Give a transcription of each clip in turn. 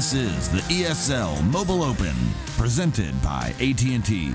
This is the ESL Mobile Open, presented by AT&T.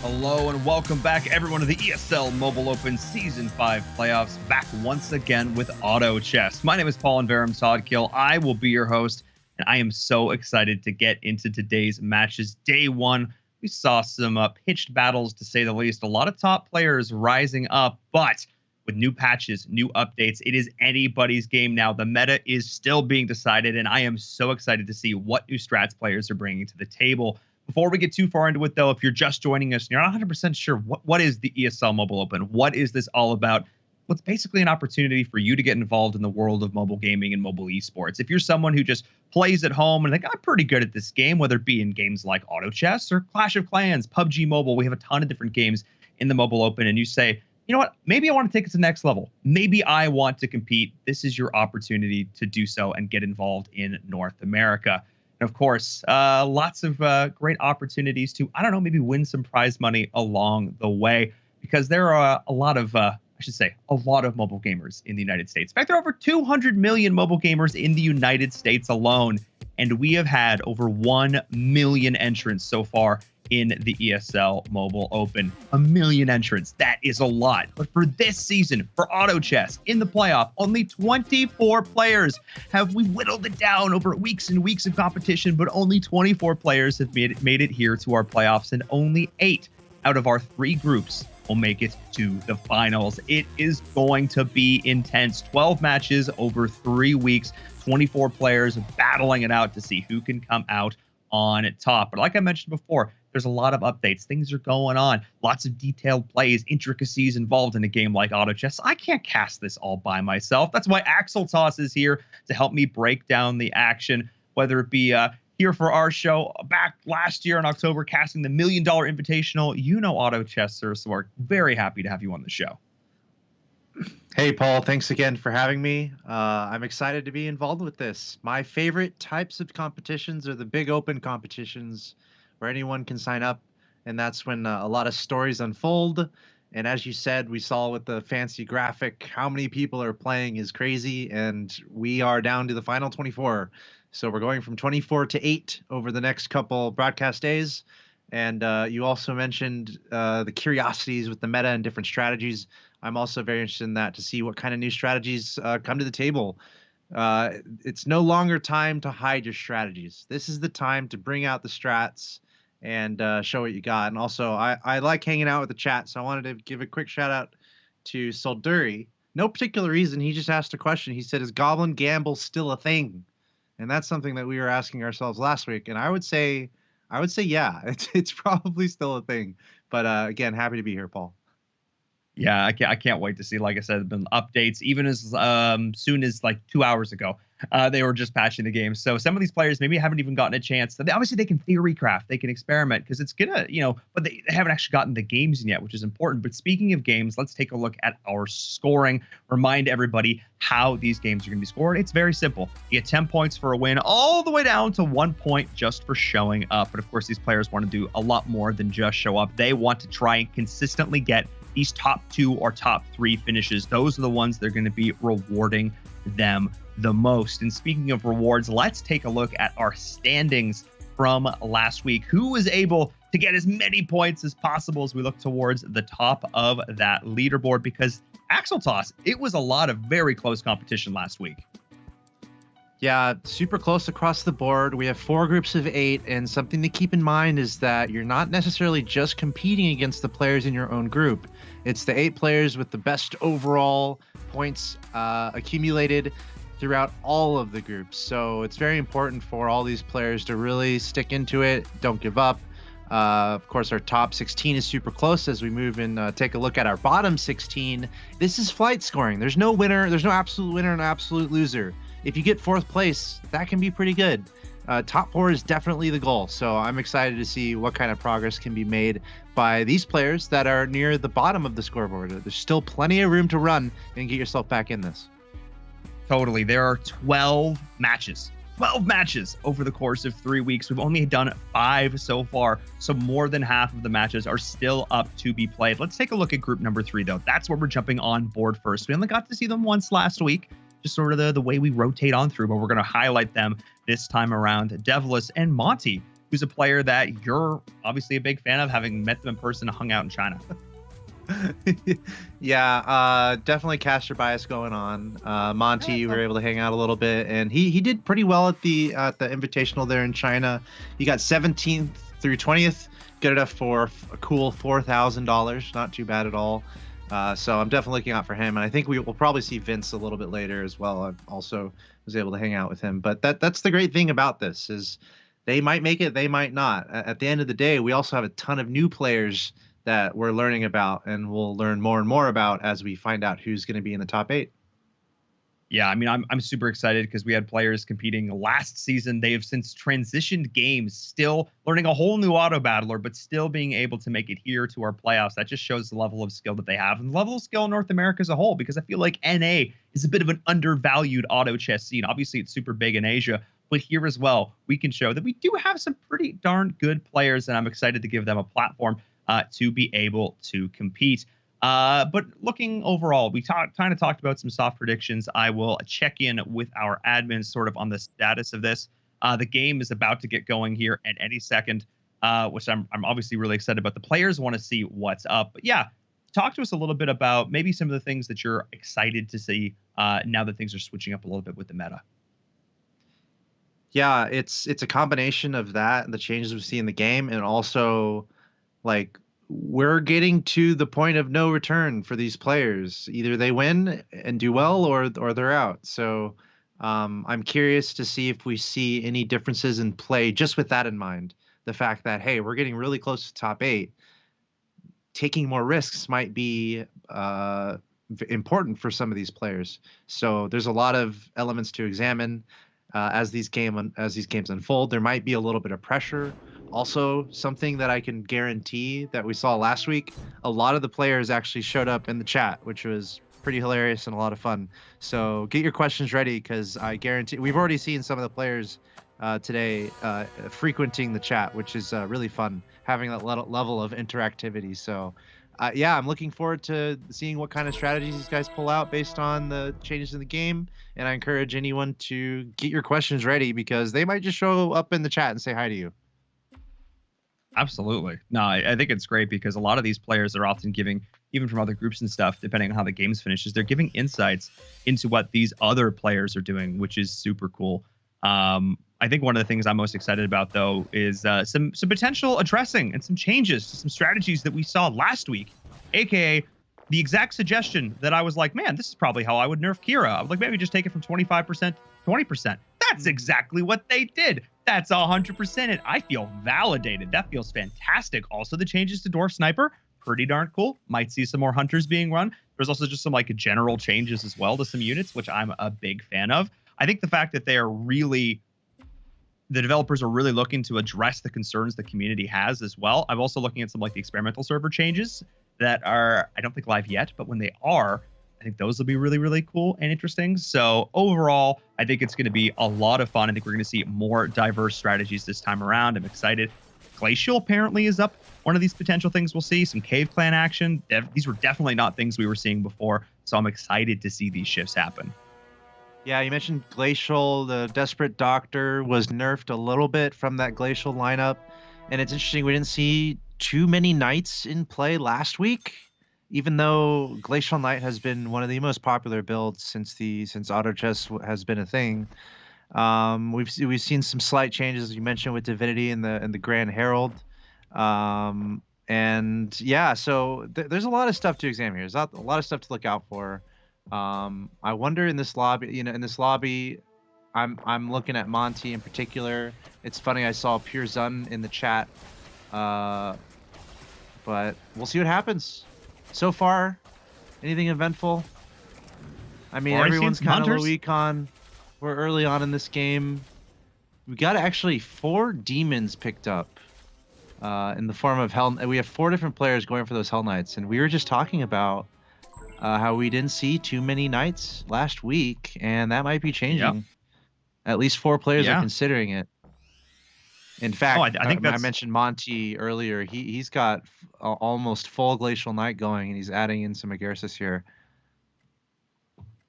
Hello and welcome back, everyone, to the ESL Mobile Open Season 5 playoffs, back once again with Auto Chess. My name is Paul Inverum Sodkill. I will be your host, and I am so excited to get into today's matches. Day one, we saw some pitched battles, to say the least. A lot of top players rising up, but with new patches, new updates, it is anybody's game now. The meta is still being decided, and I am so excited to see what new strats players are bringing to the table. Before we get too far into it, though, if you're just joining us and you're not 100% sure what is the ESL Mobile Open, what is this all about? Well, it's basically an opportunity for you to get involved in the world of mobile gaming and mobile esports. If you're someone who just plays at home and think, I'm pretty good at this game, whether it be in games like Auto Chess or Clash of Clans, PUBG Mobile, we have a ton of different games in the Mobile Open, and you say, you know what, maybe I want to take it to the next level. Maybe I want to compete. This is your opportunity to do so and get involved in North America. And of course, lots of great opportunities to, I don't know, maybe win some prize money along the way, because there are a lot of mobile gamers in the United States. In fact, there are over 200 million mobile gamers in the United States alone, and we have had over 1 million entrants so far in the ESL Mobile Open. 1 million entrants, that is a lot. But for this season, for Auto Chess, in the playoff, only 24 players. Have we whittled it down over weeks and weeks of competition, but only 24 players have made it here to our playoffs, and only 8 out of our 3 groups will make it to the finals. It is going to be intense. 12 matches over 3 weeks, 24 players battling it out to see who can come out on top. But like I mentioned before, there's a lot of updates. Things are going on. Lots of detailed plays, intricacies involved in a game like Auto Chess. I can't cast this all by myself. That's why Asphalt is here to help me break down the action, whether it be here for our show back last year in October, casting the $1 Million Invitational. You know Auto Chess, sir, so we're very happy to have you on the show. Hey, Paul, thanks again for having me. I'm excited to be involved with this. My favorite types of competitions are the big open competitions where anyone can sign up, and that's when a lot of stories unfold. And as you said, we saw with the fancy graphic, how many people are playing is crazy, and we are down to the final 24. So we're going from 24 to 8 over the next couple broadcast days. And you also mentioned the curiosities with the meta and different strategies. I'm also very interested in that, to see what kind of new strategies come to the table. It's no longer time to hide your strategies. This is the time to bring out the strats and show what you got. And also, I like hanging out with the chat, so I wanted to give a quick shout out to Solduri. No particular reason. He just asked a question. He said, is Goblin Gamble still a thing? And that's something that we were asking ourselves last week. And I would say yeah, it's probably still a thing. But again, happy to be here, Paul. Yeah, I can't wait to see. Like I said, there have been updates even as soon as like 2 hours ago. They were just patching the game. So some of these players maybe haven't even gotten a chance. Obviously, they can theory craft, they can experiment, because it's gonna, but they haven't actually gotten the games in yet, which is important. But speaking of games, let's take a look at our scoring. Remind everybody how these games are going to be scored. It's very simple. You get 10 points for a win, all the way down to 1 point just for showing up. But of course, these players want to do a lot more than just show up. They want to try and consistently get these top 2 or top 3 finishes. Those are the ones that are going to be rewarding them the most. And speaking of rewards, let's take a look at our standings from last week. Who was able to get as many points as possible as we look towards the top of that leaderboard? Because Asphalt, it was a lot of very close competition last week. Yeah, super close across the board. We have 4 groups of 8, and something to keep in mind is that you're not necessarily just competing against the players in your own group. It's the 8 players with the best overall points accumulated throughout all of the groups. So it's very important for all these players to really stick into it, don't give up. Of course, our top 16 is super close. As we move and take a look at our bottom 16, this is flight scoring. There's no winner, there's no absolute winner and absolute loser. If you get 4th place, that can be pretty good. Top 4 is definitely the goal. So I'm excited to see what kind of progress can be made by these players that are near the bottom of the scoreboard. There's still plenty of room to run and get yourself back in this. Totally. There are 12 matches. 12 matches over the course of 3 weeks. We've only done 5 so far, so more than half of the matches are still up to be played. Let's take a look at group number 3, though. That's where we're jumping on board first. We only got to see them once last week, just sort of the way we rotate on through, but we're going to highlight them this time around. Devless and Monty, who's a player that you're obviously a big fan of, having met them in person and hung out in China. Yeah, definitely caster bias going on. Monty, we were able to hang out a little bit, and he did pretty well at the invitational there in China. He got 17th through 20th, good enough for a cool $4,000. Not too bad at all. So I'm definitely looking out for him, and I think we will probably see Vince a little bit later as well. I also was able to hang out with him, but that's the great thing about this is They might make it, they might not. At the end of the day, we also have a ton of new players that we're learning about, and we'll learn more and more about as we find out who's going to be in the top 8. Yeah, I mean, I'm super excited because we had players competing last season. They have since transitioned games, still learning a whole new auto battler, but still being able to make it here to our playoffs. That just shows the level of skill that they have and the level of skill in North America as a whole, because I feel like NA is a bit of an undervalued auto chess scene. Obviously, it's super big in Asia, but here as well, we can show that we do have some pretty darn good players, and I'm excited to give them a platform to be able to compete. But looking overall, we kind of talked about some soft predictions. I will check in with our admins sort of on the status of this. The game is about to get going here at any second, which I'm obviously really excited about. The players want to see what's up. But yeah, talk to us a little bit about maybe some of the things that you're excited to see now that things are switching up a little bit with the meta. Yeah, it's a combination of that and the changes we see in the game, and also like we're getting to the point of no return for these players. Either they win and do well, or they're out. So I'm curious to see if we see any differences in play just with that in mind. The fact that, hey, we're getting really close to top 8. Taking more risks might be important for some of these players. So there's a lot of elements to examine as these games unfold. There might be a little bit of pressure. Also, something that I can guarantee that we saw last week, a lot of the players actually showed up in the chat, which was pretty hilarious and a lot of fun. So get your questions ready, because I guarantee we've already seen some of the players today frequenting the chat, which is really fun, having that level of interactivity. So yeah, I'm looking forward to seeing what kind of strategies these guys pull out based on the changes in the game. And I encourage anyone to get your questions ready, because they might just show up in the chat and say hi to you. Absolutely. No, I think it's great because a lot of these players are often giving, even from other groups and stuff, depending on how the games finishes, they're giving insights into what these other players are doing, which is super cool. I think one of the things I'm most excited about, though, is some potential addressing and some changes to some strategies that we saw last week, aka the exact suggestion that I was like, man, this is probably how I would nerf Kira. I was like, maybe just take it from 25% to 20%. That's exactly what they did. That's 100% it. I feel validated. That feels fantastic. Also, the changes to Dwarf Sniper, pretty darn cool. Might see some more hunters being run. There's also just some like general changes as well to some units, which I'm a big fan of. I think the fact that the developers are really looking to address the concerns the community has as well. I'm also looking at some like the experimental server changes that are, I don't think live yet, but when they are, I think those will be really, really cool and interesting. So overall, I think it's going to be a lot of fun. I think we're going to see more diverse strategies this time around. I'm excited. Glacial apparently is up. One of these potential things we'll see, some cave clan action. These were definitely not things we were seeing before. So I'm excited to see these shifts happen. Yeah, you mentioned Glacial. The Desperate Doctor was nerfed a little bit from that Glacial lineup. And it's interesting, we didn't see too many Knights in play last week, even though Glacial Knight has been one of the most popular builds since auto chess has been a thing. We've seen some slight changes, as you mentioned, with Divinity and the Grand Herald. And yeah, so there's a lot of stuff to examine here. There's a lot of stuff to look out for. I wonder in this lobby, I'm looking at Monty in particular. It's funny, I saw Pure Zun in the chat, but we'll see what happens. So far, anything eventful? I mean, everyone's kind of low econ. We're early on in this game. We got actually 4 demons picked up in the form of Hell. We have 4 different players going for those Hell Knights, and we were just talking about how we didn't see too many Knights last week, and that might be changing. Yep. At least 4 players are considering it. In fact, I think I mentioned Monty earlier. He's got almost full Glacial Knight going, and he's adding in some Agarsis here.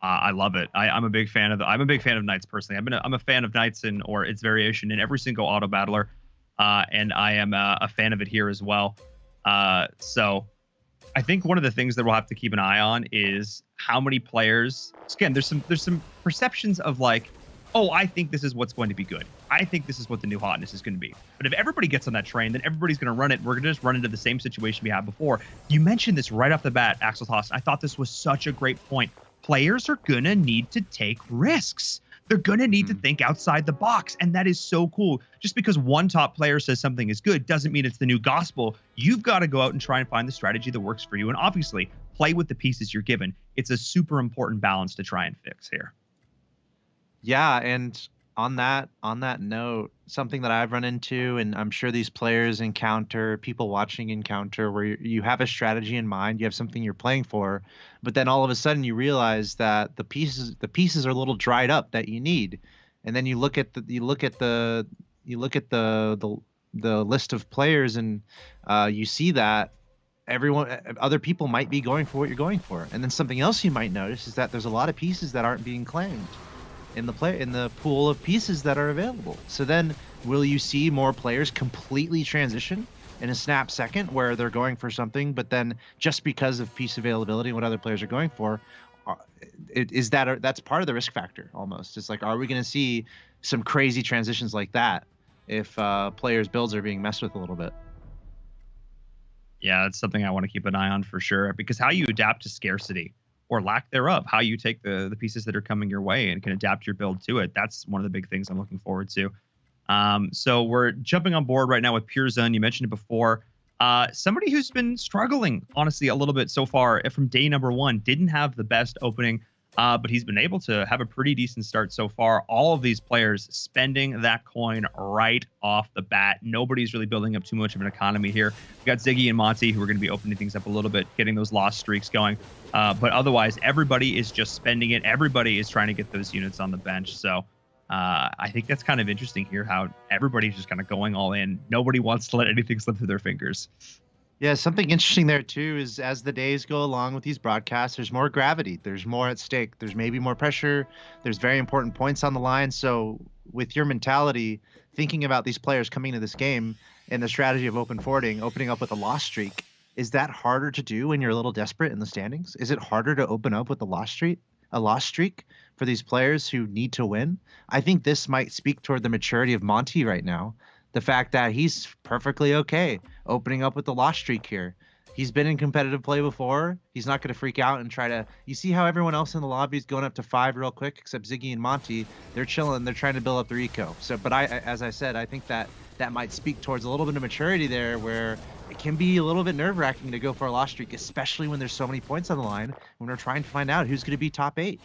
I love it. I'm a big fan of Knights personally. I'm a fan of Knights or its variation in every single auto battler, and I am a fan of it here as well. So I think one of the things that we'll have to keep an eye on is how many players. Again, there's some perceptions of like, oh, I think this is what's going to be good. I think this is what the new hotness is going to be. But if everybody gets on that train, then everybody's going to run it. We're going to just run into the same situation we had before. You mentioned this right off the bat, Axel Toss. I thought this was such a great point. Players are going to need to take risks. they're going to need to think outside the box. And that is so cool. Just because one top player says something is good doesn't mean it's the new gospel. You've got to go out and try and find the strategy that works for you. And obviously play with the pieces you're given. It's a super important balance to try and fix here. Yeah, and on that note, something that I've run into, and I'm sure these players encounter, people watching encounter, where you have a strategy in mind, you have something you're playing for, but then all of a sudden you realize that the pieces are a little dried up that you need, and then you look at the list of players, and you see that other people might be going for what you're going for, and then something else you might notice is that there's a lot of pieces that aren't being claimed in the pool of pieces that are available. So then will you see more players completely transition in a snap second where they're going for something, but then just because of piece availability and what other players are going for, that's part of the risk factor almost. It's like, are we going to see some crazy transitions like that if players' builds are being messed with a little bit? Yeah, that's something I want to keep an eye on for sure, because how you adapt to scarcity or lack thereof, how you take the pieces that are coming your way and can adapt your build to it. That's one of the big things I'm looking forward to. So we're jumping on board right now with PureZone. You mentioned it before. Somebody who's been struggling, honestly, a little bit so far from day number one, didn't have the best opening, but he's been able to have a pretty decent start so far. All of these players spending that coin right off the bat. Nobody's really building up too much of an economy here. We got Ziggy and Monty, who are going to be opening things up a little bit, getting those lost streaks going. But otherwise, everybody is just spending it. Everybody is trying to get those units on the bench. So I think that's kind of interesting here, how everybody's just kind of going all in. Nobody wants to let anything slip through their fingers. Yeah, something interesting there too is as the days go along with these broadcasts, there's more gravity, there's more at stake, there's maybe more pressure, there's very important points on the line. So with your mentality, thinking about these players coming to this game and the strategy of opening up with a loss streak, is that harder to do when you're a little desperate in the standings? Is it harder to open up with a loss streak for these players who need to win? I think this might speak toward the maturity of Monty right now. The fact that he's perfectly okay opening up with the loss streak here. He's been in competitive play before. He's not going to freak out and try to... You see how everyone else in the lobby is going up to 5 real quick, except Ziggy and Monty. They're chilling. They're trying to build up their eco. So, but as I said, I think that might speak towards a little bit of maturity there, where it can be a little bit nerve-wracking to go for a loss streak, especially when there's so many points on the line, when we're trying to find out who's going to be top 8.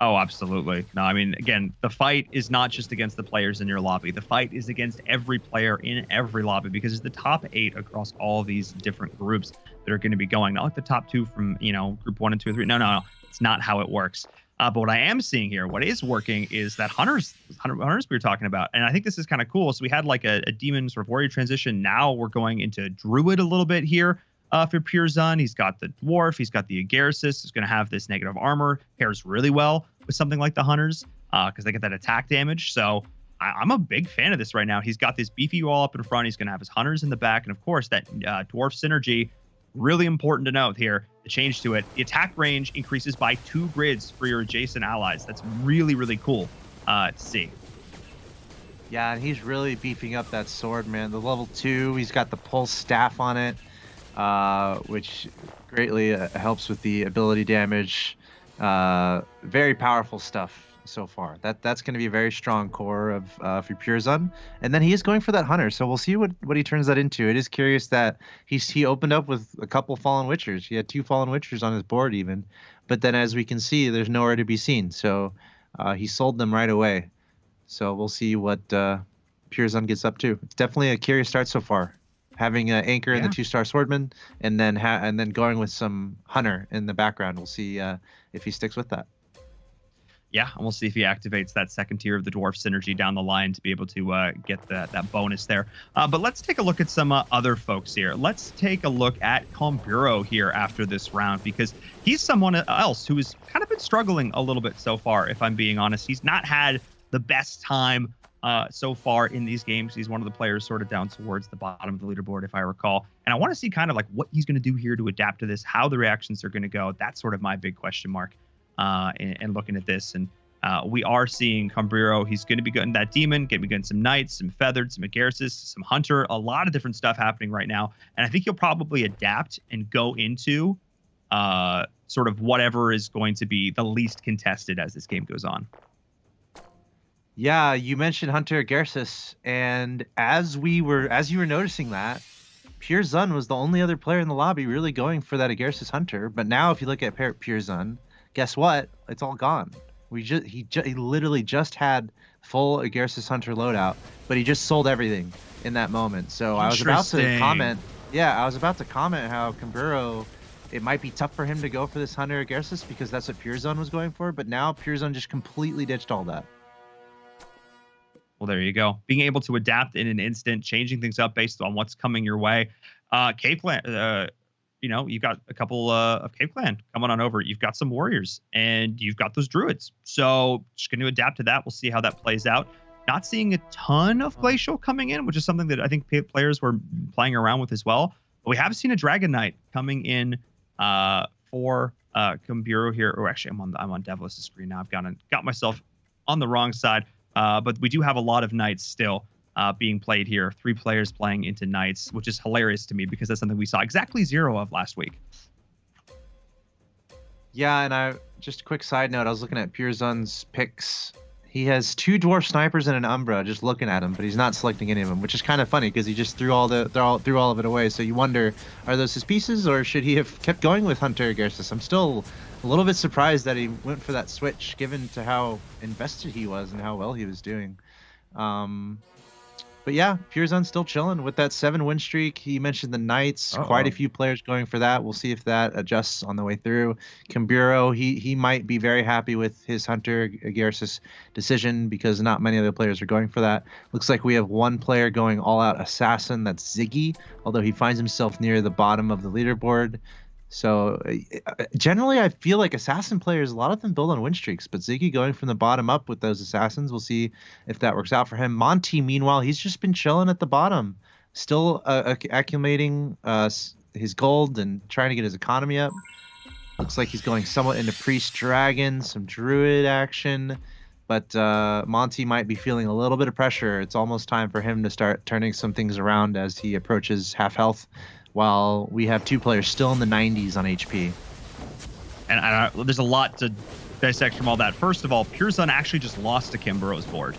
Oh, absolutely. No, I mean, again, the fight is not just against the players in your lobby. The fight is against every player in every lobby, because it's the top 8 across all these different groups that are going to be going. Not like the top 2 from, group 1 and 2 and 3. No. It's not how it works. But what I am seeing here, what is working, is that hunters we were talking about. And I think this is kind of cool. So we had like a demon sort of warrior transition. Now we're going into druid a little bit here. For PureZone, he's got the dwarf, he's got the Agarsis, he's going to have this negative armor, pairs really well with something like the hunters, because they get that attack damage. So I'm a big fan of this right now. He's got this beefy wall up in front, he's going to have his hunters in the back, and of course that dwarf synergy, really important to note here, the change to it. The attack range increases by 2 grids for your adjacent allies. That's really, really cool to see. Yeah, and he's really beefing up that sword, man. The level 2, he's got the pulse staff on it, which greatly helps with the ability damage. Very powerful stuff so far. That's going to be a very strong core of for PureZone. And then he is going for that hunter, so we'll see what he turns that into. It is curious that he opened up with a couple Fallen Witchers. He had 2 Fallen Witchers on his board even, but then as we can see, there's nowhere to be seen. So he sold them right away. So we'll see what PureZone gets up to. It's definitely a curious start so far, having an anchor in the 2-star swordman, and then going with some hunter in the background. We'll see if he sticks with that. Yeah, and we'll see if he activates that second tier of the dwarf synergy down the line to be able to get that bonus there. But let's take a look at some other folks here. Let's take a look at Comburo here after this round, because he's someone else who has kind of been struggling a little bit so far, if I'm being honest. He's not had the best time so far in these games. He's one of the players sort of down towards the bottom of the leaderboard, if I recall. And I want to see kind of like what he's going to do here to adapt to this, how the reactions are going to go. That's sort of my big question mark and looking at this. And we are seeing Comburo. He's going to be getting that demon, going to be getting some knights, some feathered, some Agarsis, some hunter, a lot of different stuff happening right now. And I think he'll probably adapt and go into sort of whatever is going to be the least contested as this game goes on. Yeah, you mentioned Hunter Garces, and as you were noticing that, Pure Zun was the only other player in the lobby really going for that Agarsis Hunter. But now, if you look at Pure Zun, guess what? It's all gone. He literally just had full Agarsis Hunter loadout, but he just sold everything in that moment. So I was about to comment. Yeah, I was about to comment how Kamburo, it might be tough for him to go for this Hunter Agarsis because that's what Pure Zun was going for. But now Pure Zun just completely ditched all that. Well, there you go. Being able to adapt in an instant, changing things up based on what's coming your way. Cave Clan, you've got a couple of Cave Clan coming on over. You've got some Warriors, and you've got those Druids. So just going to adapt to that. We'll see how that plays out. Not seeing a ton of Glacial coming in, which is something that I think players were playing around with as well. But we have seen a Dragon Knight coming in for Kamburo here. Or actually, I'm on Devlis' screen now. I've got myself on the wrong side. But we do have a lot of Knights still being played here. 3 players playing into Knights, which is hilarious to me because that's something we saw exactly 0 of last week. Yeah, and just a quick side note, I was looking at Pure Zun's picks. He has 2 Dwarf Snipers and an Umbra, just looking at him, but he's not selecting any of them, which is kind of funny because he just threw all of it away. So you wonder, are those his pieces, or should he have kept going with Hunter Garces? I'm still a little bit surprised that he went for that switch, given to how invested he was and how well he was doing. But yeah, Pure Zun still chilling with that 7 win streak. He mentioned the Knights, quite a few players going for that. We'll see if that adjusts on the way through. Kamburo, he might be very happy with his Hunter Garces decision because not many other players are going for that. Looks like we have 1 player going all out Assassin. That's Ziggy, although he finds himself near the bottom of the leaderboard. So generally, I feel like Assassin players, a lot of them build on win streaks, but Ziggy going from the bottom up with those Assassins, we'll see if that works out for him. Monty, meanwhile, he's just been chilling at the bottom, still accumulating his gold and trying to get his economy up. Looks like he's going somewhat into Priest Dragon, some Druid action, but Monty might be feeling a little bit of pressure. It's almost time for him to start turning some things around as he approaches half health, while we have 2 players still in the 90s on HP. And there's a lot to dissect from all that. First of all, Pure Zun actually just lost to Kamburo's board.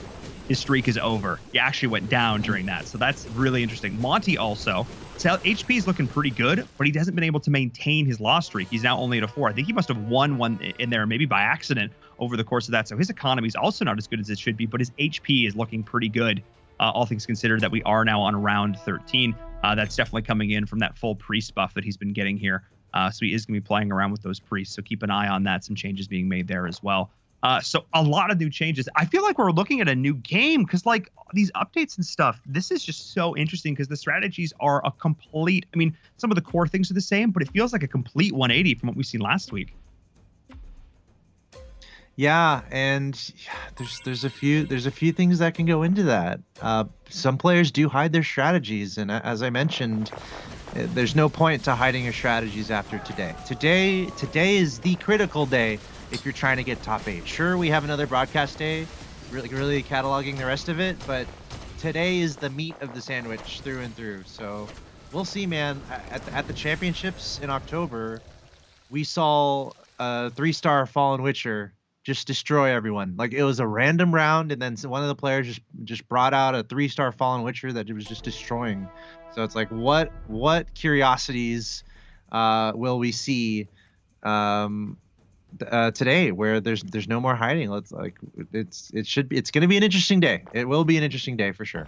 His streak is over. He actually went down during that, so that's really interesting. Monty also, so HP is looking pretty good, but he hasn't been able to maintain his loss streak. He's now only at a 4. I think he must have won one in there, maybe by accident, over the course of that. So his economy is also not as good as it should be, but his HP is looking pretty good. All things considered, that we are now on round 13. That's definitely coming in from that full priest buff that he's been getting here. So he is going to be playing around with those priests. So keep an eye on that. Some changes being made there as well. So a lot of new changes. I feel like we're looking at a new game because like these updates and stuff, this is just so interesting because the strategies are a complete, I mean, some of the core things are the same, but it feels like a complete 180 from what we've seen last week. Yeah, and there's a few things that can go into that. Some players do hide their strategies, and as I mentioned, there's no point to hiding your strategies after today. Today is the critical day if you're trying to get top 8. Sure, we have another broadcast day, really cataloging the rest of it, but today is the meat of the sandwich through and through. So we'll see, man. At the championships in October, we saw a 3-star Fallen Witcher just destroy everyone. Like, it was a random round, and then one of the players just brought out a 3-star Fallen Witcher that it was just destroying. So it's like, what curiosities will we see today where there's no more hiding? It's going to be an interesting day. It will be an interesting day for sure.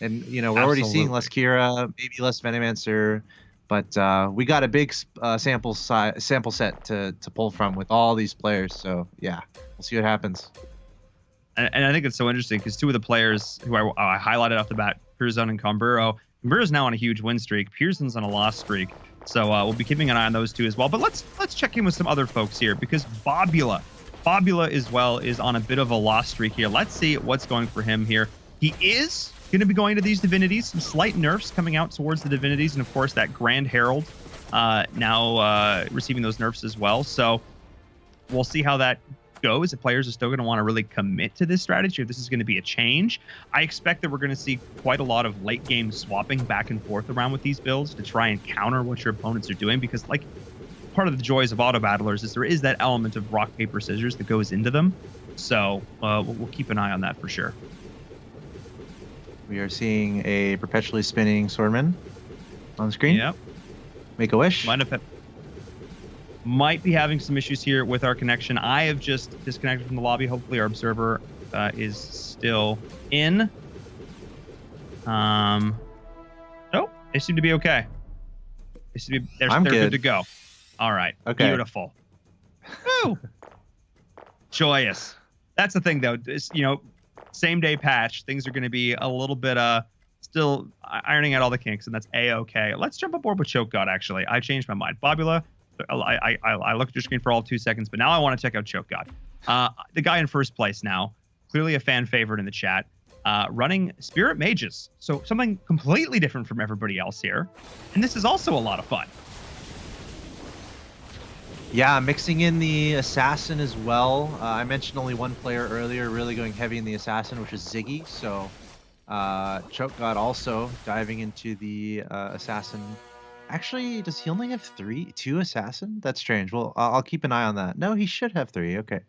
And we're already seeing less Kira, maybe less Venomancer, but we got a big sample set to pull from with all these players. So yeah, we'll see what happens. And I think it's so interesting because 2 of the players who I highlighted off the bat, Pure Zun and Kamburo. Kamburo's now on a huge win streak. Pure Zun's on a loss streak. So we'll be keeping an eye on those 2 as well. But let's check in with some other folks here because Bobula as well is on a bit of a loss streak here. Let's see what's going for him here. He is going to be going to these divinities. Some slight nerfs coming out towards the divinities, and of course that Grand Herald now receiving those nerfs as well. So we'll see how that goes. If players are still going to want to really commit to this strategy, if this is going to be a change, I expect that we're going to see quite a lot of late game swapping back and forth around with these builds to try and counter what your opponents are doing, because like part of the joys of auto battlers is there is that element of rock, paper, scissors that goes into them. So we'll keep an eye on that for sure. We are seeing a perpetually spinning swordman on screen. Yep. Make a wish. Might be having some issues here with our connection. I have just disconnected from the lobby. Hopefully our observer is still in. Nope. They seem to be okay. They're good to go. All right. Okay. Beautiful. Woo! Joyous. That's the thing, though. Same day patch. Things are going to be a little bit still ironing out all the kinks, and that's a-okay. Let's jump aboard with Choke God. Actually, I changed my mind. Bobula, I looked at your screen for all 2 seconds, but now I want to check out Choke God. The guy in first place now, clearly a fan favorite in the chat. Running Spirit Mages. So something completely different from everybody else here. And this is also a lot of fun. Yeah, mixing in the Assassin as well. I mentioned only one player earlier really going heavy in the Assassin, which is Ziggy. So Choke God also diving into the Assassin. Actually, does he only have 2 Assassin? That's strange. Well, I'll keep an eye on that. No, he should have 3. Okay.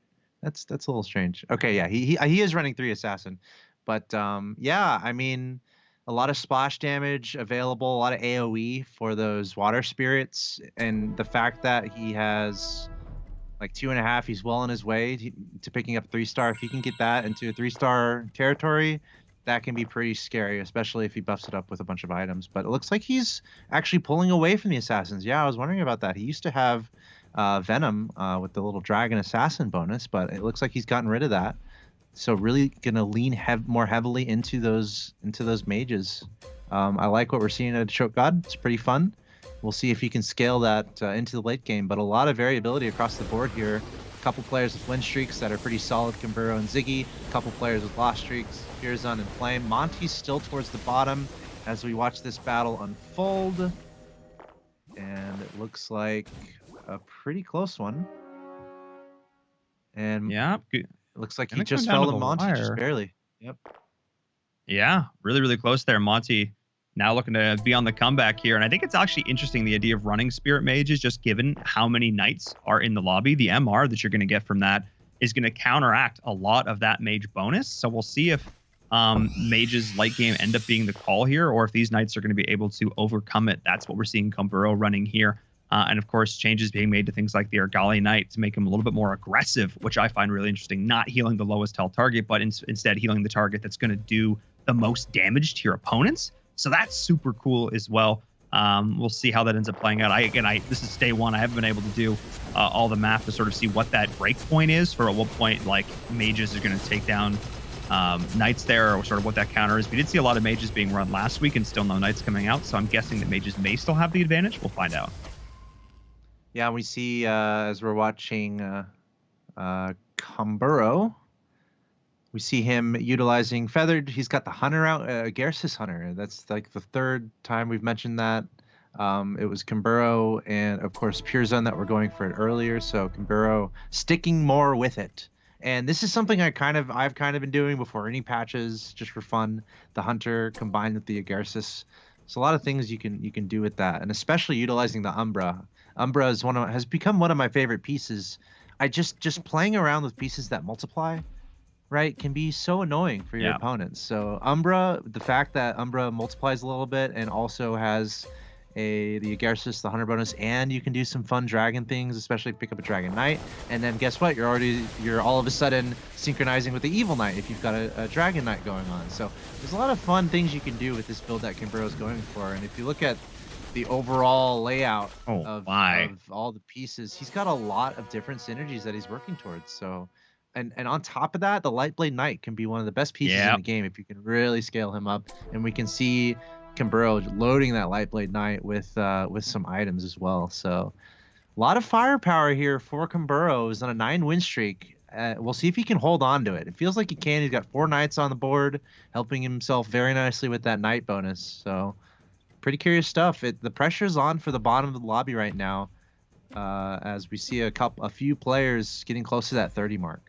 That's a little strange. Okay, yeah, he is running 3 Assassin. But yeah, I mean, a lot of splash damage available, a lot of AoE for those water spirits, and the fact that he has like 2.5, he's well on his way to picking up 3-star. If he can get that into a 3-star territory, that can be pretty scary, especially if he buffs it up with a bunch of items. But it looks like he's actually pulling away from the assassins. Yeah, I was wondering about that. He used to have Venom with the little dragon assassin bonus, but it looks like he's gotten rid of that. So really gonna lean more heavily into those mages. I like what we're seeing at Choke God. It's pretty fun. We'll see if he can scale that into the late game. But a lot of variability across the board here. A couple players with win streaks that are pretty solid, Kimburo and Ziggy. A couple players with loss streaks, Pirzon and Flame. Monty's still towards the bottom as we watch this battle unfold. And it looks like a pretty close one. And yeah. It looks like he just fell to Monty just barely. Yep. Yeah, really, really close there. Monty now looking to be on the comeback here. And I think it's actually interesting, the idea of running Spirit Mages, just given how many knights are in the lobby. The MR that you're going to get from that is going to counteract a lot of that mage bonus. So we'll see if mages late game end up being the call here, or if these knights are going to be able to overcome it. That's what we're seeing Kimburo running here. And of course, changes being made to things like the Argali Knight to make him a little bit more aggressive, which I find really interesting. Not healing the lowest health target, but instead healing the target that's going to do the most damage to your opponents. So that's super cool as well. We'll see how that ends up playing out. This is day one. I haven't been able to do all the math to sort of see what that break point is for at what point like mages are going to take down knights there, or sort of what that counter is. We did see a lot of mages being run last week and still no knights coming out. So I'm guessing that mages may still have the advantage. We'll find out. Yeah, we see as we're watching Kimburo, we see him utilizing Feathered. He's got the Hunter out, Garces Hunter. That's like the 3rd time we've mentioned that. It was Kimburo and, of course, Pirzon that were going for it earlier. So Kimburo sticking more with it. And this is something I've kind of been doing before any patches, just for fun. The Hunter combined with the Agarsis. So a lot of things you can do with that, and especially utilizing the Umbra. Umbra is has become one of my favorite pieces. I just playing around with pieces that multiply, right, can be so annoying for your opponents. So Umbra, the fact that Umbra multiplies a little bit and also has the Agarsis, the Hunter bonus, and you can do some fun dragon things, especially pick up a Dragon Knight. And then guess what? You're all of a sudden synchronizing with the Evil Knight if you've got a Dragon Knight going on. So there's a lot of fun things you can do with this build that Kimburo is going for. And if you look at the overall layout of all the pieces, he's got a lot of different synergies that he's working towards. So, and on top of that, the Lightblade Knight can be one of the best pieces in the game if you can really scale him up. And we can see Kimburo loading that Lightblade Knight with some items as well. So a lot of firepower here for Kimburo. He's on a 9 win streak. We'll see if he can hold on to it. It feels like he can. He's got 4 knights on the board, helping himself very nicely with that knight bonus. So pretty curious stuff. The pressure's on for the bottom of the lobby right now, as we see a few players getting close to that 30 mark.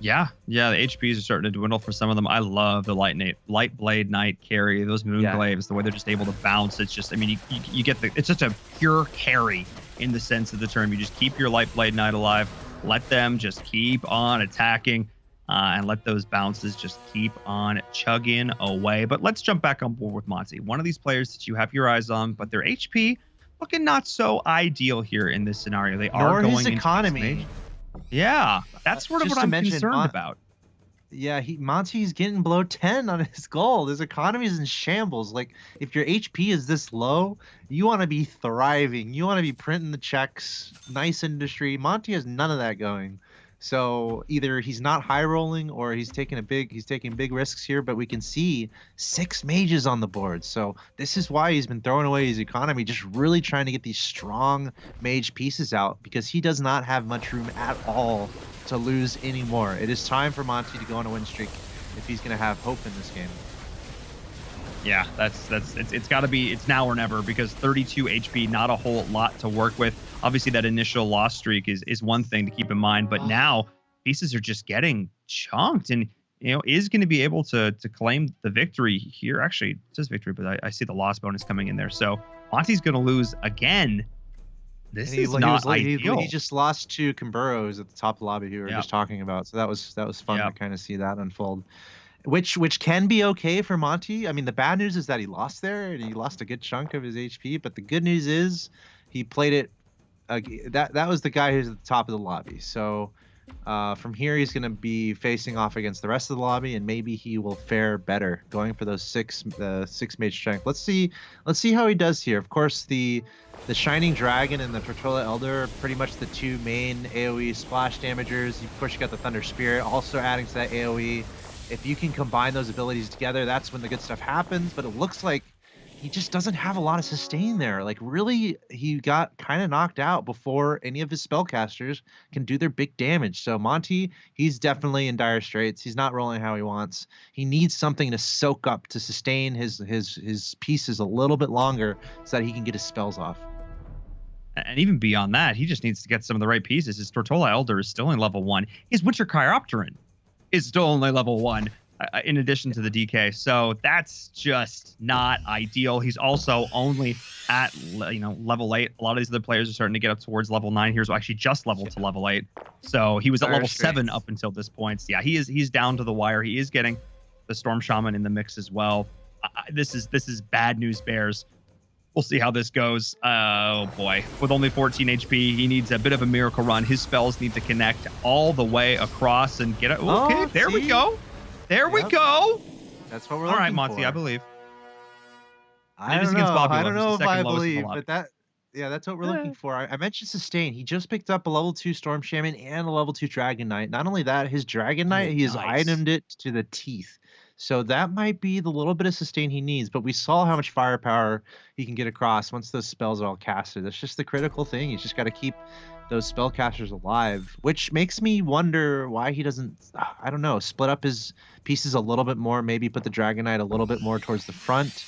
Yeah, the HPs are starting to dwindle for some of them. I love the Lightblade Knight carry, those Moonglaves, the way they're just able to bounce. It's just, I mean, you get it's such a pure carry in the sense of the term. You just keep your Lightblade Knight alive, let them just keep on attacking, and let those bounces just keep on chugging away. But let's jump back on board with Monty. One of these players that you have your eyes on, but their HP looking not so ideal here in this scenario. They are going into economy. Yeah, that's sort of what I'm concerned about. Yeah, Monty's getting below 10 on his gold. His economy is in shambles. Like, if your HP is this low, you want to be thriving. You want to be printing the checks. Nice industry. Monty has none of that going. So either he's not high rolling or he's taking big risks here, but we can see 6 mages on the board. So this is why he's been throwing away his economy, just really trying to get these strong mage pieces out, because he does not have much room at all to lose anymore. It is time for Monty to go on a win streak if he's going to have hope in this game. Yeah, it's got to be, it's now or never, because 32 HP, not a whole lot to work with. Obviously, that initial loss streak is one thing to keep in mind, but now pieces are just getting chunked, and is going to be able to claim the victory here. Actually, it says victory, but I see the loss bonus coming in there. So Monty's going to lose again. This is not ideal. He just lost to Kumburos at the top of the lobby who we were just talking about. So that was fun to kind of see that unfold. Which can be okay for Monty. I mean, the bad news is that he lost there and he lost a good chunk of his HP. But the good news is he played it. That was the guy who's at the top of the lobby. So from here, he's going to be facing off against the rest of the lobby, and maybe he will fare better going for those six mage strength. Let's see how he does here. Of course, the Shining Dragon and the Tortola Elder are pretty much the two main AoE splash damagers. Of course, you got the Thunder Spirit also adding to that AoE. If you can combine those abilities together, that's when the good stuff happens. But it looks like he just doesn't have a lot of sustain there. Like, really, he got kind of knocked out before any of his spellcasters can do their big damage. So Monty, he's definitely in dire straits. He's not rolling how he wants. He needs something to soak up to sustain his pieces a little bit longer so that he can get his spells off. And even beyond that, he just needs to get some of the right pieces. His Tortola Elder is still in level 1. His Winter Chiropteran is still only level 1. In addition to the DK. So that's just not ideal. He's also only at level 8. A lot of these other players are starting to get up towards level 9 here. So actually just leveled to level 8. So he was at level 7 up until this point. So yeah, he's down to the wire. He is getting the Storm Shaman in the mix as well. This is bad news bears. We'll see how this goes. Oh boy, with only 14 HP, he needs a bit of a miracle run. His spells need to connect all the way across and get it. Okay, there we go. There we go. That's what we're looking for. All right, Monty, I believe. I don't know if I believe, but that's what we're looking for. I mentioned sustain. He just picked up a level 2 Storm Shaman and a level 2 Dragon Knight. Not only that, his Dragon Knight, he has itemed it to the teeth. So that might be the little bit of sustain he needs, but we saw how much firepower he can get across once those spells are all casted. That's just the critical thing. He's just got to keep those spellcasters alive, which makes me wonder why he doesn't, I don't know, split up his pieces a little bit more, maybe put the Dragon Knight a little bit more towards the front.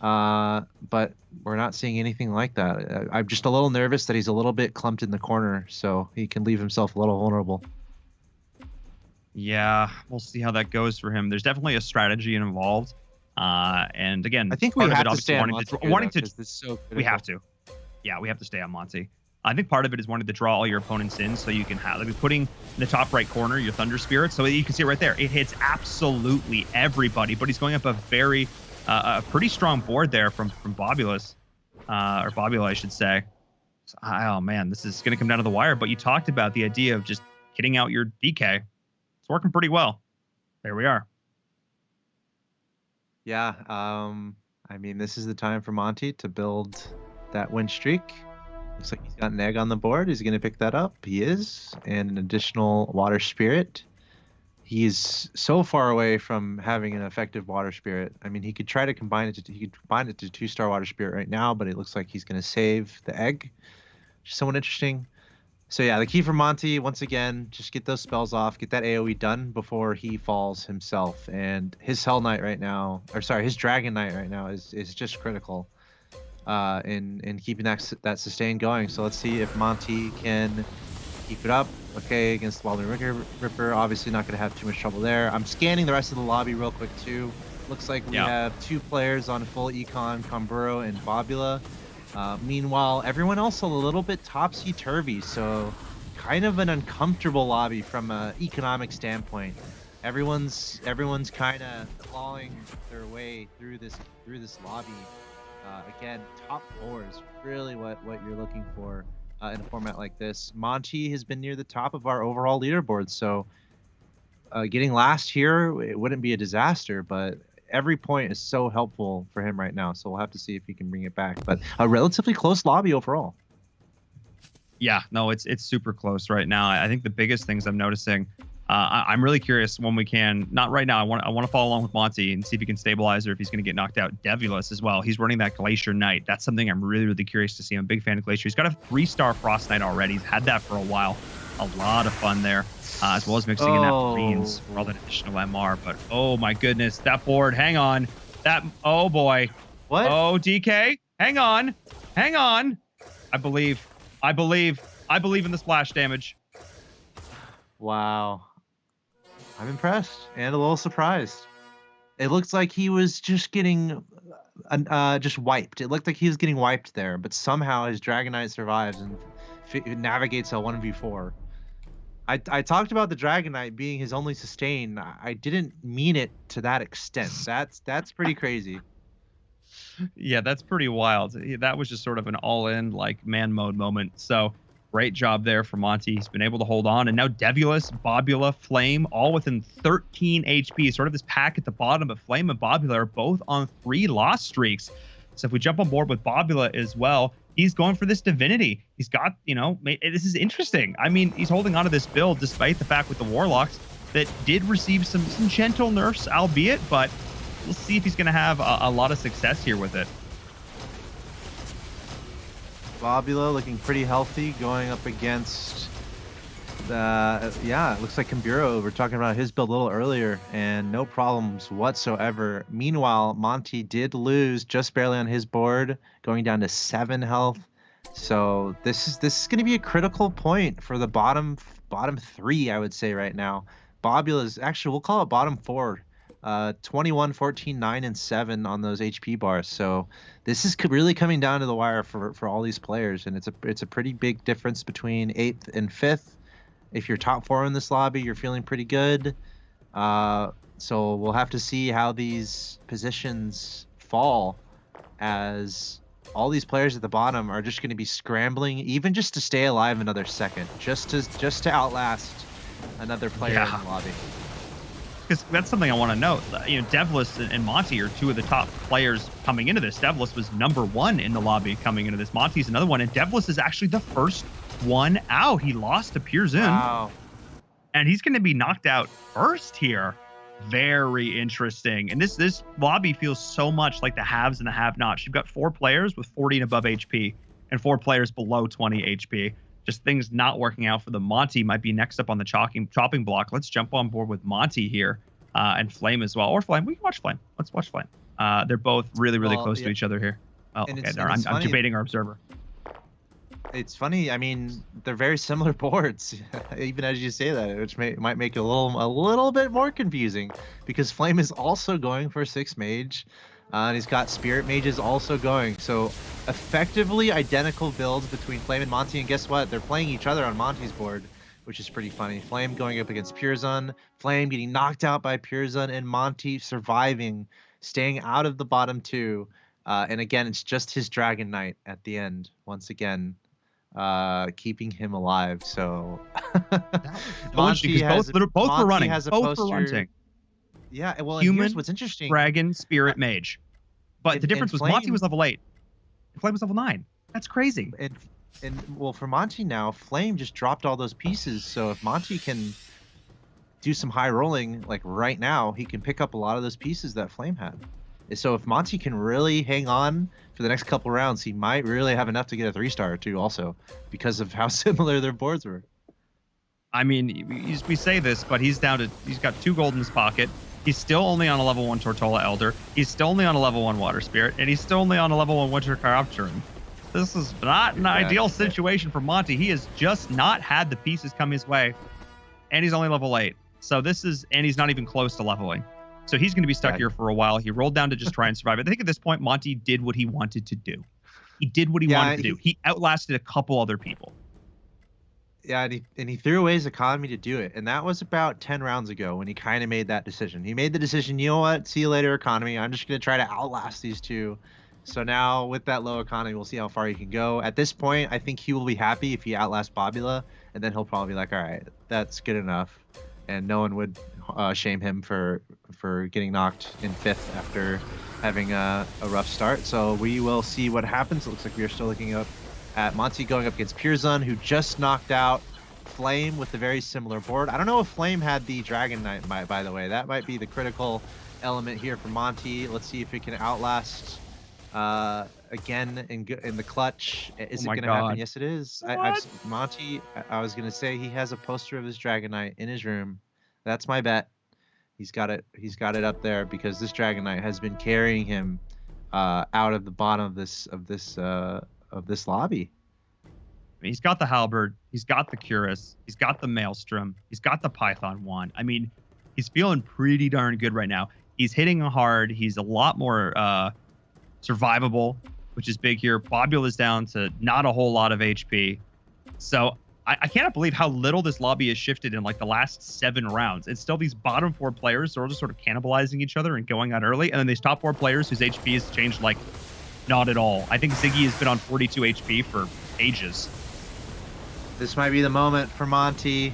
But we're not seeing anything like that. I'm just a little nervous that he's a little bit clumped in the corner, so he can leave himself a little vulnerable. Yeah, we'll see how that goes for him. There's definitely a strategy involved. And again, I think we have to stay on Monty. We have to. Yeah, we have to stay on Monty. I think part of it is wanting to draw all your opponents in so you can have, like, putting in the top right corner your Thunder Spirit, so you can see it right there. It hits absolutely everybody, but he's going up a very, a pretty strong board there from Bobulus, or Bobula, I should say. So, oh man, this is going to come down to the wire. But you talked about the idea of just hitting out your DK. It's working pretty well. There we are. Yeah, I mean, this is the time for Monty to build that win streak. Looks like he's got an egg on the board. He's going to pick that up. He is. And an additional Water Spirit. He's so far away from having an effective Water Spirit. I mean, he could try to combine it to 2-star Water Spirit right now, but it looks like he's going to save the egg. Which is somewhat interesting. So yeah, the key for Monty, once again, just get those spells off, get that AoE done before he falls himself. And his Hell Knight right now, or sorry, his Dragon Knight right now is just critical in keeping that sustain going. So let's see if Monty can keep it up. Okay, against the Wildling Ripper, obviously not going to have too much trouble there. I'm scanning the rest of the lobby real quick too. Looks like we have 2 players on full econ, Kumburo and Bobula. Meanwhile, everyone else a little bit topsy-turvy, so kind of an uncomfortable lobby from an economic standpoint. Everyone's kind of clawing their way through this lobby. Again, top four is really what you're looking for in a format like this. Monty has been near the top of our overall leaderboard, so getting last here, it wouldn't be a disaster, but every point is so helpful for him right now. So we'll have to see if he can bring it back. But a relatively close lobby overall. Yeah, no, it's super close right now. I think the biggest things I'm noticing, I'm really curious when we can, not right now, I want to follow along with Monty and see if he can stabilize or if he's going to get knocked out. Devulus as well. He's running that Glacier Knight. That's something I'm really, really curious to see. I'm a big fan of Glacier. He's got a 3-star Frost Knight already. He's had that for a while. A lot of fun there, as well as mixing in that Marines for all that additional MR. But oh my goodness, that board, hang on. Oh boy. What? Oh, DK, hang on. I believe in the splash damage. Wow. I'm impressed and a little surprised. It looks like he was just getting just wiped. It looked like he was getting wiped there, but somehow his Dragon Knight survives and navigates a 1v4. I talked about the Dragon Knight being his only sustain. I didn't mean it to that extent. That's pretty crazy. Yeah, that's pretty wild. That was just sort of an all-in like man mode moment. So great job there for Monty. He's been able to hold on. And now Devulus, Bobula, Flame, all within 13 HP. Sort of this pack at the bottom, but Flame and Bobula are both on 3 loss streaks. So if we jump on board with Bobula as well, he's going for this Divinity. He's got, this is interesting. I mean, he's holding on to this build despite the fact with the Warlocks that did receive some gentle nerfs, albeit, but we'll see if he's going to have a lot of success here with it. Bobula looking pretty healthy, going up against it looks like Kamburo. We're talking about his build a little earlier, and no problems whatsoever. Meanwhile, Monty did lose just barely on his board, going down to 7 health. So this is going to be a critical point for the bottom 3, I would say right now. Bobula's actually, we'll call it bottom 4. 21, 14, 9, and 7 on those HP bars. So this is really coming down to the wire for all these players, and it's a pretty big difference between 8th and 5th. If you're top 4 in this lobby, you're feeling pretty good. So we'll have to see how these positions fall, as all these players at the bottom are just going to be scrambling, even just to stay alive another second, just to outlast another player in the lobby. Because that's something I want to note. Devulus and Monty are 2 of the top players coming into this. Devulus was number 1 in the lobby coming into this. Monty's another one, and Devulus is actually the first one out. He lost to Pearson. Wow. And he's going to be knocked out first here. Very interesting. And this lobby feels so much like the haves and the have-nots. You've got 4 players with 40 and above HP and 4 players below 20 HP. Just things not working out for the Monty might be next up on the chopping block. Let's jump on board with Monty here, and Flame as well. Or Flame. We can watch Flame. Let's watch Flame. They're both really close to each other here. Oh, okay. I'm debating our observer. It's funny. I mean, they're very similar boards, even as you say that, which might make it a little bit more confusing, because Flame is also going for 6 mage, and he's got Spirit mages also going. So effectively identical builds between Flame and Monty, and guess what? They're playing each other on Monty's board, which is pretty funny. Flame going up against Pearson, Flame getting knocked out by Pearson, and Monty surviving, staying out of the bottom 2. And again, it's just his Dragon Knight at the end, once again, keeping him alive. So Monty both were running. Both were running. Yeah, well, Human, and here's what's interesting. Dragon, Spirit, Mage. But the difference was Flame, Monty was level 8. Flame was level 9. That's crazy. And well, for Monty now, Flame just dropped all those pieces. So if Monty can do some high rolling, like right now, he can pick up a lot of those pieces that Flame had. So if Monty can really hang on for the next couple rounds, he might really have enough to get a 3-star or 2 also, because of how similar their boards were. I mean, we say this, but he's got 2 gold in his pocket. He's still only on a level 1 Tortola Elder. He's still only on a level 1 Water Spirit, and he's still only on a level 1 Winter Chiropteran. This is not an ideal situation for Monty. He has just not had the pieces come his way, and he's only level 8. So and he's not even close to leveling. So he's going to be stuck here for a while. He rolled down to just try and survive. I think at this point, Monty did what he wanted to do. He did what he wanted to do. He outlasted a couple other people. Yeah, and he threw away his economy to do it. And that was about 10 rounds ago when he kind of made that decision. He made the decision, you know what, see you later, economy. I'm just going to try to outlast these two. So now with that low economy, we'll see how far he can go. At this point, I think he will be happy if he outlasts Bobula, and then he'll probably be like, all right, that's good enough. And no one would shame him for getting knocked in 5th after having a rough start. So we will see what happens. It looks like we are still looking up at Monty going up against Pirzun, who just knocked out Flame with a very similar board. I don't know if Flame had the Dragon Knight, by the way. That might be the critical element here for Monty. Let's see if he can outlast again in the clutch. Is it going to happen? Yes, it is. Monty, I was going to say he has a poster of his Dragon Knight in his room. That's my bet. He's got it. He's got it up there because this Dragon Knight has been carrying him out of the bottom of this lobby. He's got the Halberd, he's got the Cuirass, he's got the Maelstrom, he's got the Python Wand. I mean, he's feeling pretty darn good right now. He's hitting hard. He's a lot more survivable, which is big here. Bobula is down to not a whole lot of HP. So I cannot believe how little this lobby has shifted in like the last 7 rounds. It's still these bottom 4 players. They're all just sort of cannibalizing each other and going out early. And then these top 4 players whose HP has changed like not at all. I think Ziggy has been on 42 HP for ages. This might be the moment for Monty.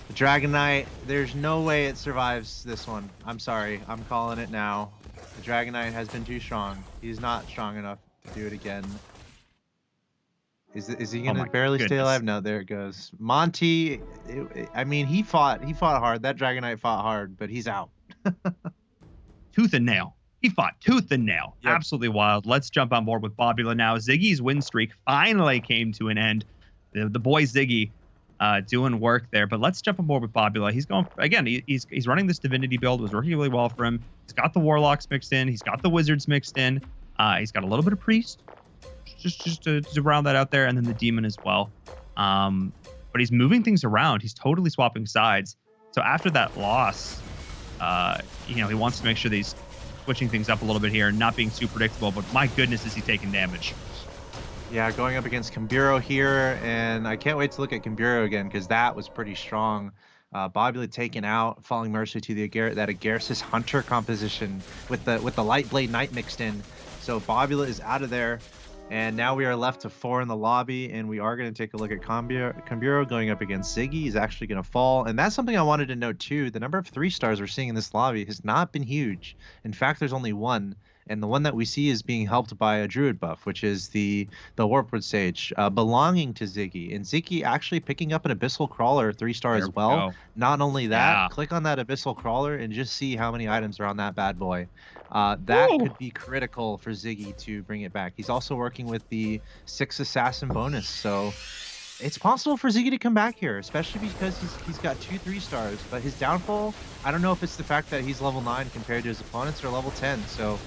The Dragon Knight, there's no way it survives this one. I'm sorry. I'm calling it now. The Dragon Knight has been too strong. He's not strong enough to do it again. Is he going to barely stay alive? No, there it goes. Monty, I mean, he fought hard. That Dragon Knight fought hard, but he's out. Tooth and nail. He fought tooth and nail. Yep. Absolutely wild. Let's jump on board with Bobula now. Ziggy's win streak finally came to an end. The boy Ziggy doing work there, but let's jump on board with Bobula. He's going again. He's running this Divinity build. It was working really well for him. He's got the Warlocks mixed in. He's got the Wizards mixed in. He's got a little bit of Priest, just to round that out there, and then the Demon as well. But he's moving things around. He's totally swapping sides. So after that loss, he wants to make sure that he's switching things up a little bit here and not being too predictable. But my goodness, is he taking damage? Yeah, going up against Kamburo here, and I can't wait to look at Kamburo again because that was pretty strong. Bobula taken out, falling mercy to that Agarsis Hunter composition with the Lightblade Knight mixed in. So Bobula is out of there, and now we are left to 4 in the lobby, and we are going to take a look at Kamburo going up against Ziggy. He's actually going to fall, and that's something I wanted to note too. The number of 3-stars we're seeing in this lobby has not been huge. In fact, there's only 1. And the one that we see is being helped by a Druid buff, which is the Warpwood Sage, belonging to Ziggy. And Ziggy actually picking up an Abyssal Crawler 3-star as well. Not only that, click on that Abyssal Crawler and just see how many items are on that bad boy. That could be critical for Ziggy to bring it back. He's also working with the 6 Assassin bonus, so it's possible for Ziggy to come back here, especially because he's got 2 3-stars. But his downfall, I don't know if it's the fact that he's level 9 compared to his opponents or level 10. So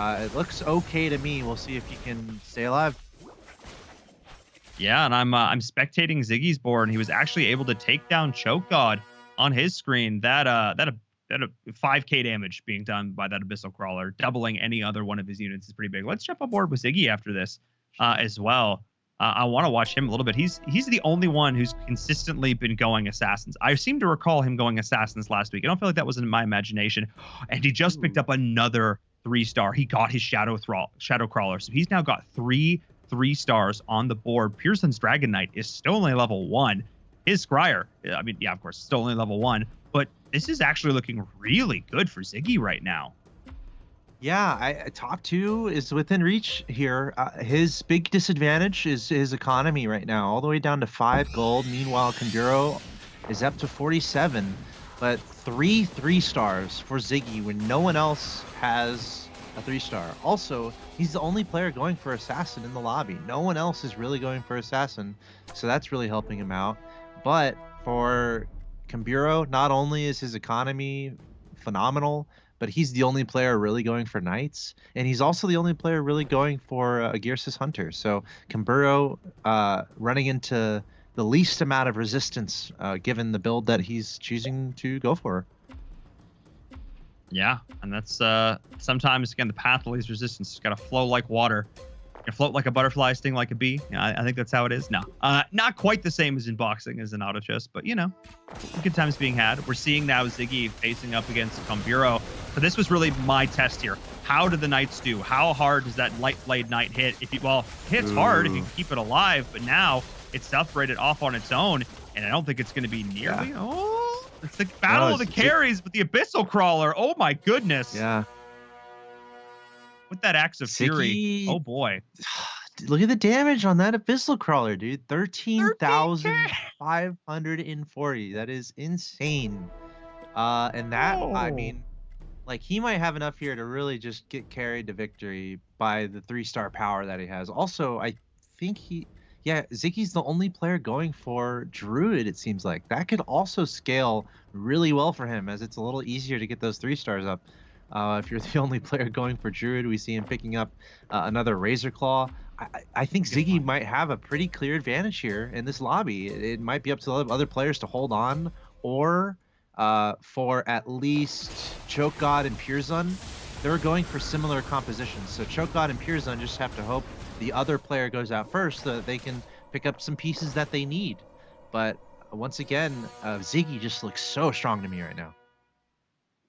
it looks okay to me. We'll see if he can stay alive. Yeah, and I'm spectating Ziggy's board, and he was actually able to take down Choke God on his screen. That a 5k damage being done by that Abyssal Crawler, doubling any other one of his units is pretty big. Let's jump on board with Ziggy after this as well. I want to watch him a little bit. He's the only one who's consistently been going Assassins. I seem to recall him going Assassins last week. I don't feel like that was in my imagination. And he just picked up another 3-star. He got his Shadow Crawler. So he's now got 3 3-stars on the board. Pearson's Dragon Knight is still only level 1. His Scryer, I mean, yeah, of course, still only level 1. But this is actually looking really good for Ziggy right now. Yeah, top 2 is within reach here. His big disadvantage is his economy right now, all the way down to 5 gold. Meanwhile, Kamburo is up to 47. But 3 3-stars for Ziggy when no one else has a 3-star. Also, he's the only player going for Assassin in the lobby. No one else is really going for Assassin, so that's really helping him out. But for Kamburo, not only is his economy phenomenal, but he's the only player really going for Knights, and he's also the only player really going for Agarsis Hunter. So Kamburo running into the least amount of resistance given the build that he's choosing to go for. Yeah, and that's sometimes, again, the path of least resistance has got to flow like water. You float like a butterfly, sting like a bee. Yeah, I think that's how it is. No, not quite the same as in boxing as in auto chess, but you know, good times being had. We're seeing now Ziggy facing up against Comburo. So this was really my test here. How did the Knights do? How hard does that Light Blade Knight hit? If you, well, it hits hard if you can keep it alive, but now it's separated off on its own, and I don't think it's going to be nearly. Oh, it's the battle of the carries with the Abyssal Crawler. Oh my goodness. Yeah. With that Axe of Fury. Oh boy. Look at the damage on that Abyssal Crawler, dude. 13,540. That is insane. And that, I mean, like, he might have enough here to really just get carried to victory by the 3-star power that he has. Also, I think Ziggy's the only player going for Druid, it seems like. That could also scale really well for him, as it's a little easier to get those 3 stars up. If you're the only player going for Druid, we see him picking up another Razor Claw. I think Ziggy might have a pretty clear advantage here in this lobby. It might be up to other players to hold on, or for at least Choke God and Pure Zun, they're going for similar compositions. So Choke God and Pure Zun just have to hope the other player goes out first so that they can pick up some pieces that they need. But once again, Ziggy just looks so strong to me right now.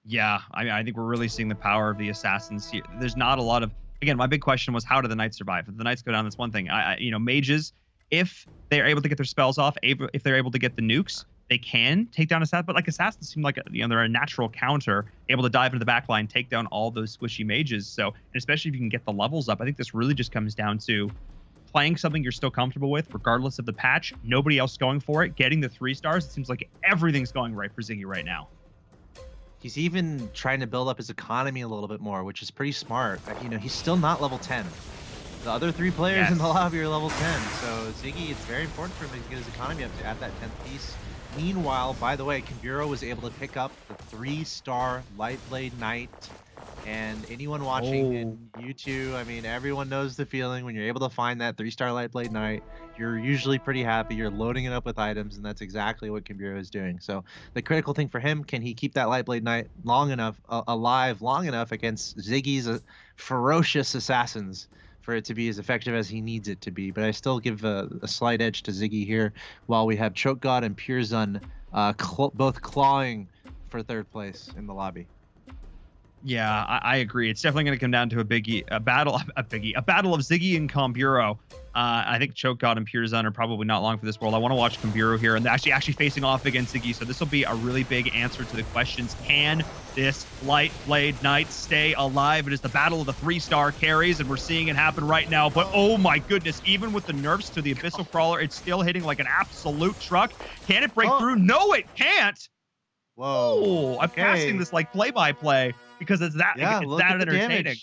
Yeah, I mean, I think we're really seeing the power of the assassins here. There's not a lot of, again, my big question was, how do the Knights survive? If the Knights go down, that's one thing. You know, mages, if they're able to get their spells off, if they're able to get the nukes, they can take down assassins. But like assassins seem like, you know, they're a natural counter, able to dive into the back line, take down all those squishy mages. So, and especially if you can get the levels up, I think this really just comes down to playing something you're still comfortable with, regardless of the patch. Nobody else going for it, getting the 3 stars. It seems like everything's going right for Ziggy right now. He's even trying to build up his economy a little bit more, which is pretty smart. You know, he's still not level 10. The other 3 players in the lobby are level 10. So Ziggy, it's very important for him to get his economy up to add that 10th piece. Meanwhile, by the way, Comburo was able to pick up the 3-star Lightblade Knight. And anyone watching in YouTube, I mean, everyone knows the feeling when you're able to find that 3-star Lightblade Knight. You're usually pretty happy. You're loading it up with items, and that's exactly what Comburo is doing. So the critical thing for him, can he keep that Lightblade Knight long enough, alive long enough against Ziggy's ferocious assassins for it to be as effective as he needs it to be? But I still give a slight edge to Ziggy here, while we have Choke God and Pure Zun both clawing for 3rd place in the lobby. Yeah, I agree. It's definitely going to come down to a battle of Ziggy and Comburo. I think Choke God and Pure Zun are probably not long for this world. I want to watch Comburo here, and they're actually facing off against Ziggy. So this will be a really big answer to the questions. Can this Light Blade Knight stay alive? It is the battle of the 3-star carries, and we're seeing it happen right now. But oh my goodness, even with the nerfs to the Abyssal Crawler, it's still hitting like an absolute truck. Can it break through? No, it can't. Whoa. Oh, I'm passing this like play-by-play because it's that, it's that entertaining.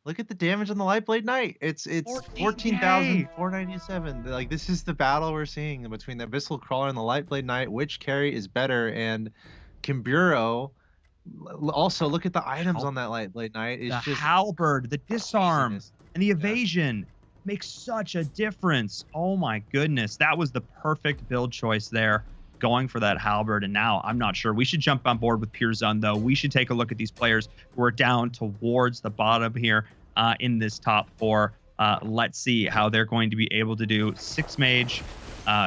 Look at the damage on the Lightblade Knight. It's 14,497. Like, this is the battle we're seeing between the Abyssal Crawler and the Lightblade Knight. Which carry is better? And Comburo, also look at the items on that Lightblade Knight. It's the just halberd, the disarm, and the evasion makes such a difference. Oh my goodness, that was the perfect build choice there, going for that halberd. And now I'm not sure. We should jump on board with Pure Zun, though. We should take a look at these players who are down towards the bottom here in this top 4. Let's see how they're going to be able to do. 6 mage,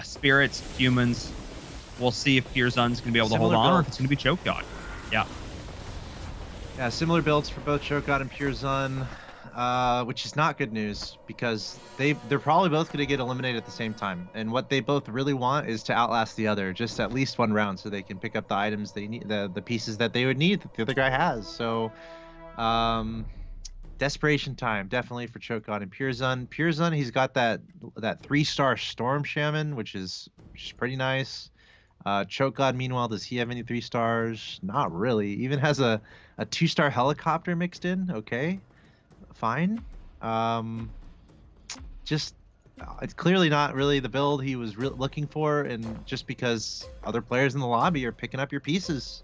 spirits, humans. We'll see if Pure Zun's going to be able to hold on, or if it's going to be Choke God. Yeah, similar builds for both Choke God and Pure Zun, which is not good news, because they're probably both going to get eliminated at the same time. And what they both really want is to outlast the other, just at least 1 round, so they can pick up the items they need, the pieces that they would need that the other guy has. So desperation time, definitely, for Choke God and Pure Zun. Pure Zun, he's got that 3-star Storm Shaman, which is pretty nice. Choke God, meanwhile, does he have any 3 stars? Not really. Even has a 2-star helicopter mixed in. Okay, fine. It's clearly not really the build he was looking for, and just because other players in the lobby are picking up your pieces.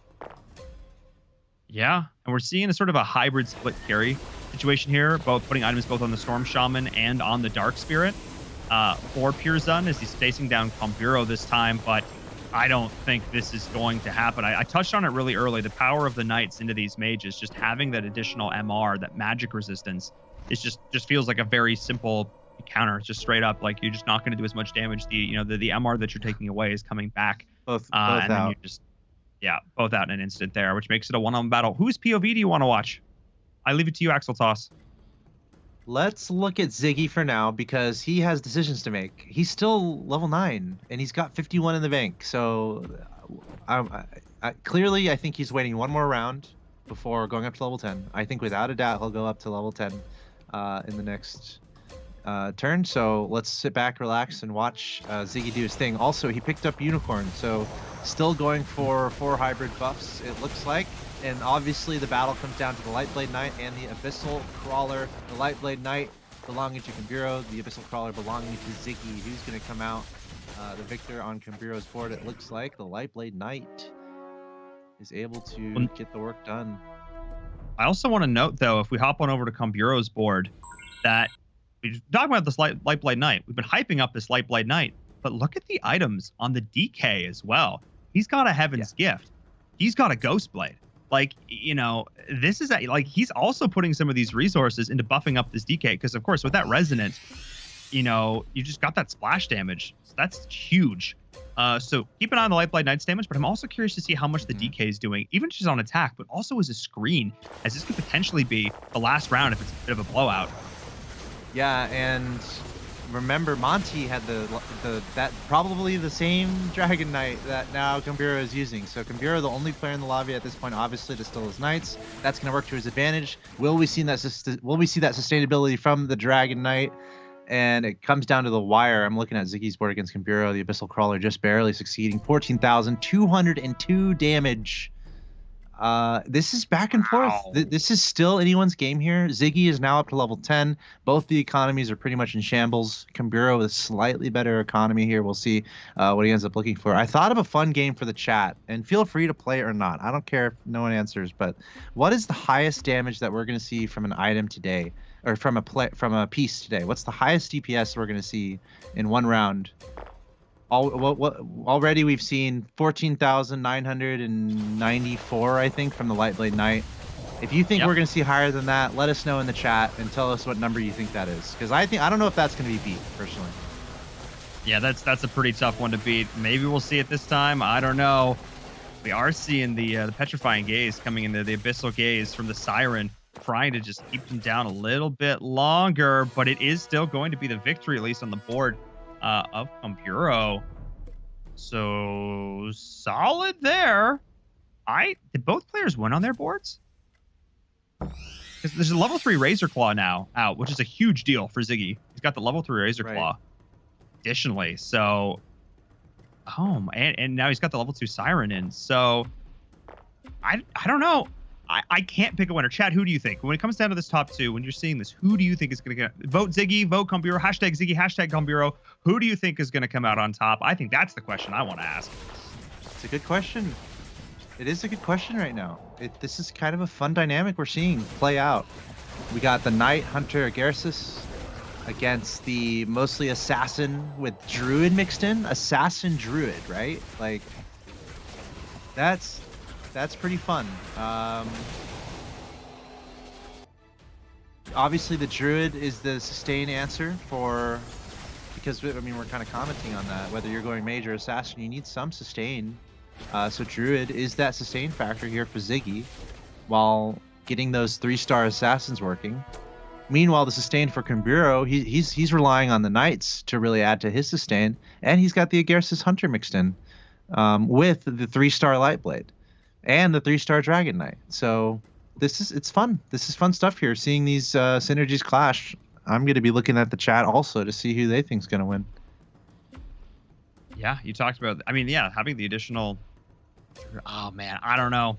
Yeah, and we're seeing a sort of a hybrid split carry situation here, both putting items both on the Storm Shaman and on the Dark Spirit for Pure Zun, as he's facing down Comburo this time. But I don't think this is going to happen. I touched on it really early. The power of the Knights into these mages, just having that additional MR, that magic resistance, it just feels like a very simple counter. It's just straight up like you're just not going to do as much damage. The the MR that you're taking away is coming back. Both and then out. you just both out in an instant there, which makes it a one-on battle. Whose POV do you want to watch? I leave it to you, Axel Toss. Let's look at Ziggy for now because he has decisions to make. He's still level 9 and he's got 51 in the bank. So clearly, I think he's waiting one more round before going up to level 10. I think without a doubt he'll go up to level 10 in the next turn. So let's sit back, relax, and watch Ziggy do his thing. Also, he picked up Unicorn, so still going for 4 hybrid buffs, it looks like. And obviously the battle comes down to the Lightblade Knight and the Abyssal Crawler. The Lightblade Knight belonging to Kambiro, the Abyssal Crawler belonging to Ziggy. Who's going to come out the victor on Kambiro's board? It looks like the Lightblade Knight is able to get the work done. I also want to note, though, if we hop on over to Kambiro's board, that we're talking about this Lightblade Knight. We've been hyping up this Lightblade Knight, but look at the items on the DK as well. He's got a Heaven's Gift. He's got a Ghostblade. Like, this is like he's also putting some of these resources into buffing up this DK because, of course, with that Resonant, you just got that splash damage. So that's huge. So keep an eye on the Lightblade Knight's damage, but I'm also curious to see how much the DK is doing, even just on attack, but also as a screen, as this could potentially be the last round if it's a bit of a blowout. Yeah, and remember, Monty had that probably the same Dragon Knight that now Kambiro is using. So Kambiro, the only player in the lobby at this point, obviously, to steal his knights. That's going to work to his advantage. Will we see that sustainability from the Dragon Knight? And it comes down to the wire. I'm looking at Ziggy's board against Kambiro. The Abyssal Crawler just barely succeeding. 14,202 damage. This is back and forth. This is still anyone's game here. Ziggy is now up to level 10. Both the economies are pretty much in shambles. Kambiro with a slightly better economy here. We'll see what he ends up looking for. I thought of a fun game for the chat, and feel free to play it or not. I don't care if no one answers, but what is the highest damage that we're going to see from an item today, or from a piece today? What's the highest DPS we're going to see in one round? Already we've seen 14,994, I think, from the Lightblade Knight. If you think we're going to see higher than that, let us know in the chat and tell us what number you think that is. Because I don't know if that's going to be beat, personally. Yeah, that's a pretty tough one to beat. Maybe we'll see it this time. I don't know. We are seeing the Petrifying Gaze coming in, the Abyssal Gaze from the Siren, trying to just keep them down a little bit longer, but it is still going to be the victory, at least on the board of Kambiro. So solid there. Did both players win on their boards? Because there's a level 3 Razor Claw now out, which is a huge deal for Ziggy. He's got the level 3 Razor Claw additionally. So, and now he's got the level 2 Siren in. So, I don't know. I can't pick a winner. Chad, who do you think? When it comes down to this top 2, when you're seeing this, who do you think is going to get... Vote Ziggy, vote Kambiro, hashtag Ziggy, hashtag Kambiro. Who do you think is going to come out on top? I think that's the question I want to ask. It's a good question. It is a good question right now. This is kind of a fun dynamic we're seeing play out. We got the Knight Hunter Agarsis against the mostly Assassin with Druid mixed in. Assassin Druid, right? Like, that's pretty fun. Obviously, the Druid is the sustain answer because we're kind of commenting on that. Whether you're going mage or assassin, you need some sustain. So Druid is that sustain factor here for Ziggy, while getting those 3-star assassins working. Meanwhile, the sustain for Kambiro, he's relying on the knights to really add to his sustain, and he's got the Agarsis Hunter mixed in with the 3-star Lightblade and the 3-star Dragon Knight. So it's fun. This is fun stuff here. Seeing these synergies clash. I'm going to be looking at the chat also to see who they think's going to win. Yeah, you talked about. Having the additional. Oh man, I don't know.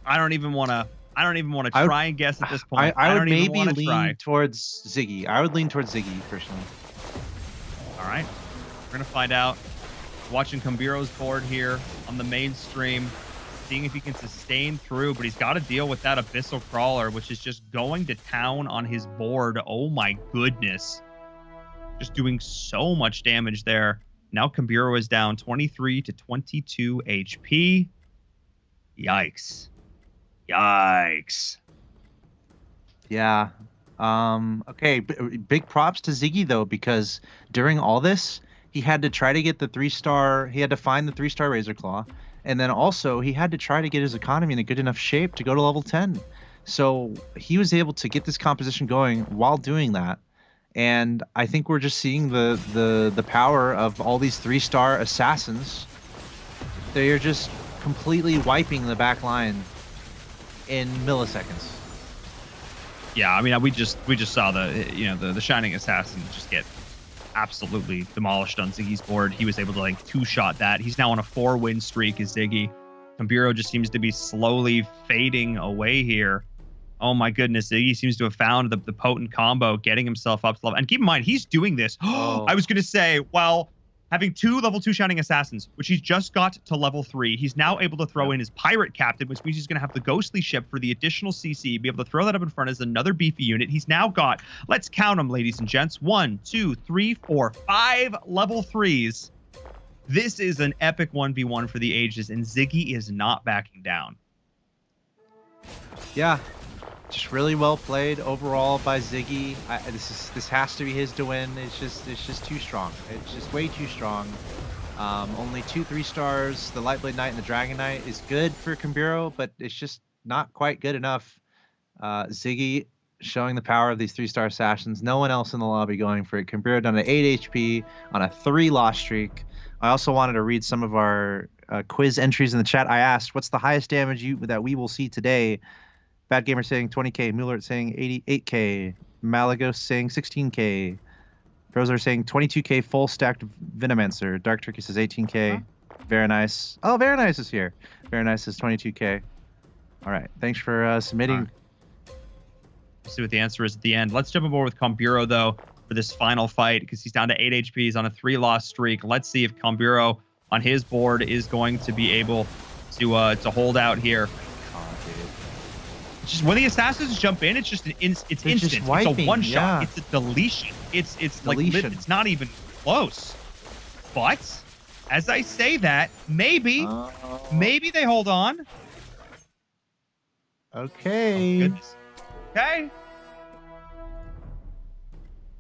I don't even want to try and guess at this point. I would don't even maybe want to lean try. towards Ziggy. I would lean towards Ziggy personally. All right, we're gonna find out. Watching Kambiro's board here on the main stream, seeing if he can sustain through, but he's got to deal with that Abyssal Crawler, which is just going to town on his board. Oh my goodness. Just doing so much damage there. Now Kambiro is down 23 to 22 HP. Yikes. Yikes. Yeah. Okay, big props to Ziggy though, because during all this, he had to try to get the 3-star. He had to find the 3-star Razor Claw, and then also he had to try to get his economy in a good enough shape to go to level 10. So he was able to get this composition going while doing that. And I think we're just seeing the power of all these 3-star assassins. They are just completely wiping the back line in milliseconds. Yeah, I mean, we just saw the Shining Assassin just get absolutely demolished on Ziggy's board. He was able to like 2-shot that. He's now on a 4-win streak as Ziggy. Kambiro just seems to be slowly fading away here. Oh my goodness, Ziggy seems to have found the potent combo, getting himself up to level. And keep in mind, he's doing this. Oh. I was going to say, well, having 2 level 2 Shining Assassins, which he's just got to level 3, he's now able to throw in his Pirate Captain, which means he's going to have the Ghostly Ship for the additional CC, be able to throw that up in front as another beefy unit. He's now got, let's count them, ladies and gents, 1, 2, 3, 4, 5 level 3s. This is an epic 1v1 for the ages, and Ziggy is not backing down. Yeah. Just really well played overall by Ziggy. This has to be his to win. It's just too strong. It's just way too strong. Only 2 3-stars. The Lightblade Knight and the Dragon Knight is good for Kambiro, but it's just not quite good enough. Ziggy showing the power of these 3-star assassins. No one else in the lobby going for it. Kambiro down to 8 HP on a 3-loss streak. I also wanted to read some of our quiz entries in the chat. I asked, what's the highest damage that we will see today? Bad Gamer saying 20k, Mueller saying 88k, Malagos saying 16k, Frozer saying 22k full stacked Venomancer, Dark Turkey says 18k, Very nice. Oh, Very nice is here. Very nice is 22k. All right, thanks for submitting. Right. We'll see what the answer is at the end. Let's jump aboard with Kambiro though for this final fight because he's down to 8 HP. He's on a 3-loss streak. Let's see if Kambiro on his board is going to be able to hold out here. Just when the assassins jump in, it's just it's instant. Just wiping, it's a 1-shot. Yeah. It's a deletion. It's deletion. Like it's not even close. But as I say that, maybe they hold on. Okay. Oh, goodness. Okay.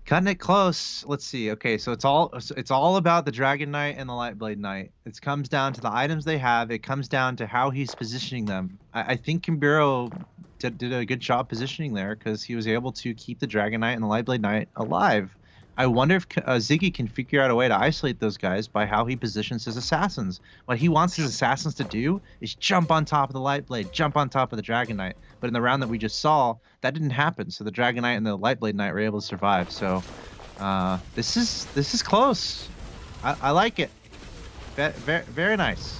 Cutting it close. Let's see. Okay, so it's all about the Dragon Knight and the Lightblade Knight. It comes down to the items they have. It comes down to how he's positioning them. I think Kambiro did a good job positioning there because he was able to keep the Dragon Knight and the Lightblade Knight alive. I wonder if Ziggy can figure out a way to isolate those guys by how he positions his assassins. What he wants his assassins to do is jump on top of the Lightblade, jump on top of the Dragon Knight. But in the round that we just saw, that didn't happen. So the Dragon Knight and the Lightblade Knight were able to survive. So this is close. I like it. Very nice.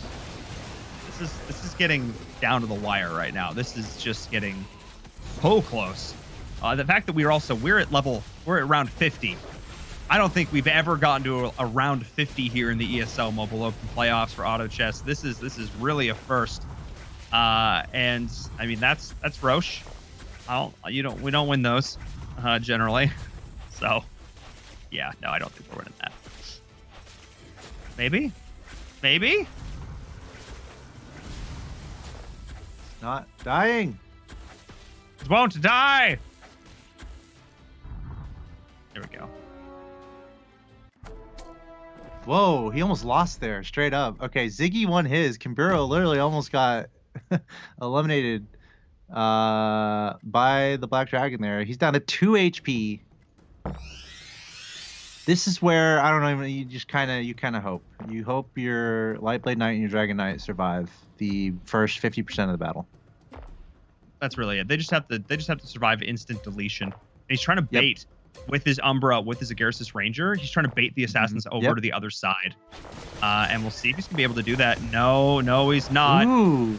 This is getting down to the wire right now. This is just getting so close. The fact that we're at round 50. I don't think we've ever gotten to a round 50 here in the ESL Mobile Open playoffs for Auto Chess. This is really a first. And I mean that's Roche. We don't win those generally. So yeah, no, I don't think we're winning that. Maybe. Not dying. It won't die. There we go. Whoa, he almost lost there, straight up. Okay, Ziggy won his. Kambiro literally almost got eliminated by the Black Dragon there. He's down to 2 HP. This is where, I don't know, you kind of hope. You hope your Lightblade Knight and your Dragon Knight survive the first 50% of the battle. That's really it. They just have to survive instant deletion. And he's trying to bait with his Umbra, with his Agarsis Ranger. He's trying to bait the assassins over to the other side. And we'll see if he's gonna be able to do that. No, he's not. Ooh.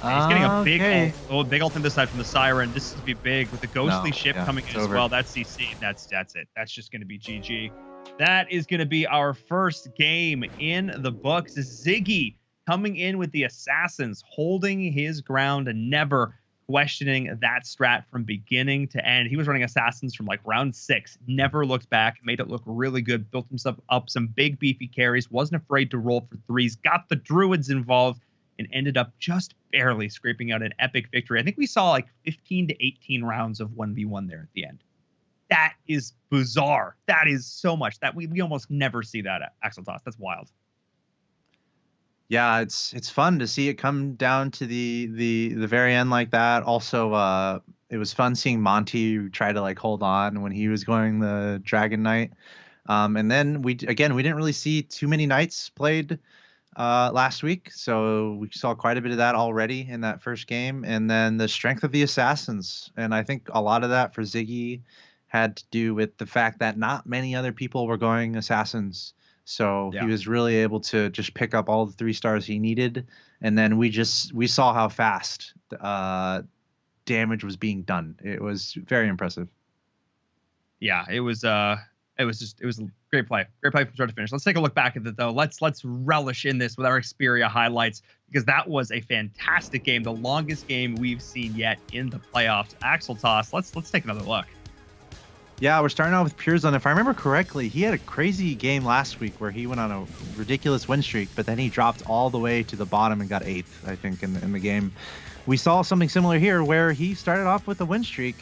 He's getting a big ult on this side from the Siren. This is gonna be big with the Ghostly Ship coming in as well. That's CC. That's it. That's just gonna be GG. That is gonna be our first game in the books. Ziggy coming in with the assassins, holding his ground and never questioning that strat from beginning to end. He was running assassins from like round 6, never looked back, made it look really good, built himself up some big beefy carries, wasn't afraid to roll for 3s, got the druids involved and ended up just barely scraping out an epic victory. I think we saw like 15 to 18 rounds of 1v1 there at the end. That is bizarre. That is so much that we almost never see that at Asphalt. That's wild. Yeah, it's fun to see it come down to the very end like that. Also, it was fun seeing Monty try to like hold on when he was going the Dragon Knight. And then we didn't really see too many knights played last week, so we saw quite a bit of that already in that first game. And then the strength of the assassins, and I think a lot of that for Ziggy had to do with the fact that not many other people were going assassins. So he was really able to just pick up all the 3 stars he needed. And then we saw how fast damage was being done. It was very impressive. Yeah, it was a great play. Great play from start to finish. Let's take a look back at it though. Let's relish in this with our Xperia highlights, because that was a fantastic game. The longest game we've seen yet in the playoffs. Axel Toss, let's take another look. Yeah, we're starting out with Purzon. If I remember correctly, he had a crazy game last week where he went on a ridiculous win streak, but then he dropped all the way to the bottom and got 8th, I think, in the game. We saw something similar here where he started off with a win streak,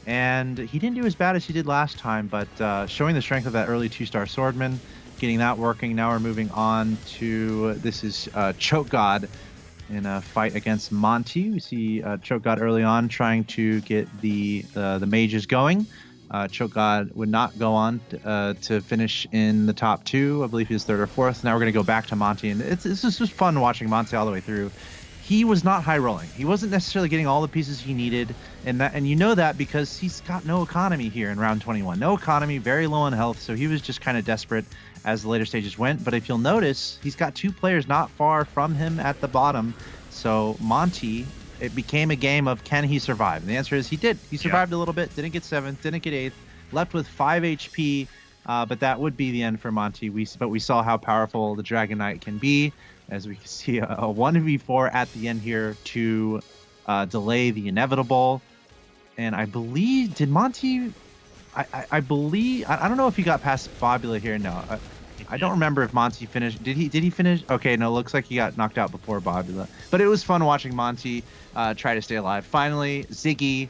and he didn't do as bad as he did last time, but showing the strength of that early 2-star Swordman, getting that working. Now we're moving on to, this is Choke God in a fight against Monty. We see Choke God early on trying to get the mages going. Choke God would not go on to finish in the top 2. I believe he was 3rd or 4th. Now we're going to go back to Monty, and it's just fun watching Monty all the way through. He was not high rolling. He wasn't necessarily getting all the pieces he needed, and you know that because he's got no economy here in round 21. No economy, very low on health, so he was just kind of desperate as the later stages went. But if you'll notice, he's got 2 players not far from him at the bottom. So Monty, it became a game of can he survive? And the answer is he did. He survived a little bit, didn't get 7th, didn't get 8th, left with 5 HP, but that would be the end for Monty. But we saw how powerful the Dragon Knight can be, as we can see a 1v4 at the end here to delay the inevitable. And I believe, did Monty, I believe, I don't know if he got past Fabula here. No, I don't remember if Monty finished. Did he finish? Okay, no, looks like he got knocked out before Fabula. But it was fun watching Monty try to stay alive. Finally, Ziggy.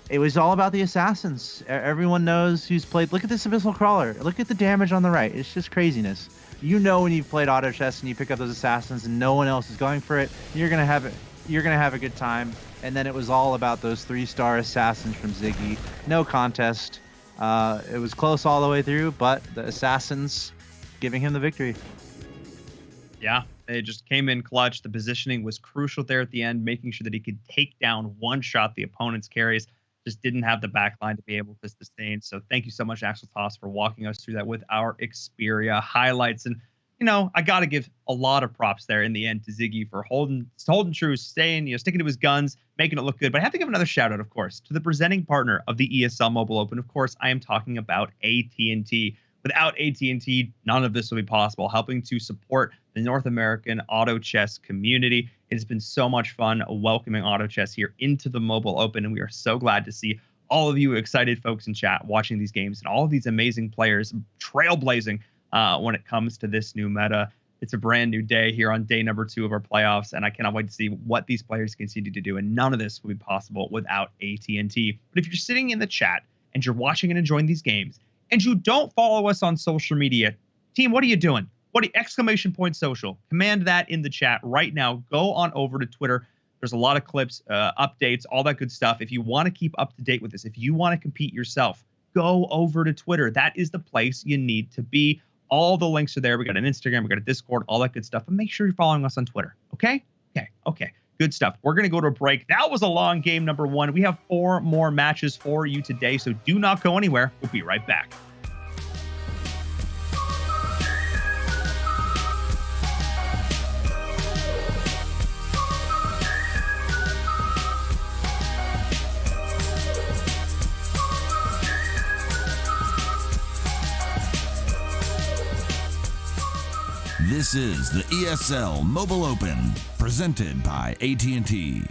It was all about the assassins. Everyone knows who's played. Look at this Abyssal Crawler. Look at the damage on the right. It's just craziness. You know when you've played auto chess and you pick up those assassins and no one else is going for it, you're gonna have a good time. And then it was all about those 3-star assassins from Ziggy. No contest. It was close all the way through, but the assassins giving him the victory. Yeah, they just came in clutch. The positioning was crucial there at the end, making sure that he could take down one shot the opponent's carries. Just didn't have the backline to be able to sustain. So thank you so much, Axel Toss, for walking us through that with our Xperia highlights. And, you know, I got to give a lot of props there in the end to Ziggy for holding true, sticking to his guns, making it look good. But I have to give another shout out, of course, to the presenting partner of the ESL Mobile Open. Of course, I am talking about AT&T. Without AT&T, none of this would be possible, helping to support the North American auto chess community. It has been so much fun welcoming auto chess here into the Mobile Open, and we are so glad to see all of you excited folks in chat watching these games and all of these amazing players trailblazing when it comes to this new meta. It's a brand new day here on day number 2 of our playoffs, and I cannot wait to see what these players continue to do, and none of this would be possible without AT&T. But if you're sitting in the chat and you're watching and enjoying these games, and you don't follow us on social media, team, what are you doing? !social. Command that in the chat right now. Go on over to Twitter. There's a lot of clips, updates, all that good stuff. If you want to keep up to date with this, if you want to compete yourself, go over to Twitter. That is the place you need to be. All the links are there. We got an Instagram, we got a Discord, all that good stuff. But make sure you're following us on Twitter. Okay. Good stuff. We're going to go to a break. That was a long game number 1. We have 4 more matches for you today, so do not go anywhere. We'll be right back. This is the ESL Mobile Open, presented by AT&T.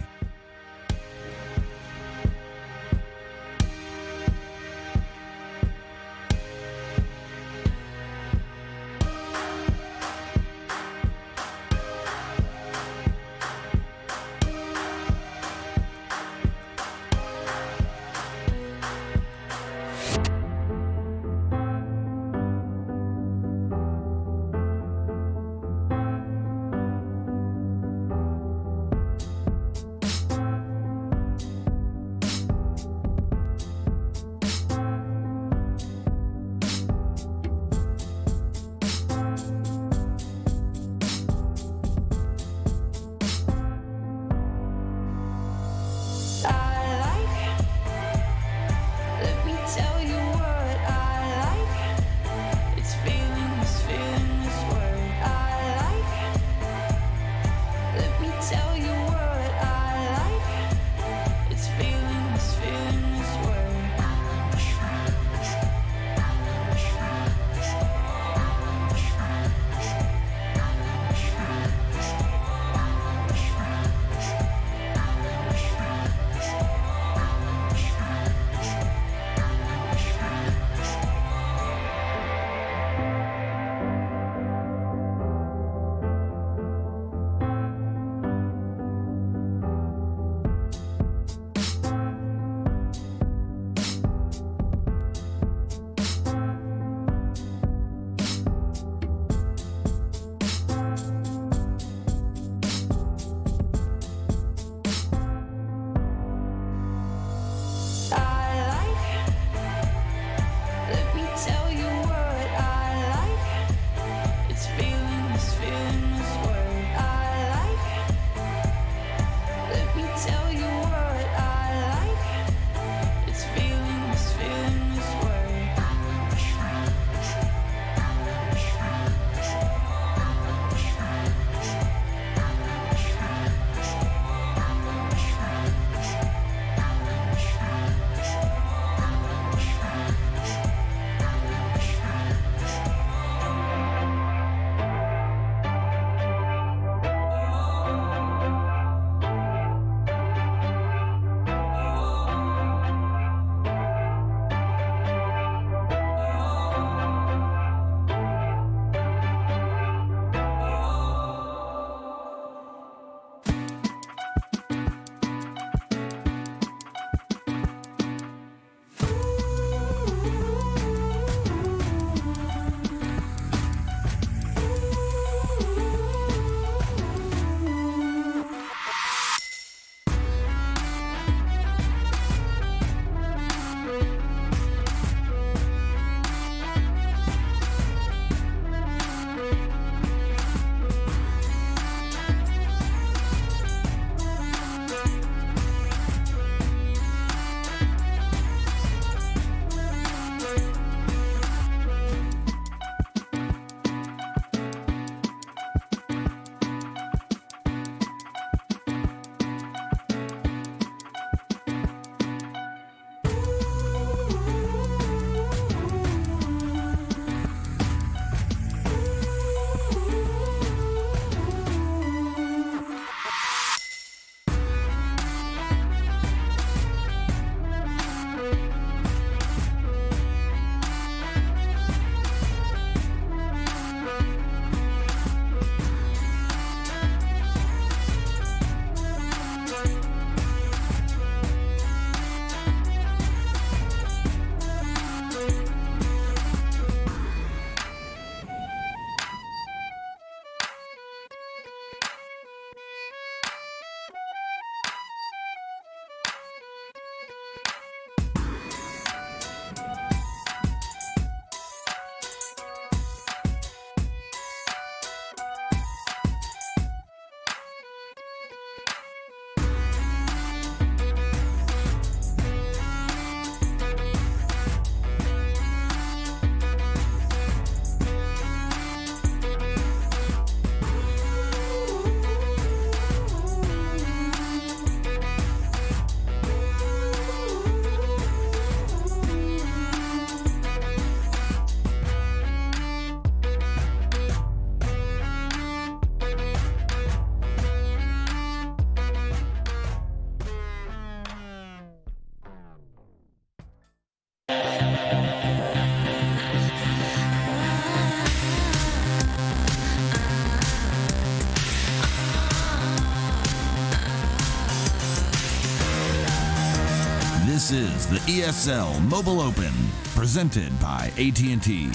This is the ESL Mobile Open, presented by AT&T.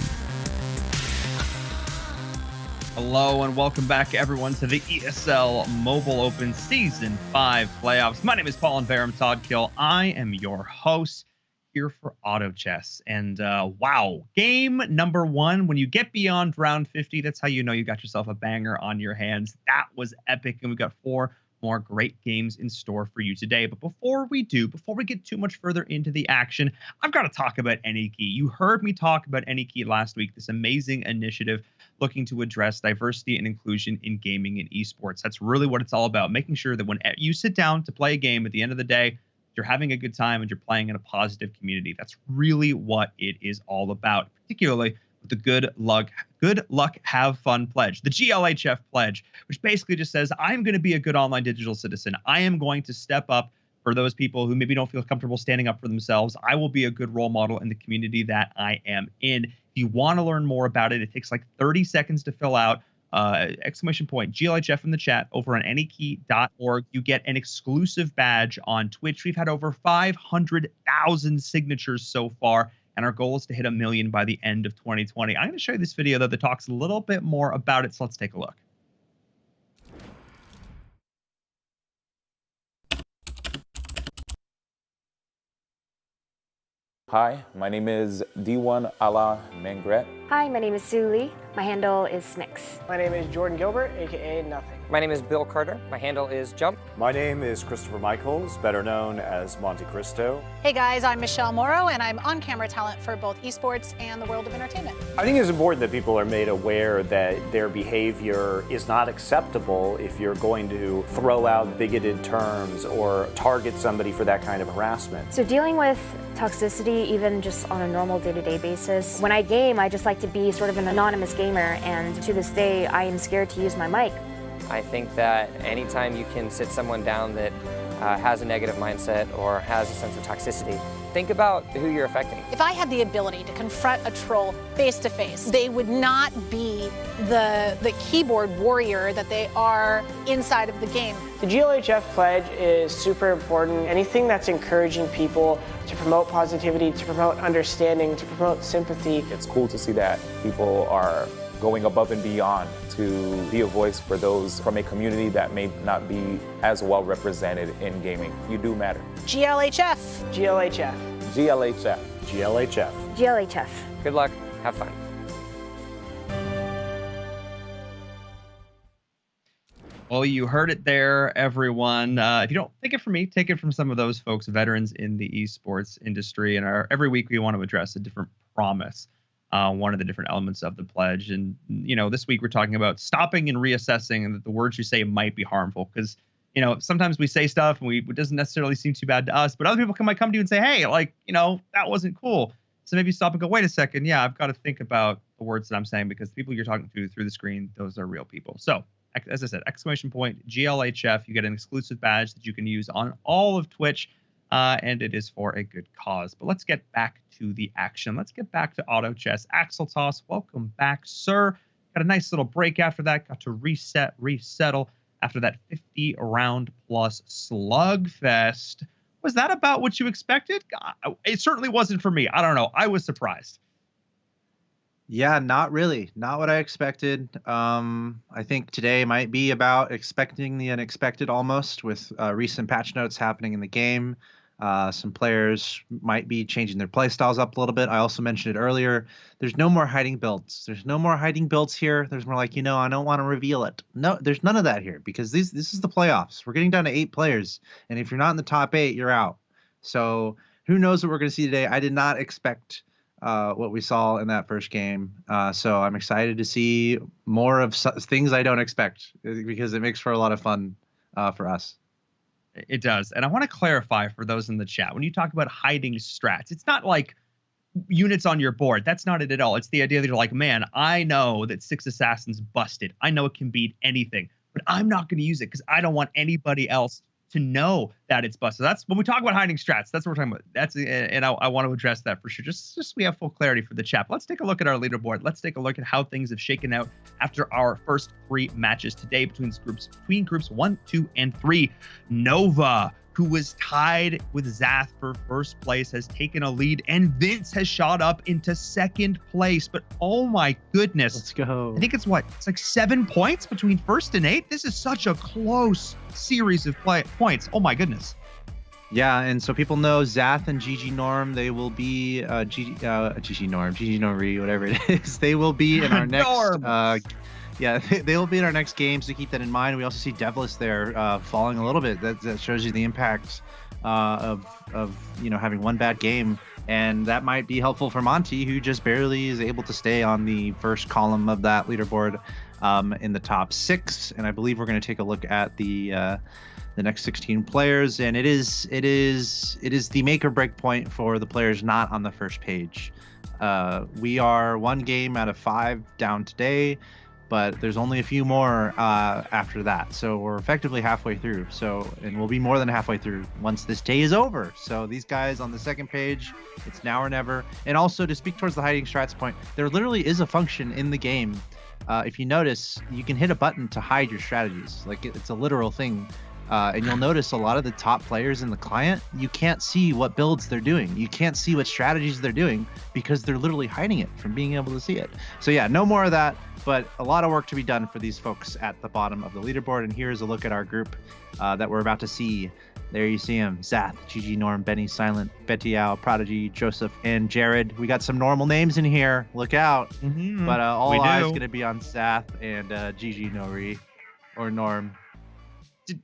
Hello and welcome back, everyone, to the ESL Mobile Open Season 5 playoffs. My name is Paul and Verum Todd Kill. I am your host here for Auto Chess. And wow, game number 1, when you get beyond round 50, that's how you know you got yourself a banger on your hands. That was epic, and we got 4 more great games in store for you today. But before we get too much further into the action, I've got to talk about AnyKey. You heard me talk about AnyKey last week, this amazing initiative looking to address diversity and inclusion in gaming and esports. That's really what it's all about, making sure that when you sit down to play a game, at the end of the day, you're having a good time and you're playing in a positive community. That's really what it is all about, particularly with the good luck, have fun pledge, the GLHF pledge, which basically just says, I'm going to be a good online digital citizen. I am going to step up for those people who maybe don't feel comfortable standing up for themselves. I will be a good role model in the community that I am in. If you want to learn more about it, it takes like 30 seconds to fill out. GLHF in the chat over on AnyKey.org. You get an exclusive badge on Twitch. We've had over 500,000 signatures so far, and our goal is to hit 1 million by the end of 2020. I'm going to show you this video, though, that talks a little bit more about it, so let's take a look. Hi, my name is D1 Ala Mangret. Hi, my name is Sue Lee. My handle is Smix. My name is Jordan Gilbert, aka Nothing. My name is Bill Carter. My handle is Jump. My name is Christopher Michaels, better known as Monte Cristo. Hey guys, I'm Michelle Morrow, and I'm on-camera talent for both esports and the world of entertainment. I think it's important that people are made aware that their behavior is not acceptable if you're going to throw out bigoted terms or target somebody for that kind of harassment. So dealing with toxicity, even just on a normal day-to-day basis, when I game, I just like to be sort of an anonymous gamer, and to this day, I am scared to use my mic. I think that anytime you can sit someone down that has a negative mindset or has a sense of toxicity, think about who you're affecting. If I had the ability to confront a troll face-to-face, they would not be the keyboard warrior that they are inside of the game. The GLHF pledge is super important. Anything that's encouraging people to promote positivity, to promote understanding, to promote sympathy. It's cool to see that people are going above and beyond to be a voice for those from a community that may not be as well represented in gaming. You do matter. GLHF. GLHF. GLHF. GLHF. GLHF. Good luck. Have fun. Well, you heard it there, everyone. If you don't take it from me, take it from some of those folks, veterans in the esports industry. And every week we want to address a different promise, one of the different elements of the pledge. And, you know, this week we're talking about stopping and reassessing, and that the words you say might be harmful. Because, you know, sometimes we say stuff and it doesn't necessarily seem too bad to us, but other people might come to you and say, hey, like, you know, that wasn't cool. So maybe stop and go, wait a second. Yeah, I've got to think about the words that I'm saying, because the people you're talking to through the screen, those are real people. So, as I said, !GLHF, you get an exclusive badge that you can use on all of Twitch, and it is for a good cause. But let's get back to the action. Let's get back to Auto Chess. Axel Toss, welcome back, sir. Got a nice little break after that. Got to resettle after that 50-round plus slugfest. Was that about what you expected? It certainly wasn't for me. I don't know. I was surprised. Yeah, not really. Not what I expected. I think today might be about expecting the unexpected almost, with recent patch notes happening in the game. Some players might be changing their play styles up a little bit. I also mentioned it earlier. There's no more hiding builds. There's no more hiding builds here. There's more like, you know, I don't want to reveal it. No, there's none of that here, because this is the playoffs. We're getting down to 8 players, and if you're not in the top 8, you're out. So who knows what we're going to see today? I did not expect what we saw in that first game. So I'm excited to see more of things I don't expect, because it makes for a lot of fun for us. It does. And I want to clarify for those in the chat, when you talk about hiding strats, it's not like units on your board. That's not it at all. It's the idea that you're like, man, I know that 6 Assassins busted. I know it can beat anything, but I'm not going to use it because I don't want anybody else to know that it's busted. That's when we talk about hiding strats. That's what we're talking about. That's and I want to address that for sure. Just so we have full clarity for the chat. Let's take a look at our leaderboard. Let's take a look at how things have shaken out after our first 3 matches today between groups 1, 2, and 3. Nova who was tied with Zath for first place, has taken a lead, and Vince has shot up into second place. But oh my goodness. Let's go. I think it's what? It's like 7 points between first and eighth. This is such a close series of points. Oh my goodness. Yeah, and so people know Zath and GG Norm, they will be GG Norm, GG Nori, whatever it is. They will be in our next yeah, they will be in our next games, to keep that in mind. We also see Devless there falling a little bit. That shows you the impact of having one bad game, and that might be helpful for Monty, who just barely is able to stay on the first column of that leaderboard in the top 6. And I believe we're going to take a look at the next 16 players, and it is the make or break point for the players not on the first page. We are 1 game out of 5 down today, but there's only a few more after that, so we're effectively halfway through. And we'll be more than halfway through once this day is over. So these guys on the second page, it's now or never. And also, to speak towards the hiding strats point, there literally is a function in the game. If you notice, you can hit a button to hide your strategies. Like, it's a literal thing. And you'll notice a lot of the top players in the client, you can't see what builds they're doing. You can't see what strategies they're doing because they're literally hiding it from being able to see it. So yeah, no more of that, but a lot of work to be done for these folks at the bottom of the leaderboard. And here's a look at our group that we're about to see. There you see them: Zath, GG Norm, Benny Silent, Betty Owl, Prodigy, Joseph, and Jared. We got some normal names in here. Look out. Mm-hmm. But all eyes going to be on Zath and GG Nori, or Norm.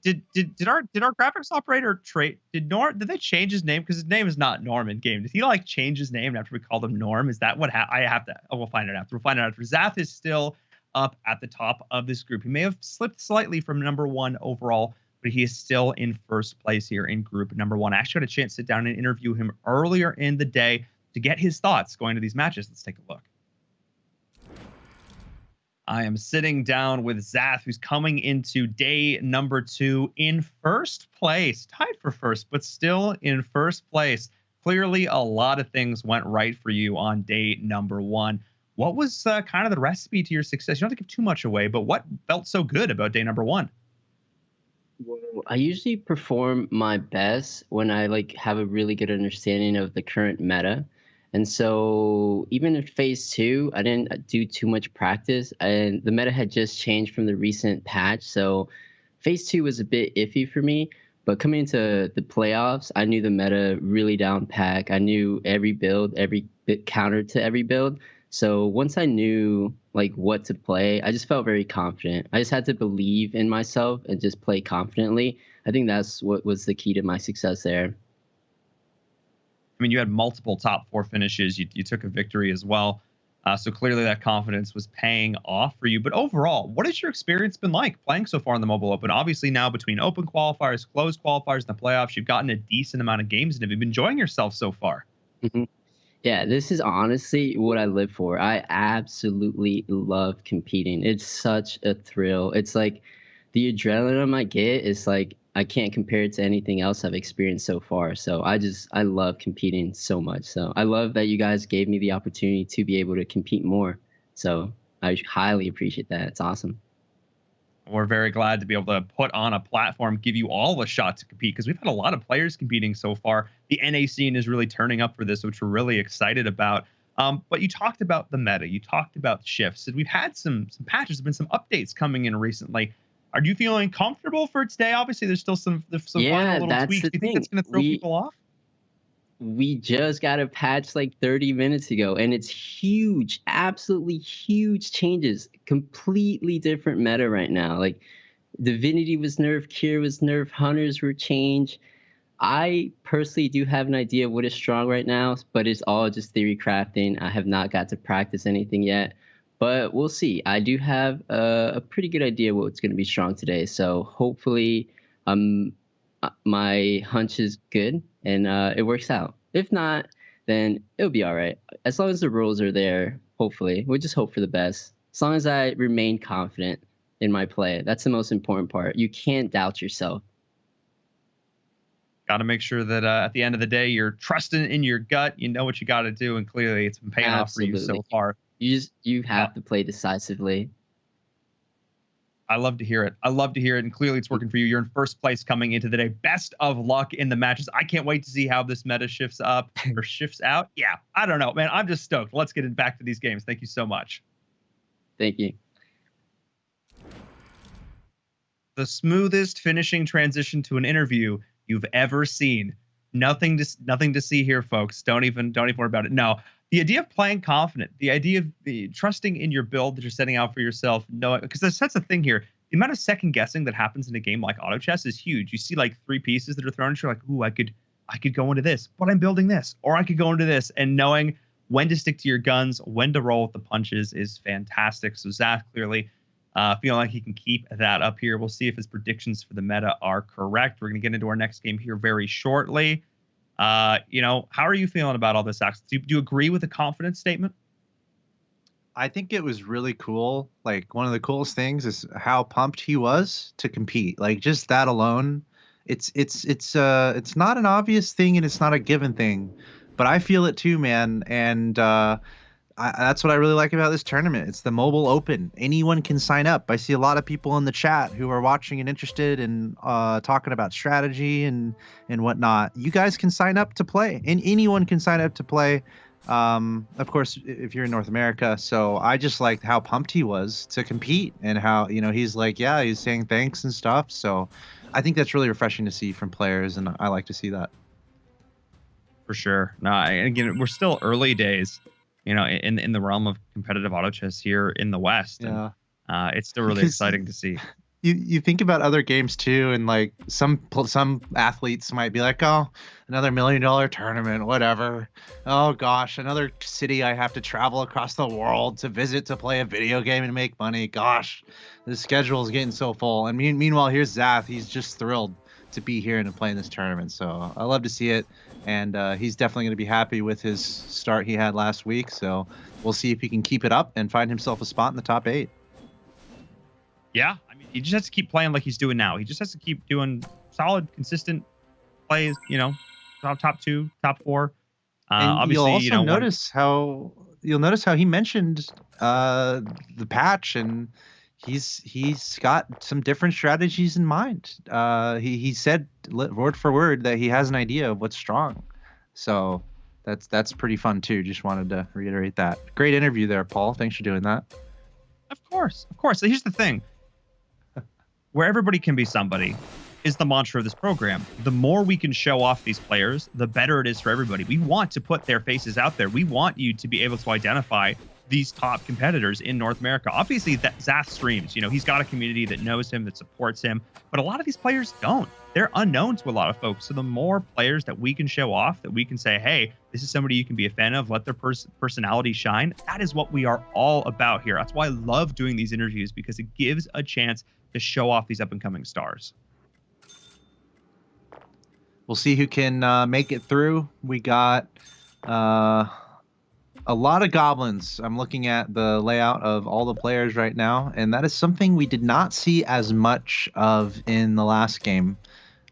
Did our graphics operator did they change his name? Because his name is not Norm in game. Did he like change his name after we called him Norm? Is that what I have to? Oh, we'll find it after. We'll find it after. Zath is still up at the top of this group. He may have slipped slightly from number 1 overall, but he is still in first place here in group number 1. I actually had a chance to sit down and interview him earlier in the day to get his thoughts going to these matches. Let's take a look. I am sitting down with Zath, who's coming into day number 2 in first place, tied for first, but still in first place. Clearly, a lot of things went right for you on day number 1. What was kind of the recipe to your success? You don't have to give too much away, but what felt so good about day number 1? Well, I usually perform my best when I have a really good understanding of the current meta. And so even in phase 2, I didn't do too much practice, and the meta had just changed from the recent patch. So phase 2 was a bit iffy for me, but coming into the playoffs, I knew the meta really down pack. I knew every build, every bit counter to every build. So once I knew what to play, I just felt very confident. I just had to believe in myself and just play confidently. I think that's what was the key to my success there. I mean, you had multiple top 4 finishes. You took a victory as well. So clearly that confidence was paying off for you. But overall, what has your experience been like playing so far in the Mobile Open? Obviously now between open qualifiers, closed qualifiers, and the playoffs, you've gotten a decent amount of games. And have you been enjoying yourself so far? Mm-hmm. Yeah, this is honestly what I live for. I absolutely love competing. It's such a thrill. It's like the adrenaline I might get is I can't compare it to anything else I've experienced so far. So I love competing so much. So I love that you guys gave me the opportunity to be able to compete more. So I highly appreciate that. It's awesome. We're very glad to be able to put on a platform, give you all a shot to compete, because we've had a lot of players competing so far. The NA scene is really turning up for this, which we're really excited about. But you talked about the meta. You talked about shifts. And we've had some patches. There's been some updates coming in recently. Are you feeling comfortable for today? Obviously, there's still some final little tweaks. Do you think that's going to throw people off? We just got a patch 30 minutes ago, and it's huge, absolutely huge changes. Completely different meta right now. Divinity was nerfed, Cure was nerfed, Hunters were changed. I personally do have an idea of what is strong right now, but it's all just theory crafting. I have not got to practice anything yet. But we'll see. I do have a pretty good idea what's going to be strong today. So hopefully my hunch is good and it works out. If not, then it'll be all right. As long as the rules are there, hopefully. We'll just hope for the best. As long as I remain confident in my play. That's the most important part. You can't doubt yourself. Got to make sure that at the end of the day, you're trusting in your gut. You know what you got to do. And clearly it's been paying off for you so far. You have to play decisively. I love to hear it. I love to hear it. And clearly it's working for you. You're in first place coming into the day. Best of luck in the matches. I can't wait to see how this meta shifts up or shifts out. Yeah, I don't know, man. I'm just stoked. Let's get back to these games. Thank you so much. Thank you. The smoothest finishing transition to an interview you've ever seen. Nothing to see here, folks. Don't even worry about it. No. The idea of playing confident, the idea of trusting in your build that you're setting out for yourself, knowing, because that's the thing here. The amount of second guessing that happens in a game like auto chess is huge. You see like 3 pieces that are thrown, and you're like, ooh, I could go into this, but I'm building this, or I could go into this, and knowing when to stick to your guns, when to roll with the punches is fantastic. So Zach clearly feeling like he can keep that up here. We'll see if his predictions for the meta are correct. We're going to get into our next game here very shortly. How are you feeling about all this? Do you agree with the confidence statement? I think it was really cool. Like, one of the coolest things is how pumped he was to compete. Like, just that alone, it's not an obvious thing, and it's not a given thing, but I feel it too, man. And that's what I really like about this tournament. It's the Mobile Open. Anyone can sign up. I see a lot of people in the chat who are watching and interested in talking about strategy and whatnot. You guys can sign up to play, and anyone can sign up to play. Of course, if you're in North America. So I just liked how pumped he was to compete, and how, he's like, yeah, he's saying thanks and stuff. So I think that's really refreshing to see from players, and I like to see that. For sure. No, again, we're still early days, in the realm of competitive auto chess here in the West. Yeah. And, it's still really exciting to see. You think about other games too, and like some athletes might be like, oh, another $1 million tournament, whatever. Oh gosh, another city I have to travel across the world to visit to play a video game and make money. Gosh, the schedule is getting so full. And meanwhile, here's Zath. He's just thrilled to be here and play in this tournament. So I love to see it. And he's definitely going to be happy with his start he had last week. So we'll see if he can keep it up and find himself a spot in the top 8. Yeah, I mean, he just has to keep playing like he's doing now. He just has to keep doing solid, consistent plays. Top 2, top 4. And obviously, you'll also notice how he mentioned the patch, and he's got some different strategies in mind. He said word for word that he has an idea of what's strong. So that's pretty fun too. Just wanted to reiterate that. Great interview there, Paul. Thanks for doing that. Of course. So here's the thing. Where everybody can be somebody is the mantra of this program. The more we can show off these players, the better it is for everybody. We want to put their faces out there. We want you to be able to identify these top competitors in North America. Obviously, that Zath streams. He's got a community that knows him, that supports him, but a lot of these players don't. They're unknown to a lot of folks. So the more players that we can show off, that we can say, hey, this is somebody you can be a fan of, let their personality shine. That is what we are all about here. That's why I love doing these interviews, because it gives a chance to show off these up-and-coming stars. We'll see who can make it through. We got a lot of goblins. I'm looking at the layout of all the players right now, and that is something we did not see as much of in the last game,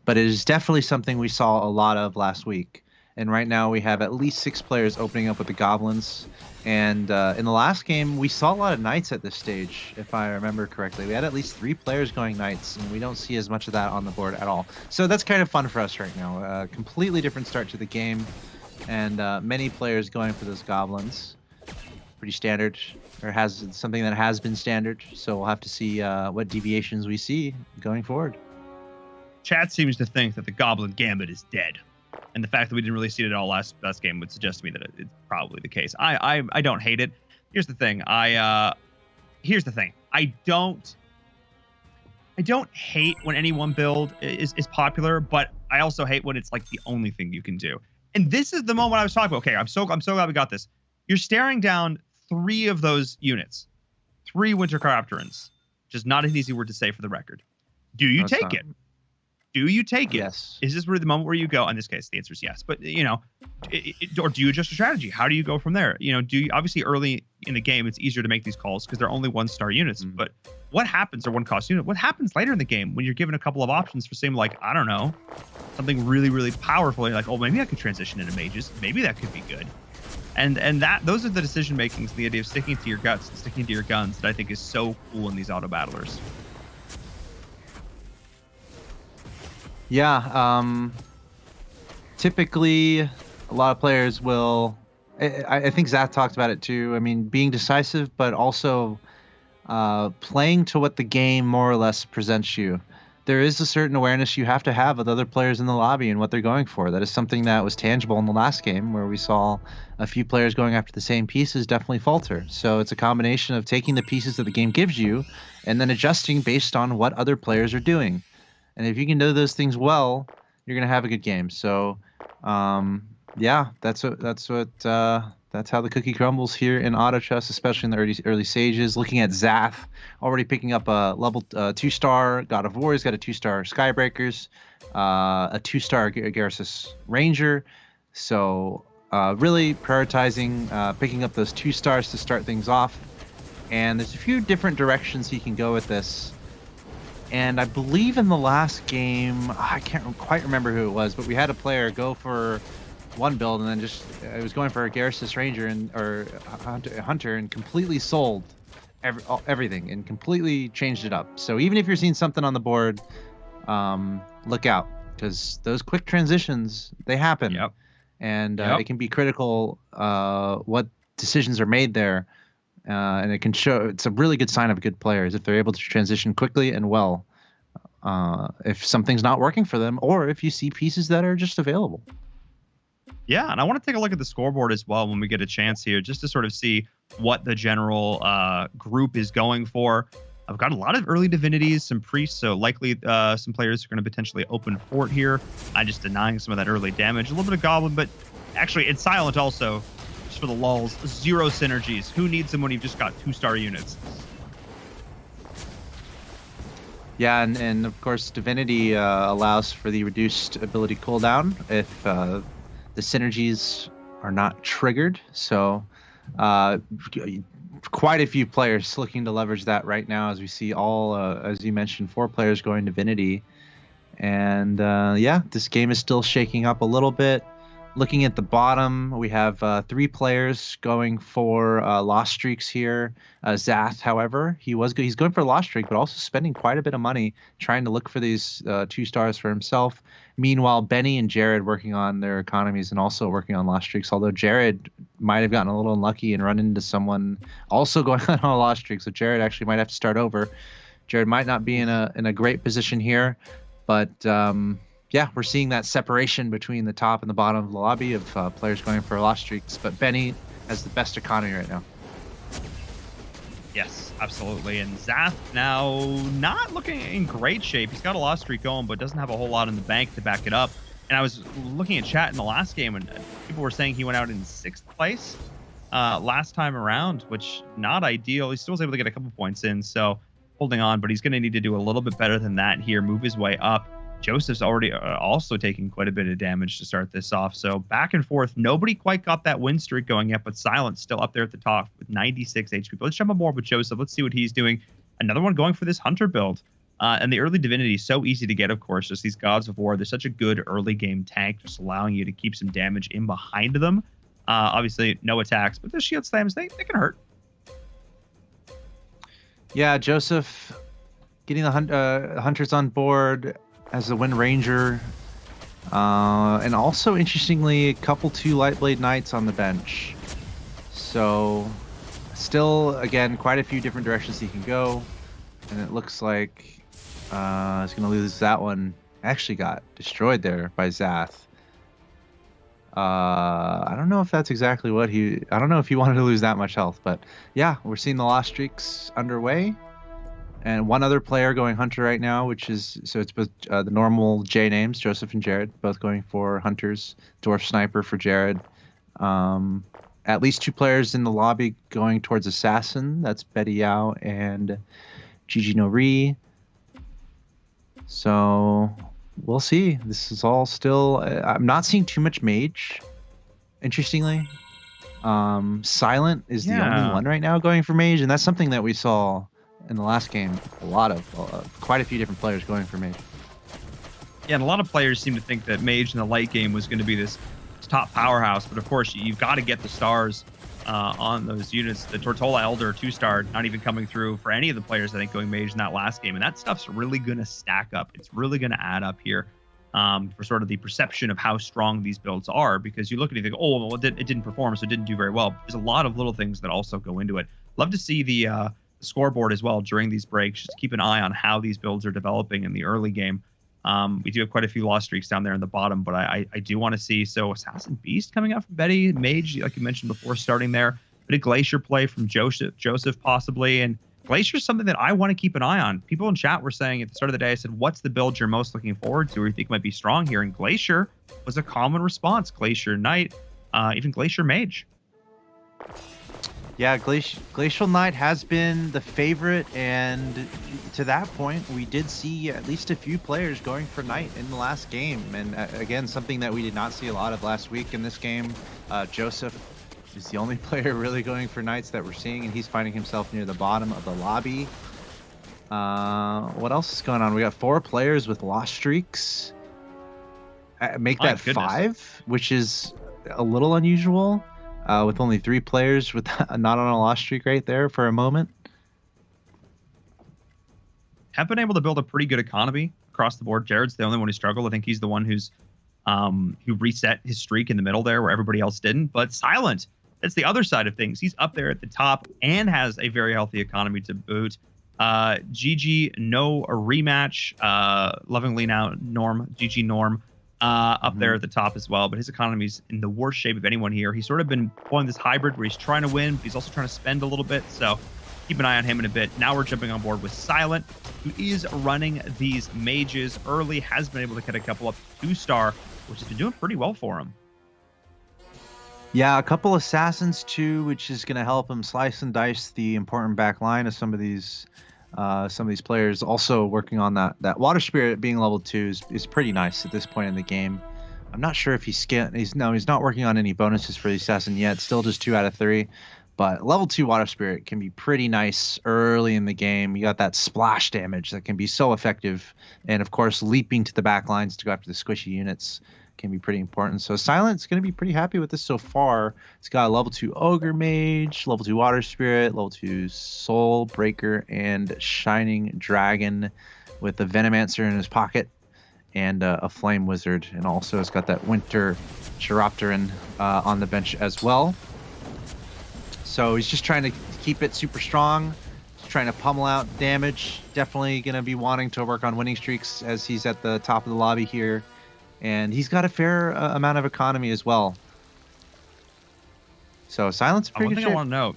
but it is definitely something we saw a lot of last week. And right now we have at least 6 players opening up with the goblins. And in the last game, we saw a lot of knights at this stage, if I remember correctly. We had at least 3 players going knights, and we don't see as much of that on the board at all. So that's kind of fun for us right now. Completely different start to the game, and many players going for those goblins. Pretty standard, or has something that has been standard. So we'll have to see what deviations we see going forward. Chat seems to think that the Goblin Gambit is dead. And the fact that we didn't really see it at all last game would suggest to me that it's probably the case. I don't hate it. Here's the thing. I don't hate when any one build is popular, but I also hate when it's like the only thing you can do. And this is the moment I was talking about. Okay, I'm so glad we got this. You're staring down 3 of those units, 3 Winter Chiropterans, which is not an easy word to say for the record. Do you take it? Do you take it? Yes. Is this really the moment where you go? In this case, the answer is yes. But, or do you adjust your strategy? How do you go from there? Obviously early in the game, it's easier to make these calls because they're only 1-star units. Mm-hmm. But what happens, or 1-cost unit? What happens later in the game when you're given a couple of options for saying, like, I don't know, something really, really powerful? You're like, oh, maybe I could transition into mages. Maybe that could be good. And those are the decision makings, the idea of sticking to your guts and sticking to your guns, that I think is so cool in these auto battlers. Yeah. Typically, a lot of players will. I think Zach talked about it too. I mean, being decisive, but also playing to what the game more or less presents you. There is a certain awareness you have to have with other players in the lobby and what they're going for. That is something that was tangible in the last game, where we saw a few players going after the same pieces definitely falter. So it's a combination of taking the pieces that the game gives you and then adjusting based on what other players are doing. And if you can do those things well, you're gonna have a good game. So, yeah, that's how the cookie crumbles here in Auto Chess, especially in the early stages. Looking at Zath, already picking up a level 2-star God of War. He's got a 2-star Skybreakers, a 2-star Garrus Ranger. So really prioritizing picking up those 2 stars to start things off. And there's a few different directions he can go with this. And I believe in the last game, I can't quite remember who it was, but we had a player go for one build and then just it was going for a Garrus Ranger or Hunter and completely sold everything and completely changed it up. So even if you're seeing something on the board, look out, because those quick transitions, they happen. Yep. And it can be critical what decisions are made there. And it can show, it's a really good sign of good players if they're able to transition quickly and well, if something's not working for them, or if you see pieces that are just available. Yeah, and I want to take a look at the scoreboard as well when we get a chance here, just to sort of see what the general group is going for. I've got a lot of early divinities, some priests, so likely some players are going to potentially open fort here. I'm just denying some of that early damage. A little bit of goblin, but actually it's silent also. For the lulls, 0 synergies. Who needs them when you've just got 2-star units? Yeah, and of course Divinity allows for the reduced ability cooldown if the synergies are not triggered. So quite a few players looking to leverage that right now, as we see all, as you mentioned, 4 players going Divinity. And yeah, this game is still shaking up a little bit. Looking at the bottom, we have 3 players going for lost streaks here. Zath, however, he's going for a lost streak, but also spending quite a bit of money trying to look for these 2 stars for himself. Meanwhile, Benny and Jared working on their economies and also working on lost streaks, although Jared might have gotten a little unlucky and run into someone also going on a lost streak, so Jared actually might have to start over. Jared might not be in a great position here, but yeah, we're seeing that separation between the top and the bottom of the lobby of players going for lost streaks, but Benny has the best economy right now. Yes, absolutely. And Zath now not looking in great shape. He's got a lost streak going, but doesn't have a whole lot in the bank to back it up. And I was looking at chat in the last game, and people were saying he went out in 6th place last time around, which not ideal. He still was able to get a couple points in, so holding on, but he's going to need to do a little bit better than that here, move his way up. Joseph's already also taking quite a bit of damage to start this off. So back and forth. Nobody quite got that win streak going yet, but Silent's still up there at the top with 96 HP. But let's jump on board with Joseph. Let's see what he's doing. Another one going for this Hunter build. And the early divinity is so easy to get, of course. Just these Gods of War. They're such a good early game tank, just allowing you to keep some damage in behind them. Obviously, no attacks, but the shield slams, they can hurt. Yeah, Joseph getting the Hunters on board as the Wind Ranger, and also interestingly, a couple 2 Lightblade Knights on the bench. So still, again, quite a few different directions he can go, and it looks like he's going to lose that one. Actually got destroyed there by Zath. I don't know if that's exactly what I don't know if he wanted to lose that much health, but yeah, we're seeing the lost streaks underway. And one other player going Hunter right now, which is, so it's both the normal J names, Joseph and Jared, both going for Hunters. Dwarf Sniper for Jared. At least 2 players in the lobby going towards Assassin. That's Betty Yao and Gigi Nori. So we'll see. This is all still, I'm not seeing too much Mage, interestingly. Silent is the only one right now going for Mage, and that's something that we saw in the last game, quite a few different players going for Mage. Yeah, and a lot of players seem to think that Mage in the late game was going to be this top powerhouse, but of course you've got to get the stars on those units. The Tortola Elder 2-star not even coming through for any of the players I think going Mage in that last game, and that stuff's really going to stack up. It's really going to add up here. for sort of the perception of how strong these builds are, because you look at it and think, oh, well, it didn't perform, so it didn't do very well. There's a lot of little things that also go into it. Love to see the scoreboard as well during these breaks. Just keep an eye on how these builds are developing in the early game. We do have quite a few loss streaks down there in the bottom, but I do want to see, so Assassin Beast coming out from Betty, Mage, like you mentioned before, starting there. Bit of Glacier play from Joseph possibly, and Glacier is something that I want to keep an eye on. People in chat were saying at the start of the day, I said, what's the build you're most looking forward to or you think might be strong here? And Glacier was a common response. Glacier Knight, even Glacier Mage. Yeah, Glacial Knight has been the favorite, and to that point, we did see at least a few players going for Knight in the last game. And again, something that we did not see a lot of last week in this game. Joseph is the only player really going for Knights that we're seeing, and he's finding himself near the bottom of the lobby. What else is going on? We got 4 players with loss streaks. Make that 5, which is a little unusual. With only 3 players with not on a loss streak right there for a moment. Have been able to build a pretty good economy across the board. Jared's the only one who struggled. I think he's the one who reset his streak in the middle there where everybody else didn't. But Silent, that's the other side of things. He's up there at the top and has a very healthy economy to boot. GG, no rematch. Lovingly now, Norm, GG Norm. Up there at the top as well, but his economy's in the worst shape of anyone here. He's sort of been pulling this hybrid where he's trying to win, but he's also trying to spend a little bit, so keep an eye on him in a bit. Now we're jumping on board with Silent, who is running these mages early, has been able to get a couple up to 2-star, which has been doing pretty well for him. Yeah, a couple assassins too, which is going to help him slice and dice the important back line of some of these players. Also working on that water spirit being level 2 is pretty nice at this point in the game. I'm not sure if he's not working on any bonuses for the assassin yet. Still just 2 out of 3, but level 2 water spirit can be pretty nice early in the game. You got that splash damage that can be so effective, and of course leaping to the back lines to go after the squishy units can be pretty important. So Silent's going to be pretty happy with this so far. It's got a level 2 Ogre Mage, level 2 Water Spirit, level 2 Soul Breaker, and Shining Dragon with a Venomancer in his pocket and a Flame Wizard. And also it's got that Winter Chiropteran on the bench as well. So he's just trying to keep it super strong, trying to pummel out damage. Definitely going to be wanting to work on winning streaks as he's at the top of the lobby here. And he's got a fair amount of economy as well. So Silent's pretty good. One thing I want to note.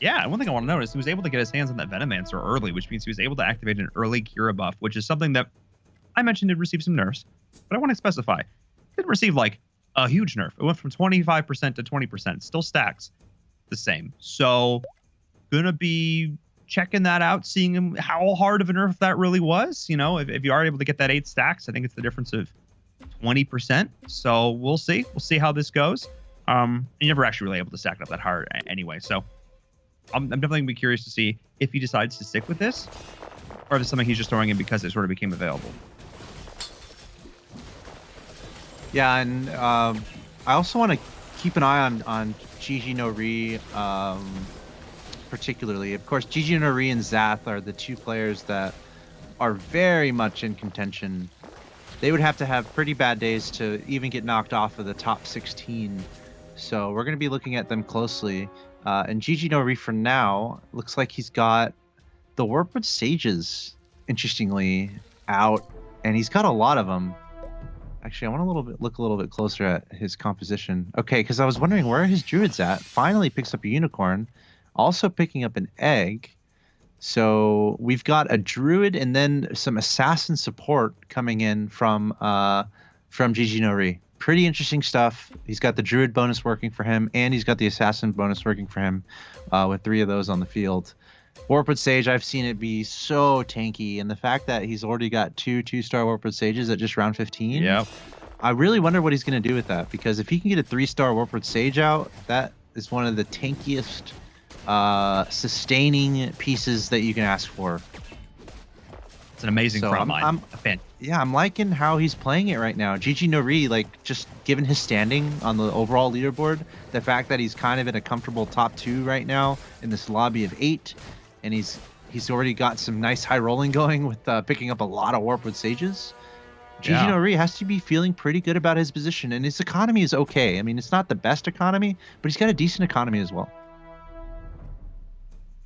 Yeah, one thing I want to note is he was able to get his hands on that Venomancer early, which means he was able to activate an early Kira buff, which is something that I mentioned did receive some nerfs, but I want to specify. It didn't receive like a huge nerf. It went from 25% to 20%. It still stacks the same. So gonna be checking that out, seeing how hard of a nerf that really was. You know, if you are able to get that 8 stacks, I think it's the difference of 20%. So we'll see. We'll see how this goes. You're never actually really able to stack it up that hard anyway. So I'm definitely gonna be curious to see if he decides to stick with this, or if it's something he's just throwing in because it sort of became available. Yeah, and I also want to keep an eye on Gigi no Ri, particularly. Of course, Gigi no Ri and Zath are the 2 players that are very much in contention. They would have to have pretty bad days to even get knocked off of the top 16. So we're going to be looking at them closely. And Gigi no Ri for now looks like he's got the Warpwood Sages, interestingly, out, and he's got a lot of them. Actually, I want to look a little bit closer at his composition. Okay, because I was wondering where his druid's at. Finally picks up a unicorn, also picking up an egg. So we've got a druid and then some assassin support coming in from Gigi no Ri. Pretty interesting stuff. He's got the druid bonus working for him, and he's got the assassin bonus working for him, with 3 of those on the field. Warpwood Sage, I've seen it be so tanky, and the fact that he's already got 2 2-star Warpwood Sages at just round 15. Yeah. I really wonder what he's going to do with that, because if he can get a 3-star Warpwood Sage out, that is one of the tankiest sustaining pieces that you can ask for. It's an amazing front line. Yeah, I'm liking how he's playing it right now. Gigi no Ri, like, just given his standing on the overall leaderboard, the fact that he's kind of in a comfortable top 2 right now in this lobby of 8, and he's already got some nice high rolling going with picking up a lot of Warpwood Sages. GG Nori has to be feeling pretty good about his position, and his economy is okay. I mean, it's not the best economy, but he's got a decent economy as well.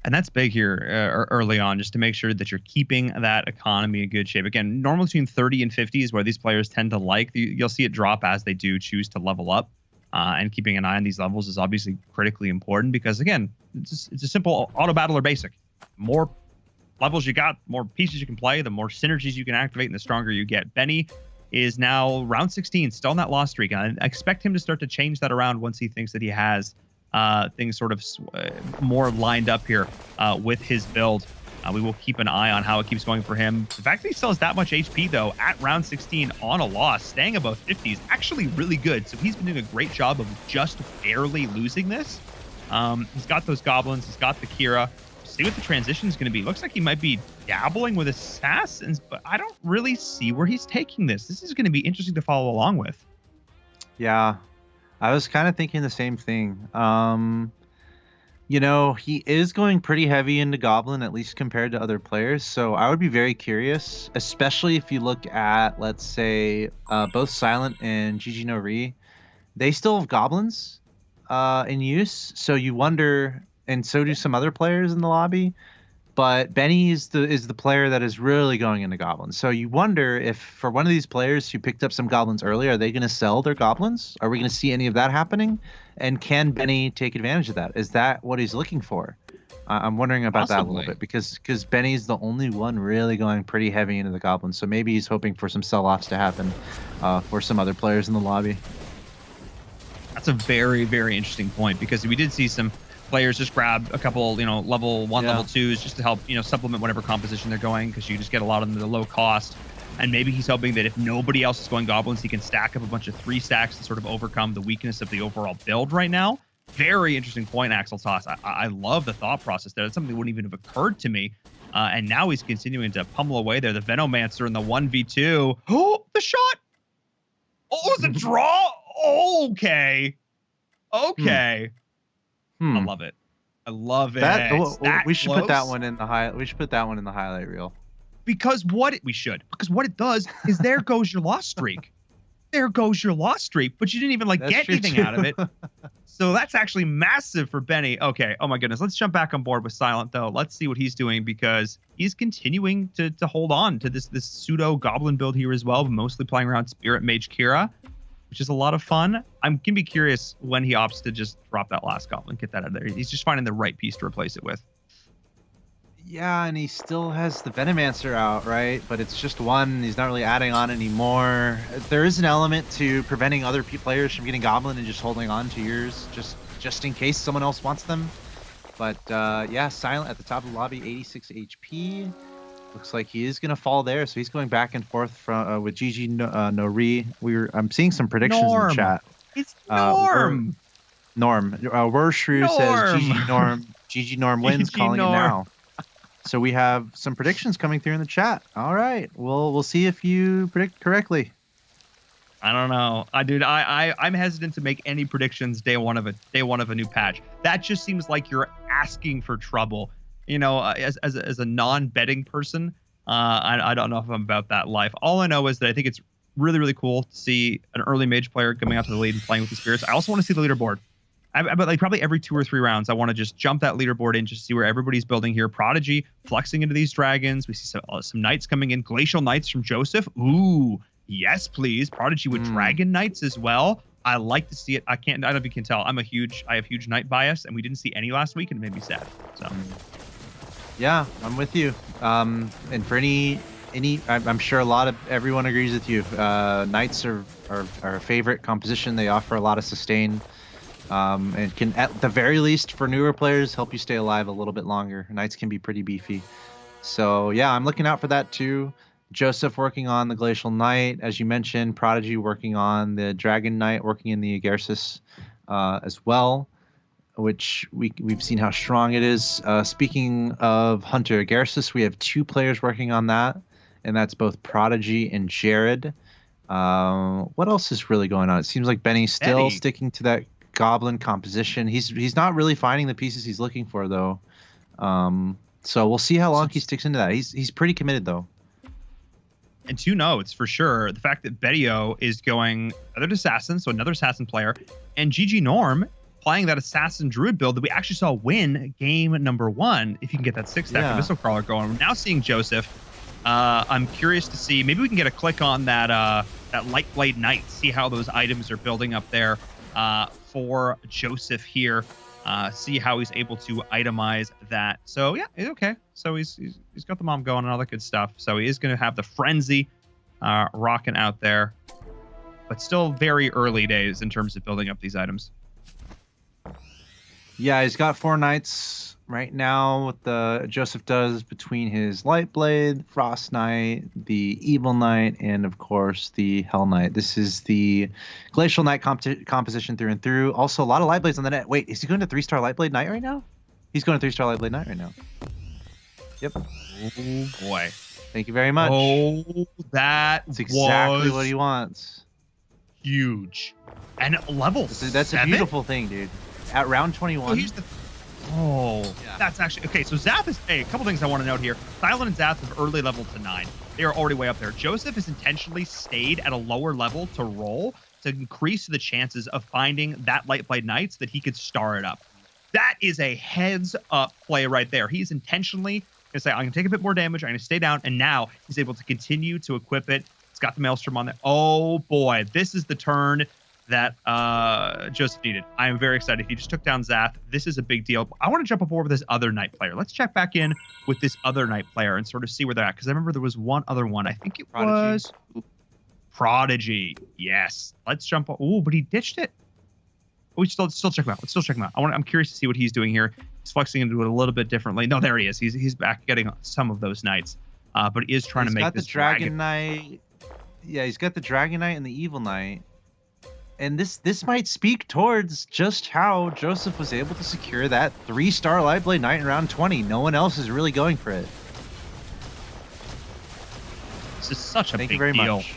And that's big here early on, just to make sure that you're keeping that economy in good shape. Again, normally between 30 and 50 is where these players tend to like. You'll see it drop as they do choose to level up. And keeping an eye on these levels is obviously critically important because, again, it's a simple auto battle or basic. More levels you got, more pieces you can play, the more synergies you can activate, and the stronger you get. Benny is now round 16, still in that loss streak. And I expect him to start to change that around once he thinks that he has things sort of more lined up here with his build. We will keep an eye on how it keeps going for him. The fact that he still has that much HP, though, at round 16 on a loss, staying above 50 is actually really good. So he's been doing a great job of just barely losing this. He's got those goblins. He's got the Kira. See what the transition is going to be. Looks like he might be dabbling with assassins, but I don't really see where he's taking this. This is going to be interesting to follow along with. Yeah, I was kind of thinking the same thing. You know, he is going pretty heavy into Goblin, at least compared to other players. So I would be very curious, especially if you look at, let's say, both Silent and GG Nori. They still have Goblins in use. So you wonder, and so do some other players in the lobby. But Benny is the player that is really going into Goblins. So you wonder if for one of these players who picked up some Goblins early, are they going to sell their Goblins? Are we going to see any of that happening? And can Benny take advantage of that? Is that what he's looking for? I'm wondering about that a little bit because Benny's the only one really going pretty heavy into the Goblins. So maybe he's hoping for some sell-offs to happen for some other players in the lobby. That's a very, very interesting point because we did see some players just grab a couple, level 1, level 2s just to help, supplement whatever composition they're going because you just get a lot of them at a low cost. And maybe he's hoping that if nobody else is going Goblins, he can stack up a bunch of 3 stacks to sort of overcome the weakness of the overall build right now. Very interesting point, Axel Toss. I love the thought process there. That's something that wouldn't even have occurred to me. And now he's continuing to pummel away there. The Venomancer in the 1v2. Oh, the shot! Oh, it was a draw? Okay. Okay. I love it. I love it. We should put that one in the highlight reel. Because what it does is there goes your loss streak. There goes your loss streak, but you didn't even get anything out of it. So that's actually massive for Benny. Okay. Oh my goodness. Let's jump back on board with Silent though. Let's see what he's doing because he's continuing to hold on to this pseudo goblin build here as well, but mostly playing around Spirit Mage Kira, which is a lot of fun. I'm gonna be curious when he opts to just drop that last goblin, get that out of there. He's just finding the right piece to replace it with. Yeah, and he still has the Venomancer out, right? But it's just one. He's not really adding on anymore. There is an element to preventing other players from getting Goblin and just holding on to yours, just in case someone else wants them. But yeah, Silent at the top of the lobby, 86 HP. Looks like he is gonna fall there, so he's going back and forth from with GG Nori. I'm seeing some predictions in the chat. It's Norm. Norm. Wershrew says GG Norm wins. Calling it now. So we have some predictions coming through in the chat. All right, we'll see if you predict correctly. I don't know, dude. I'm hesitant to make any predictions day one of a new patch. That just seems like you're asking for trouble. As a non-betting person, I don't know if I'm about that life. All I know is that I think it's really, really cool to see an early mage player coming out to the lead and playing with the spirits. I also want to see the leaderboard. But probably every 2 or 3 rounds, I want to just jump that leaderboard in, just see where everybody's building here. Prodigy flexing into these dragons. We see some knights coming in. Glacial Knights from Joseph. Ooh, yes, please. Prodigy with Dragon Knights as well. I like to see it. I don't know if you can tell. I have huge knight bias, and we didn't see any last week, and it made me sad. So, yeah, I'm with you. And for any, I'm sure everyone agrees with you. Knights are a favorite composition. They offer a lot of sustain. And can, at the very least, for newer players, help you stay alive a little bit longer. Knights can be pretty beefy. So, yeah, I'm looking out for that, too. Joseph working on the Glacial Knight, as you mentioned. Prodigy working on the Dragon Knight, working in the Agarsis as well, which we've seen how strong it is. Speaking of Hunter Agarsis, we have 2 players working on that, and that's both Prodigy and Jared. What else is really going on? It seems like Benny's still sticking to that Goblin composition. He's not really finding the pieces he's looking for though. So we'll see how long he sticks into that. He's pretty committed though. and 2 notes for sure. The fact that Bedio is going another assassin, so another assassin player, and GG Norm playing that assassin druid build that we actually saw win game number 1. If you can get that 6-stack missile crawler going. We're now seeing Joseph. I'm curious to see, maybe we can get a click on that that Light Blade Knight, see how those items are building up there for Joseph here. See how he's able to itemize that. So yeah, it's okay. So he's got the mom going and all that good stuff. So he is going to have the frenzy rocking out there, but still very early days in terms of building up these items. Yeah, he's got 4 knights right now. What the Joseph does between his Light Blade, Frost Knight, the Evil Knight, and of course the Hell Knight. This is the Glacial Knight composition through and through. Also, a lot of Light Blades on the net. Wait, is he going to 3-star Light Blade Knight right now? He's going to 3-star Light Blade Knight right now. Yep. Oh boy. Thank you very much. Oh, that's exactly what he wants. Huge. And level. That's a beautiful thing, dude. At round 21. That's actually okay. So Zath is a couple things I want to note here. Silent and Zath have early leveled to 9. They are already way up there. Joseph has intentionally stayed at a lower level to roll to increase the chances of finding that Light Blade Knights that he could star it up. That is a heads up play right there. He's intentionally going to say, I'm going to take a bit more damage. I'm going to stay down. And now he's able to continue to equip it. It's got the Maelstrom on there. Oh boy, this is the turn that Joseph needed. I am very excited. He just took down Zath. This is a big deal. I want to jump up over this other Knight player. Let's check back in with this other Knight player and sort of see where they're at. Because I remember there was one other one. I think it was Prodigy. Yes. Let's jump up. Oh, but he ditched it. We still check him out. Let's still check him out. I'm curious to see what he's doing here. He's flexing into it a little bit differently. No, there he is. He's back getting some of those Knights. But he is trying to make this Dragon Knight. Yeah, he's got the Dragon Knight and the Evil Knight. And this might speak towards just how Joseph was able to secure that 3-star Light Blade Knight in round 20. No one else is really going for it. This is such a big deal. Thank you very much.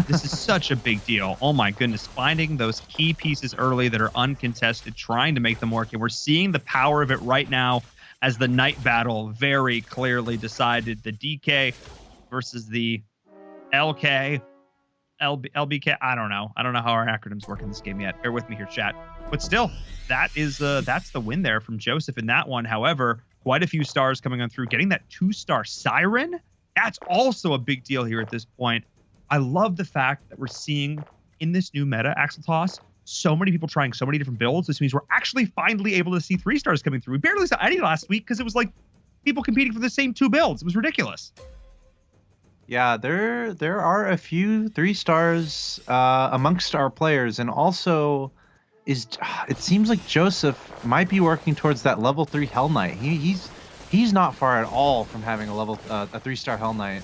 This is such a big deal. Oh my goodness. Finding those key pieces early that are uncontested, trying to make them work. And we're seeing the power of it right now as the Knight battle very clearly decided. The DK versus the LK. LBK, I don't know how our acronyms work in this game yet. Bear with me here, chat. But still, that's the win there from Joseph in that one. However, quite a few stars coming on through. Getting that 2-star Siren, that's also a big deal here at this point. I love the fact that we're seeing in this new meta, Axel Toss, so many people trying so many different builds. This means we're actually finally able to see 3-stars coming through. We barely saw any last week because it was like people competing for the same 2 builds. It was ridiculous. Yeah, there are a few 3-stars amongst our players, and also it seems like Joseph might be working towards that level 3 Hell Knight. He's not far at all from having a 3-star Hell Knight.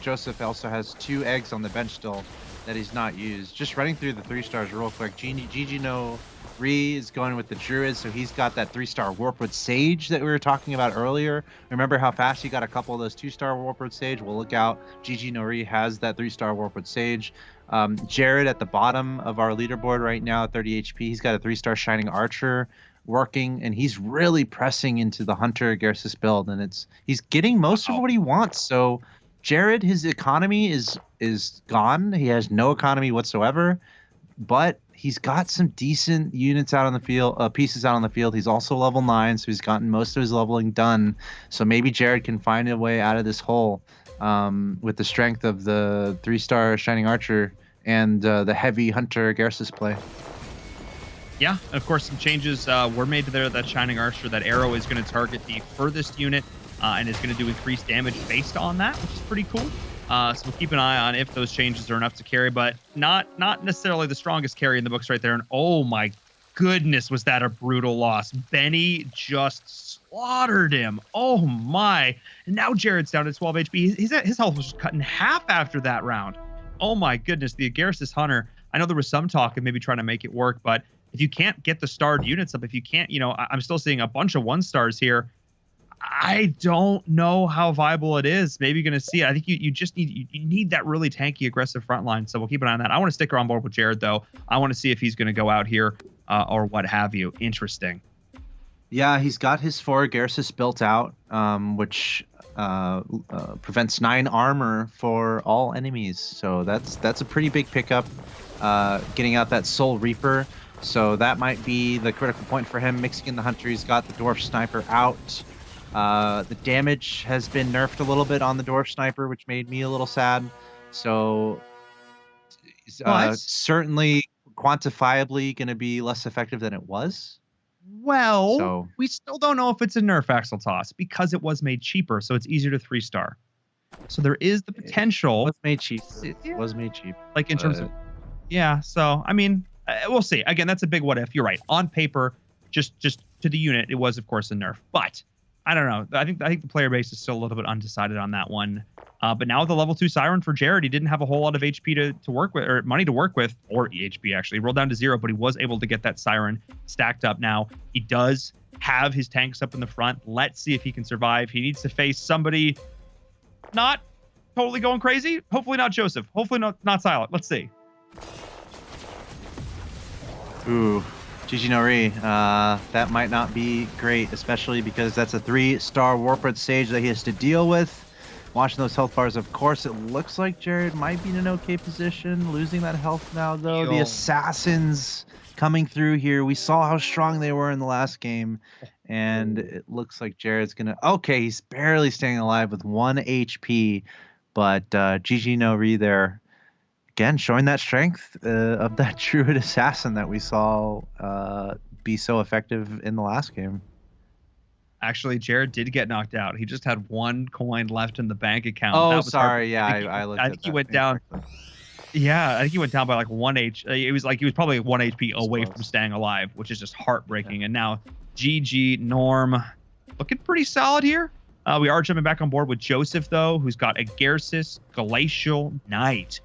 Joseph also has 2 eggs on the bench still that he's not used. Just running through the 3-stars real quick. GG No Ri is going with the Druid, so he's got that 3-star Warpwood Sage that we were talking about earlier. Remember how fast he got a couple of those 2-star Warpwood Sage? Well, look out. GG No Ri has that 3-star Warpwood Sage. Jared at the bottom of our leaderboard right now at 30 HP. He's got a 3-star Shining Archer working, and he's really pressing into the Hunter Garces build, and he's getting most of what he wants. So Jared, his economy is gone. He has no economy whatsoever, but he's got some decent units out on the field, pieces out on the field. He's also level 9, so he's gotten most of his leveling done. So maybe Jared can find a way out of this hole with the strength of the 3-star Shining Archer and the heavy Hunter Garces play. Yeah, of course, some changes were made to there. That Shining Archer, that arrow is going to target the furthest unit and is going to do increased damage based on that, which is pretty cool. So we'll keep an eye on if those changes are enough to carry, but not necessarily the strongest carry in the books right there. And oh my goodness, was that a brutal loss. Benny just slaughtered him. Oh my. And now Jared's down to 12 HP. His health was just cut in half after that round. Oh my goodness, the Agarsis Hunter. I know there was some talk of maybe trying to make it work, but if you can't get the starred units up, if you can't, I'm still seeing a bunch of 1-stars here. I don't know how viable it is. Maybe you're going to see it. I think you just need that really tanky, aggressive front line. So we'll keep an eye on that. I want to stick around board with Jared, though. I want to see if he's going to go out here or what have you. Interesting. Yeah, he's got his 4 Garces built out, which prevents 9 armor for all enemies. So that's a pretty big pickup. Getting out that Soul Reaper. So that might be the critical point for him. Mixing in the Hunter, he's got the Dwarf Sniper out. The damage has been nerfed a little bit on the Dwarf Sniper, which made me a little sad. So certainly quantifiably going to be less effective than it was. Well, we still don't know if it's a nerf Axel Toss because it was made cheaper, so it's easier to 3-star. So there is the potential. It was made cheap. It was made cheap. Like in terms of, yeah. So I mean, we'll see. Again, that's a big what if. You're right. On paper, just to the unit, it was of course a nerf. But I don't know. I think the player base is still a little bit undecided on that one. But now with the level 2 Siren for Jared, he didn't have a whole lot of HP to work with, or money to work with, or EHP actually. He rolled down to 0, but he was able to get that Siren stacked up now. He does have his tanks up in the front. Let's see if he can survive. He needs to face somebody not totally going crazy. Hopefully not Joseph. Hopefully not Silent. Let's see. Ooh, GG Nori. That might not be great, especially because that's a 3-star Warped Sage that he has to deal with. Watching those health bars, of course, it looks like Jared might be in an okay position. Losing that health now, though. The Assassins coming through here. We saw how strong they were in the last game. And it looks like Jared's going to... Okay, he's barely staying alive with 1 HP. But GG No Re there. Again, showing that strength of that Druid Assassin that we saw be so effective in the last game. Actually, Jared did get knocked out. He just had 1 coin left in the bank account. Oh, sorry. Yeah, I looked at that. I think he went down. Yeah, I think he went down by like 1 It was like he was probably 1 HP away from staying alive, which is just heartbreaking. And now GG Norm looking pretty solid here. We are jumping back on board with Joseph, though, who's got a Gersis Glacial Knight.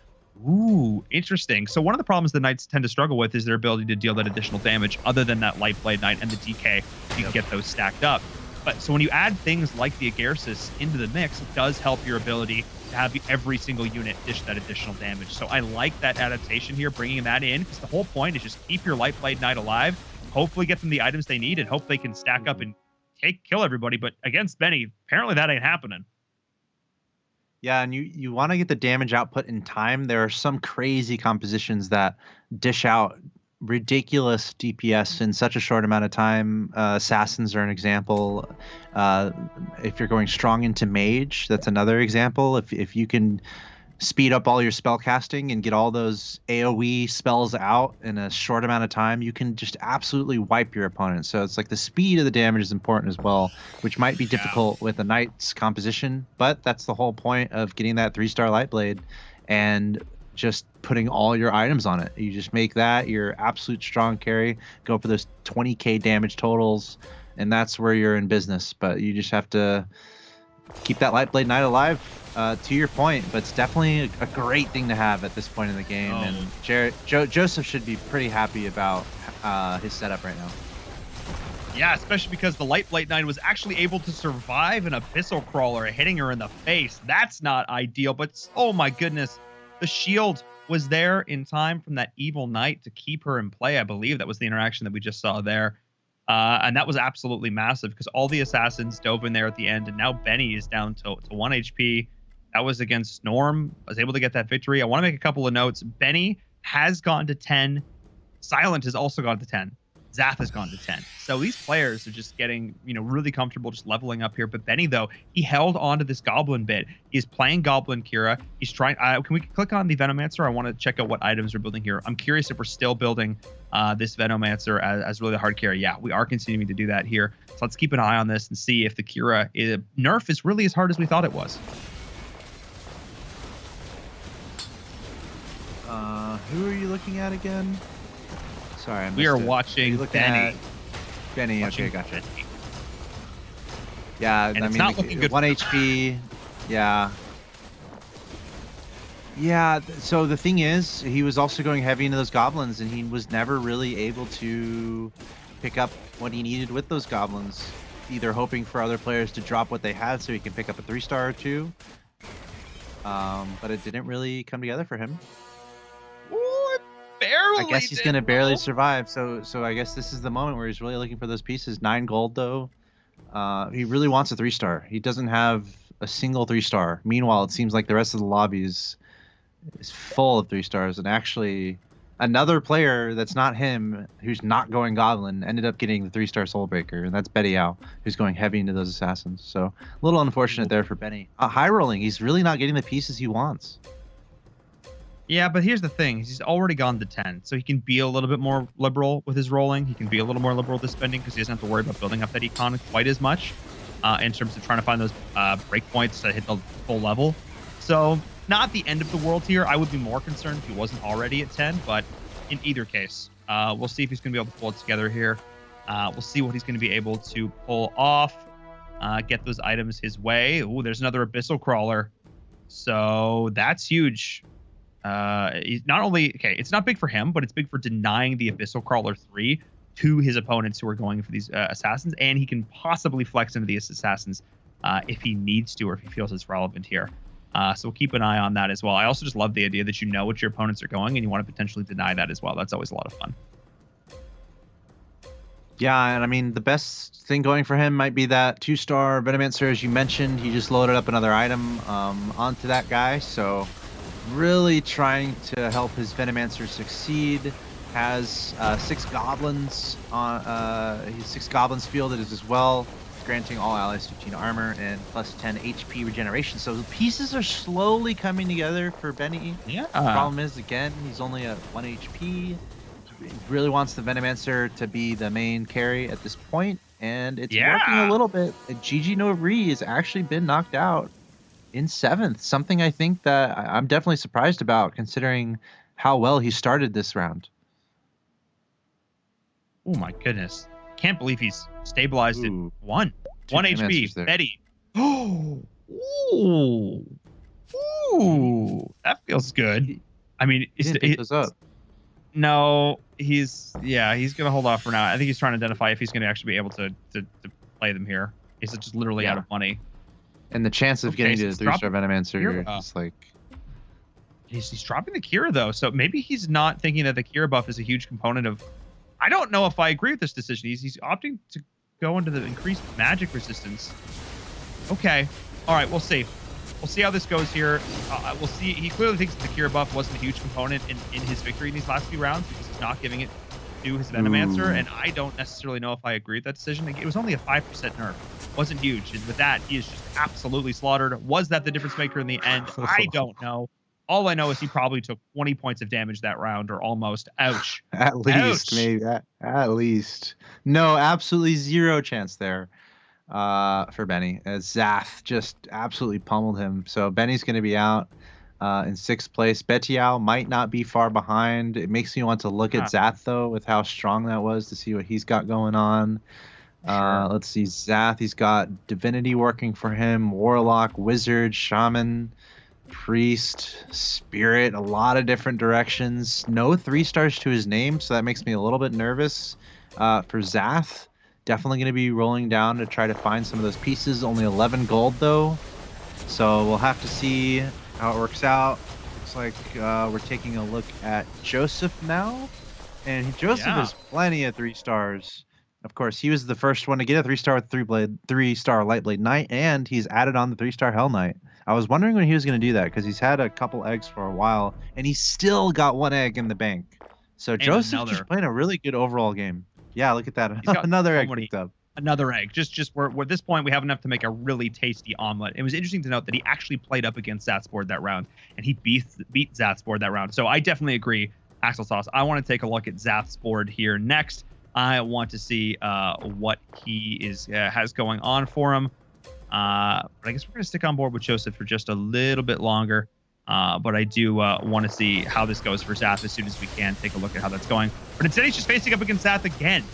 Ooh, interesting. So one of the problems the Knights tend to struggle with is their ability to deal that additional damage. Other than that Light Blade Knight and the DK, you can get those stacked up. But so when you add things like the Agarsis into the mix, it does help your ability to have every single unit dish that additional damage. So I like that adaptation here, bringing that in, because the whole point is just keep your Light Blade Knight alive, hopefully get them the items they need, and hope they can stack up and kill everybody. But against Benny, apparently that ain't happening. Yeah, and you want to get the damage output in time. There are some crazy compositions that dish out ridiculous DPS in such a short amount of time. Assassins are an example. If you're going strong into Mage, that's another example. If you can speed up all your spell casting and get all those AoE spells out in a short amount of time, you can just absolutely wipe your opponent. So it's like the speed of the damage is important as well, which might be difficult with a Knight's composition, but that's the whole point of getting that 3-star Light Blade and just putting all your items on it. You just make that your absolute strong carry, go for those 20k damage totals, and that's where you're in business. But you just have to keep that Light Blade Knight alive, to your point. But it's definitely a great thing to have at this point in the game. And Joseph should be pretty happy about his setup right now. Yeah, especially because the Light Blade Knight was actually able to survive an Abyssal Crawler hitting her in the face. That's not ideal, but oh my goodness. The shield was there in time from that Evil Knight to keep her in play. I believe that was the interaction that we just saw there. And that was absolutely massive because all the assassins dove in there at the end. And now Benny is down to 1 HP. That was against Norm. I was able to get that victory. I want to make a couple of notes. Benny has gone to 10. Silent has also gone to 10. Zath has gone to 10. So these players are just getting, really comfortable just leveling up here. But Benny, though, he held on to this Goblin bit. He's playing Goblin Kira. He's trying... can we click on the Venomancer? I want to check out what items we're building here. I'm curious if we're still building this Venomancer as really the hard Kira. Yeah, we are continuing to do that here. So let's keep an eye on this and see if the Kira nerf is really as hard as we thought it was. Who are you looking at again? Sorry, I missed we are it. watching Benny. Benny, okay, gotcha. Yeah, and it's not looking good. 1 HP. Yeah. Yeah, so the thing is, he was also going heavy into those goblins, and he was never really able to pick up what he needed with those goblins. Either hoping for other players to drop what they had so he can pick up a 3-star or 2. But it didn't really come together for him. I guess he's going to barely survive. So I guess this is the moment where he's really looking for those pieces. 9 gold, though. He really wants a 3-star. He doesn't have a single 3-star. Meanwhile, it seems like the rest of the lobby is full of 3-stars, and actually another player that's not him, who's not going Goblin, ended up getting the 3-star Soulbreaker, and that's Betty Yao, who's going heavy into those assassins. So a little unfortunate there for Benny. High rolling, he's really not getting the pieces he wants. Yeah, but here's the thing. He's already gone to 10, so he can be a little bit more liberal with his rolling. He can be a little more liberal with his spending because he doesn't have to worry about building up that econ quite as much in terms of trying to find those breakpoints to hit the full level. So not the end of the world here. I would be more concerned if he wasn't already at 10, but in either case, we'll see if he's going to be able to pull it together here. We'll see what he's going to be able to pull off, get those items his way. Ooh, there's another Abyssal Crawler. So that's huge. He's not only, okay, it's not big for him, but it's big for denying the Abyssal Crawler 3 to his opponents who are going for these assassins, and he can possibly flex into these assassins if he needs to or if he feels it's relevant here. So we'll keep an eye on that as well. I also just love the idea that you know what your opponents are going and you want to potentially deny that as well. That's always a lot of fun. Yeah, and I mean, the best thing going for him might be that 2-star Venomancer, as you mentioned. He just loaded up another item onto that guy, so really trying to help his Venomancer succeed. Has 6 goblins on he's 6 goblins fielded as well, granting all allies 15 armor and plus 10 HP regeneration. So the pieces are slowly coming together for Benny. Yeah. The problem is, again, he's only at 1 HP. He really wants the Venomancer to be the main carry at this point, and it's working a little bit. GG No Re has actually been knocked out in 7th, something I think that I'm definitely surprised about considering how well he started this round. Oh my goodness. Can't believe he's stabilized at 1 HP. Betty. Oh, ooh, that feels good. I mean, no, he's gonna hold off for now. I think he's trying to identify if he's gonna actually be able to play them here. He's just literally out of money. And the chance of getting to the 3-star Venomancer is like... He's dropping the Kira, though, so maybe he's not thinking that the Kira buff is a huge component of... I don't know if I agree with this decision. He's opting to go into the increased magic resistance. Okay. All right, we'll see. We'll see how this goes here. We'll see. He clearly thinks that the Kira buff wasn't a huge component in his victory in these last few rounds because he's not giving it to his Venomancer, and I don't necessarily know if I agree with that decision. It was only a 5% nerf. Wasn't huge. And with that, he is just absolutely slaughtered. Was that the difference maker in the end? I don't know. All I know is he probably took 20 points of damage that round, or almost. Ouch. At least, maybe. At least. No, absolutely zero chance there for Benny, as Zath just absolutely pummeled him. So Benny's going to be out in 6th place. Betiao might not be far behind. It makes me want to look at Zath, though, with how strong that was, to see what he's got going on. Let's see, Zath, he's got Divinity working for him, Warlock, Wizard, Shaman, Priest, Spirit, a lot of different directions. No 3-stars to his name, so that makes me a little bit nervous for Zath. Definitely going to be rolling down to try to find some of those pieces. Only 11 gold, though, so we'll have to see how it works out. Looks like we're taking a look at Joseph now, and Joseph has plenty of 3-stars. Of course, he was the first one to get a 3-star with 3-star Lightblade Knight, and he's added on the 3-star Hell Knight. I was wondering when he was going to do that because he's had a couple eggs for a while, and he's still got 1 egg in the bank. So Joseph's just playing a really good overall game. Yeah, look at that. Another egg picked up. Another egg. Just we're at this point, we have enough to make a really tasty omelet. It was interesting to note that he actually played up against Zatsport that round, and he beat Zatsport that round. So I definitely agree, Axel Sauce. I want to take a look at Zatsport here next. I want to see what he has going on for him. But I guess we're going to stick on board with Joseph for just a little bit longer. But I do want to see how this goes for Zath as soon as we can. Take a look at how that's going. But instead, he's just facing up against Zath again.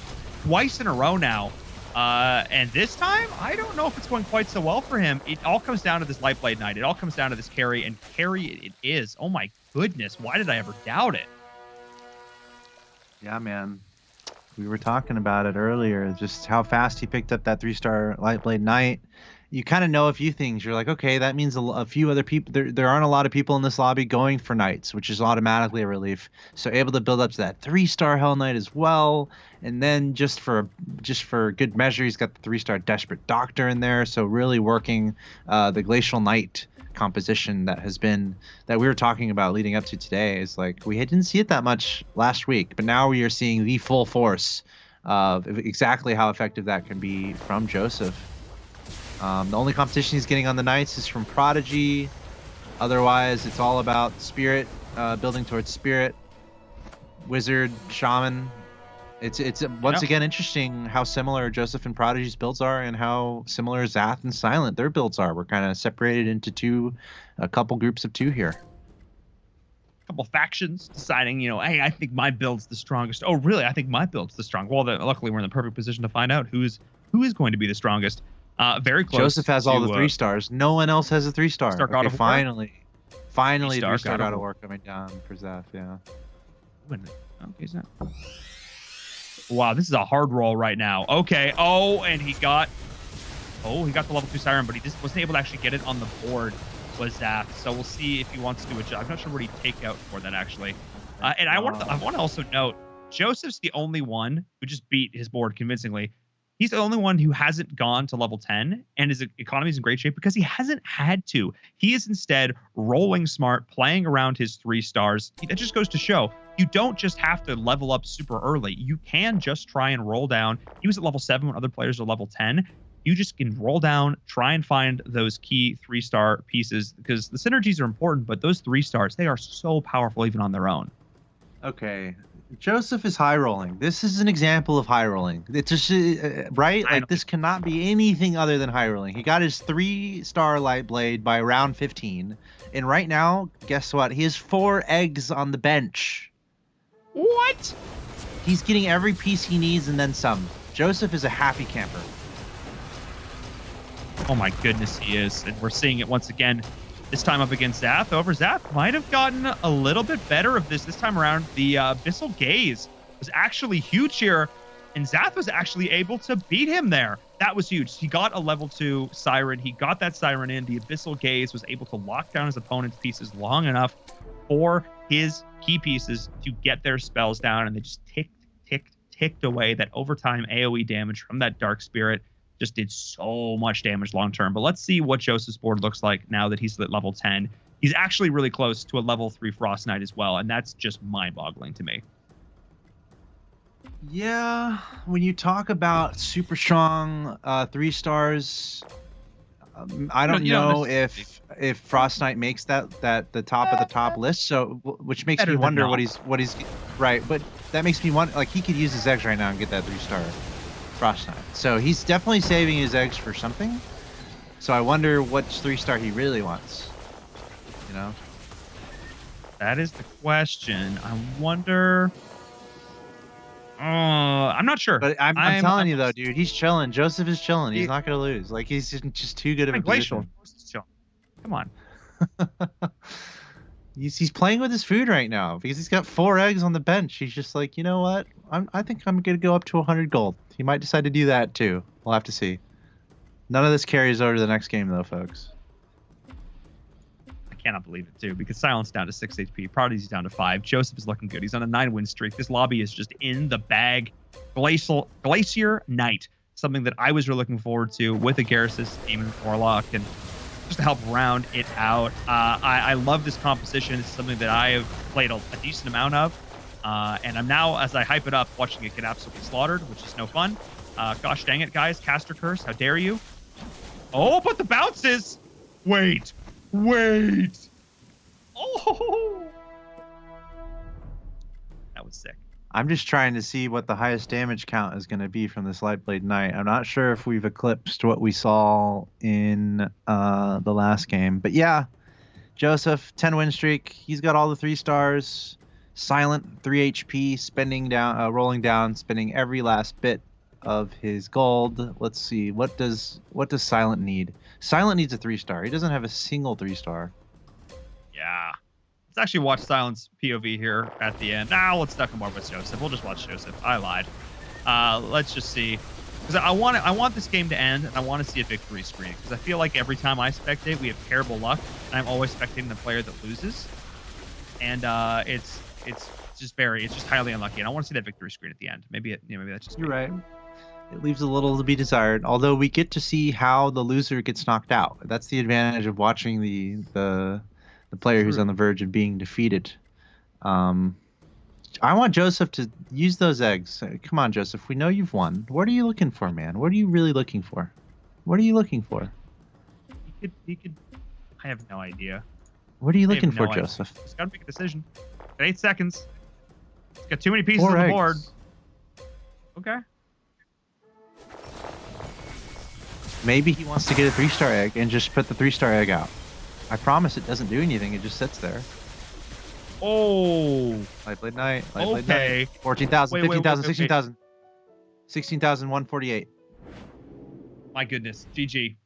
Twice in a row now. And this time, I don't know if it's going quite so well for him. It all comes down to this Lightblade Knight. It all comes down to this carry, and carry it is. Oh my goodness. Why did I ever doubt it? Yeah, man. We were talking about it earlier, just how fast he picked up that 3-star Lightblade Knight. you kind of know a few things. You're like, okay, that means a few other people. There aren't a lot of people in this lobby going for knights, which is automatically a relief. So able to build up to that 3-star Hell Knight as well, and then just for good measure, he's got the 3-star Desperate Doctor in there. So really working the Glacial Knight composition that we were talking about leading up to today. Is like we didn't see it that much last week, but now we are seeing the full force of exactly how effective that can be from Joseph. The only competition he's getting on the Knights is from Prodigy. Otherwise, it's all about Spirit, building towards Spirit, Wizard, Shaman. It's once again interesting how similar Joseph and Prodigy's builds are, and how similar Zath and Silent their builds are. We're kind of separated into a couple groups of 2 here. Couple factions deciding, hey, I think my build's the strongest. Oh, really? I think my build's the strongest. Well, luckily we're in the perfect position to find out who is going to be the strongest. Very close. Joseph has all the 3 stars. No one else has a 3-star. Okay, finally, 3-star God of War coming down for Zath. Yeah. Okay, Zath. Wow, this is a hard roll right now. Okay. Oh, and he got the level 2 Siren, but he just wasn't able to actually get it on the board. Was Zath. So we'll see if he wants to adjust. I'm not sure what he'd take out for that actually. And I want to also note, Joseph's the only one who just beat his board convincingly. He's the only one who hasn't gone to level 10, and his economy is in great shape because he hasn't had to. He is instead rolling smart, playing around his 3 stars. That just goes to show you don't just have to level up super early. You can just try and roll down. He was at level 7 when other players are level 10. You just can roll down, try and find those key 3-star pieces, because the synergies are important, but those 3 stars, they are so powerful even on their own. Okay. Joseph is high rolling. This is an example of high rolling. It's just right. Like this cannot be anything other than high rolling. He got his 3-star Light Blade by round 15, and right now, guess what? He has 4 eggs on the bench. What? He's getting every piece he needs and then some. Joseph is a happy camper. Oh my goodness, he is, and we're seeing it once again. This time up against Zath. However, Zath might have gotten a little bit better of this time around. The Abyssal Gaze was actually huge here, and Zath was actually able to beat him there. That was huge. He got a level 2 Siren. He got that Siren in. The Abyssal Gaze was able to lock down his opponent's pieces long enough for his key pieces to get their spells down, and they just ticked away. That overtime AoE damage from that Dark Spirit just did so much damage long term. But let's see what Joseph's board looks like now that he's at level 10. He's actually really close to a level 3 Frost Knight as well, and that's just mind-boggling to me. Yeah, when you talk about super strong 3 stars, I don't know if Frost Knight makes that the top of the top list. So which makes me wonder what he's right. But that makes me wonder, like, he could use his eggs right now and get that 3-star Frost Knight. So he's definitely saving his eggs for something. So I wonder which 3-star he really wants. You know? That is the question. I wonder. I'm not sure. But I'm telling you though, dude, he's chilling. Joseph is chilling. He's not gonna lose. Like, he's just too good of a Glacial. position. Come on. He's playing with his food right now because he's got 4 eggs on the bench. He's just like, you know what? I think I'm gonna go up to 100 gold. He might decide to do that too. We'll have to see. None of this carries over to the next game though, folks. I cannot believe it too, because Silence down to 6 HP, Prodigy's down to 5. Joseph is looking good. He's on a 9-win streak. This lobby is just in the bag. Glacier Knight, something that I was really looking forward to with a Garrus Demon Warlock, and just to help round it out. I love this composition. It's something that I have played a decent amount of. And I'm now, as I hype it up, watching it get absolutely slaughtered, which is no fun. Gosh dang it, guys. Caster Curse, how dare you? Oh, but the bounces! Wait. Oh! That was sick. I'm just trying to see what the highest damage count is going to be from this Lightblade Knight. I'm not sure if we've eclipsed what we saw in the last game. But yeah, Joseph, 10 win streak. He's got all the 3 stars. Silent, 3 HP, rolling down, spending every last bit of his gold. Let's see, what does Silent need? Silent needs a 3-star. He doesn't have a single 3-star. Yeah. Let's actually watch Silent's POV here at the end. Let's talk more with Joseph. We'll just watch Joseph. I lied. Let's just see. Because I want this game to end, and I want to see a victory screen. Because I feel like every time I spectate, we have terrible luck, and I'm always spectating the player that loses. And it's just highly unlucky. And I want to see that victory screen at the end. Maybe that's just me. You're right. It leaves a little to be desired. Although we get to see how the loser gets knocked out. That's the advantage of watching the player who's on the verge of being defeated. I want Joseph to use those eggs. Come on, Joseph. We know you've won. What are you looking for, man? What are you really looking for? What are you looking for? He could. I have no idea. What are you looking for, Joseph? He's got to make a decision. Got 8 seconds. He's got too many pieces on the board. Okay. Maybe he wants to get a 3-star egg and just put the 3-star egg out. I promise it doesn't do anything. It just sits there. Oh. Lightblade Knight. Lightblade Okay. Knight. 14,000, 15,000, 16,000. 16,148. My goodness. GG.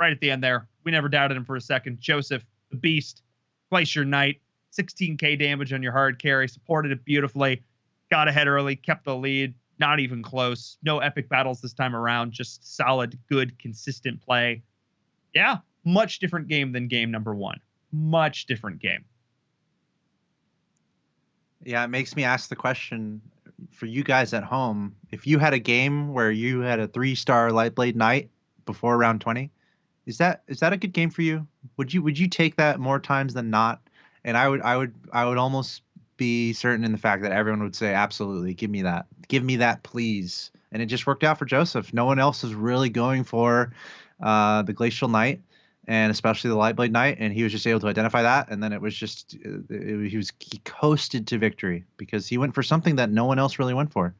Right at the end there. We never doubted him for a second. Joseph, the beast. Place your knight. 16k damage on your hard carry. Supported it beautifully. Got ahead early. Kept the lead. Not even close. No epic battles this time around. Just solid, good, consistent play. Yeah. Much different game than game number 1. Much different game. Yeah, it makes me ask the question for you guys at home. If you had a game where you had a 3-star Lightblade Knight before round 20, is that a good game for you? Would you take that more times than not? And I would almost be certain in the fact that everyone would say, absolutely, give me that, please. And it just worked out for Joseph. No one else is really going for the Glacial Knight, and especially the Lightblade Knight, and he was just able to identify that, and then it was just he coasted to victory because he went for something that no one else really went for.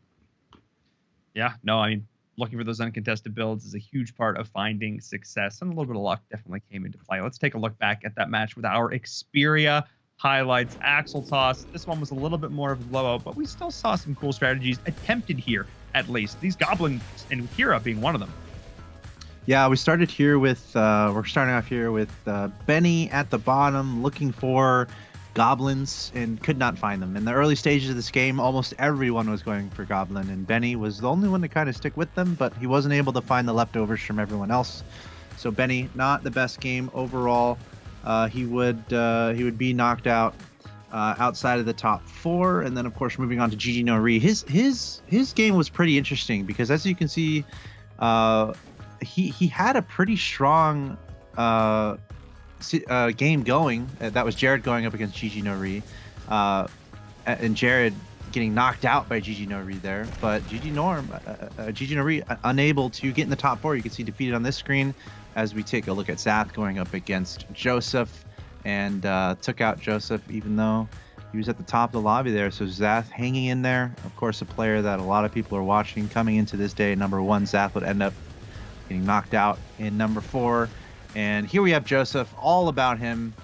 Yeah, no, I mean, looking for those uncontested builds is a huge part of finding success, and a little bit of luck definitely came into play. Let's take a look back at that match with our Xperia highlights. Axle toss. This one was a little bit more of a blowout, but we still saw some cool strategies attempted here, at least. These goblins and Kira being one of them. Yeah, we're starting off here with Benny at the bottom looking for goblins and could not find them. In the early stages of this game, almost everyone was going for goblin, and Benny was the only one to kind of stick with them, but he wasn't able to find the leftovers from everyone else. So Benny, not the best game overall. He would be knocked out outside of the top 4, and then of course moving on to GG No Re. His game was pretty interesting because, as you can see, he had a pretty strong game going. That was Jared going up against GG No Re, and Jared getting knocked out by GG No Re there. But GG No Re unable to get in the top 4. You can see defeated on this screen as we take a look at Zath going up against Joseph, and took out Joseph even though he was at the top of the lobby there. So Zath hanging in there. Of course, a player that a lot of people are watching coming into this day. Number 1, Zath would end up getting knocked out in number 4. And here we have Joseph, all about him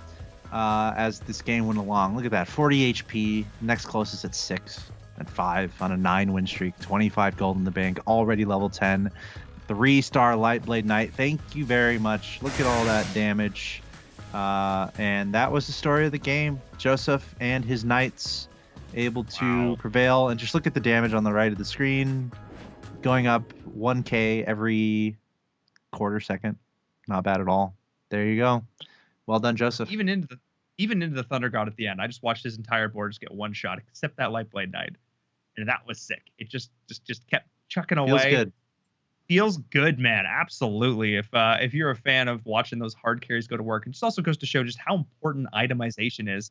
as this game went along. Look at that, 40 HP, next closest at 6, at 5 on a 9 win streak, 25 gold in the bank, already level 10, 3-star Lightblade Knight. Thank you very much. Look at all that damage. And that was the story of the game. Joseph and his knights able to prevail. And just look at the damage on the right of the screen, going up 1k every quarter second. Not bad at all. There you go. Well done, Joseph. Even into the Thunder God at the end, I just watched his entire board just get one shot, except that Lightblade Knight, and that was sick. It just kept chucking away. Feels good. Feels good, man. Absolutely. If you're a fan of watching those hard carries go to work, it just also goes to show just how important itemization is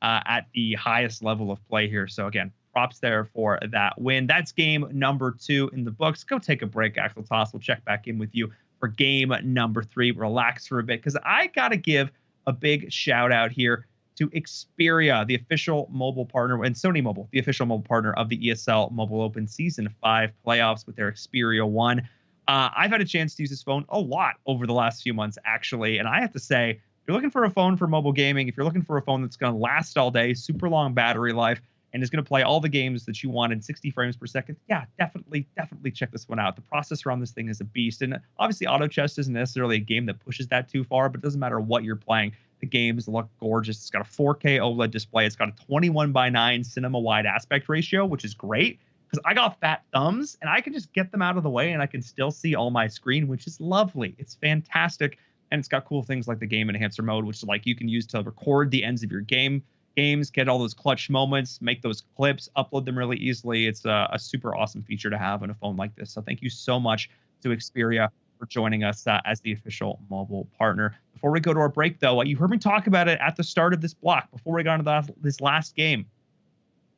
at the highest level of play here. So again, props there for that win. That's game number 2 in the books. Go take a break, Axel Toss. We'll check back in with you for game number 3. Relax for a bit, because I got to give a big shout out here to Xperia, the official mobile partner, and Sony Mobile, the official mobile partner of the ESL Mobile Open Season 5 playoffs with their Xperia 1. I've had a chance to use this phone a lot over the last few months, actually, and I have to say, if you're looking for a phone for mobile gaming, if you're looking for a phone that's going to last all day, super long battery life, and is going to play all the games that you want in 60 frames per second, yeah, definitely check this one out. The processor on this thing is a beast, and obviously Auto Chess isn't necessarily a game that pushes that too far, but it doesn't matter what you're playing. The games look gorgeous. It's got a 4K OLED display. It's got a 21:9 cinema wide aspect ratio, which is great. because I got fat thumbs and I can just get them out of the way and I can still see all my screen, which is lovely. It's fantastic. And it's got cool things like the game enhancer mode, which is like you can use to record the ends of your games, get all those clutch moments, make those clips, upload them really easily. It's a super awesome feature to have on a phone like this. So thank you so much to Xperia for joining us as the official mobile partner. Before we go to our break, though, you heard me talk about it at the start of this block before we got into this last game.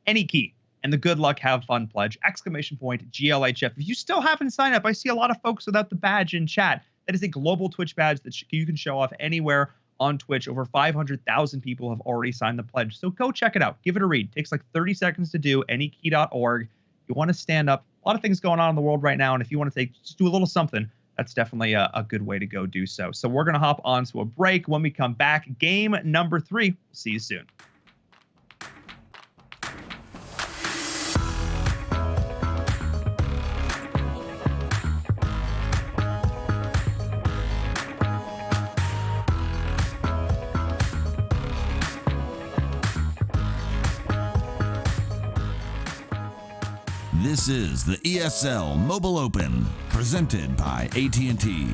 Any key and the good luck, have fun pledge, !GLHF. If you still haven't signed up, I see a lot of folks without the badge in chat. That is a global Twitch badge that you can show off anywhere on Twitch. Over 500,000 people have already signed the pledge. So go check it out. Give it a read. It takes like 30 seconds to do. Anykey.org. You want to stand up. A lot of things going on in the world right now. And if you want to just do a little something, that's definitely a good way to go do so. So we're going to hop on to a break. When we come back, game number 3. We'll see you soon. This is the ESL Mobile Open, presented by AT&T.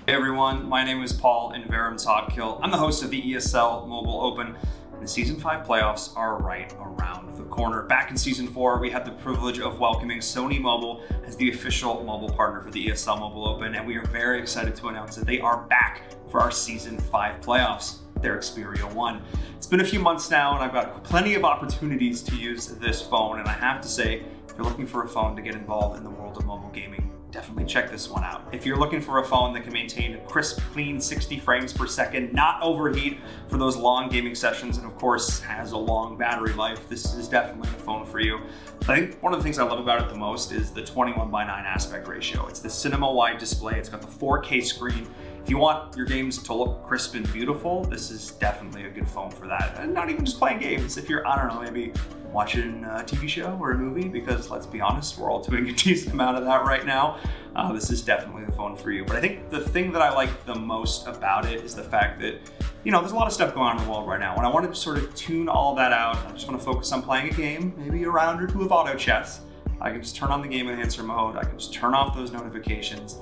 Hey everyone, my name is Paul and Verum Todkill. I'm the host of the ESL Mobile Open, and the Season 5 playoffs are right around the corner. Back in Season 4, we had the privilege of welcoming Sony Mobile as the official mobile partner for the ESL Mobile Open, and we are very excited to announce that they are back for our Season 5 playoffs, their Xperia 1. It's been a few months now, and I've got plenty of opportunities to use this phone, and I have to say, if you're looking for a phone to get involved in the world of mobile gaming, definitely check this one out. If you're looking for a phone that can maintain a crisp, clean 60 frames per second, not overheat for those long gaming sessions, and of course has a long battery life, this is definitely a phone for you. I think one of the things I love about it the most is the 21:9 aspect ratio. It's the cinema-wide display, it's got the 4K screen. If you want your games to look crisp and beautiful, this is definitely a good phone for that. And not even just playing games. If you're, I don't know, maybe watching a TV show or a movie, because let's be honest, we're all doing a decent amount of that right now. This is definitely the phone for you. But I think the thing that I like the most about it is the fact that, you know, there's a lot of stuff going on in the world right now. And I wanted to sort of tune all that out. I just want to focus on playing a game, maybe a round or two of auto chess. I can just turn on the game enhancer mode. I can just turn off those notifications,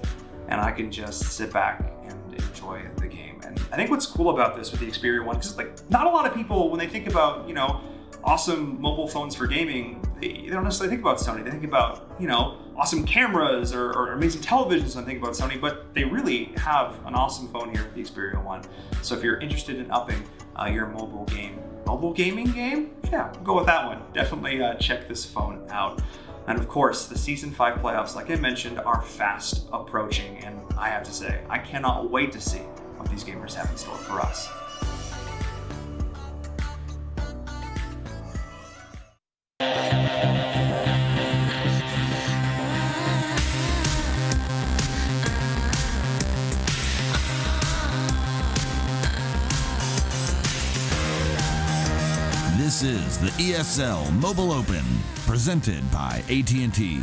and I can just sit back and enjoy the game. And I think what's cool about this with the Xperia 1, because like not a lot of people, when they think about, you know, awesome mobile phones for gaming, they don't necessarily think about Sony. They think about, you know, awesome cameras or amazing televisions when they think about Sony, but they really have an awesome phone here with the Xperia 1. So if you're interested in upping your mobile gaming game, yeah, go with that one. Definitely check this phone out. And of course, the Season 5 playoffs, like I mentioned, are fast approaching, and I have to say, I cannot wait to see what these gamers have in store for us. This is the ESL Mobile Open, presented by AT&T.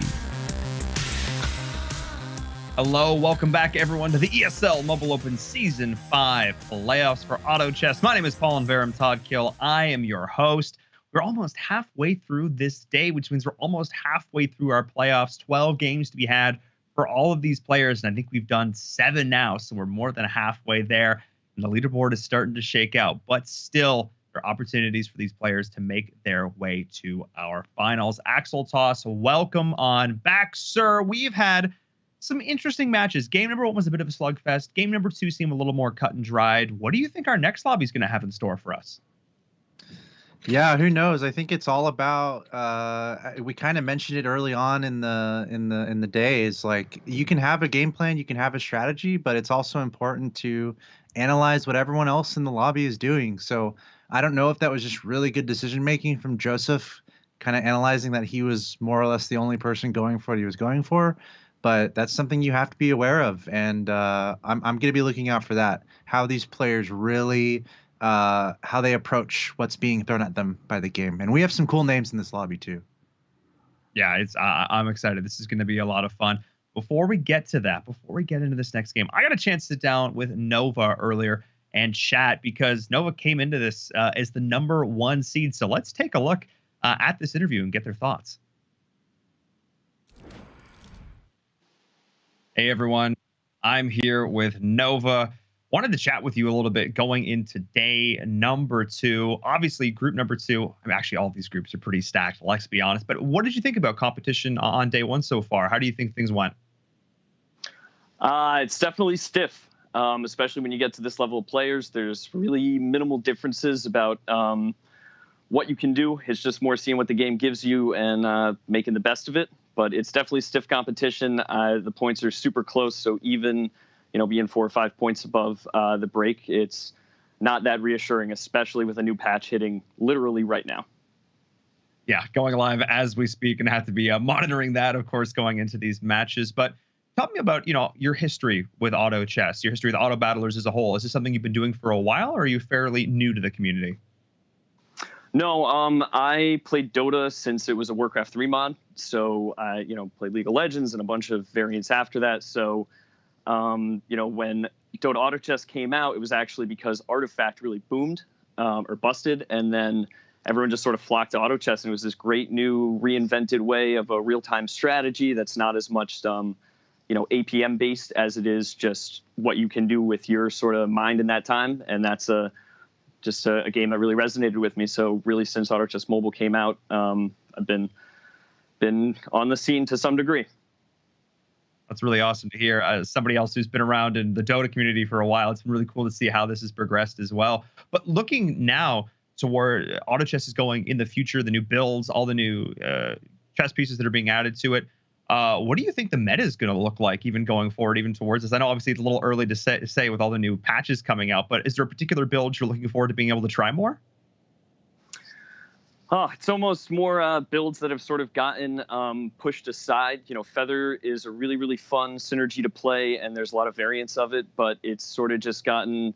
Hello, welcome back everyone to the ESL Mobile Open Season 5 playoffs for Auto Chess. My name is Paul and Verum Todkill. I am your host. We're almost halfway through this day, which means we're almost halfway through our playoffs. 12 games to be had for all of these players, and I think we've done 7 now, so we're more than halfway there, and the leaderboard is starting to shake out, but still, there are opportunities for these players to make their way to our finals. Axel Toss, welcome on back, sir. We've had some interesting matches. Game number 1 was a bit of a slugfest. Game number 2 seemed a little more cut and dried. What do you think our next lobby is going to have in store for us? Yeah, who knows? I think it's all about. We kind of mentioned it early on in the days. Like, you can have a game plan, you can have a strategy, but it's also important to analyze what everyone else in the lobby is doing. So I don't know if that was just really good decision making from Joseph, kind of analyzing that he was more or less the only person going for what he was going for. But that's something you have to be aware of, and I'm going to be looking out for that. How these players really, how they approach what's being thrown at them by the game. And we have some cool names in this lobby too. Yeah, I'm excited. This is going to be a lot of fun. Before we get to that, before we get into this next game, I got a chance to sit down with Nova earlier and chat, because Nova came into this as the number 1 seed. So let's take a look at this interview and get their thoughts. Hey everyone, I'm here with Nova. Wanted to chat with you a little bit going into day number 2. Obviously, group number 2, I mean, actually all of these groups are pretty stacked, let's be honest. But what did you think about competition on day 1 so far? How do you think things went? It's definitely stiff. Especially when you get to this level of players. There's really minimal differences about what you can do. It's just more seeing what the game gives you and making the best of it. But it's definitely stiff competition. The points are super close, so even, you know, being 4 or 5 points above the break, it's not that reassuring, especially with a new patch hitting literally right now. Yeah, going live as we speak, and have to be monitoring that, of course, going into these matches. But tell me about, you know, your history with auto chess, your history with auto battlers as a whole. Is this something you've been doing for a while, or are you fairly new to the community? No, I played Dota since it was a Warcraft 3 mod. So I, you know, played League of Legends and a bunch of variants after that. So, you know, when Dota Auto Chess came out, it was actually because Artifact really boomed or busted. And then everyone just sort of flocked to auto chess. And it was this great new reinvented way of a real-time strategy that's not as much, you APM based as it is just what you can do with your sort of mind in that time. And that's just a game that really resonated with me. So really, since Auto Chess Mobile came out, I've been on the scene to some degree. That's really awesome to hear. As somebody else who's been around in the Dota community for a while, it's been really cool to see how this has progressed as well. But looking now to where Auto Chess is going in the future, the new builds, all the new chess pieces that are being added to it, what do you think the meta is going to look like even going forward, even towards this? I know obviously it's a little early to say with all the new patches coming out, but is there a particular build you're looking forward to being able to try more? It's almost more builds that have sort of gotten pushed aside. Feather is a really, really fun synergy to play, and there's a lot of variants of it, but it's sort of just gotten,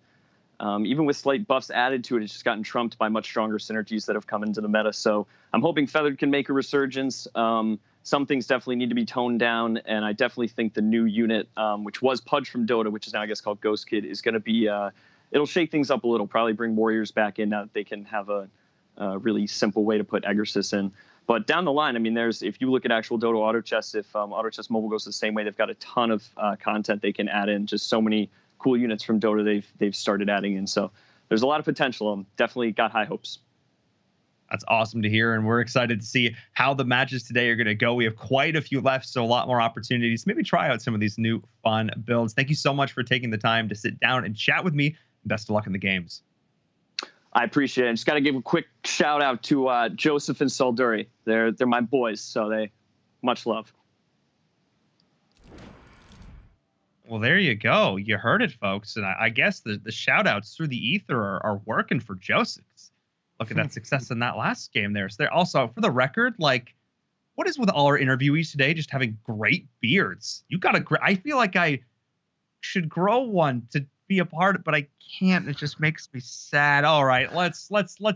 even with slight buffs added to it, it's just gotten trumped by much stronger synergies that have come into the meta. So I'm hoping Feather can make a resurgence. Some things definitely need to be toned down, and I definitely think the new unit, which was Pudge from Dota, which is now, I guess, called Ghost Kid, is going to be, it'll shake things up a little, probably bring Warriors back in now that they can have a really simple way to put Egersis in. But down the line, I mean, if you look at actual Dota Auto Chess, if Auto Chess Mobile goes the same way, they've got a ton of content they can add in, just so many cool units from Dota they've started adding in. So there's a lot of potential. Definitely got high hopes. That's awesome to hear, and we're excited to see how the matches today are going to go. We have quite a few left, so a lot more opportunities. Maybe try out some of these new fun builds. Thank you so much for taking the time to sit down and chat with me. Best of luck in the games. I appreciate it. I just got to give a quick shout out to Joseph and Salduri. They're my boys, so much love. Well, there you go. You heard it, folks. And I guess the shout outs through the ether are working for Joseph. Look at that success in that last game there. So they're also, for the record, like, what is with all our interviewees today just having great beards? You got I feel like I should grow one to be a part of, but I can't. It just makes me sad. All right, let's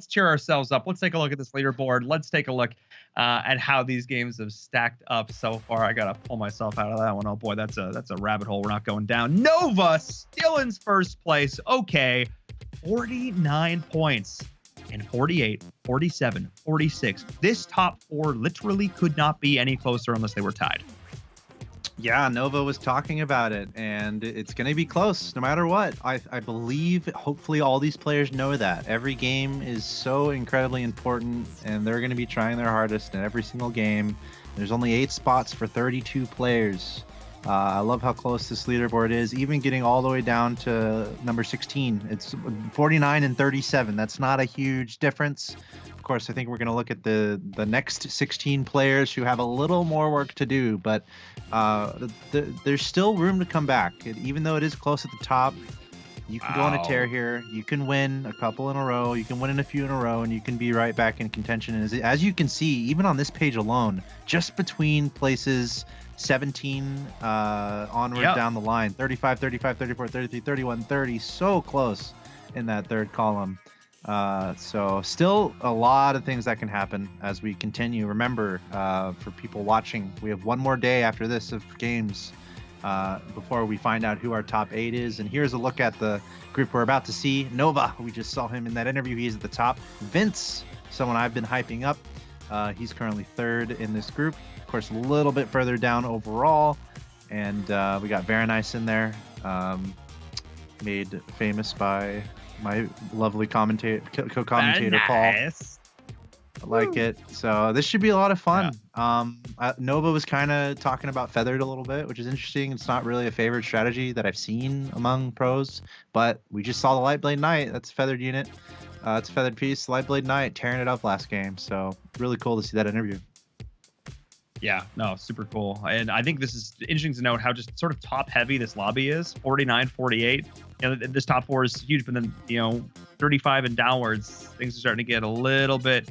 cheer ourselves up. Let's take a look at this leaderboard. Let's take a look at how these games have stacked up so far. I gotta pull myself out of that one. Oh boy, that's a rabbit hole. We're not going down. Nova still in first place. Okay, 49 points. And 48, 47, 46. This top four literally could not be any closer unless they were tied. Yeah, Nova was talking about it, and it's going to be close no matter what. I believe, hopefully, all these players know that. Every game is so incredibly important, and they're going to be trying their hardest in every single game. There's only 8 spots for 32 players. I love how close this leaderboard is, even getting all the way down to number 16. It's 49 and 37. That's not a huge difference. Of course, I think we're going to look at the next 16 players who have a little more work to do, but there's still room to come back. Even though it is close at the top, you can go on a tear here. You can win a couple in a row. You can win in a few in a row, and you can be right back in contention. And as you can see, even on this page alone, just between places 17 onward down the line, 35, 35, 34, 33, 31, 30, so close in that third column. So still a lot of things that can happen as we continue. Remember, for people watching, we have one more day after this of games before we find out who our top 8 is. And here's a look at the group we're about to see. Nova, we just saw him in that interview. He's at the top. Vince, someone I've been hyping up. He's currently 3rd in this group. Of course, a little bit further down overall. And we got Very Nice in there, made famous by my lovely co-commentator Paul. I like it. So this should be a lot of fun. Nova was kind of talking about Feathered a little bit, which is interesting. It's not really a favorite strategy that I've seen among pros, but we just saw the Lightblade Knight. That's a Feathered unit. It's a Feathered piece. Lightblade Knight tearing it up last game. So really cool to see that interview. Yeah, no, super cool. And I think this is interesting to note how just sort of top heavy this lobby is. 49, 48. This top 4 is huge, but then, 35 and downwards, things are starting to get a little bit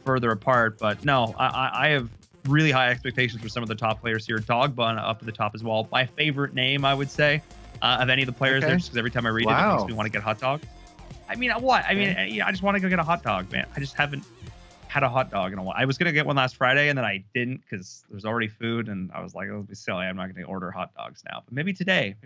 further apart. But no, I have really high expectations for some of the top players here. Dogbun up at the top as well. My favorite name, I would say, of any of the players there, because every time I read it, it makes me want to get a hot dog. I mean, what? I mean, I just want to go get a hot dog, man. I just haven't had a hot dog in a while. I was going to get one last Friday, and then I didn't because there's already food, and I was like, it'll be silly. I'm not going to order hot dogs now. But maybe today's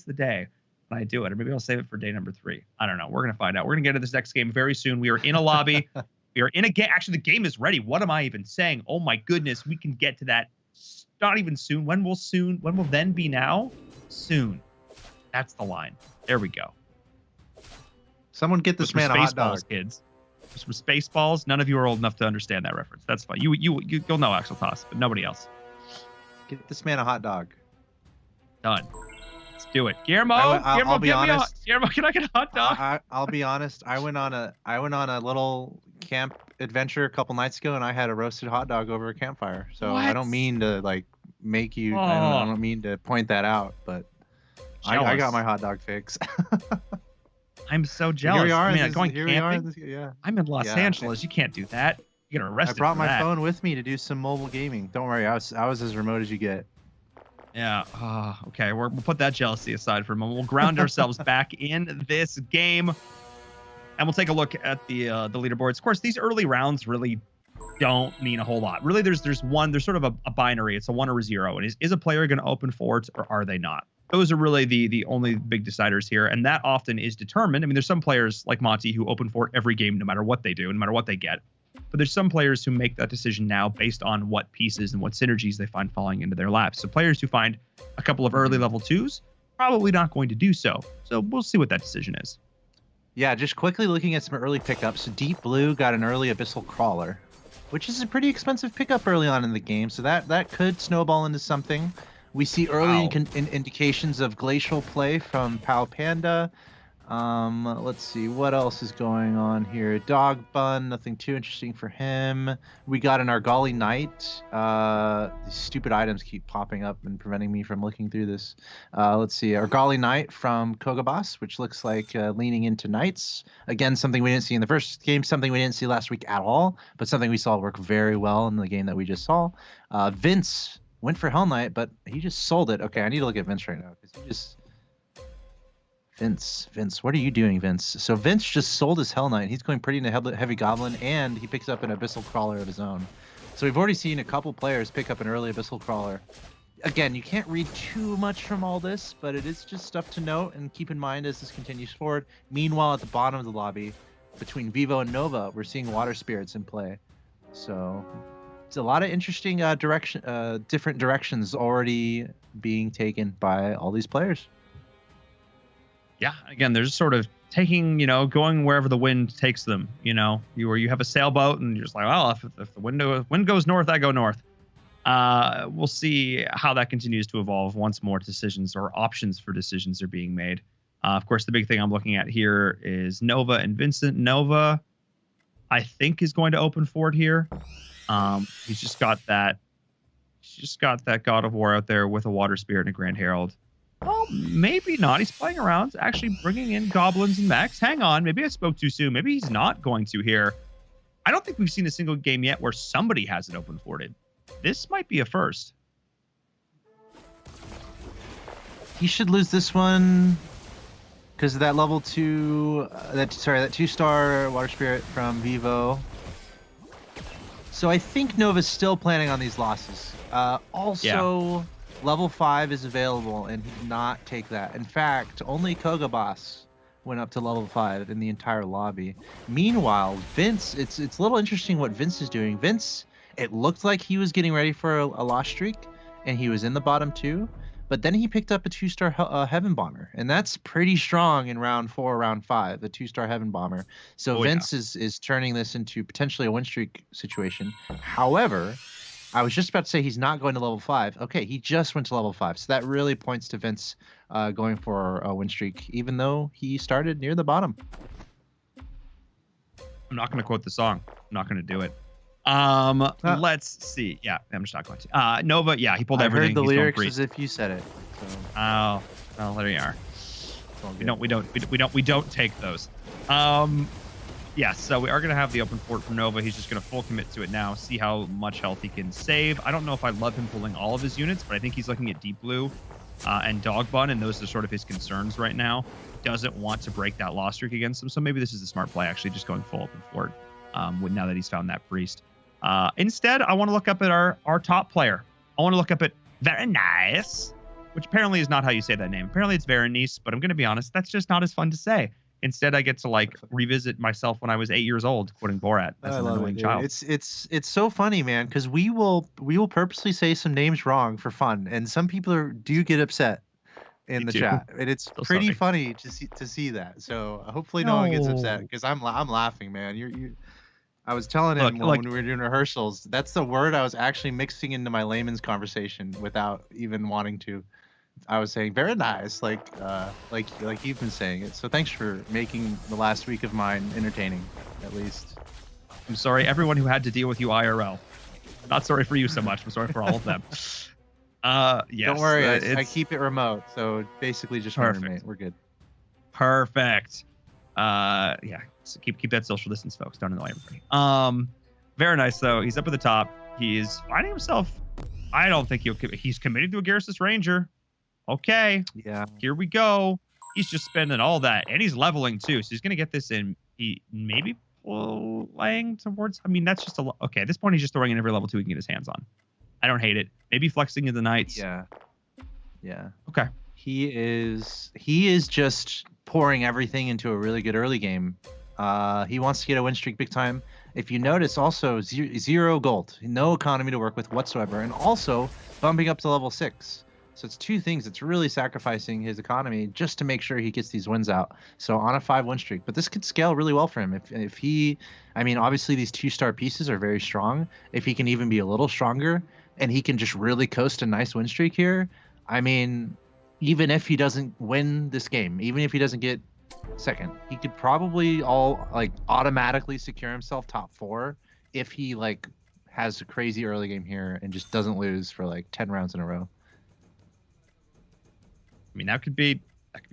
the day when I do it, or maybe I'll save it for day number 3. I don't know. We're going to find out. We're going to get into this next game very soon. We are in a lobby. We are in a game. Actually, the game is ready. What am I even saying? Oh, my goodness. We can get to that not even soon. When will then be now? Soon. That's the line. There we go. Someone get this man a hot dog. Spaceballs, kids. Just for Spaceballs. None of you are old enough to understand that reference. That's fine. You'll know Axel Toss, but nobody else. Get this man a hot dog. Done. Let's do it. Guillermo, I'll be honest. Guillermo, can I get a hot dog? I'll be honest. I went on a little camp adventure a couple nights ago, and I had a roasted hot dog over a campfire. So What? I don't mean to like make you. I don't mean to point that out, but I got my hot dog fix. I'm so jealous. Here we are. I mean, going camping. Yeah. I'm in Los Angeles. You can't do that. You get arrested. I brought for my that. phone with me to do some mobile gaming. Don't worry, I was as remote as you get. Yeah. Okay. We'll put that jealousy aside for a moment. We'll ground ourselves back in this game, and we'll take a look at the leaderboards. Of course, these early rounds really don't mean a whole lot. Really, there's sort of a binary. It's a 1 or a 0. And is a player going to open forwards or are they not? Those are really the only big deciders here, and that often is determined. I mean, there's some players like Monty who open fort every game, no matter what they do, no matter what they get. But there's some players who make that decision now based on what pieces and what synergies they find falling into their laps. So players who find a couple of early level 2s, probably not going to do so. So we'll see what that decision is. Yeah, just quickly looking at some early pickups. Deep Blue got an early Abyssal Crawler, which is a pretty expensive pickup early on in the game. So that could snowball into something. We see early indications of glacial play from Pau Panda. Let's see what else is going on here. Dog Bun, nothing too interesting for him. We got an Argali Knight. These stupid items keep popping up and preventing me from looking through this. Let's see, Argali Knight from Kogabas, which looks like leaning into Knights. Again, something we didn't see in the first game, something we didn't see last week at all, but something we saw work very well in the game that we just saw. Vince went for Hell Knight, but he just sold it. Okay, I need to look at Vince right now because he just... Vince, what are you doing, Vince? So Vince just sold his Hell Knight. He's going pretty into Heavy Goblin, and he picks up an Abyssal Crawler of his own. So we've already seen a couple players pick up an early Abyssal Crawler. Again, you can't read too much from all this, but it is just stuff to note and keep in mind as this continues forward. Meanwhile, at the bottom of the lobby, between Vivo and Nova, we're seeing Water Spirits in play. So it's a lot of interesting different directions already being taken by all these players. Yeah, again, they're just sort of taking, going wherever the wind takes them. You have a sailboat and you're just like, well, if the wind goes north, I go north. We'll see how that continues to evolve once more decisions or options for decisions are being made. Of course, the big thing I'm looking at here is Nova and Vincent. Nova, I think, is going to open forward here. He's just got that God of War out there with a Water Spirit and a Grand Herald. Well, maybe not. He's playing around, actually bringing in goblins and mechs. Hang on, maybe I spoke too soon. Maybe he's not going to here. I don't think we've seen a single game yet where somebody has it open forwarded. This might be a first. He should lose this one because of that level 2, that 2-star Water Spirit from Vivo. So I think Nova's still planning on these losses. Level 5 is available, and he did not take that. In fact, only Kogabas went up to level 5 in the entire lobby. Meanwhile, Vince, it's a little interesting what Vince is doing. Vince, it looked like he was getting ready for a loss streak, and he was in the bottom 2. But then he picked up a 2-star Heaven Bomber, and that's pretty strong in round 4, round 5, the 2-star Heaven Bomber. So Vince is turning this into potentially a win streak situation. However, I was just about to say he's not going to level 5. Okay, he just went to level 5. So that really points to Vince going for a win streak, even though he started near the bottom. I'm not going to quote the song. I'm not going to do it. Let's see. Yeah, I'm just not going to. Nova, yeah, he pulled everything. I heard the lyrics as if you said it. So. Oh, well, there you are. We don't take those. Yeah, so we are going to have the open fort for Nova. He's just going to full commit to it now, see how much health he can save. I don't know if I love him pulling all of his units, but I think he's looking at Deep Blue and Dog Bun, and those are sort of his concerns right now. Doesn't want to break that loss streak against him, so maybe this is a smart play, actually, just going full open fort now that he's found that priest. Instead, I want to look up at our top player. I want to look up at Verenice, which apparently is not how you say that name. Apparently it's Verenice, but I'm going to be honest, that's just not as fun to say. Instead, I get to like revisit myself when I was 8 years old, quoting Borat as an annoying child. It's so funny, man, because we will purposely say some names wrong for fun, and some people do get upset in the chat, and it's pretty funny to see that. So hopefully no one gets upset, because I'm laughing, man. I was telling him when we were doing rehearsals, that's the word I was actually mixing into my layman's conversation without even wanting to. I was saying very nice, like you've been saying it. So thanks for making the last week of mine entertaining, at least. I'm sorry, everyone who had to deal with you IRL. Not sorry for you so much. I'm sorry for all of them. Yes. Don't worry, I keep it remote, so basically just my roommate. We're good. Perfect. Yeah. So keep that social distance, folks. Don't annoy everybody. Very nice though. He's up at the top. He's finding himself. I don't think he's committed to a Garrus Ranger. Okay. Yeah. Here we go. He's just spending all that, and he's leveling too. So he's gonna get this in. He maybe playing towards. I mean, that's just okay. At this point, he's just throwing in every level 2 he can get his hands on. I don't hate it. Maybe flexing in the Knights. Yeah. Yeah. Okay. He is just pouring everything into a really good early game. He wants to get a win streak big time. If you notice, also 0 gold, no economy to work with whatsoever, and also bumping up to level 6. So it's 2 things. It's really sacrificing his economy just to make sure he gets these wins out. So on a 5 win streak, but this could scale really well for him if he. I mean, obviously these 2-star pieces are very strong. If he can even be a little stronger, and he can just really coast a nice win streak here. I mean, even if he doesn't win this game, even if he doesn't get second, he could probably automatically secure himself top 4 if he has a crazy early game here and just doesn't lose for 10 rounds in a row. I mean, that could be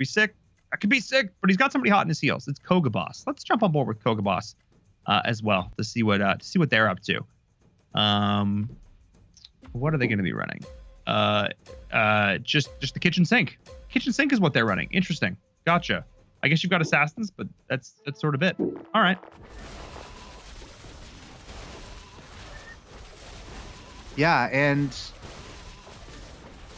sick. That could be sick, but he's got somebody hot in his heels. It's Kogaboss. Let's jump on board with Kogaboss as well to see what they're up to. What are they going to be running? Just the kitchen sink. Kitchen sink is what they're running. Interesting. Gotcha. I guess you've got assassins, but that's sort of it. All right. Yeah, and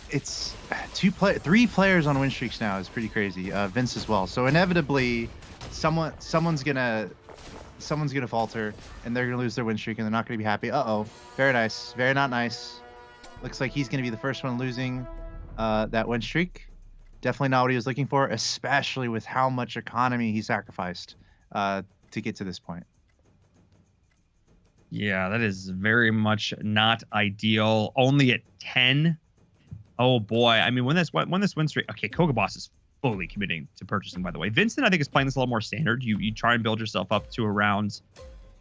it's 3 players on win streaks now is pretty crazy. Vince as well. So inevitably, someone's gonna falter, and they're gonna lose their win streak, and they're not gonna be happy. Very nice, very not nice. Looks like he's gonna be the first one losing that win streak. Definitely not what he was looking for, especially with how much economy he sacrificed to get to this point. Yeah, that is very much not ideal. Only at 10. Oh boy. I mean, when this win streak. Okay, Kogaboss is fully committing to purchasing, by the way. Vincent, I think, is playing this a little more standard. You try and build yourself up to around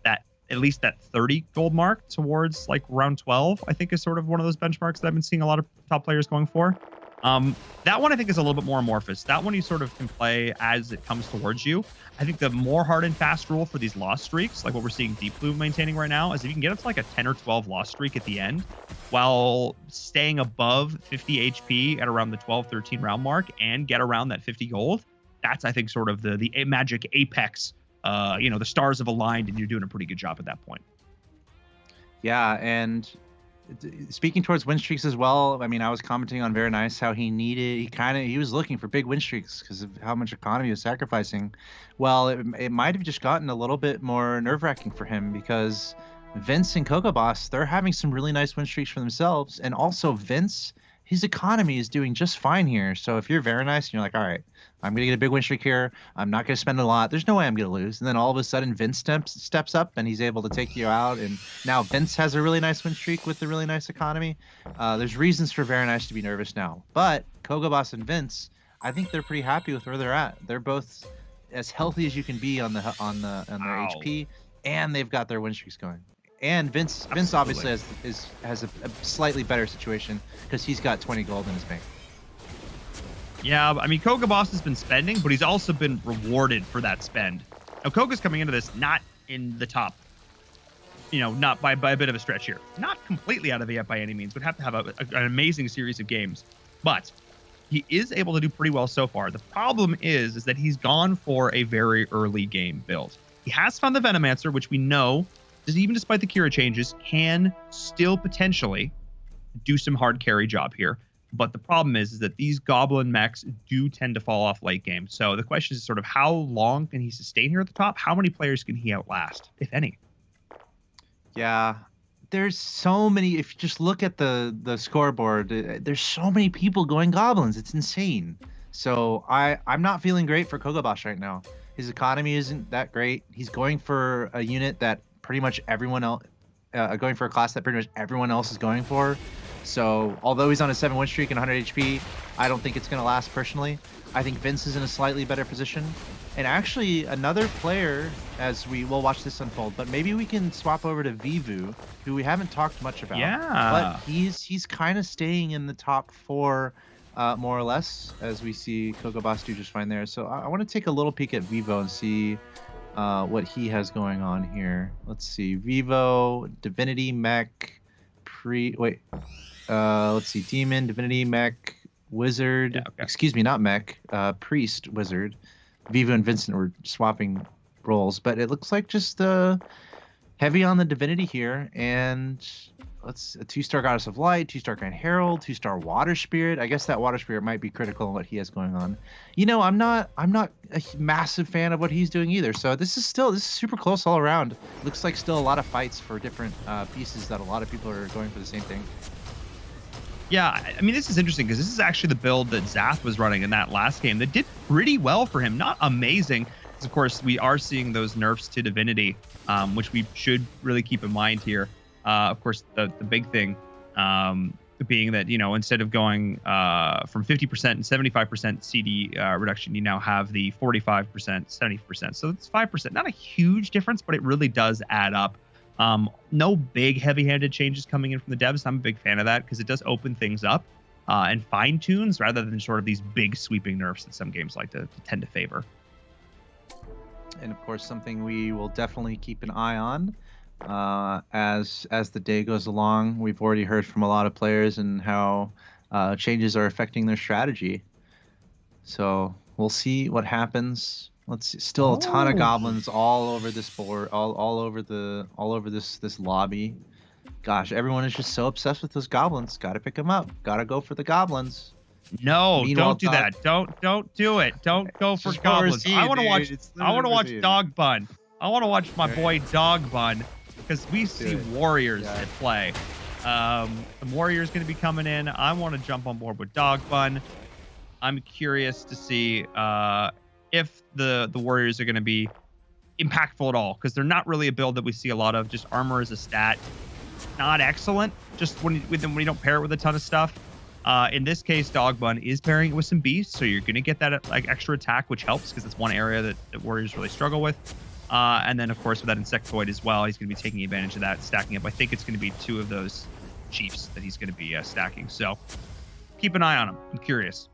at least that 30 gold mark towards round 12, I think is sort of one of those benchmarks that I've been seeing a lot of top players going for. That one I think is a little bit more amorphous. That one you sort of can play as it comes towards you. I think the more hard and fast rule for these loss streaks, like what we're seeing Deep Blue maintaining right now, is if you can get up to a 10 or 12 loss streak at the end while staying above 50 HP at around the 12-13 round mark and get around that 50 gold, that's, I think, sort of the magic apex. The stars have aligned and you're doing a pretty good job at that point. Yeah, and speaking towards win streaks as well, I mean, I was commenting on very nice how he was looking for big win streaks because of how much economy he was sacrificing. Well, it might have just gotten a little bit more nerve-wracking for him because Vince and Kogaboss, they're having some really nice win streaks for themselves, and also Vince, his economy is doing just fine here. So if you're very nice and you're like, all right, I'm going to get a big win streak here, I'm not going to spend a lot, there's no way I'm going to lose. And then all of a sudden Vince steps up and he's able to take you out. And now Vince has a really nice win streak with a really nice economy. There's reasons for very nice to be nervous now. But Kogaboss and Vince, I think they're pretty happy with where they're at. They're both as healthy as you can be on their HP, and they've got their win streaks going. And Vince obviously has a slightly better situation because he's got 20 gold in his bank. Yeah, I mean, Kogaboss has been spending, but he's also been rewarded for that spend. Now, Koga's coming into this not in the top, not by a bit of a stretch here. Not completely out of it yet by any means, would have to have an amazing series of games. But he is able to do pretty well so far. The problem is that he's gone for a very early game build. He has found the Venomancer, which we know, even despite the Kira changes, can still potentially do some hard carry job here. But the problem is that these goblin mechs do tend to fall off late game. So the question is sort of how long can he sustain here at the top? How many players can he outlast, if any? Yeah, there's so many. If you just look at the scoreboard, there's so many people going goblins. It's insane. So I'm not feeling great for Kogobosh right now. His economy isn't that great. He's going for a unit that pretty much everyone else, going for a class that pretty much everyone else is going for. So although he's on a 7-win streak and 100 HP, I don't think it's going to last personally. I think Vince is in a slightly better position. And actually another player, as we will watch this unfold, but maybe we can swap over to Vivu, who we haven't talked much about. Yeah. But he's kind of staying in the top 4 more or less, as we see Kogobosh do just fine there. So I want to take a little peek at Vivo and see what he has going on here. Let's see. Vivo, Divinity, Mech, let's see. Demon, Divinity, Mech, Wizard. Yeah, okay. Excuse me, not Mech. Priest, Wizard. Vivo and Vincent were swapping roles, but it looks like just heavy on the Divinity here, and a 2-star Goddess of Light, 2-star Grand Herald, 2-star Water Spirit. I guess that Water Spirit might be critical in what he has going on. You know, I'm not a massive fan of what he's doing either. So this is super close all around. Looks like still a lot of fights for different pieces that a lot of people are going for the same thing. Yeah, I mean, this is interesting because this is actually the build that Zath was running in that last game that did pretty well for him. Not amazing, because of course we are seeing those nerfs to Divinity, which we should really keep in mind here. Of course, the big thing being that, you know, instead of going from 50% and 75% CD reduction, you now have the 45%, 70%. So it's 5%. Not a huge difference, but it really does add up. No big heavy-handed changes coming in from the devs. I'm a big fan of that because it does open things up and fine-tunes rather than sort of these big sweeping nerfs that some games like to tend to favor. And of course, something we will definitely keep an eye on as the day goes along. We've already heard from a lot of players and how changes are affecting their strategy. So we'll see what happens. Let's see. Still a ton of goblins all over this board, all over this lobby. Gosh, everyone is just so obsessed with those goblins. Got to pick them up. Got to go for the goblins. No, don't do that. Don't do it. Don't go for goblins. I want to watch. I want to watch Dog Bun. I want to watch my boy Dog Bun because we see warriors at play. The warrior's going to be coming in. I want to jump on board with Dog Bun. I'm curious to see if the warriors are going to be impactful at all, because they're not really a build that we see a lot of. Just armor as a stat, not excellent. Just when you don't pair it with a ton of stuff. In this case, Dog Bun is pairing it with some beasts, so you're going to get that like extra attack, which helps because it's one area that warriors really struggle with. And then, of course, with that Insectoid as well, he's going to be taking advantage of that, stacking up. I think it's going to be 2 of those chiefs that he's going to be stacking. So keep an eye on him. I'm curious.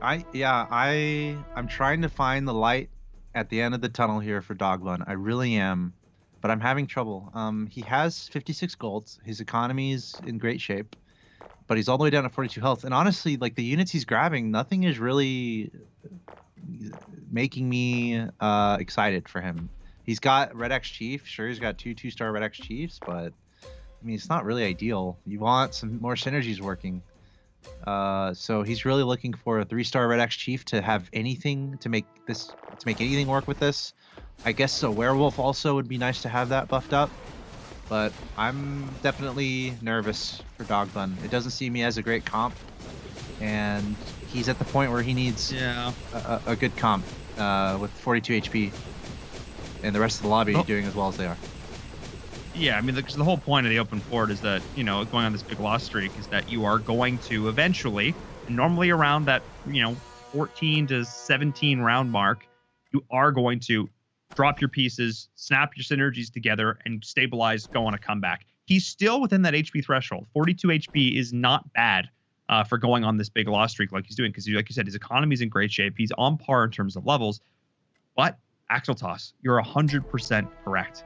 I'm trying to find the light at the end of the tunnel here for Dog Bun. I really am, but I'm having trouble. He has 56 gold. His economy is in great shape, but he's all the way down to 42 health. And honestly, like the units he's grabbing, nothing is really making me excited for him. He's got Red X Chief. Sure, he's got 2-star Red X Chiefs, but I mean, it's not really ideal. You want some more synergies working. So he's really looking for a 3-star Red X Chief to have anything to make anything work with this. I guess a werewolf also would be nice to have that buffed up, but I'm definitely nervous for Dog Bun. It doesn't see me as a great comp, and he's at the point where he needs a good comp with 42 HP, and the rest of the lobby doing as well as they are. Yeah, I mean, the whole point of the open port is that, you know, going on this big loss streak is that you are going to eventually, normally around that, you know, 14 to 17 round mark, you are going to drop your pieces, snap your synergies together, and stabilize, go on a comeback. He's still within that HP threshold. 42 HP is not bad for going on this big loss streak like he's doing, because like you said, his economy is in great shape. He's on par in terms of levels. But Axel Toss, you're 100% correct.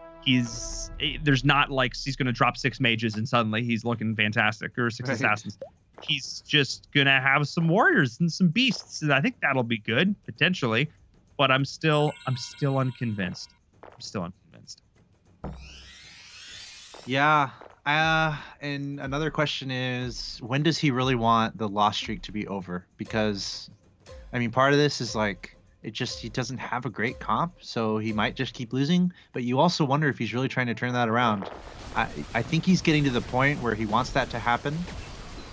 There's not like he's going to drop 6 mages and suddenly he's looking fantastic, or 6 assassins. He's just going to have some warriors and some beasts, and I think that'll be good potentially, but I'm still unconvinced. Yeah, And another question is, when does he really want the loss streak to be over? Because, I mean, part of this is like, he doesn't have a great comp, so he might just keep losing. But you also wonder if he's really trying to turn that around. I think he's getting to the point where he wants that to happen.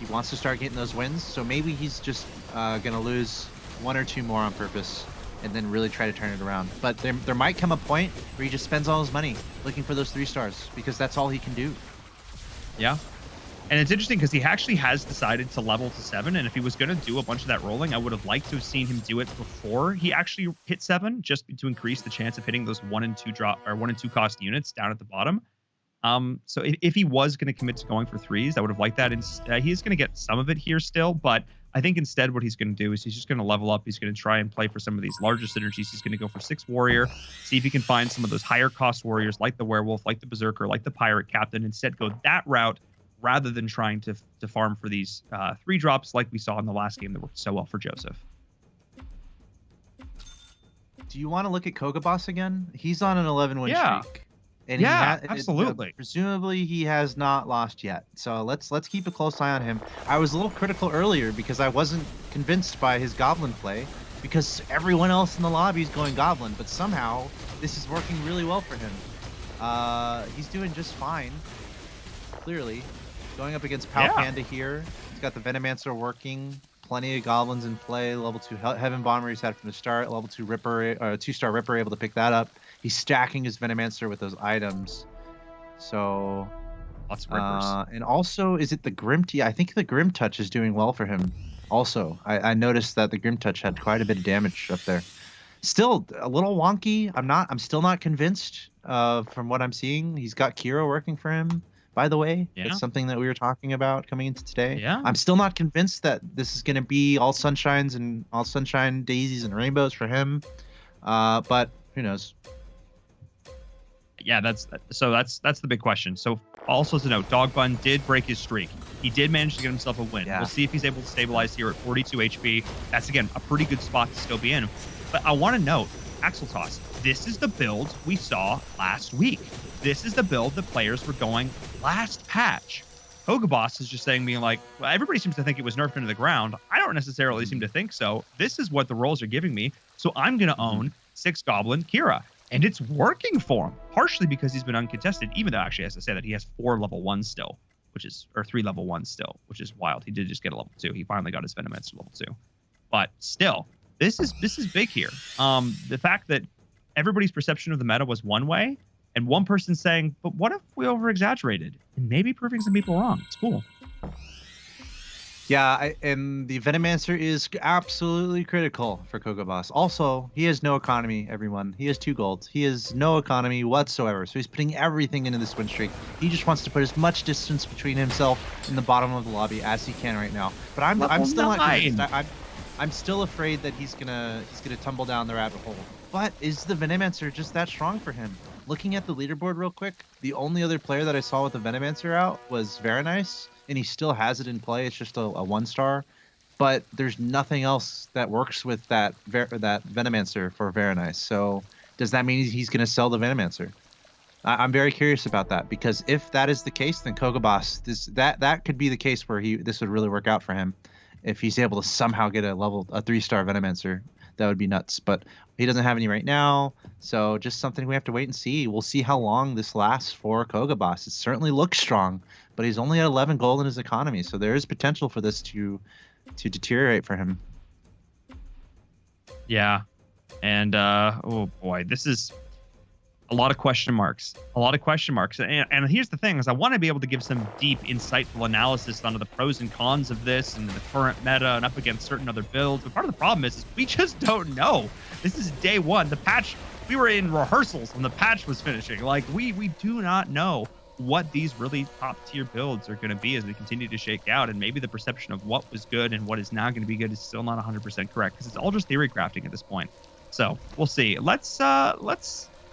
He wants to start getting those wins. So maybe he's just gonna lose 1 or 2 more on purpose, and then really try to turn it around. But there might come a point where he just spends all his money looking for those 3 stars, because that's all he can do. Yeah. And it's interesting because he actually has decided to level to 7. And if he was going to do a bunch of that rolling, I would have liked to have seen him do it before he actually hit 7, just to increase the chance of hitting those 1 and 2 cost units down at the bottom. So if he was going to commit to going for 3s, I would have liked that. He is going to get some of it here still, but I think instead what he's going to do is he's just going to level up. He's going to try and play for some of these larger synergies. He's going to go for 6 warrior, see if he can find some of those higher cost warriors like the werewolf, like the berserker, like the pirate captain. Instead, go that route rather than trying to farm for these 3 drops like we saw in the last game that worked so well for Joseph. Do you want to look at Kogaboss again? He's on an 11 win streak. And absolutely. Presumably he has not lost yet. So let's keep a close eye on him. I was a little critical earlier because I wasn't convinced by his goblin play, because everyone else in the lobby is going goblin, but somehow this is working really well for him. He's doing just fine. Clearly, going up against Panda here. He's got the Venomancer working. Plenty of goblins in play. Level 2 Heaven Bomber he's had from the start. Level 2 Ripper, 2-star Ripper able to pick that up. He's stacking his Venomancer with those items. So lots of Rippers. And also, is it the Grim? I think the Grim Touch is doing well for him. Also, I noticed that the Grim Touch had quite a bit of damage up there. Still a little wonky. I'm still not convinced from what I'm seeing. He's got Kira working for him, by the way. Yeah. That's something that we were talking about coming into today. Yeah. I'm still not convinced that this is going to be all sunshine, daisies, and rainbows for him. But who knows? Yeah, that's the big question. So also to note, Dog Bun did break his streak. He did manage to get himself a win. Yeah. We'll see if he's able to stabilize here at 42 HP. That's, again, a pretty good spot to still be in. But I want to note, Axel Toss, this is the build we saw last week. This is the build the players were going last patch. Kogaboss is just saying, being like, well, everybody seems to think it was nerfed into the ground. I don't necessarily seem to think so. This is what the roles are giving me. So I'm going to own 6 Goblin Kira. And it's working for him, partially because he's been uncontested, even though actually has to say that he has 4 level 1s still, or 3 level 1s still, which is wild. He did just get a level 2. He finally got his Venomancer level 2. But still, this is big here. The fact that everybody's perception of the meta was one way, and one person saying, but what if we over-exaggerated? And maybe proving some people wrong. It's cool. Yeah, and the Venomancer is absolutely critical for Kogaboss. Also, he has no economy, everyone. He has 2 golds. He has no economy whatsoever, so he's putting everything into this win streak. He just wants to put as much distance between himself and the bottom of the lobby as he can right now. But I'm still not convinced. I'm still afraid that he's gonna tumble down the rabbit hole. But is the Venomancer just that strong for him? Looking at the leaderboard real quick, the only other player that I saw with the Venomancer out was Veronice, and he still has it in play. It's just a 1-star, but there's nothing else that works with that Venomancer for Veronice. So does that mean he's going to sell the Venomancer? I'm very curious about that, because if that is the case, then Kogaboss, that could be the case where this would really work out for him. If he's able to somehow get a 3-star Venomancer, that would be nuts. But he doesn't have any right now, so just something we have to wait and see. We'll see how long this lasts for Kogaboss. It certainly looks strong, but he's only at 11 gold in his economy, so there is potential for this to deteriorate for him. Yeah, and oh boy, this is a lot of question marks. And here's the thing, is I want to be able to give some deep, insightful analysis onto the pros and cons of this and the current meta and up against certain other builds. But part of the problem is we just don't know. This is day 1. The patch, we were in rehearsals when the patch was finishing. Like, we do not know what these really top tier builds are going to be as we continue to shake out. And maybe the perception of what was good and what is now going to be good is still not 100% correct, because it's all just theory crafting at this point. So we'll see. Let's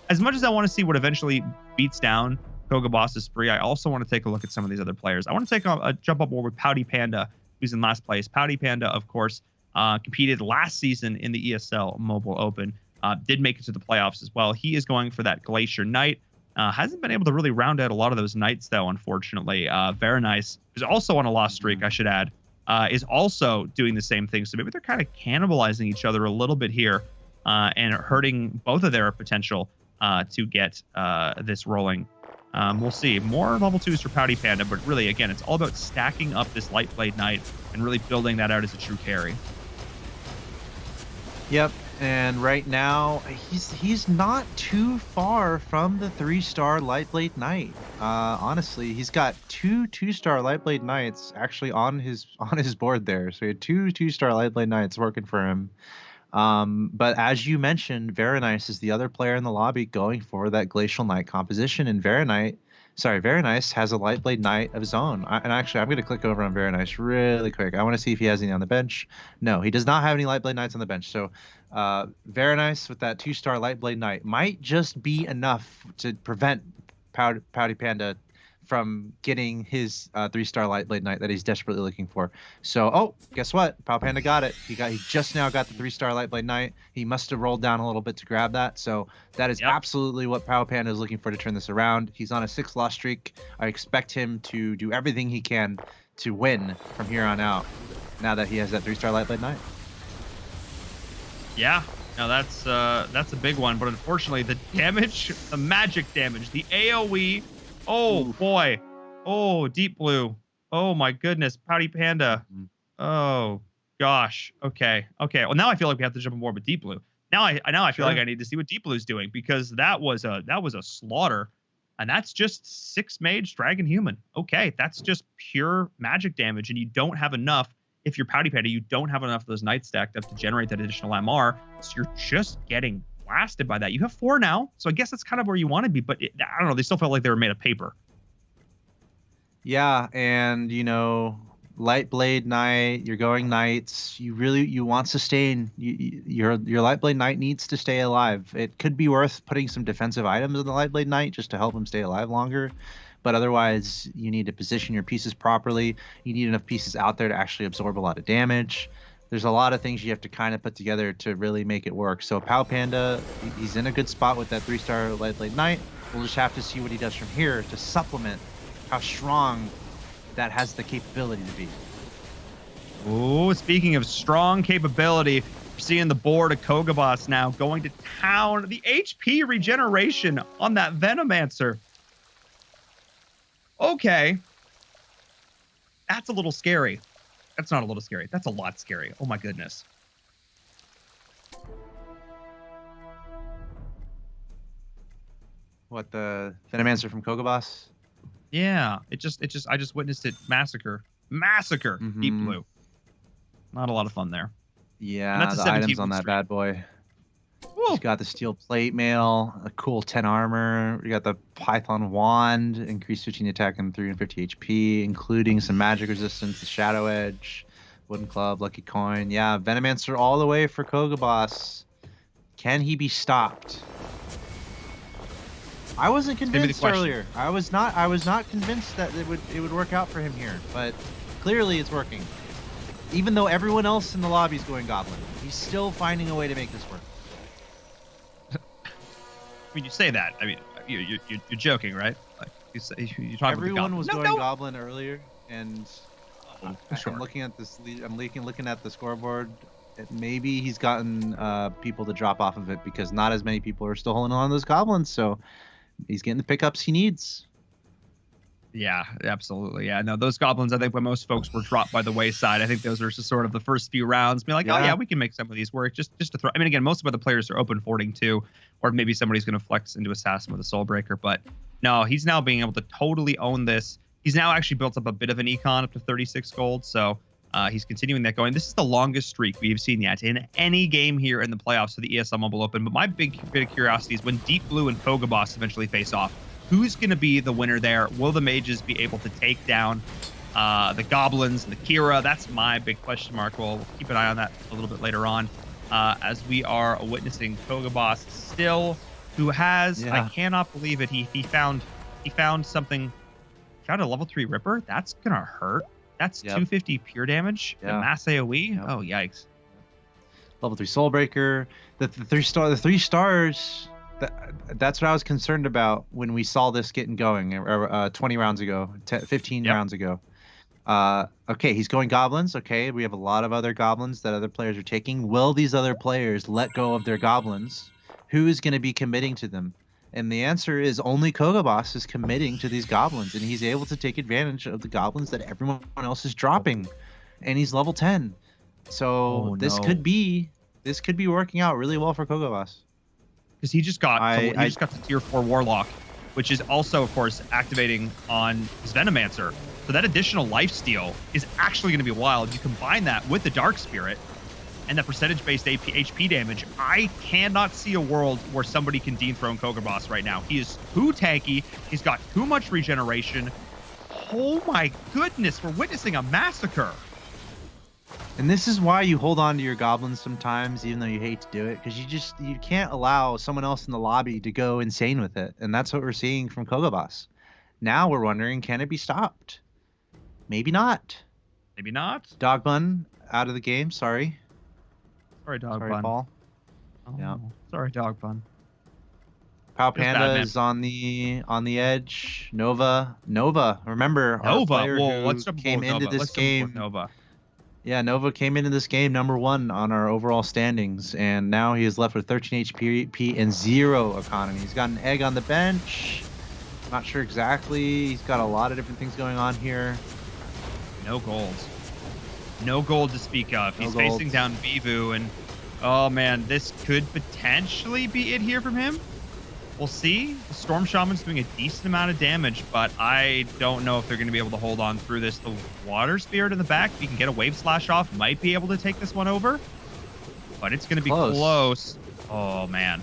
as much as I want to see what eventually beats down Kogaboss's spree, I also want to take a look at some of these other players. I want to take a jump up more with Pouty Panda, who's in last place. Pouty Panda, of course, competed last season in the ESL Mobile Open, did make it to the playoffs as well. He is going for that Glacier Knight. Hasn't been able to really round out a lot of those Knights, though, unfortunately. Very nice. Who's also on a loss streak, I should add, is also doing the same thing. So maybe they're kind of cannibalizing each other a little bit here and hurting both of their potential to get this rolling. We'll see. More level 2s for Pouty Panda, but really, again, it's all about stacking up this Light Blade Knight and really building that out as a true carry. Yep, and right now he's not too far from the 3-star Light Blade Knight. Honestly, he's got 2-star Light Blade Knights actually on his board there. So he had 2-star Light Blade Knights working for him. But as you mentioned, Very Nice is the other player in the lobby going for that Glacial Knight composition, and Very Nice has a Light Blade Knight of his own. And actually, I'm going to click over on Very Nice really quick. I want to see if he has any on the bench. No, he does not have any Light Blade Knights on the bench. So Very Nice with that 2-star Light Blade Knight might just be enough to prevent Pouty Panda from getting his 3-star Light Blade Knight that he's desperately looking for. So, oh, guess what? Pouty Panda got it. He just now got the 3-star Light Blade Knight. He must have rolled down a little bit to grab that. So that is absolutely what Pouty Panda is looking for to turn this around. He's on a 6-loss streak. I expect him to do everything he can to win from here on out now that he has that 3-star Light Blade Knight. Yeah. No, that's a big one. But unfortunately, the damage, the magic damage, the AoE. Oh, boy. Oh, Deep Blue. Oh, my goodness. Pouty Panda. Oh, gosh. Okay. Well, now I feel like we have to jump more with Deep Blue. Now I feel like I need to see what Deep Blue's doing, because that was a slaughter. And that's just 6 mage dragon human. Okay, that's just pure magic damage, and you don't have enough. If you're Pouty Panda, you don't have enough of those knights stacked up to generate that additional MR. So you're just getting blasted by that. You have 4 now, so I guess that's kind of where you want to be, but I don't know, they still felt like they were made of paper. Yeah, and Light Blade Knight, you're going Knights, you want sustain. Your Light Blade Knight needs to stay alive. It could be worth putting some defensive items in the Light Blade Knight just to help him stay alive longer, but otherwise you need to position your pieces properly. You need enough pieces out there to actually absorb a lot of damage. There's a lot of things you have to kind of put together to really make it work. So Pouty Panda, he's in a good spot with that 3-star Light Blade Knight. We'll just have to see what he does from here to supplement how strong that has the capability to be. Oh, speaking of strong capability, we're seeing the board of Kogabas now going to town. The HP regeneration on that Venomancer. Okay. That's a little scary. That's not a little scary. That's a lot scary. Oh my goodness. What, the Venomancer from Kogabas? Yeah, I just witnessed it massacre. Deep Blue. Not a lot of fun there. Yeah, the items on that bad boy. He's got the steel plate mail, a cool 10 armor. We got the Python wand, increased 15 attack and 350 HP, including some magic resistance, the Shadow Edge, wooden club, lucky coin. Yeah, Venomancer all the way for Kogabas. Can he be stopped? I wasn't convinced earlier. I was not convinced that it would work out for him here, but clearly it's working. Even though everyone else in the lobby is going Goblin, he's still finding a way to make this work. I mean, you say that. I mean, you're joking, right? Like you're talking Everyone was going no. Goblin earlier, and I'm looking at this. I'm looking at the scoreboard. Maybe he's gotten people to drop off of it because not as many people are still holding on to those Goblins. So he's getting the pickups he needs. Yeah, absolutely. Yeah, no, those Goblins, I think when most folks were dropped by the wayside, I think those were just sort of the first few rounds. Be like, oh yeah, we can make some of these work just to throw. I mean, again, most of the players are open fording too, or maybe somebody's going to flex into Assassin with a Soulbreaker. But no, he's now being able to totally own this. He's now actually built up a bit of an econ up to 36 gold. So he's continuing that going. This is the longest streak we've seen yet in any game here in the playoffs for the ESL Mobile Open. But my big bit of curiosity is when Deep Blue and Kogabas eventually face off. Who's going to be the winner there? Will the mages be able to take down the goblins and the Kira? That's my big question mark. We'll keep an eye on that a little bit later on as we are witnessing Kogabas still, who has, I cannot believe it, he found something, found a level 3 Ripper. That's going to hurt. That's 250 pure damage and mass AoE. Oh, yikes. Level 3 Soulbreaker. The 3 stars That's what I was concerned about when we saw this getting going 20 rounds ago, 15 rounds ago. Okay, he's going goblins. Okay, we have a lot of other goblins that other players are taking. Will these other players let go of their goblins? Who is going to be committing to them? And the answer is only Kogobas is committing to these goblins, and he's able to take advantage of the goblins that everyone else is dropping. And he's level 10. So this could be working out really well for Kogobas. Because he just got the tier 4 Warlock, which is also, of course, activating on his Venomancer. So that additional lifesteal is actually going to be wild. You combine that with the Dark Spirit and the percentage-based HP damage. I cannot see a world where somebody can dethrone Kogobas right now. He is too tanky. He's got too much regeneration. Oh my goodness, we're witnessing a massacre. And this is why you hold on to your goblins sometimes, even though you hate to do it, because you can't allow someone else in the lobby to go insane with it. And that's what we're seeing from Kogobas. Now we're wondering, can it be stopped? Maybe not. Maybe not. Dog Bun out of the game. Sorry. Sorry, Dog Bun. Sorry, Paul. Oh, yeah. Sorry, Dog Bun. Pal Panda is on the edge. Nova. Remember, our player who came into this game. Nova. Yeah, Nova came into this game #1 on our overall standings, and now he is left with 13 HP and 0 economy. He's got an egg on the bench. Not sure exactly. He's got a lot of different things going on here. No gold. No gold to speak of. He's facing down Vivu, and oh man, this could potentially be it here from him. We'll see. The Storm Shaman's doing a decent amount of damage, but I don't know if they're going to be able to hold on through this. The Water Spirit in the back, if you can get a Wave Slash off, might be able to take this one over. But it's going to be close. Oh, man.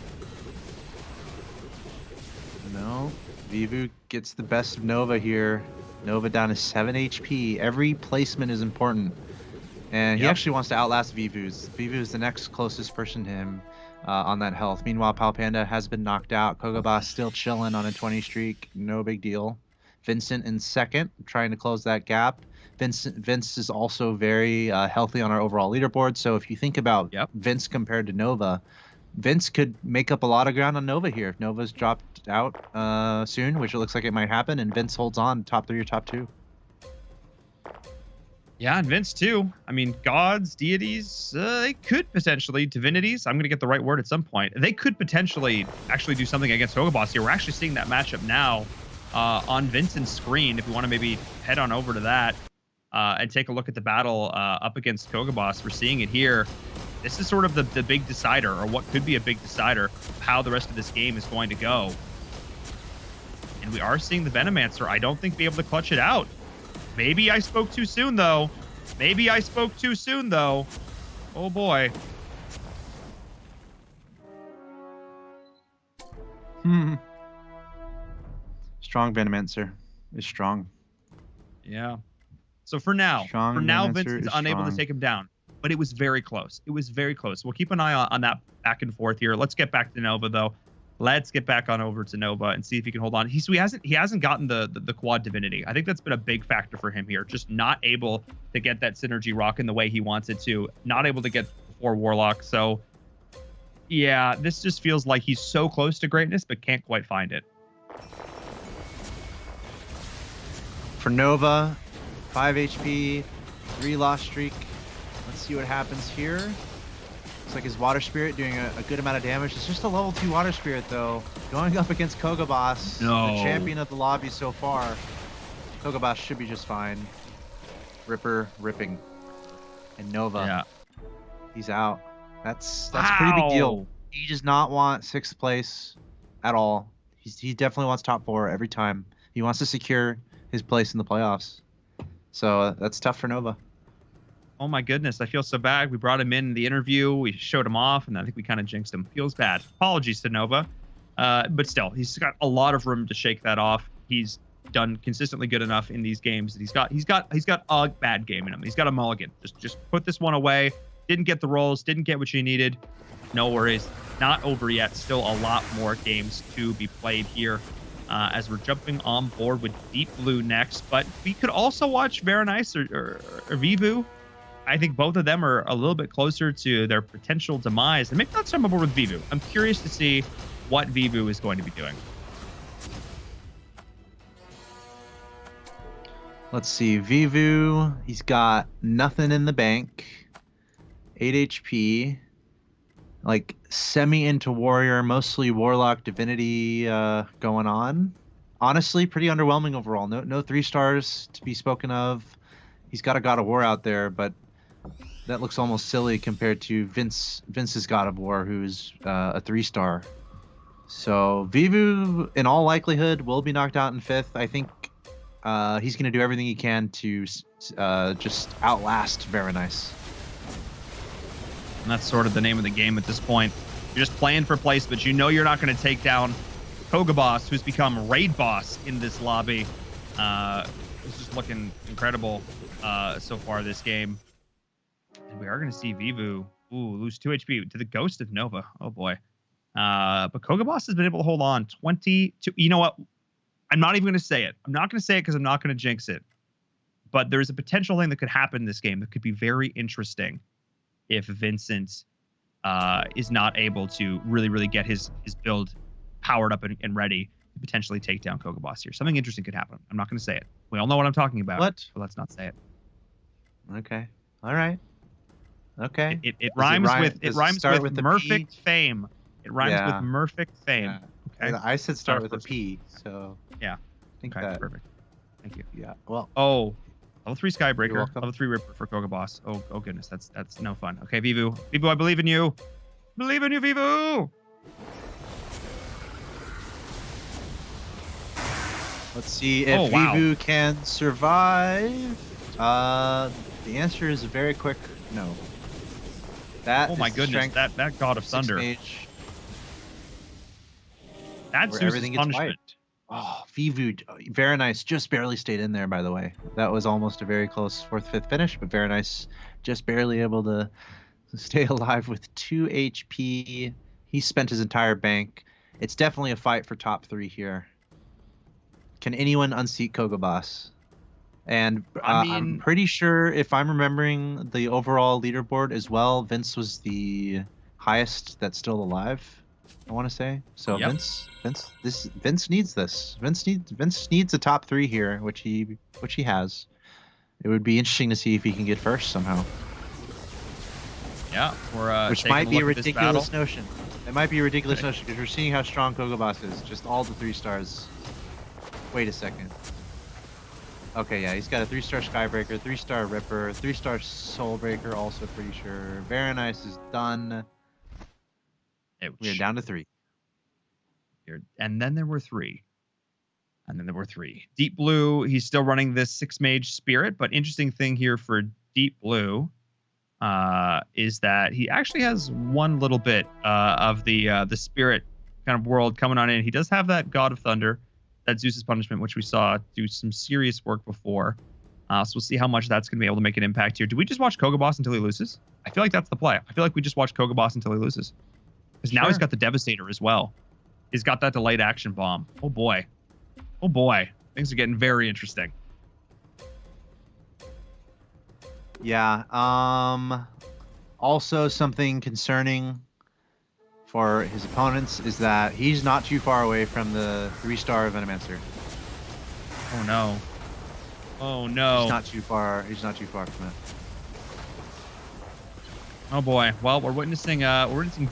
No. Vivu gets the best of Nova here. Nova down to 7 HP. Every placement is important. And he actually wants to outlast Vivu. Vivu is the next closest person to him. On that health. Meanwhile, Pal Panda has been knocked out. Kogobas still chilling on a 20 streak. No big deal. Vincent in second, trying to close that gap. Vince is also very healthy on our overall leaderboard. So if you think about Vince compared to Nova, Vince could make up a lot of ground on Nova here. If Nova's dropped out soon, which it looks like it might happen, and Vince holds on top 3 or top 2. Yeah, and Vince too. I mean, gods, deities, they could potentially, divinities, I'm going to get the right word at some point. They could potentially actually do something against Kogobas here. We're actually seeing that matchup now on Vincent's screen. If you want to maybe head on over to that and take a look at the battle up against Kogobas, we're seeing it here. This is sort of the big decider, or what could be a big decider, of how the rest of this game is going to go. And we are seeing the Venomancer, I don't think, be able to clutch it out. Maybe I spoke too soon, though. Oh, boy. Strong Venomancer is strong. Yeah. So for now, Vincent's unable to take him down. But it was very close. We'll keep an eye on that back and forth here. Let's get back to Nova, though. Let's get back on over to Nova and see if he can hold on. He hasn't gotten the quad divinity. I think that's been a big factor for him here. Just not able to get that synergy rock in the way he wants it to. Not able to get 4 Warlock. So yeah, this just feels like he's so close to greatness, but can't quite find it. For Nova, 5 HP, 3 lost streak. Let's see what happens here. Looks like his Water Spirit doing a good amount of damage. It's just a level 2 Water Spirit, though. Going up against Kogobas, the champion of the lobby so far. Kogobas should be just fine. Ripper ripping. And Nova. He's out. That's a pretty big deal. He does not want 6th place at all. He definitely wants top 4 every time. He wants to secure his place in the playoffs. So that's tough for Nova. Oh my goodness, I feel so bad. We brought him in the interview, we showed him off, and I think we kind of jinxed him. Feels bad. Apologies to Nova. But still, he's got a lot of room to shake that off. He's done consistently good enough in these games that he's got a bad game in him. He's got a mulligan. Just put this one away. Didn't get the rolls, didn't get what you needed. No worries. Not over yet. Still a lot more games to be played here. As we're jumping on board with Deep Blue next, but we could also watch Veronice or Vivu. I think both of them are a little bit closer to their potential demise, and maybe not some aboard with Vivu. I'm curious to see what Vivu is going to be doing. Let's see. Vivu, he's got nothing in the bank. 8 HP. Like semi into warrior, mostly warlock divinity going on. Honestly, pretty underwhelming overall. No 3 stars to be spoken of. He's got a God of War out there, but that looks almost silly compared to Vince's God of War, who's a 3-star. So Vivu, in all likelihood, will be knocked out in 5th. I think he's going to do everything he can to just outlast Very Nice. And that's sort of the name of the game at this point. You're just playing for placement. You know you're not going to take down Kogaboss, who's become raid boss in this lobby. It's just looking incredible so far this game. And we are going to see Vivu lose 2 HP to the Ghost of Nova. Oh, boy. But Kogaboss has been able to hold on 22. You know what? I'm not even going to say it. I'm not going to say it because I'm not going to jinx it. But there's a potential thing that could happen in this game that could be very interesting if Vincent is not able to really get his build powered up and ready to potentially take down Kogaboss here. Something interesting could happen. I'm not going to say it. We all know what I'm talking about. What? But let's not say it. Okay. All right. Okay. It rhymes with Murfict Fame. It rhymes with Murfict Fame. Yeah. Okay. I said start with a P, so yeah. I think that's perfect. Thank you. Yeah. Well. Oh, level 3 Skybreaker, level 3 Ripper for Kogaboss. Oh goodness, that's no fun. Okay, Vivu, I believe in you. Believe in you, Vivu. Let's see if Vivu can survive. The answer is a very quick no. That oh my goodness, that God of Thunder. Mage, that's everything gets punishment. wiped. Oh, Vivu, Very Nice just barely stayed in there, by the way. That was almost a very close 4th, 5th finish, but Very Nice just barely able to stay alive with 2 HP. He spent his entire bank. It's definitely a fight for top 3 here. Can anyone unseat Kogaboss? And I'm pretty sure, if I'm remembering the overall leaderboard as well, Vince was the highest that's still alive, I want to say. So yep. Vince needs this. Vince needs a top 3 here, which he has. It would be interesting to see if he can get first somehow. Yeah, which might be a ridiculous notion. It might be a ridiculous notion because we're seeing how strong Kogaboss is. Just all the 3 stars. Wait a second. Okay, yeah, he's got a 3-star Skybreaker, 3-star Ripper, 3-star Soulbreaker, also pretty sure. Very Nice is done. Ouch. We're down to 3. And then there were 3. Deep Blue, he's still running this 6-mage Spirit, but interesting thing here for Deep Blue is that he actually has one little bit of the Spirit kind of world coming on in. He does have that God of Thunder, that Zeus's Punishment, which we saw do some serious work before. So we'll see how much that's going to be able to make an impact here. Do we just watch Kogaboss until he loses? I feel like that's the play. I feel like we just watch Kogaboss until he loses. Because now he's got the Devastator as well. He's got that delayed action bomb. Oh boy. Oh boy. Things are getting very interesting. Yeah. Also something concerning for his opponents is that he's not too far away from the 3-star Venomancer. Oh no. Oh no. He's not too far from it. Oh boy. Well, we're witnessing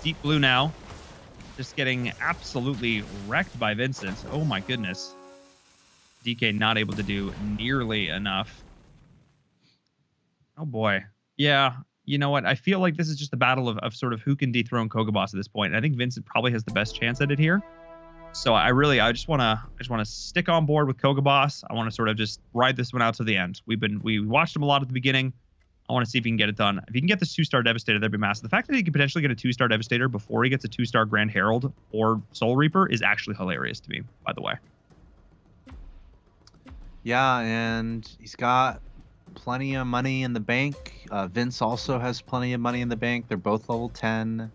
Deep Blue now. Just getting absolutely wrecked by Vincent. Oh my goodness. DK not able to do nearly enough. Oh boy. Yeah. You know what? I feel like this is just a battle of sort of who can dethrone Kogaboss at this point. I think Vincent probably has the best chance at it here. So I just want to stick on board with Kogaboss. I want to sort of just ride this one out to the end. We watched him a lot at the beginning. I want to see if he can get it done. If he can get this 2-star Devastator, that'd be massive. The fact that he could potentially get a 2-star Devastator before he gets a 2-star Grand Herald or Soul Reaper is actually hilarious to me, by the way. Yeah, and he's got plenty of money in the bank. Vince also has plenty of money in the bank. They're both level 10.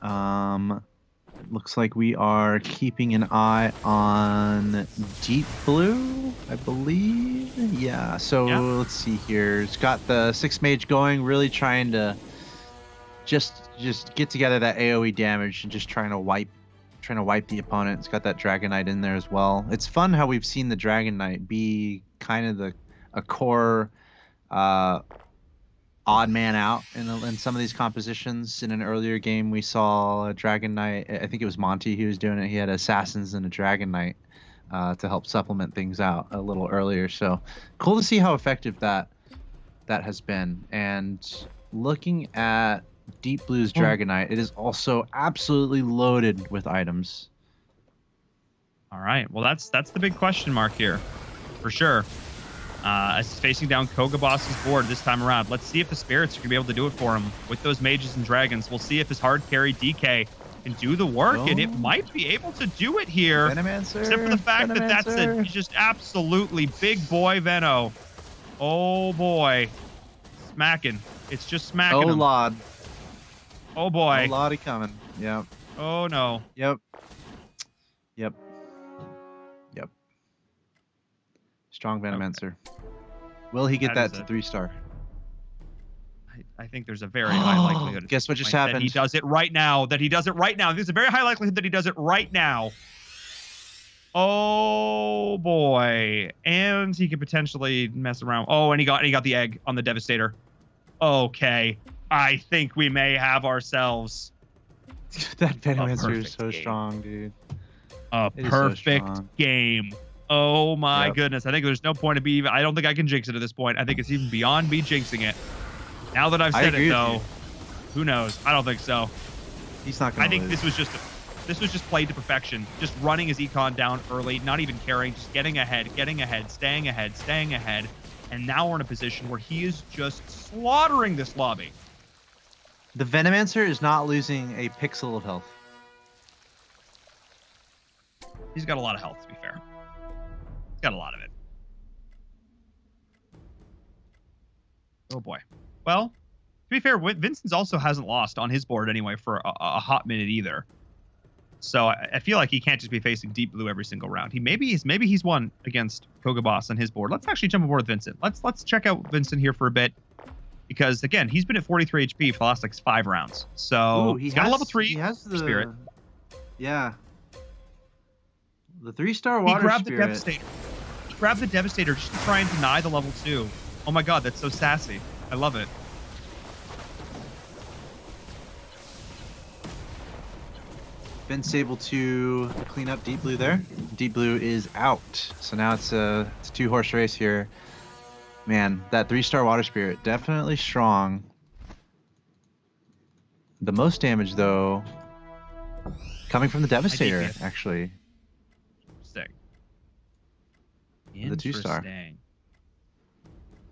It looks like we are keeping an eye on Deep Blue, I believe. Yeah, so let's see here. It's got the 6-mage going, really trying to just get together that AoE damage and just trying to wipe trying to wipe the opponent. It's got that Dragon Knight in there as well. It's fun how we've seen the Dragon Knight be kind of a core odd man out in some of these compositions. In an earlier game, we saw a Dragon Knight. I think it was Monty who was doing it. He had Assassins and a Dragon Knight to help supplement things out a little earlier. So cool to see how effective that has been. And looking at Deep Blue's Dragon Knight, it is also absolutely loaded with items. All right. Well, that's the big question mark here, for sure. As he's facing down Kogaboss's board this time around. Let's see if the Spirits are going to be able to do it for him with those Mages and Dragons. We'll see if his hard carry DK can do the work, and it might be able to do it here. Venomancer, except for the fact that that's a just absolutely big boy Veno. Oh, boy. Smacking. It's just smacking him. Lord. Oh, boy. Oh, Lordy coming. Yep. Oh, no. Yep. Strong Venomancer. Will he get that to 3-star? I think there's a very high likelihood. Guess what just happened? That he does it right now. There's a very high likelihood that he does it right now. Oh, boy. And he could potentially mess around. Oh, and he got the egg on the Devastator. Okay. I think we may have ourselves that Venomancer is so strong, dude. A perfect game. Oh my goodness. I think there's no point to I don't think I can jinx it at this point. I think it's even beyond me jinxing it. Now that I've said it though, who knows? I don't think so. He's not gonna lose. This was just played to perfection. Just running his econ down early, not even carrying, just getting ahead, staying ahead. And now we're in a position where he is just slaughtering this lobby. The Venomancer is not losing a pixel of health. He's got a lot of health, to be fair. He's got a lot of it. Oh, boy. Well, to be fair, Vincent's also hasn't lost on his board anyway for a hot minute either. So I feel like he can't just be facing Deep Blue every single round. Maybe he's won against Kogaboss on his board. Let's actually jump aboard with Vincent. Let's check out Vincent here for a bit. Because, again, he's been at 43 HP for the last, 5 rounds. So, he's got a level 3 Spirit. Yeah. The 3-star Water Spirit. The Devastator. He grabbed the Devastator just to try and deny the level 2. Oh, my God, that's so sassy. I love it. Vince able to clean up Deep Blue there. Deep Blue is out. So now it's a 2-horse race here. Man, that 3-star Water Spirit, definitely strong. The most damage, though, coming from the Devastator, actually. Sick. The 2-star.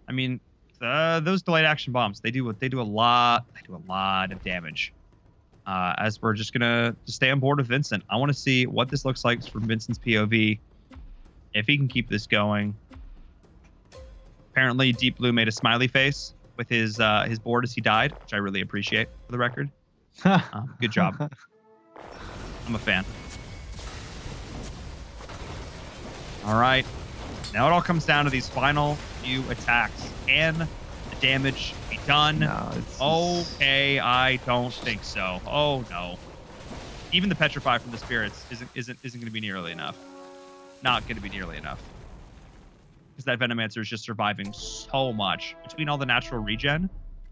I mean, those delayed action bombs, they do a lot of damage. As we're just gonna stay on board with Vincent. I want to see what this looks like from Vincent's POV. If he can keep this going. Apparently, Deep Blue made a smiley face with his board as he died, which I really appreciate, for the record. Good job. I'm a fan. All right. Now it all comes down to these final few attacks. Can the damage be done? No, okay, I don't think so. Oh, no. Even the Petrify from the Spirits isn't going to be nearly enough. Not going to be nearly enough. Because that Venomancer is just surviving so much. Between all the natural regen,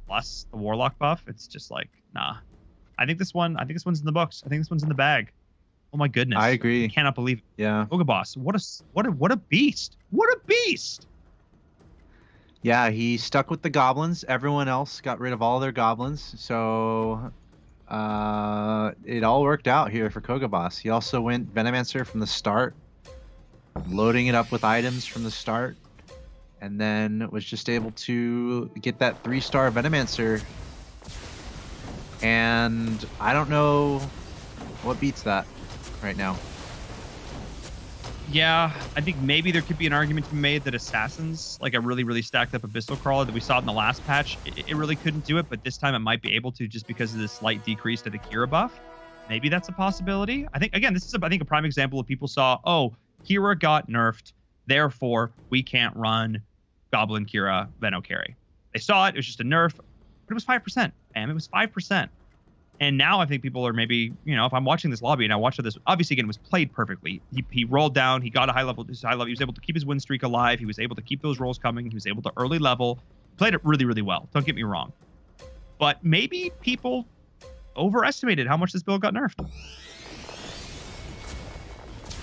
plus the Warlock buff, it's just nah. I think this one's in the books. I think this one's in the bag. Oh my goodness. I agree. I cannot believe it. Yeah. Kogaboss, what a beast. What a beast. Yeah, he stuck with the goblins. Everyone else got rid of all their goblins. So it all worked out here for Kogaboss. He also went Venomancer from the start, loading it up with items from the start, and then was just able to get that 3-star Venomancer. And I don't know what beats that right now. Yeah, I think maybe there could be an argument to be made that Assassins, a really, really stacked up Abyssal Crawler that we saw in the last patch, it really couldn't do it, but this time it might be able to just because of the slight decrease to the Kira buff. Maybe that's a possibility. I think, again, this is, a prime example of people saw, oh, Kira got nerfed, therefore we can't run Goblin Kira Veno carry. They saw it was just a nerf, but it was 5%. And it was 5%. And now I think people are maybe, if I'm watching this lobby and I watch this, obviously again, it was played perfectly. He rolled down, he got a high level, he was able to keep his win streak alive. He was able to keep those rolls coming. He was able to early level, played it really, really well. Don't get me wrong. But maybe people overestimated how much this build got nerfed.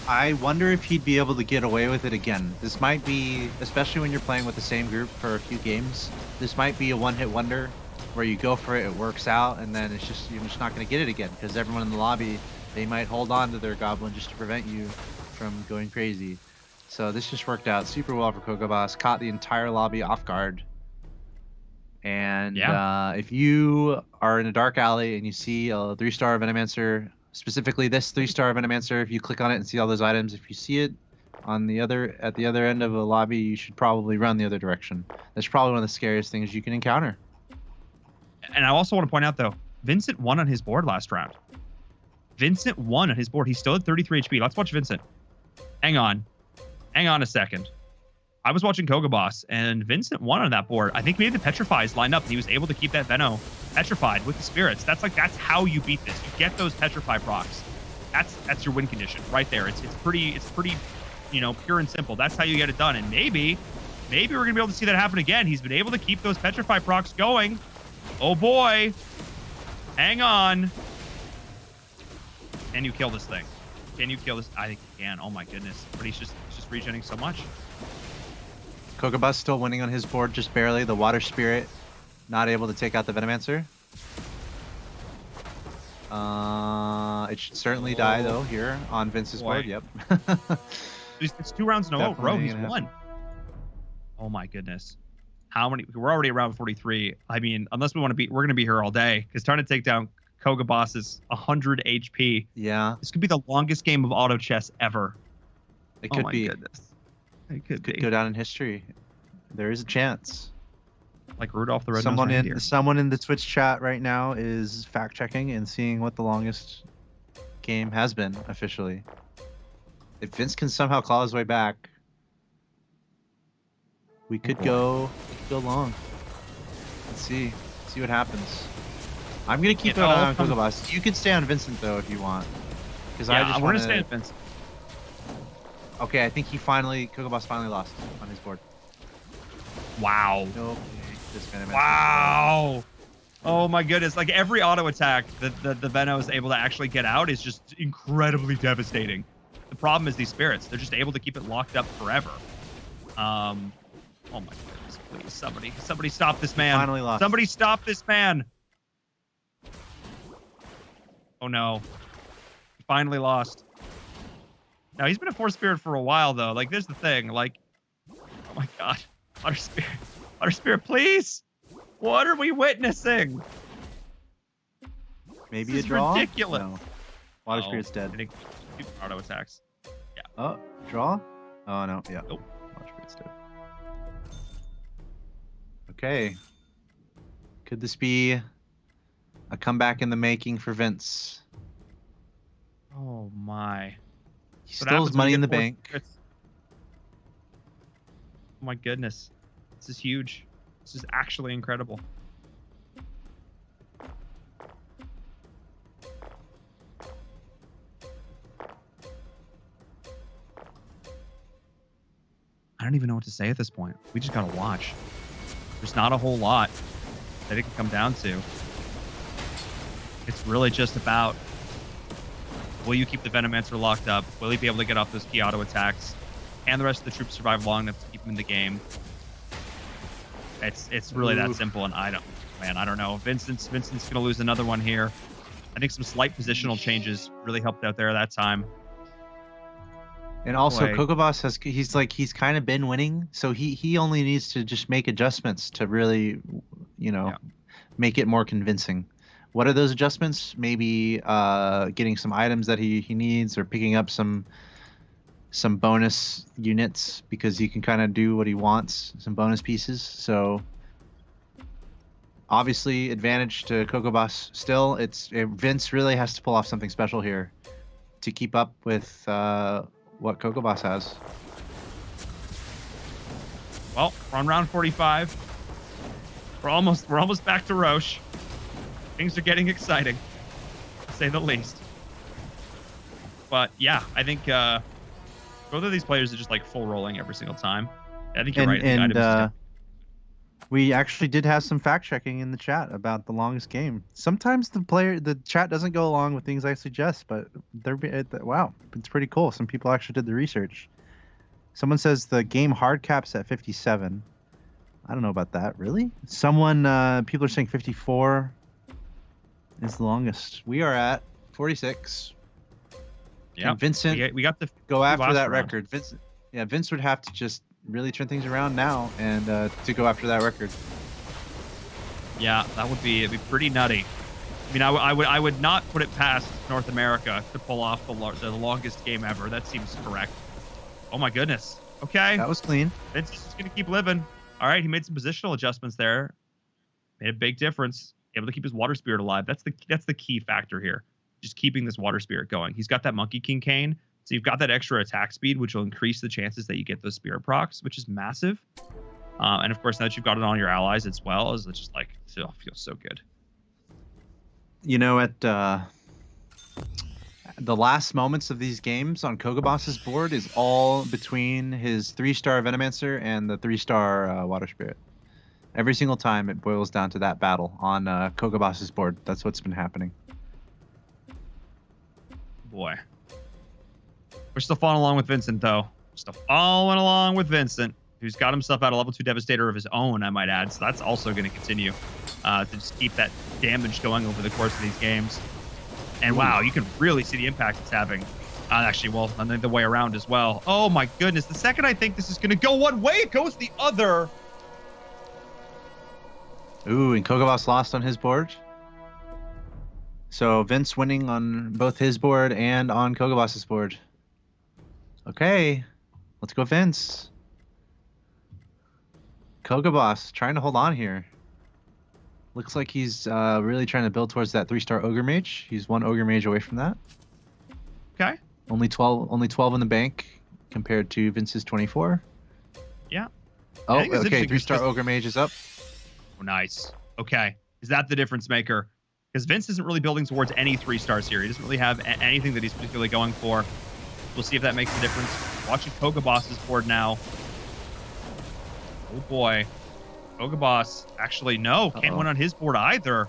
I wonder if he'd be able to get away with it again. This might be, especially when you're playing with the same group for a few games, this might be a one-hit wonder where you go for it, it works out, and then you're just not going to get it again because everyone in the lobby, they might hold on to their goblin just to prevent you from going crazy. So this just worked out super well for Kogobas, caught the entire lobby off guard. And if you are in a dark alley and you see a 3-star Venomancer, specifically this 3-star Venomancer, if you click on it and see all those items, if you see it at the other end of a lobby, you should probably run the other direction. That's probably one of the scariest things you can encounter. And I also want to point out, though, Vincent won on his board last round. Vincent won on his board. He's still at 33 HP. Let's watch Vincent. Hang on a second. I was watching Kogobas, and Vincent won on that board. I think maybe the Petrifies lined up, and he was able to keep that Veno petrified with the spirits. That's how you beat this. You get those Petrify procs. That's your win condition right there. It's pretty pure and simple. That's how you get it done. And maybe we're gonna be able to see that happen again. He's been able to keep those Petrify procs going. Oh boy. Hang on. Can you kill this thing? Can you kill this? I think you can. Oh my goodness. But he's just regening so much. Kogobas still winning on his board, just barely. The Water Spirit not able to take out the Venomancer. It should certainly die though here on Vince's board. Yep. It's 2 rounds in a row. He's won. Oh my goodness. How many? We're already around 43. I mean, unless we want to be, we're going to be here all day because trying to take down Kogobas is 100 HP. Yeah. This could be the longest game of auto chess ever. It could be. Goodness. It could go down in history. There is a chance. Like Rudolph the Red-Nosed Someone in the Twitch chat right now is fact checking and seeing what the longest game has been officially. If Vince can somehow claw his way back, we could go long. Let's see what happens. I'm gonna keep an eye on Kogobas. You can stay on Vincent though if you want, because we're gonna stay on Vincent. Okay, I think Kogobas finally lost on his board. Wow. Okay. Wow. Oh my goodness. Like every auto attack that the Veno is able to actually get out is just incredibly devastating. The problem is these spirits. They're just able to keep it locked up forever. Oh my goodness. Please, somebody stop this man. Finally lost. Somebody stop this man. Oh no. He finally lost. Now he's been a Force Spirit for a while though. Like there's the thing. Like, oh my god. Water Spirit, please. What are we witnessing? Maybe this a draw? Ridiculous. No. Water Spirit's dead. I think auto attacks. Yeah. Oh, draw? Oh no, yeah. Nope. Water Spirit's dead. Okay. Could this be a comeback in the making for Vince? Oh my. He still has money in the bank. Oh my goodness. This is huge. This is actually incredible. I don't even know what to say at this point. We just gotta watch. There's not a whole lot that it can come down to. It's really just about, will you keep the Venomancer locked up? Will he be able to get off those key auto attacks? And the rest of the troops survive long enough to keep him in the game? It's really that simple, and I don't know. Vincent's gonna lose another one here. I think some slight positional changes really helped out there that time. And also, Kogobas he's kind of been winning, so he only needs to just make adjustments to really, make it more convincing. What are those adjustments? Maybe getting some items that he needs, or picking up some bonus units, because he can kind of do what he wants, some bonus pieces. So obviously advantage to Kogobas still. Vince really has to pull off something special here to keep up with what Kogobas has. Well, we're on round 45. We're almost back to Roche. Things are getting exciting. say the least. But yeah, I think both of these players are just like full rolling every single time. I think you're right. And we actually did have some fact checking in the chat about the longest game. Sometimes the chat doesn't go along with things I suggest, but wow, it's pretty cool. Some people actually did the research. Someone says the game hard caps at 57. I don't know about that. Really? People are saying 54 is the longest. We are at 46. Yeah, Vincent, we got to go after that record. Vince would have to just really turn things around now and to go after that record. Yeah, it'd be pretty nutty. I mean, I would not put it past North America to pull off the longest game ever. That seems correct. Oh my goodness. Okay. That was clean. Vince is just gonna keep living. All right, he made some positional adjustments there. Made a big difference. Able to keep his water spirit alive. That's the key factor here. Just keeping this water spirit going. He's got that Monkey King cane, so you've got that extra attack speed, which will increase the chances that you get those spirit procs, which is massive. And of course, now that you've got it on your allies as well, it's just like feels so good. You know, at the last moments of these games on Kogaboss's board is all between his 3-star Venomancer and the 3-star Water Spirit. Every single time it boils down to that battle on Kogaboss's board. That's what's been happening. Boy. We're still following along with Vincent, though. Still following along with Vincent, who's got himself out a level 2 Devastator of his own, I might add. So that's also going to continue to just keep that damage going over the course of these games. And wow, you can really see the impact it's having. Actually, well, and then the way around as well. Oh my goodness. The second I think this is going to go one way, it goes the other. Ooh, and Kogaboss lost on his board. So Vince winning on both his board and on Kogaboss's board. Okay, let's go Vince. Kogaboss trying to hold on here. Looks like he's really trying to build towards that 3-star Ogre Mage. He's 1 Ogre Mage away from that. Okay. Only 12 in the bank compared to Vince's 24. Yeah. Oh, okay. 3-star Ogre Mage is up. Oh, nice. Okay. Is that the difference maker? Because Vince isn't really building towards any 3-stars here. He doesn't really have anything that he's particularly going for. We'll see if that makes a difference. Watching Kogaboss's board now. Oh boy. Kogaboss, actually, no, can't win on his board either.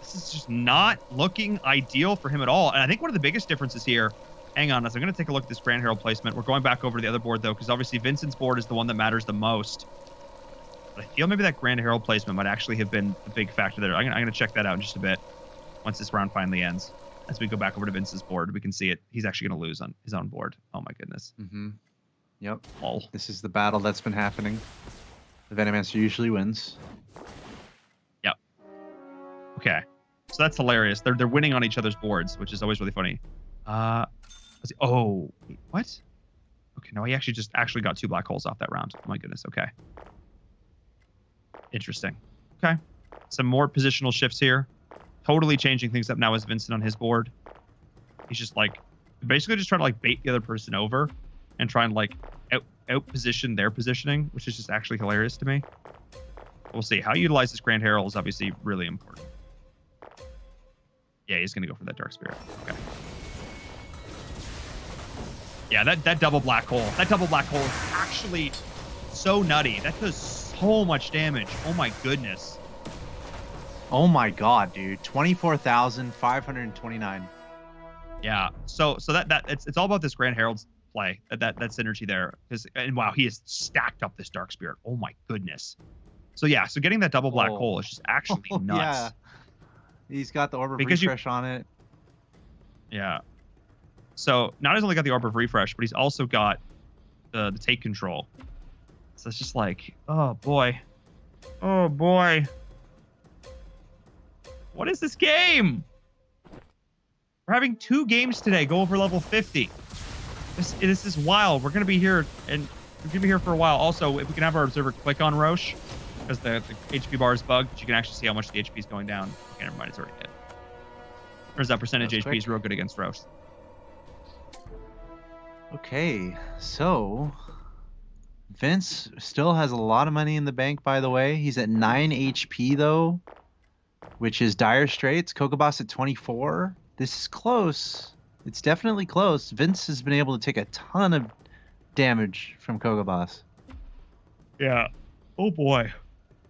This is just not looking ideal for him at all. And I think one of the biggest differences here, hang on, as I'm going to take a look at this Grand Herald placement. We're going back over to the other board, though, because obviously Vincent's board is the one that matters the most. But I feel maybe that Grand Herald placement might actually have been a big factor there. I'm going to check that out in just a bit once this round finally ends. As we go back over to Vince's board, we can see it. He's actually going to lose on his own board. Oh, my goodness. Mm-hmm. Yep. Oh. This is the battle that's been happening. The Venomancer usually wins. Yep. Okay. So that's hilarious. They're winning on each other's boards, which is always really funny. Oh, wait, what? Okay, no, he actually got 2 black holes off that round. Oh my goodness. Okay. Interesting. Okay. Some more positional shifts here. Totally changing things up now as Vincent on his board. He's just like basically just trying to like bait the other person over and try and like out position their positioning, which is just actually hilarious to me. We'll see. How you utilize this Grand Herald is obviously really important. Yeah, he's going to go for that Dark Spirit. Okay. Yeah, that double black hole. That double black hole is actually so nutty. That does so much damage. Oh my goodness. Oh my god, dude. 24,529. Yeah. So that it's all about this Grand Herald's play. That synergy there. And wow, he has stacked up this Dark Spirit. Oh my goodness. So yeah, so getting that double black hole is just actually nuts. Yeah. He's got the Orb of Refresh on it. Yeah. So not only got the Orb of Refresh, but he's also got the take control. So it's just like, oh boy. Oh boy. What is this game? We're having 2 games today go over level 50. This is wild. We're gonna be here for a while. Also, if we can have our observer click on Roche, because the HP bar is bugged, but you can actually see how much the HP is going down. Okay, never mind, it's already dead. There's that percentage HP is real good against Roche. Okay, so Vince still has a lot of money in the bank, by the way. He's at 9 HP though. which is Dire Straits. Kokoboss at 24. This is close. It's definitely close. Vince has been able to take a ton of damage from Kokoboss. Yeah. Oh boy.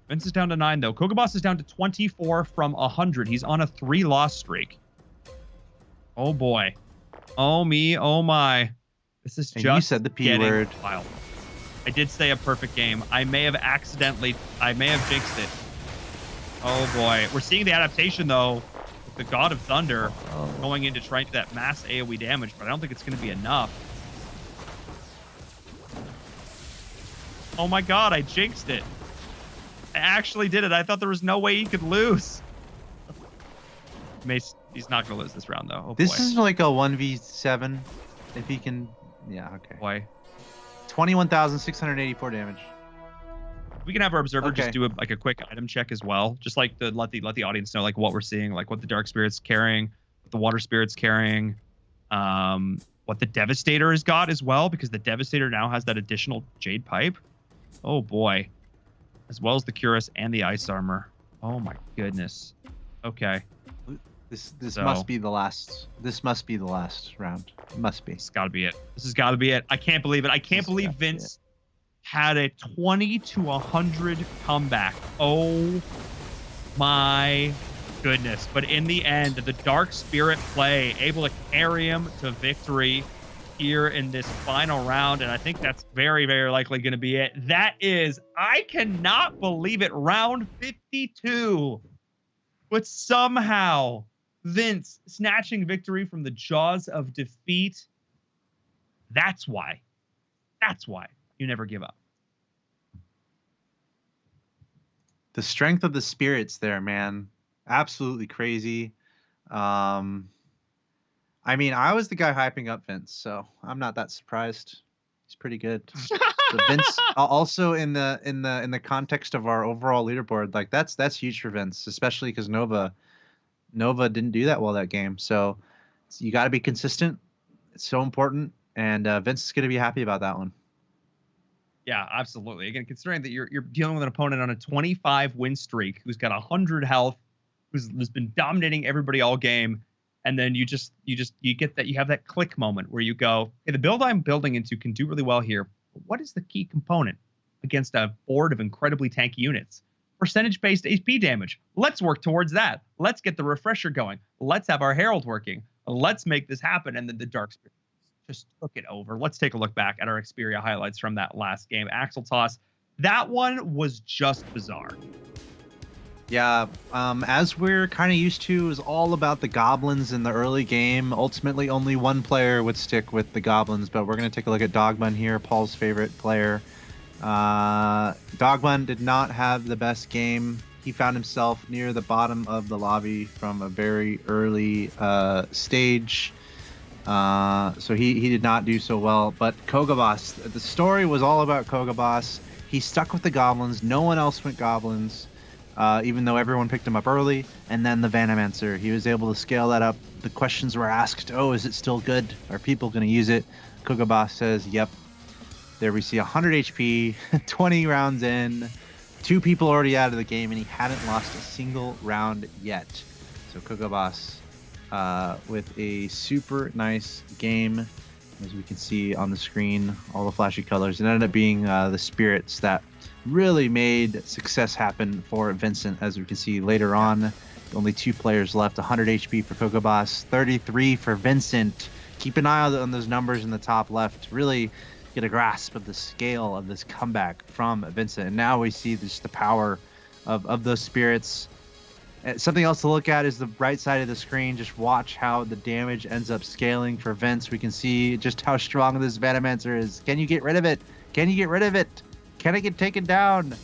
Vince is down to 9 though. Kokoboss is down to 24 from 100. He's on a 3-loss streak. Oh boy. Oh me. Oh my. This is And just you said the P word. Wild. I did say a perfect game. I may have jinxed it. Oh boy. We're seeing the adaptation though. With the God of Thunder going in to try and do that mass AoE damage, but I don't think it's going to be enough. Oh my God, I jinxed it. I actually did it. I thought there was no way he could lose. Mace, he's not going to lose this round though. Oh This boy. is like a 1v7. If he can, yeah, okay. Boy. 21,684 damage. We can have our observer Okay. just do a quick item check as well, just like to let the audience know like what we're seeing, like what the Dark Spirit's carrying, what the Water Spirit's carrying, what the Devastator has got as well, because the Devastator now has that additional Jade Pipe. Oh boy, as well as the Cuirass and the Ice Armor. Oh my goodness. Okay. This So- must be the last. This must be the last round. It must be. It's got to be it. This has got to be it. I can't believe it. I can't believe Vince had a 20 to 100 comeback. Oh my goodness. But in the end, the Dark Spirit play able to carry him to victory here in this final round. And I think that's very, very likely going to be it. That is, I cannot believe it, round 52. But somehow Vince snatching victory from the jaws of defeat. That's why you never give up. The strength of the spirits there, man. Absolutely crazy. I mean, I was the guy hyping up Vince, so I'm not that surprised. He's pretty good. But Vince, also in the context of our overall leaderboard, like that's huge for Vince, especially because Nova didn't do that well that game. So you got to be consistent. It's so important, and Vince is going to be happy about that one. Yeah, absolutely. Again, considering that you're dealing with an opponent on a 25 win streak who's got 100 health, who's been dominating everybody all game, and then you get that, you have that click moment where you go, hey, the build I'm building into can do really well here. But what is the key component against a board of incredibly tanky units? Percentage-based AP damage. Let's work towards that. Let's get the refresher going. Let's have our Herald working. Let's make this happen. And then the Dark Spirit just took it over. Let's take a look back at our Xperia highlights from that last game. Axel Toss, that one was just bizarre. Yeah, as we're kind of used to, it was all about the goblins in the early game. Ultimately, only one player would stick with the goblins, but we're going to take a look at Dogbun here, Paul's favorite player. Dogbun did not have the best game. He found himself near the bottom of the lobby from a very early stage. So he did not do so well. But Kokoboss, the story was all about Kokoboss. He stuck with the goblins. No one else went goblins, even though everyone picked him up early. And then the Vanomancer, he was able to scale that up. The questions were asked, oh, is it still good? Are people going to use it? Kokoboss says, yep. There we see 100 HP, 20 rounds in, 2 people already out of the game, and he hadn't lost a single round yet. So Kokoboss with a super nice game, as we can see on the screen, all the flashy colors. It ended up being the spirits that really made success happen for Vincent, as we can see later on. Only 2 players left, 100 HP for Kokoboss, 33 for Vincent. Keep an eye on those numbers in the top left. Really get a grasp of the scale of this comeback from Vincent. And now we see just the power of those spirits. Something else to look at is the right side of the screen. Just watch how the damage ends up scaling for Vince. We can see just how strong this Vanomancer is. Can you get rid of it? Can you get rid of it? Can it get taken down?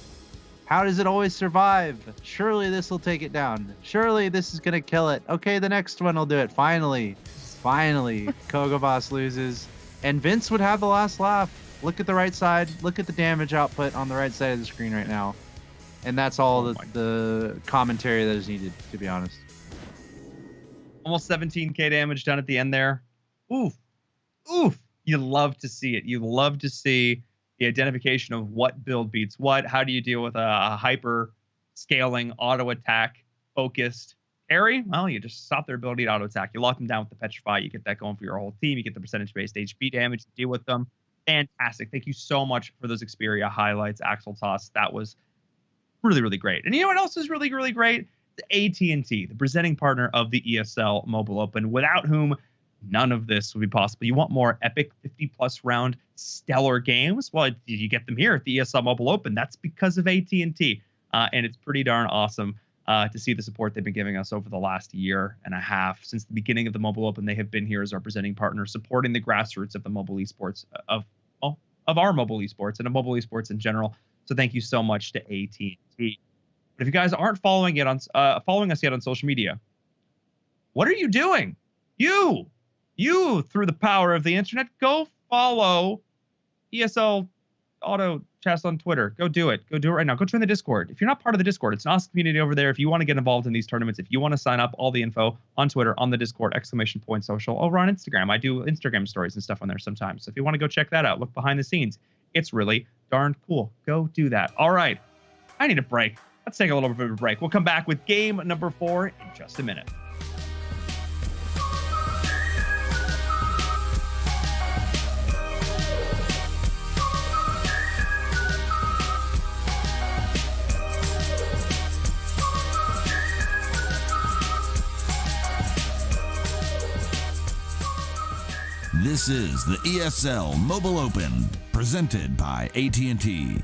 How does it always survive? Surely this will take it down. Surely this is going to kill it. Okay, the next one will do it. Finally, Kokoboss loses. And Vince would have the last laugh. Look at the right side. Look at the damage output on the right side of the screen right now. And that's all the commentary that is needed, to be honest. Almost 17k damage done at the end there. Oof. Oof. You love to see it. You love to see the identification of what build beats what. How do you deal with a hyper scaling auto attack focused carry, well, you just stop their ability to auto attack. You lock them down with the petrify. You get that going for your whole team. You get the percentage-based HP damage. Deal with them. Fantastic. Thank you so much for those Xperia highlights, Axel Toss. That was really, really great. And you know what else is really, really great? The AT&T, the presenting partner of the ESL Mobile Open, without whom none of this would be possible. You want more epic 50-plus round stellar games? Well, you get them here at the ESL Mobile Open. That's because of AT&T, and it's pretty darn awesome to see the support they've been giving us over the last year and a half. Since the beginning of the Mobile Open, they have been here as our presenting partner, supporting the grassroots of the mobile esports, of our mobile esports and of mobile esports in general. So thank you so much to AT&T. But if you guys aren't following us yet on social media, what are you doing? You, through the power of the internet, go follow ESL Auto Chess on Twitter. Go do it. Go do it right now. Go join the Discord. If you're not part of the Discord, it's an awesome community over there. If you want to get involved in these tournaments, if you want to sign up, all the info on Twitter, on the Discord, !social, over on Instagram. I do Instagram stories and stuff on there sometimes. So if you want to go check that out, look behind the scenes. It's really darn cool. Go do that. All right. I need a break. Let's take a little bit of a break. We'll come back with game number 4 in just a minute. This is the ESL Mobile Open, presented by AT&T.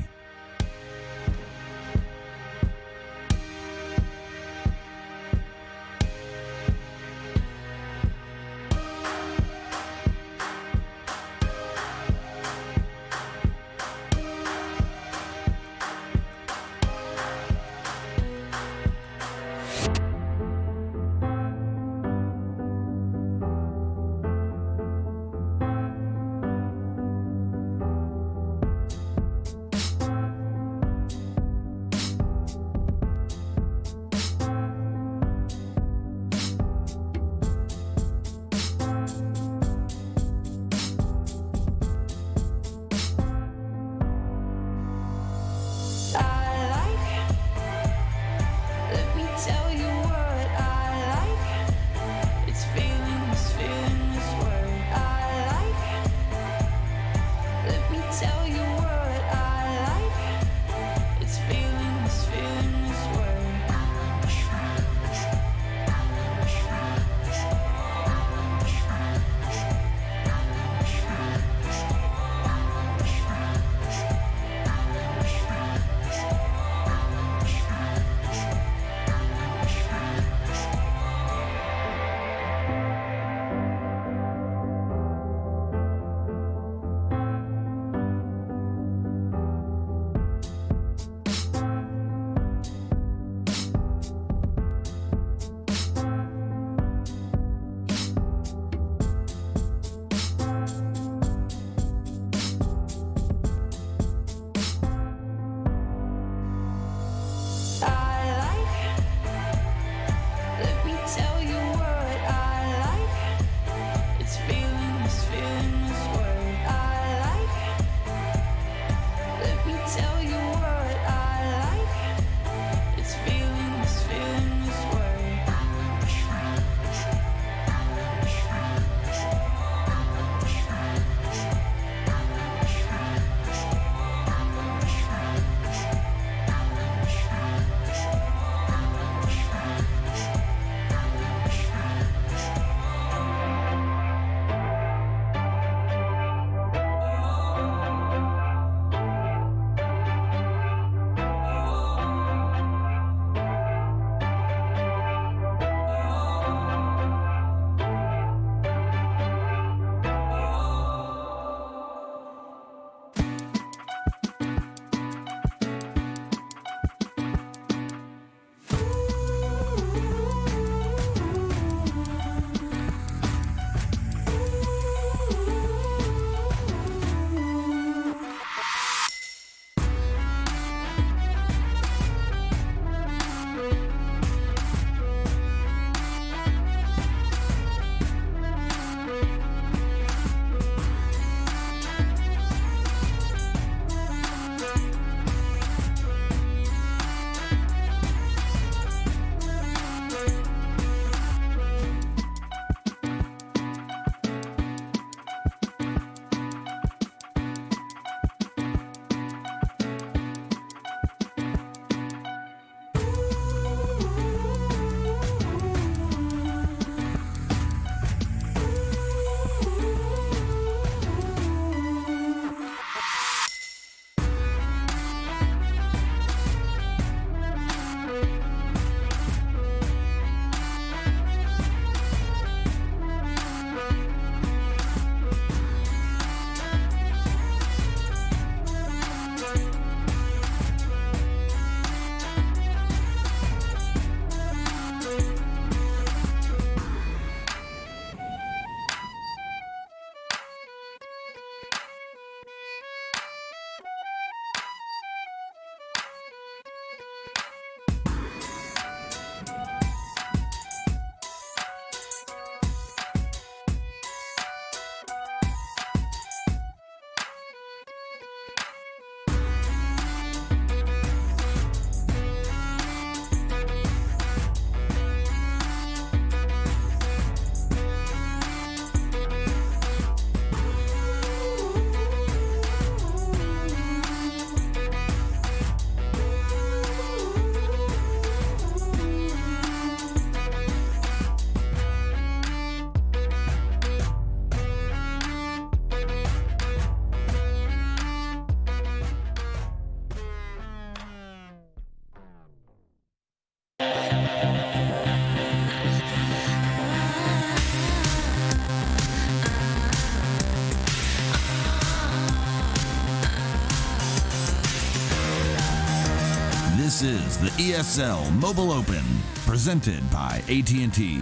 is the ESL Mobile Open, presented by AT&T.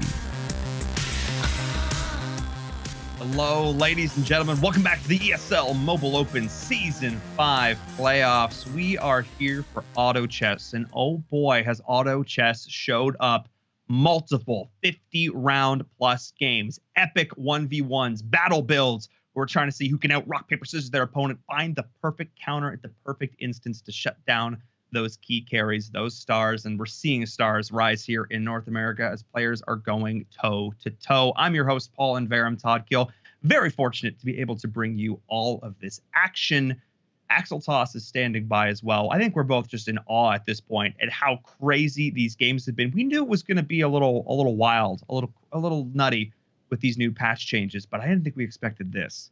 Hello, ladies and gentlemen. Welcome back to the ESL Mobile Open Season 5 playoffs. We are here for Auto Chess, and oh boy, has Auto Chess showed up. Multiple 50-round plus games, epic 1v1s, battle builds. We're trying to see who can out rock, paper, scissors their opponent, find the perfect counter at the perfect instance to shut down those key carries, those stars, and we're seeing stars rise here in North America as players are going toe to toe. I'm your host, Paul and Verum Todd Gill. Very fortunate to be able to bring you all of this action. Axel Toss is standing by as well. I think we're both just in awe at this point at how crazy these games have been. We knew it was going to be a little wild, a little nutty with these new patch changes, but I didn't think we expected this.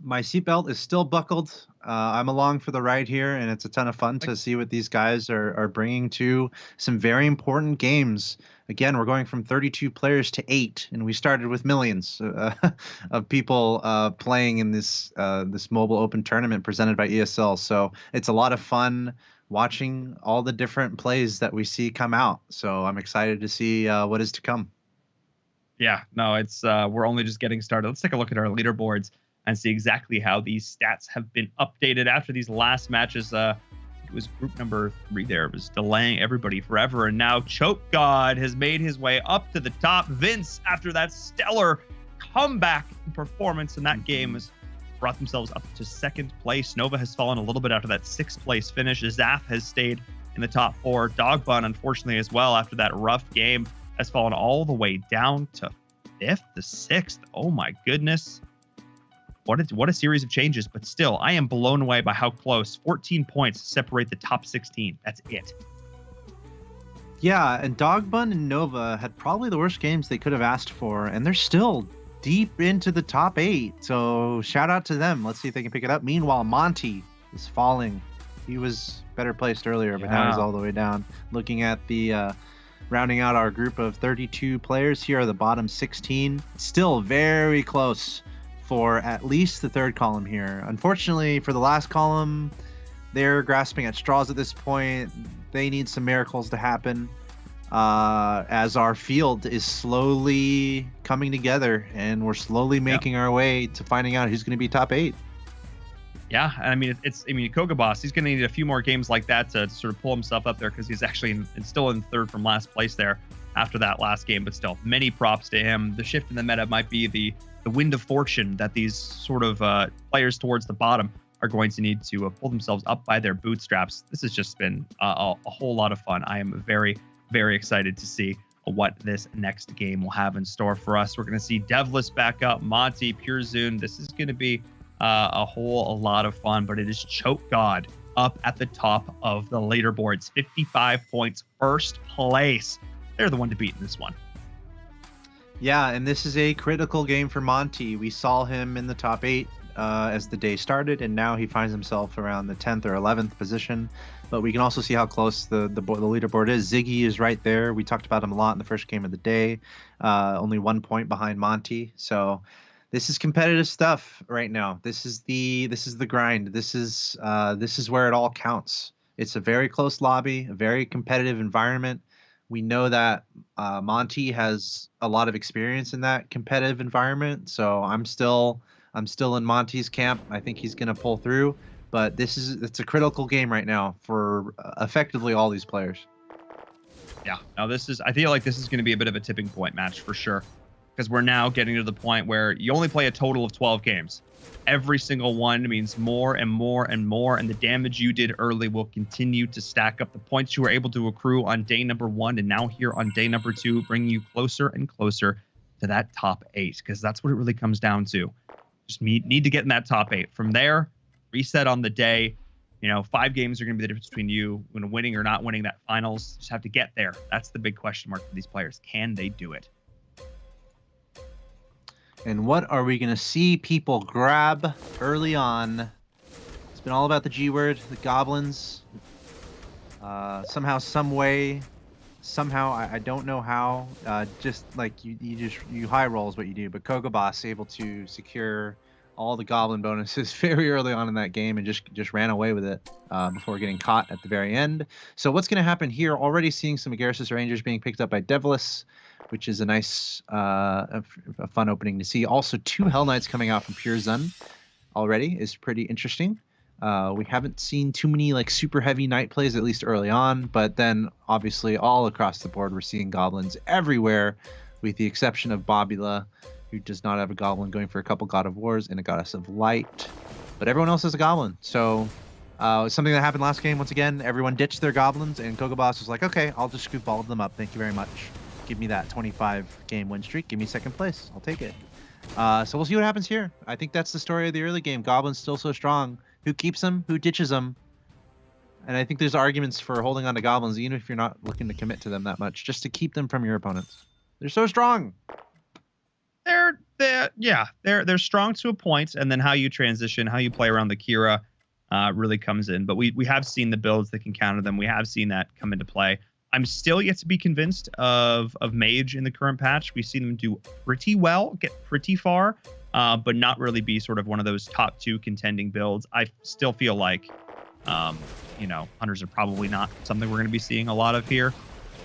My seatbelt is still buckled. I'm along for the ride here, and it's a ton of fun to see what these guys are bringing to some very important games. Again, we're going from 32 players to 8, and we started with millions of people playing in this Mobile Open tournament presented by ESL. So it's a lot of fun watching all the different plays that we see come out. So I'm excited to see what is to come. Yeah, no, it's we're only just getting started. Let's take a look at our leaderboards and see exactly how these stats have been updated after these last matches. It was group number 3 there. It was delaying everybody forever, and now Choke God has made his way up to the top. Vince, after that stellar comeback performance in that game, has brought themselves up to 2nd place. Nova has fallen a little bit after that 6th place finish. Zaf has stayed in the top 4. Dog Bun, unfortunately, as well, after that rough game, has fallen all the way down to 5th to 6th. Oh my goodness. What a series of changes, but still, I am blown away by how close 14 points separate the top 16. That's it. Yeah, and Dog Bun and Nova had probably the worst games they could have asked for, and they're still deep into the top 8. So shout out to them. Let's see if they can pick it up. Meanwhile, Monty is falling. He was better placed earlier, but now he's all the way down. Looking at the rounding out our group of 32 players, here are the bottom 16. Still very close for at least the 3rd column here. Unfortunately, for the last column, they're grasping at straws at this point. They need some miracles to happen as our field is slowly coming together, and we're slowly making our way to finding out who's going to be top 8. Yeah, I mean, Kogabos, he's going to need a few more games like that to sort of pull himself up there, because he's actually still in 3rd from last place there after that last game, but still, many props to him. The shift in the meta might be the wind of fortune that these sort of players towards the bottom are going to need to pull themselves up by their bootstraps. This has just been a whole lot of fun. I am very, very excited to see what this next game will have in store for us. We're going to see Devless back up, Monty, Pure Zune. This is going to be a lot of fun, but it is Choke God up at the top of the leaderboards. 55 points, 1st place. They're the one to beat in this one. Yeah, and this is a critical game for Monty. We saw him in the top 8 as the day started, and now he finds himself around the 10th or 11th position. But we can also see how close the leaderboard is. Ziggy is right there. We talked about him a lot in the first game of the day. Only 1 point behind Monty. So this is competitive stuff right now. This is the grind. This is where it all counts. It's a very close lobby, a very competitive environment. We know that Monty has a lot of experience in that competitive environment, so I'm still in Monty's camp. I think he's going to pull through, but it's a critical game right now for effectively all these players. Yeah, now I feel like this is going to be a bit of a tipping point match for sure, because we're now getting to the point where you only play a total of 12 games. Every single one means more and more and more, and the damage you did early will continue to stack up. The points you were able to accrue on day number 1 and now here on day number 2, bringing you closer and closer to that top 8, because that's what it really comes down to. Just need to get in that top 8. From there, reset on the day. 5 games are going to be the difference between you winning or not winning that finals. Just have to get there. That's the big question mark for these players. Can they do it? And what are we going to see people grab early on? It's been all about the G word, the goblins. Somehow, some way, somehow, I don't know how, just like you high roll is what you do, but Kogabos able to secure all the goblin bonuses very early on in that game and just ran away with it before getting caught at the very end. So what's going to happen here? Already seeing some Agarsis Rangers being picked up by Devlis, which is a nice, a fun opening to see. Also, 2 Hell Knights coming out from Pure Zun already is pretty interesting. We haven't seen too many like super heavy knight plays, at least early on, but then obviously all across the board we're seeing goblins everywhere, with the exception of Bobula, who does not have a goblin, going for a couple God of Wars and a Goddess of Light, but everyone else has a goblin. So something that happened last game, once again, everyone ditched their goblins and Kogoboss was like, okay, I'll just scoop all of them up, thank you very much, give me that 25 game win streak, give me second place, I'll take it. So we'll see what happens here. I think that's the story of the early game. Goblins still so strong. Who keeps them? Who ditches them? And I think there's arguments for holding on to goblins, even if you're not looking to commit to them that much, just to keep them from your opponents. They're so strong. They're strong to a point, and then how you transition, how you play around the Kira, really comes in. But we have seen the builds that can counter them. We have seen that come into play. I'm still yet to be convinced of Mage in the current patch. We've seen them do pretty well, get pretty far, but not really be sort of one of those top 2 contending builds. I still feel like, Hunters are probably not something we're going to be seeing a lot of here.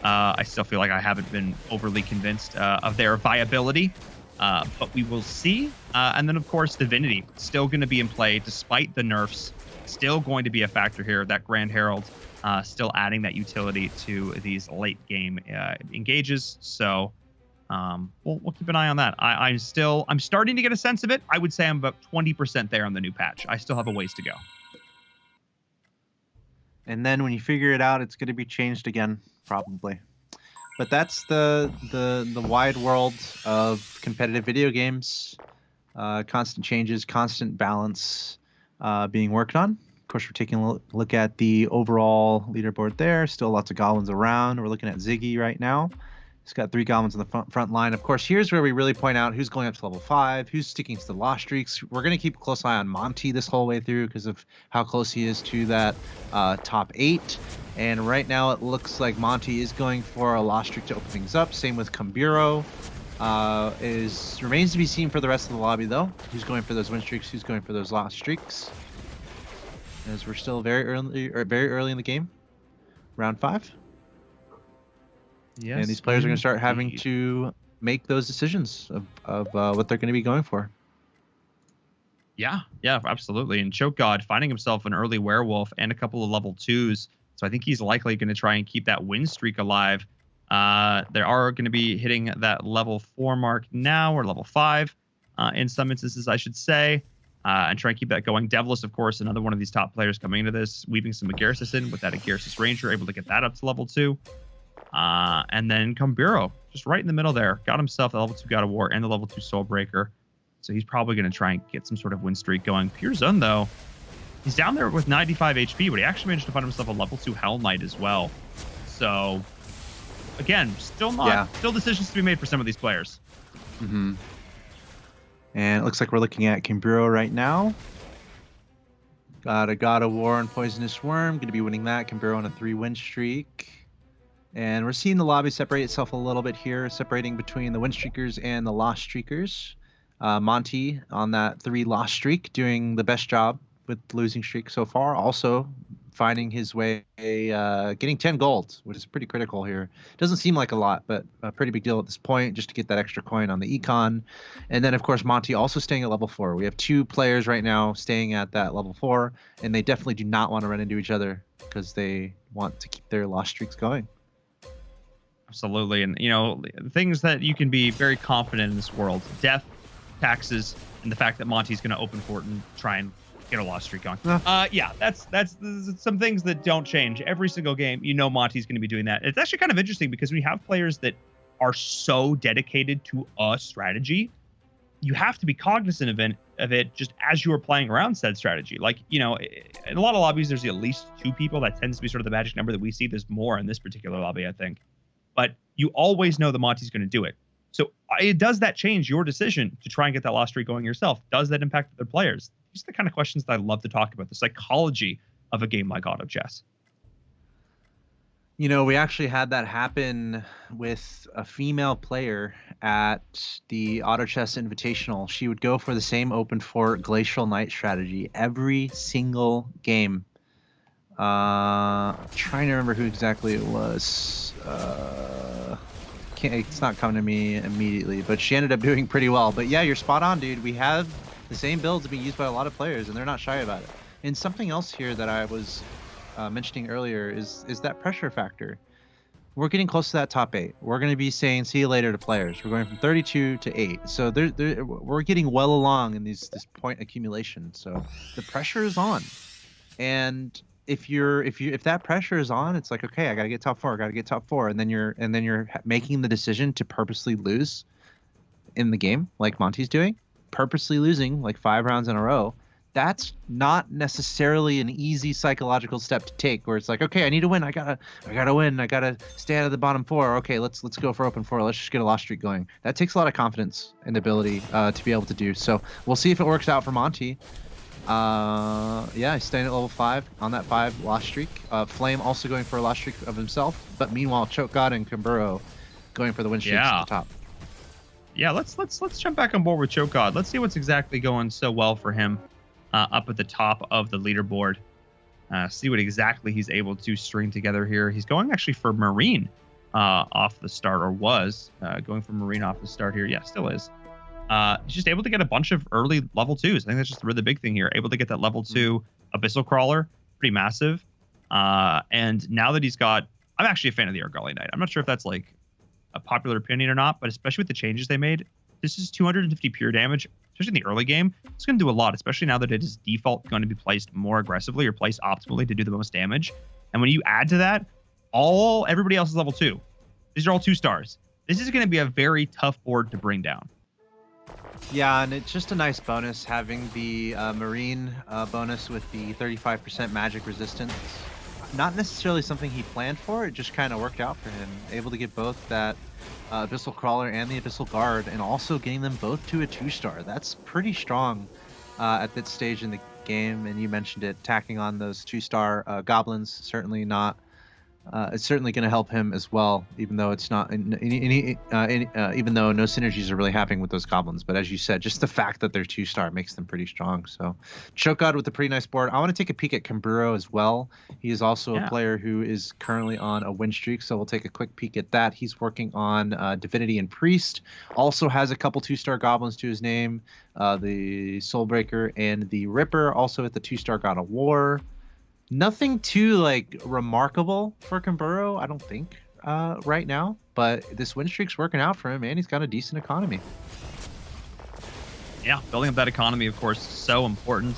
I still feel like I haven't been overly convinced of their viability, but we will see. And then, of course, Divinity still going to be in play despite the nerfs. Still going to be a factor here. That Grand Herald still adding that utility to these late game engages. So we'll keep an eye on that. I'm starting to get a sense of it. I would say I'm about 20% there on the new patch. I still have a ways to go. And then when you figure it out, it's going to be changed again, probably. But that's the wide world of competitive video games. Constant changes, constant balance being worked on. Of course, we're taking a look at the overall leaderboard there. Still lots of goblins around. We're looking at Ziggy right now. He's got 3 goblins on the front line. Of course, here's where we really point out who's going up to level 5, who's sticking to the lost streaks. We're going to keep a close eye on Monty this whole way through because of how close he is to that top 8. And right now it looks like Monty is going for a lost streak to open things up. Same with Kumburo. Remains to be seen for the rest of the lobby, though. Who's going for those win streaks? Who's going for those lost streaks? As we're still very early in the game, round 5. Yes, and these players are going to start having to make those decisions of what they're going to be going for. Yeah, absolutely. And Choke God finding himself an early werewolf and a couple of level 2s. So I think he's likely going to try and keep that win streak alive. They are going to be hitting that level 4 mark now, or level 5 in some instances, I should say. And try and keep that going. Devlis, of course, another one of these top players coming into this, weaving some Agarsis in with that Agarsis Ranger, able to get that up to level 2. And then Kumburo, just right in the middle there, got himself the level 2 God of War and the level 2 Soulbreaker. So he's probably going to try and get some sort of win streak going. Pure Zone, though, he's down there with 95 HP, but he actually managed to find himself a level 2 Hell Knight as well. So, again, still decisions to be made for some of these players. Mm-hmm. And it looks like we're looking at Kumburo right now. Got a God of War and Poisonous Worm. Going to be winning that. Kumburo on a 3-win streak. And we're seeing the lobby separate itself a little bit here, separating between the win streakers and the lost streakers. Monty on that 3 lost streak, doing the best job with the losing streak so far. Also finding his way, getting 10 gold, which is pretty critical here. Doesn't seem like a lot, but a pretty big deal at this point, just to get that extra coin on the econ. And then, of course, Monty also staying at level 4. We have 2 players right now staying at that level 4, and they definitely do not want to run into each other because they want to keep their lost streaks going. Absolutely. And, things that you can be very confident in this world: death, taxes, and the fact that Monty's going to open fort and try and get a lost streak going. That's some things that don't change. Every single game, Monty's going to be doing that. It's actually kind of interesting because we have players that are so dedicated to a strategy. You have to be cognizant of it just as you are playing around said strategy. Like, in a lot of lobbies, there's at least 2 people. That tends to be sort of the magic number that we see. There's more in this particular lobby, I think. But you always know that Monty's going to do it. So does that change your decision to try and get that lost streak going yourself? Does that impact other players? These are the kind of questions that I love to talk about, the psychology of a game like Auto Chess. You know, we actually had that happen with a female player at the Auto Chess Invitational. She would go for the same open fort Glacial Knight strategy every single game. Trying to remember who exactly it was. It's not coming to me immediately, but she ended up doing pretty well. But yeah, you're spot on, dude. We have the same builds being used by a lot of players, and they're not shy about it. And something else here that I was mentioning earlier is that pressure factor. We're getting close to that top 8. We're going to be saying see you later to players. We're going from 32 to 8. So we're getting well along in this point accumulation. So the pressure is on. And if that pressure is on, it's like, okay, I got to get top 4, I got to get top 4, and then you're making the decision to purposely lose in the game like Monty's doing, purposely losing like 5 rounds in a row. That's not necessarily an easy psychological step to take, where it's like, okay, I need to win. I gotta win. I gotta stay out of the bottom 4. Okay, let's go for open 4. Let's just get a loss streak going. That takes a lot of confidence and ability to be able to do. So we'll see if it works out for Monty. Yeah, he's staying at level 5 on that 5 loss streak. Flame also going for a loss streak of himself, but meanwhile, Choke God and Kamburo going for the win streaks at the top. Yeah, let's jump back on board with Choke God. Let's see what's exactly going so well for him. Up at the top of the leaderboard. See what exactly he's able to string together here. He's going actually for Marine off the start, or was going for Marine off the start here. Yeah, still is. He's just able to get a bunch of early level 2s. I think that's just the really big thing here. Able to get that level 2 Abyssal Crawler, pretty massive. And now that he's got, I'm actually a fan of the Argali Knight. I'm not sure if that's like a popular opinion or not, but especially with the changes they made, this is 250 pure damage. Especially in the early game, it's going to do a lot, especially now that it is default going to be placed more aggressively or placed optimally to do the most damage. And when you add to that, everybody else is level 2. These are all 2 stars. This is going to be a very tough board to bring down. Yeah, and it's just a nice bonus having the Marine bonus with the 35% magic resistance. Not necessarily something he planned for, it just kind of worked out for him. Able to get both that Abyssal Crawler and the Abyssal Guard, and also getting them both to a 2-star. That's pretty strong at this stage in the game, and you mentioned it, tacking on those 2-star goblins, certainly not. It's certainly going to help him as well, even though it's not even though no synergies are really happening with those goblins. But as you said, just the fact that they're 2-star makes them pretty strong. So Choke God with a pretty nice board. I want to take a peek at Kamburo as well. He is also a player who is currently on a win streak, so we'll take a quick peek at that. He's working on Divinity and Priest. Also has a couple 2-star goblins to his name, the Soulbreaker and the Ripper. Also at the 2-star God of War. Nothing too like remarkable for Kamburo, I don't think, right now. But this win streak's working out for him, and he's got a decent economy. Yeah, building up that economy, of course, is so important.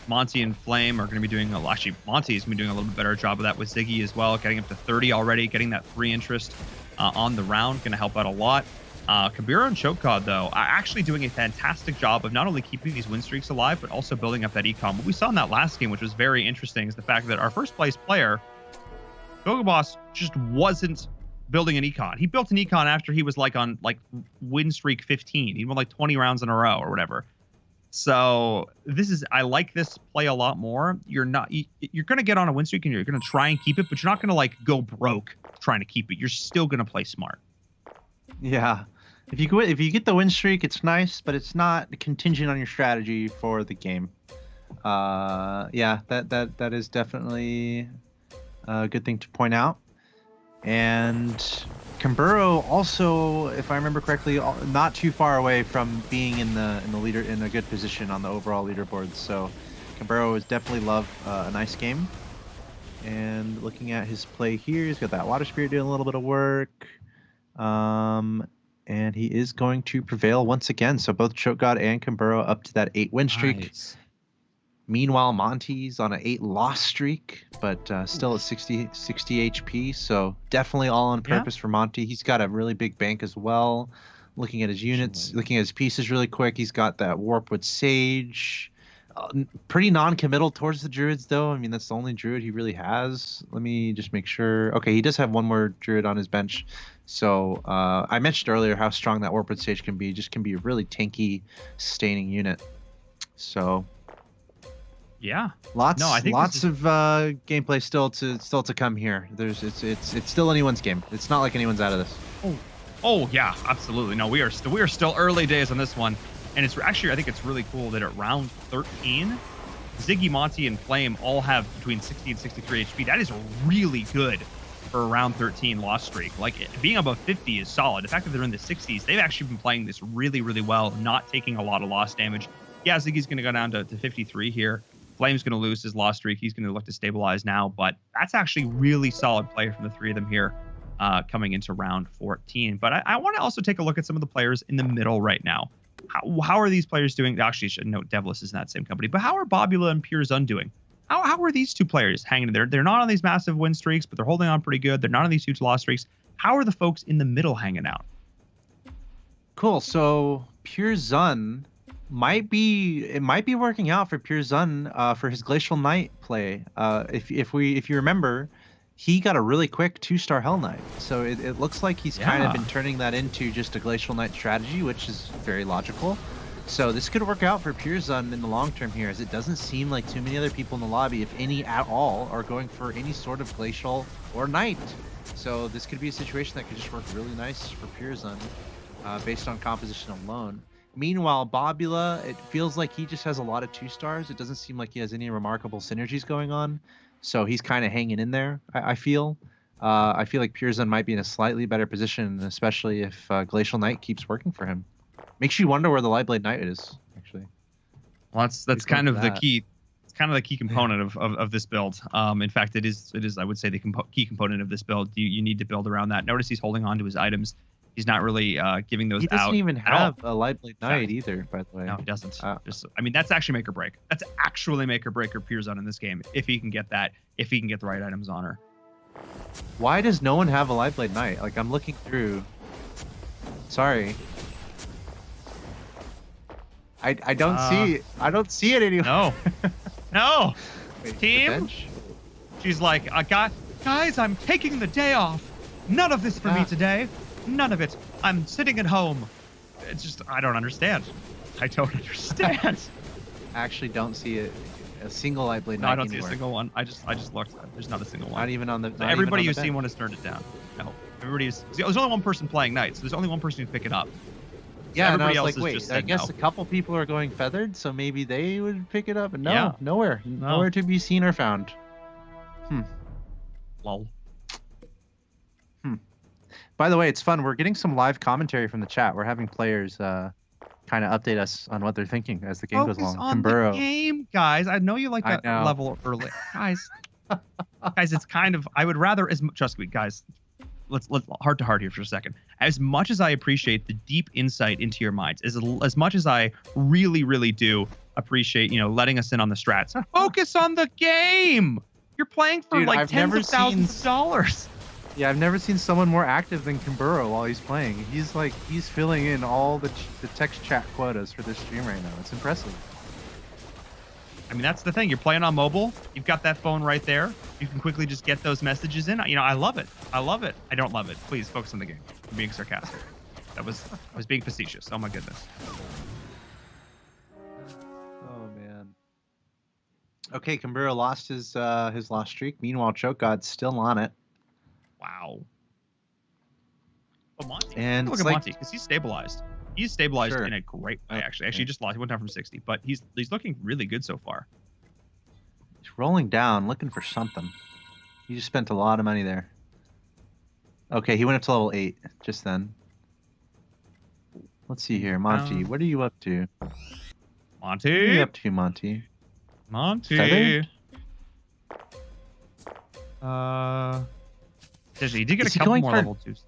Monty and Flame are going to be doing actually Monty's going to be doing a little bit better job of that with Ziggy as well, getting up to 30 already, getting that 3 interest on the round, going to help out a lot. Kamburo and Choke God, though, are actually doing a fantastic job of not only keeping these win streaks alive, but also building up that econ. What we saw in that last game, which was very interesting, is the fact that our first place player, Gogoboss, just wasn't building an econ. He built an econ after he was like on win streak 15. He won like 20 rounds in a row or whatever. So I like this play a lot more. You're going to get on a win streak and you're going to try and keep it, but you're not going to like go broke trying to keep it. You're still going to play smart. Yeah. If you get the win streak, it's nice, but it's not contingent on your strategy for the game. Yeah, that is definitely a good thing to point out. And Kamburo also, if I remember correctly, not too far away from being in a good position on the overall leaderboard. So Kamburo is definitely love a nice game. And looking at his play here, he's got that Water Spirit doing a little bit of work. And he is going to prevail once again. So both Choke God and Kamburo up to that 8 win streak. Nice. Meanwhile, Monty's on an 8 loss streak, but still at 60 HP. So definitely all on purpose for Monty. He's got a really big bank as well. Looking at his units, looking at his pieces really quick. He's got that Warpwood Sage. Pretty non-committal towards the Druids, though. I mean, that's the only Druid he really has. Let me just make sure. Okay, he does have one more Druid on his bench. So I mentioned earlier how strong that Warpwood Sage can be. Just can be a really tanky, sustaining unit. So Yeah. Lots, No, I think lots of gameplay still to come here. It's still anyone's game. It's not like anyone's out of this. Oh yeah, absolutely. No, we are still early days on this one, and it's actually I think it's really cool that at round 13, Ziggy, Monty, and Flame all have between 60 and 63 HP. That is really good for a round 13 loss streak. Like being above 50 is solid. The fact that they're in the 60s, they've actually been playing this really, really well, not taking a lot of loss damage. Yeah, Ziggy's going to go down to 53 here. Flame's going to lose his loss streak. He's going to look to stabilize now, but that's actually really solid play from the three of them here coming into round 14. But I want to also take a look at some of the players in the middle right now. How are these players doing? Actually, I should note Devless is in that same company, but how are Bobula and Pure Zun doing? How are these two players hanging in there? They're not on these massive win streaks, but they're holding on pretty good. They're not on these huge loss streaks. How are the folks in the middle hanging out? Cool. So Pure Zun might be working out for Pure Zun for his Glacial Knight play. If you remember, he got a really quick 2-star Hell Knight. So it looks like he's kind of been turning that into just a Glacial Knight strategy, which is very logical. So this could work out for Pure Zun in the long term here, as it doesn't seem like too many other people in the lobby, if any at all, are going for any sort of Glacial or Knight. So this could be a situation that could just work really nice for Pure Zun based on composition alone. Meanwhile, Bobula, it feels like he just has a lot of 2-stars. It doesn't seem like he has any remarkable synergies going on. So he's kind of hanging in there, I feel. I feel like Pure Zun might be in a slightly better position, especially if Glacial Knight keeps working for him. Makes you wonder where the Lightblade Knight is, actually. Well, that's kind of the key. It's kind of the key component of this build. In fact, it is I would say the key component of this build. You need to build around that. Notice he's holding on to his items. He's not really giving those out. He doesn't even have a Lightblade Knight either, by the way. No, he doesn't. I mean, that's actually make or break. That's actually make or break or Pure Zun in this game, if he can get that, if he can get the right items on her. Why does no one have a Lightblade Knight? Like, I'm looking through. Sorry. I don't see it anymore. No. Wait, team. She's like, guys, I'm taking the day off. None of this for me today. None of it. I'm sitting at home. It's just I don't understand. I don't understand. I actually don't see a single Lightblade Knight. No, I don't anywhere. see a single one. I just looked. There's not a single one. Not even on the. So everybody who's seen one has turned it down. No, everybody's. There's only one person playing Knight, so there's only one person who pick it up. Yeah, everybody and I else was like, is wait, just I guess no. a couple people are going feathered, so maybe they would pick it up. And no, Yeah. nowhere to be seen or found. Lol. By the way, it's fun. We're getting some live commentary from the chat. We're having players kind of update us on what they're thinking as the game goes along. On the game, guys. I know you like that level early, guys. Guys, it's kind of. I would rather trust me, guys. Let's heart to heart here for a second. As much as I appreciate the deep insight into your minds, as much as I really do appreciate, letting us in on the strats. Focus on the game. You're playing for tens of thousands of dollars. Yeah, I've never seen someone more active than Kimburo while he's playing. He's filling in all the text chat quotas for this stream right now. It's impressive. I mean, that's the thing. You're playing on mobile. You've got that phone right there. You can quickly just get those messages in. I love it. I don't love it. Please focus on the game. I'm being sarcastic. I was being facetious. Oh my goodness. Oh man. Okay, Kimburo lost his lost streak. Meanwhile, Choke God's still on it. Wow. Oh, Monty. And look at Monty, because he's stabilized. He's stabilized Sure. in a great way, actually. Actually, he just lost. He went down from 60, but he's looking really good so far. He's rolling down, looking for something. He just spent a lot of money there. Okay, he went up to level 8 just then. Let's see here. Monty, what are you up to? Monty? What are you up to, Monty? Monty. Feathered? He did get Is a he couple going more for- level 2s.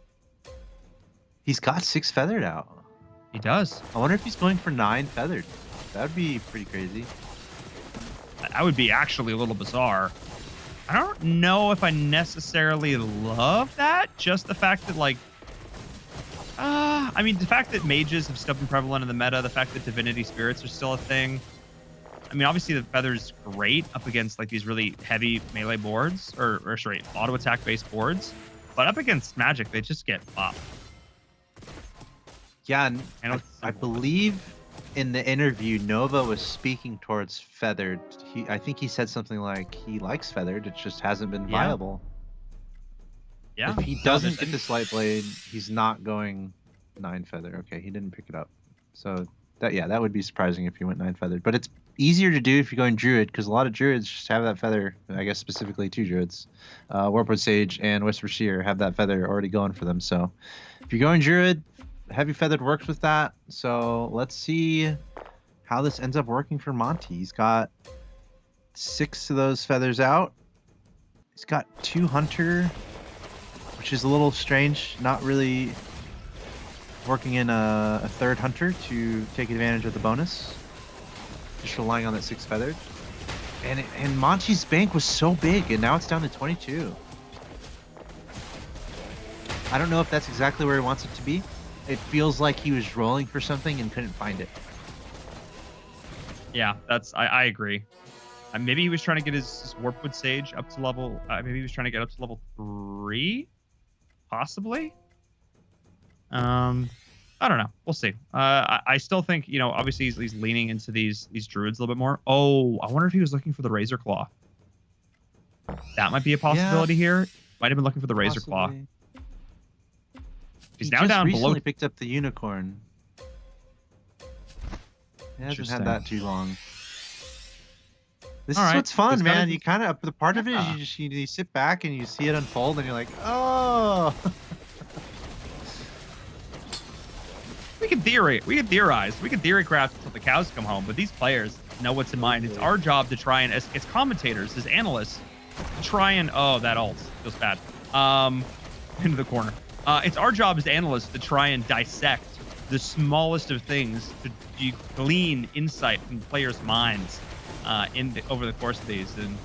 He's got 6 feathered out. He does. I wonder if he's going for 9 feathered. That would be pretty crazy. That would be actually a little bizarre. I don't know if I necessarily love that. Just the fact that, I mean, the fact that mages have still been prevalent in the meta, the fact that divinity spirits are still a thing. I mean, obviously the feather's great up against these really heavy melee boards, or sorry, auto attack based boards. But up against magic, they just get up. Yeah, and I believe in the interview, Nova was speaking towards Feathered. I think he said something like he likes Feathered. It just hasn't been viable. Yeah. If he doesn't get this light blade, he's not going 9 feather. Okay, he didn't pick it up. So that would be surprising if he went 9 feathered. But it's easier to do if you're going Druid, because a lot of Druids just have that feather. I guess specifically 2 Druids, Warpwood Sage and Whisper Seer have that feather already going for them. So if you're going Druid, Heavy Feathered works with that. So let's see how this ends up working for Monty. He's got 6 of those feathers out. He's got 2 Hunter, which is a little strange. Not really working in a 3rd Hunter to take advantage of the bonus. Just relying on that 6 feathered. And Monty's bank was so big, and now it's down to 22. I don't know if that's exactly where he wants it to be. It feels like he was rolling for something and couldn't find it. Yeah, I agree. Maybe he was trying to get his Warpwood Sage up to level. Maybe he was trying to get up to level 3, possibly. I don't know. We'll see. I still think, obviously he's leaning into these druids a little bit more. Oh, I wonder if he was looking for the Razor Claw. That might be a possibility here. Might have been looking for the Razor Claw. He's now down below. He picked up the Unicorn. He hasn't had that too long. This is what's fun, man. You kind of, the part of it is you sit back and you see it unfold and you're like, oh. We can theorize, we can theory craft until the cows come home, but these players know what's in mind. It's our job to try and, as commentators, as analysts, try and, that ult feels bad. Into the corner. It's our job as analysts to try and dissect the smallest of things to glean insight from players' minds over the course of these. And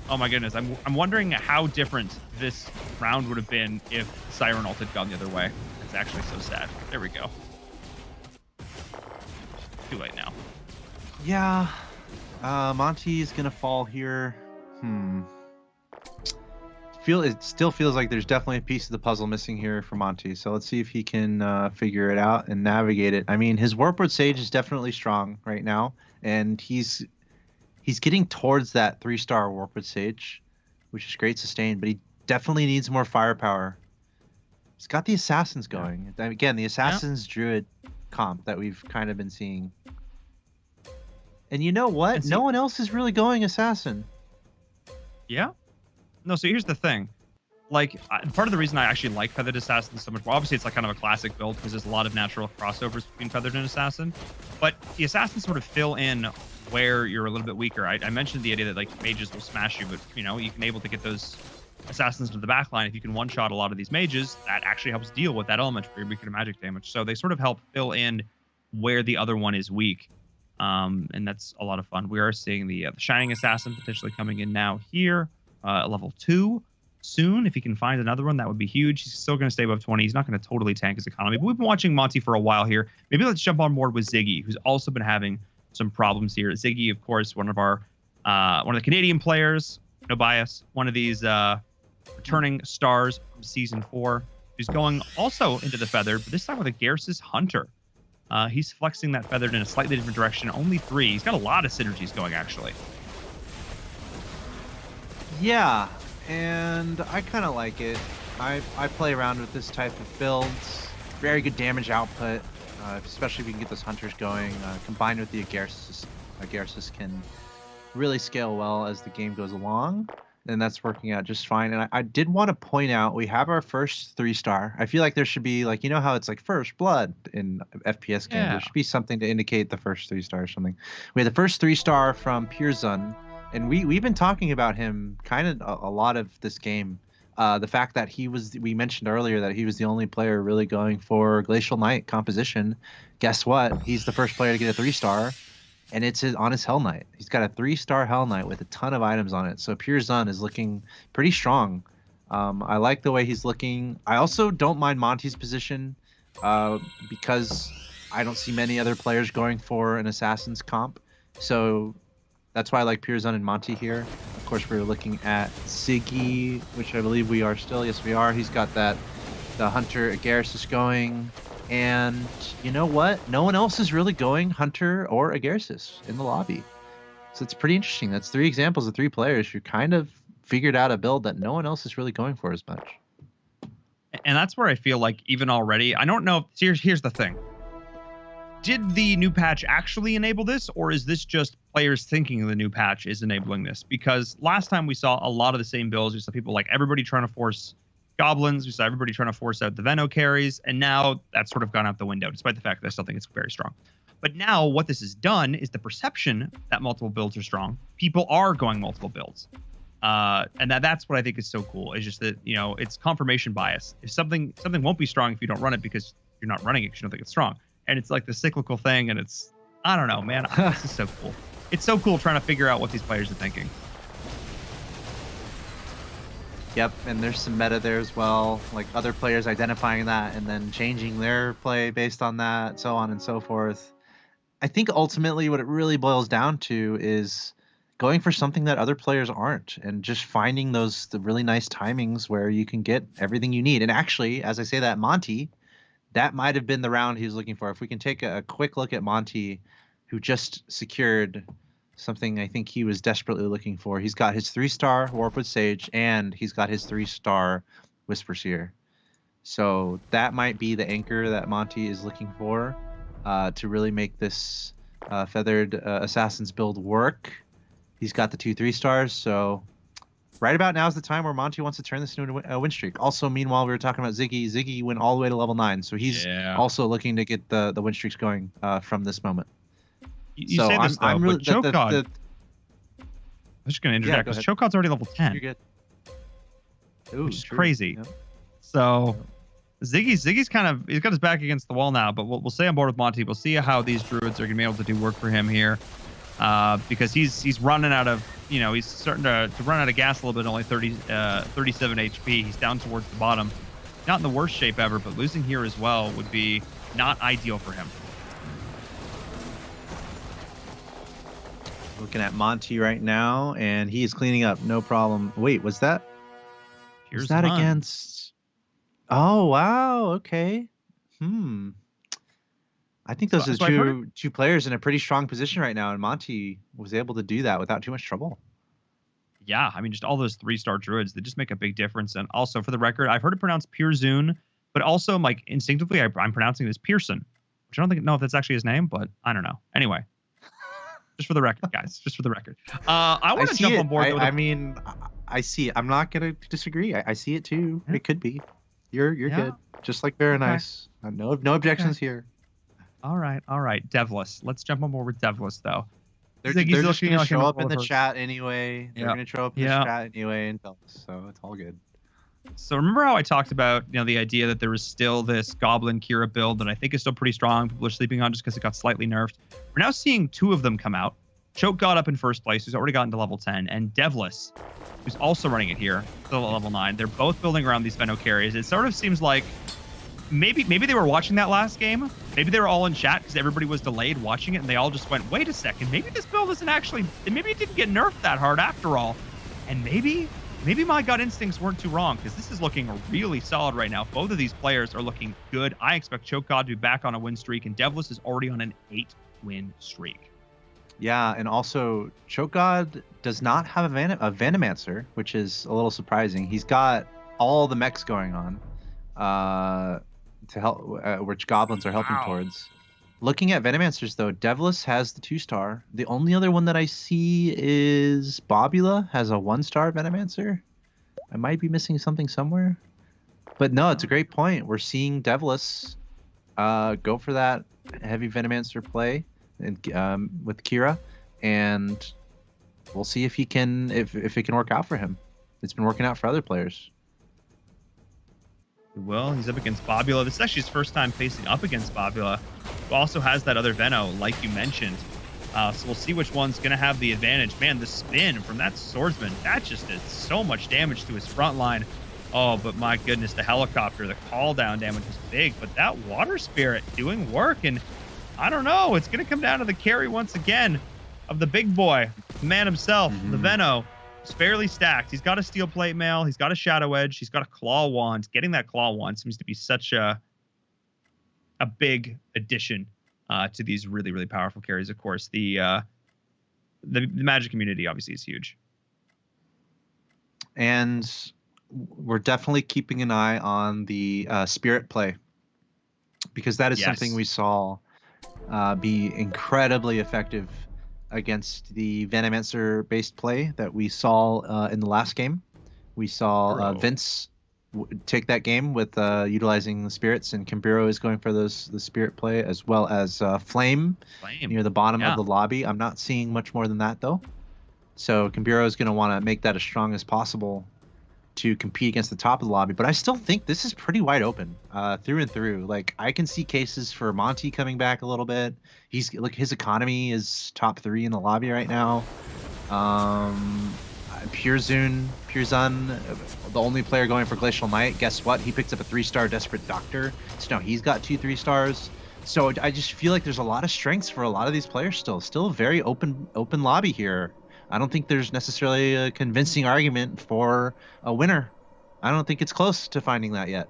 oh my goodness, I'm wondering how different this round would have been if Siren ult had gone the other way. It's actually so sad. There we go. Too late now. Yeah. Monty is gonna fall here. It still feels like there's definitely a piece of the puzzle missing here for Monty. So let's see if he can figure it out and navigate it. I mean, his Warpwood Sage is definitely strong right now, and he's getting towards that 3-star Warpwood Sage, which is great sustain, but he definitely needs more firepower. He's got the Assassins going. Again, the Assassins Druid comp that we've kind of been seeing. And you know what? No one else is really going Assassin. Yeah? No, so here's the thing. Like, part of the reason I actually like Feathered Assassin so much, well, obviously it's like kind of a classic build because there's a lot of natural crossovers between Feathered and Assassin, but the Assassins sort of fill in where you're a little bit weaker. I mentioned the idea that like mages will smash you, but you can able to get those Assassins to the back line. If you can one-shot a lot of these mages, that actually helps deal with that element where you're weaker to magic damage. So they sort of help fill in where the other one is weak. And that's a lot of fun. We are seeing the Shining Assassin potentially coming in now here. Level 2 soon. If he can find another one, that would be huge. He's still going to stay above 20. He's not going to totally tank his economy. But we've been watching Monty for a while here. Maybe let's jump on board with Ziggy, who's also been having some problems here. Ziggy, of course, one of the Canadian players, no bias, one of these returning stars from season 4, who's going also into the feathered, but this time with a Garrus Hunter. He's flexing that feathered in a slightly different direction. Only 3. He's got a lot of synergies going, actually. Yeah, and I kind of like it. I play around with this type of builds. Very good damage output, especially if you can get those hunters going. Combined with the Garrus can really scale well as the game goes along, and that's working out just fine. And I did want to point out we have our first 3-star. I feel like there should be, like, how it's like first blood in FPS games. Yeah. There should be something to indicate the first 3-star or something. We had the first 3-star from Pearzun. And we've been talking about him kind of a lot of this game. The fact that we mentioned earlier that he was the only player really going for Glacial Knight composition. Guess what? He's the first player to get a 3-star, and it's on his Hell Knight. He's got a 3-star Hell Knight with a ton of items on it. So Pearzun is looking pretty strong. I like the way he's looking. I also don't mind Monty's position because I don't see many other players going for an Assassin's comp. So that's why I like Pearzun and Monty here. Of course, we're looking at Ziggy, which I believe we are still. Yes, we are. He's got the Hunter Garrus going. And you know what? No one else is really going Hunter or Agarsis in the lobby. So it's pretty interesting. That's 3 examples of 3 players who kind of figured out a build that no one else is really going for as much. And that's where I feel like even already, I don't know. Here's the thing. Did the new patch actually enable this, or is this just players thinking the new patch is enabling this? Because last time we saw a lot of the same builds. We saw people like everybody trying to force goblins. We saw everybody trying to force out the Veno carries. And now that's sort of gone out the window, despite the fact that I still think it's very strong. But now what this has done is the perception that multiple builds are strong. People are going multiple builds. And that's what I think is so cool. Is just that, you know, it's confirmation bias. If something won't be strong if you don't run it because you're not running it because you don't think it's strong. And it's like the cyclical thing, and it's, I don't know, man. This is so cool. It's so cool trying to figure out what these players are thinking. Yep, and there's some meta there as well, like other players identifying that and then changing their play based on that, so on and so forth. I think ultimately what it really boils down to is going for something that other players aren't, and just finding the really nice timings where you can get everything you need. And actually, as I say that, Monty, that might have been the round he was looking for. If we can take a quick look at Monty, who just secured something I think he was desperately looking for. He's got his 3-star Warpwood Sage, and he's got his 3-star Whisper Seer. So that might be the anchor that Monty is looking for to really make this Feathered Assassin's build work. He's got the 2 3-stars, so right about now is the time where Monty wants to turn this into a win streak. Also, meanwhile, we were talking about Ziggy. Ziggy went all the way to level 9, so he's also looking to get the win streaks going from this moment. You say this, though, I'm really, but Choke God... I'm just going to interject, because Choke God's already level 10. You're good. Ooh, which is crazy. Yep. So Ziggy's kind of, he's got his back against the wall now, but we'll stay on board with Monty. We'll see how these druids are going to be able to do work for him here, because he's running out of, you know, he's starting to run out of gas a little bit, only 37 HP. He's down towards the bottom. Not in the worst shape ever, but losing here as well would be not ideal for him. Looking at Monty right now, and he is cleaning up, no problem. Wait, was that against? Oh wow, okay. I think those are the two players in a pretty strong position right now, and Monty was able to do that without too much trouble. Yeah, I mean, just all those 3-star druids, they just make a big difference. And also, for the record, I've heard it pronounced Pierzun, but also, like, instinctively, I'm pronouncing it as Pearson, which I don't know if that's actually his name, but I don't know. Anyway. Just for the record, guys. Just for the record. I want to jump on board. I mean, I see it. I'm not going to disagree. I see it too. Yeah. It could be. You're good. Just like very nice. No objections here. All right. Devless. Let's jump on board with Devless, though. They're just going to show up in the chat anyway. They're going to show up in the chat anyway and tell us. So it's all good. So remember how I talked about, you know, the idea that there was still this Goblin Kira build that I think is still pretty strong. People are sleeping on just because it got slightly nerfed. We're now seeing 2 of them come out. Choke got up in first place, who's already gotten to level 10, and Devless, who's also running it here, still at level 9. They're both building around these Veno carries. It sort of seems like maybe they were watching that last game. Maybe they were all in chat because everybody was delayed watching it, and they all just went, wait a second, maybe this build isn't actually, maybe it didn't get nerfed that hard after all. And maybe my gut instincts weren't too wrong, because this is looking really solid right now. Both of these players are looking good. I expect Choke God to be back on a win streak, and Devless is already on an 8-win streak. Yeah, and also Choke God does not have a Venomancer, which is a little surprising. He's got all the mechs going on to help, which goblins are helping towards. Looking at Venomancers, though, Devless has the 2-star. The only other one that I see is Bobula has a 1-star Venomancer. I might be missing something somewhere. But no, it's a great point. We're seeing Devless go for that heavy Venomancer play and with Kira, and we'll see if he can if it can work out for him. It's been working out for other players. Well, he's up against Bobula. This is actually his first time facing up against Bobula, who also has that other Veno, like you mentioned. So we'll see which one's going to have the advantage. Man, the spin from that swordsman, that just did so much damage to his front line. Oh, but my goodness, the helicopter, the call down damage was big, but that water spirit doing work. And I don't know, it's going to come down to the carry once again of the big boy, the man himself, the Veno. He's fairly stacked. He's got a steel plate mail. He's got a shadow edge. He's got a claw wand. Getting that claw wand seems to be such a a big addition to these really, really powerful carries. Of course, the Magic community obviously is huge. And we're definitely keeping an eye on the Spirit play, because that is something we saw be incredibly effective against the Venomancer based play that we saw in the last game. We saw Vince take that game with utilizing the spirits, and Kimbiro is going for the spirit play, as well as Flame near the bottom of the lobby. I'm not seeing much more than that though. So Kimbiro is going to want to make that as strong as possible to compete against the top of the lobby. But I still think this is pretty wide open through and through. Like, I can see cases for Monty coming back a little bit. His economy is top 3 in the lobby right now. Purzun, the only player going for Glacial Knight. Guess what? He picked up a 3-star Desperate Doctor. So now he's got 2 3-stars. So I just feel like there's a lot of strengths for a lot of these players still. Still a very open lobby here. I don't think there's necessarily a convincing argument for a winner. I don't think it's close to finding that yet.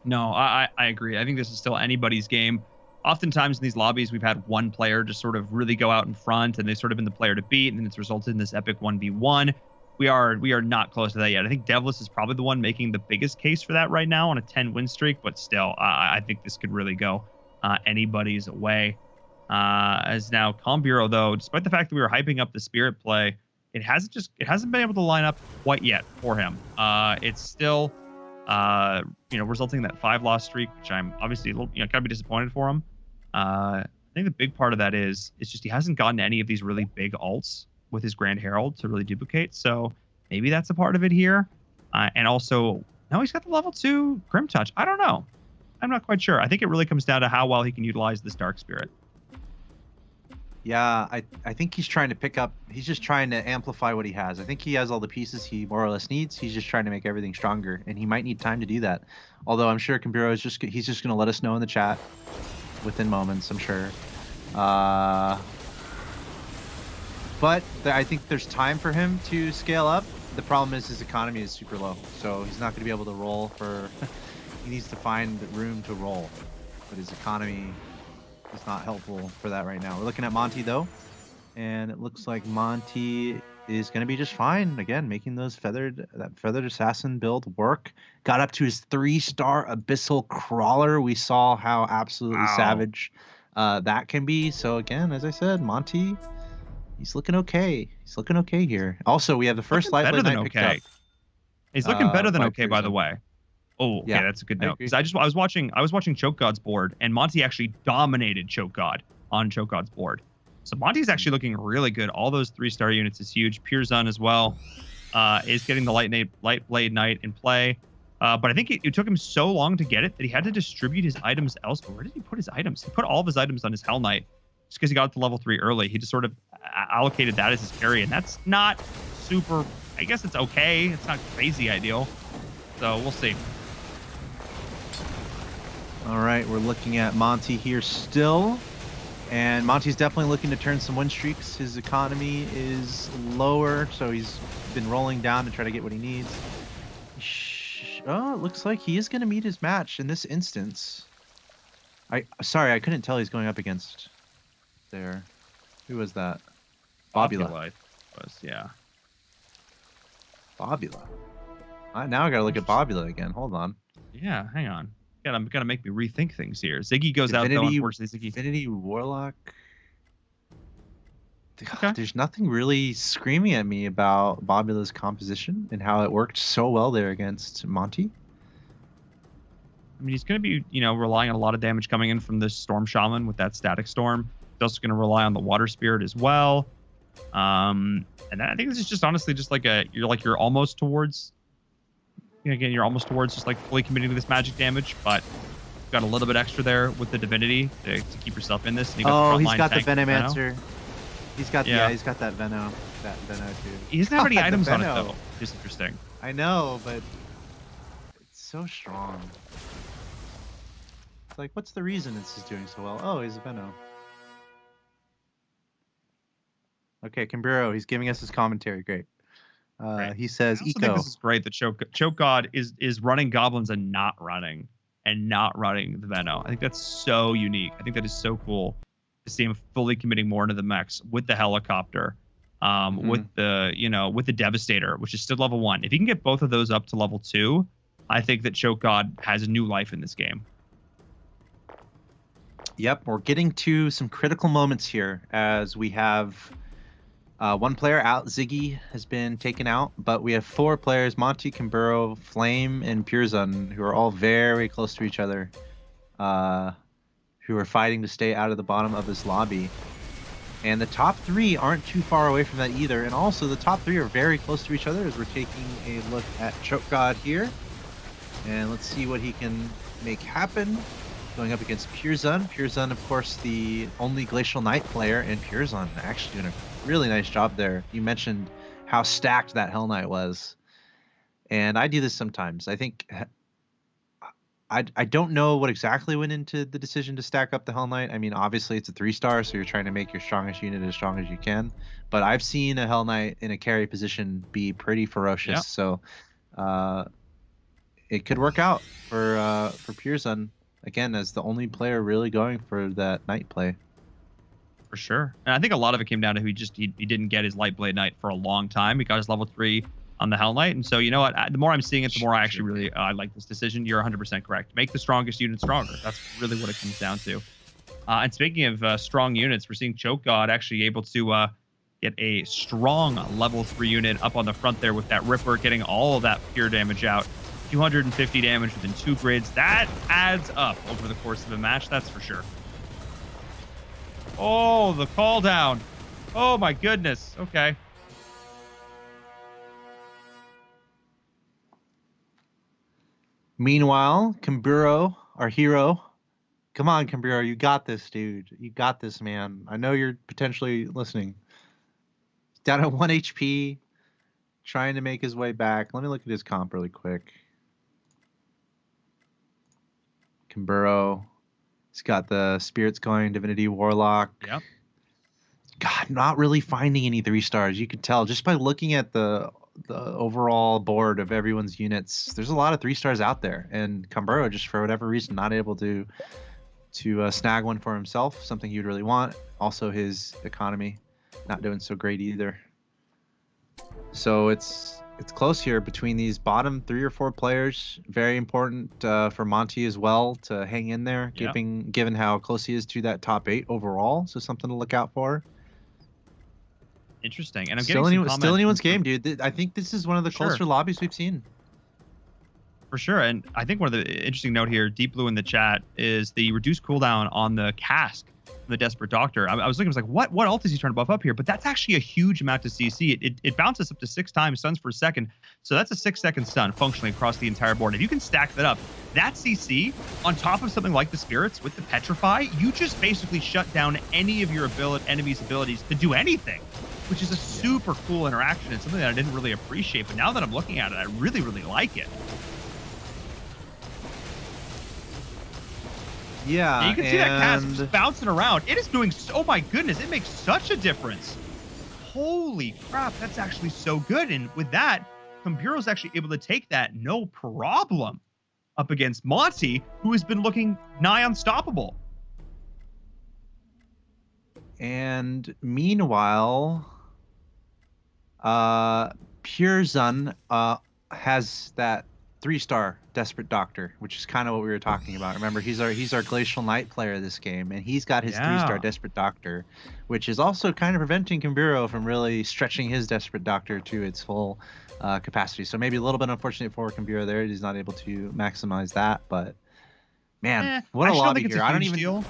No, I agree. I think this is still anybody's game. Oftentimes in these lobbies, we've had one player just sort of really go out in front, and they've sort of been the player to beat, and then it's resulted in this epic 1v1. We are not close to that yet. I think Devless is probably the one making the biggest case for that right now on a 10-win streak, but still, I think this could really go anybody's way. As now Comburo, though, despite the fact that we were hyping up the Spirit play, it hasn't been able to line up quite yet for him. It's still resulting in that 5-loss streak, which I'm obviously kind of be disappointed for him. I think the big part of that is just he hasn't gotten any of these really big ults with his Grand Herald to really duplicate. So maybe that's a part of it here. And also now he's got the level 2 Grim Touch. I don't know. I'm not quite sure. I think it really comes down to how well he can utilize this Dark Spirit. Yeah, I think he's trying to he's just trying to amplify what he has. I think he has all the pieces he more or less needs. He's just trying to make everything stronger, and he might need time to do that. Although I'm sure Kimbiro he's just going to let us know in the chat within moments, I'm sure. But I think there's time for him to scale up. The problem is his economy is super low, so he's not going to be able to roll for... He needs to find room to roll, but his economy... It's not helpful for that right now. We're looking at Monty though, and it looks like Monty is going to be just fine. Again, making that feathered assassin build work. Got up to his 3-star abyssal crawler. We saw how absolutely savage that can be. So again, as I said, Monty, he's looking okay. He's looking okay here. Also, we have the first light blade knight picked up. He's looking better than okay, by the way. Oh, okay, that's a good note. Because I was watching Choke God's board, and Monty actually dominated Choke God on Choke God's board. So Monty's actually looking really good. All those 3-star units is huge. Purzun as well is getting the Light Blade Knight in play. But I think it took him so long to get it that he had to distribute his items elsewhere. Where did he put his items? He put all of his items on his Hell Knight just because he got to level 3 early. He just sort of allocated that as his carry, and that's not super. I guess it's okay. It's not crazy ideal. So we'll see. All right, we're looking at Monty here still, and Monty's definitely looking to turn some win streaks. His economy is lower, so he's been rolling down to try to get what he needs. Oh, it looks like he is going to meet his match in this instance. Sorry, I couldn't tell he's going up against there. Who was that? Bobula. Yeah. Bobula. Now I got to look at Bobula again. Hold on. Yeah, hang on. Gotta make me rethink things here. Ziggy goes out though, unfortunately. Ziggy. Divinity Warlock. Okay. There's nothing really screaming at me about Bobula's composition and how it worked so well there against Monty. I mean, he's gonna be, relying on a lot of damage coming in from this Storm Shaman with that Static Storm. He's also gonna rely on the Water Spirit as well. And I think this is just honestly just like you're almost towards. Again, you're almost towards just like fully committing to this magic damage, but you've got a little bit extra there with the divinity to keep yourself in this. And he's got the Venomancer. He's got he's got that Veno too. He doesn't have any items on it though. It's interesting. I know, but it's so strong. It's like, what's the reason this is doing so well? Oh, he's a Veno. Okay, Kimbiro, he's giving us his commentary. Great. He says, I think this is great that Choke God is running goblins and not running and not running the Veno. I think that's so unique. I think that is so cool to see him fully committing more into the mechs with the helicopter, with the with the Devastator, which is still level 1. If he can get both of those up to level 2, I think that Choke God has a new life in this game. Yep, we're getting to some critical moments here as we have one player out. Ziggy has been taken out, but we have 4 players, Monty, Kimburo, Flame, and Puresun, who are all very close to each other, who are fighting to stay out of the bottom of this lobby. And the top 3 aren't too far away from that either, and also the top 3 are very close to each other as we're taking a look at Choke God here. And let's see what he can make happen. Going up against Puresun. Puresun, of course, the only Glacial Knight player, and Puresun actually doing a really nice job there. You mentioned how stacked that Hell Knight was. And I do this sometimes. I think I don't know what exactly went into the decision to stack up the Hell Knight. I mean, obviously it's a 3-star, so you're trying to make your strongest unit as strong as you can. But I've seen a Hell Knight in a carry position be pretty ferocious. So it could work out for Puresun. Again, as the only player really going for that Knight play. For sure. And I think a lot of it came down to he didn't get his Lightblade Knight for a long time. He got his level 3 on the Hell Knight. And so, you know what? The more I'm seeing it, the more I actually really I like this decision. You're 100% correct. Make the strongest unit stronger. That's really what it comes down to. And speaking of strong units, we're seeing Choke God actually able to get a strong level 3 unit up on the front there with that Ripper, getting all of that pure damage out. 250 damage within 2 grids. That adds up over the course of a match, that's for sure. Oh, the call down. Oh my goodness. Okay. Meanwhile, Kimburo, our hero. Come on, Kimburo, you got this, dude. You got this, man. I know you're potentially listening. Down at 1 HP, trying to make his way back. Let me look at his comp really quick. Kimburo. He's got the Spirits going, Divinity, Warlock. Yep. God, not really finding any 3-stars. You can tell just by looking at the overall board of everyone's units. There's a lot of 3-stars out there, and Kimburo just for whatever reason not able to snag one for himself. Something you'd really want. Also, his economy not doing so great either. So it's close here between these bottom 3 or 4 players. Very important for Monty as well to hang in there, given how close he is to that top 8 overall. So something to look out for. Interesting. And I'm still anyone's game, dude. I think this is one of the closer lobbies we've seen. For sure. And I think one of the interesting note here, Deep Blue in the chat, is the reduced cooldown on the cask from the Desperate Doctor. I was looking, I was like, what ult is he trying to buff up here? But that's actually a huge amount to CC. It bounces up to 6 times stuns per second. So that's a 6-second stun functionally across the entire board. If you can stack that up, that CC on top of something like the Spirits with the Petrify, you just basically shut down any of your enemy's abilities to do anything, which is a super cool interaction and something that I didn't really appreciate. But now that I'm looking at it, I really, really like it. Yeah, you can see that cast just bouncing around. It is doing oh my goodness, it makes such a difference. Holy crap, that's actually so good. And with that, Kimburo's actually able to take that no problem up against Monty, who has been looking nigh unstoppable. And meanwhile, Puresun has that 3-star Desperate Doctor, which is kind of what we were talking about. Remember, he's our Glacial Knight player this game, and he's got his 3-star Desperate Doctor, which is also kind of preventing Kimburo from really stretching his Desperate Doctor to its full capacity. So maybe a little bit unfortunate for Kimburo there. He's not able to maximize that, but man, what a lobby here. I don't even deal.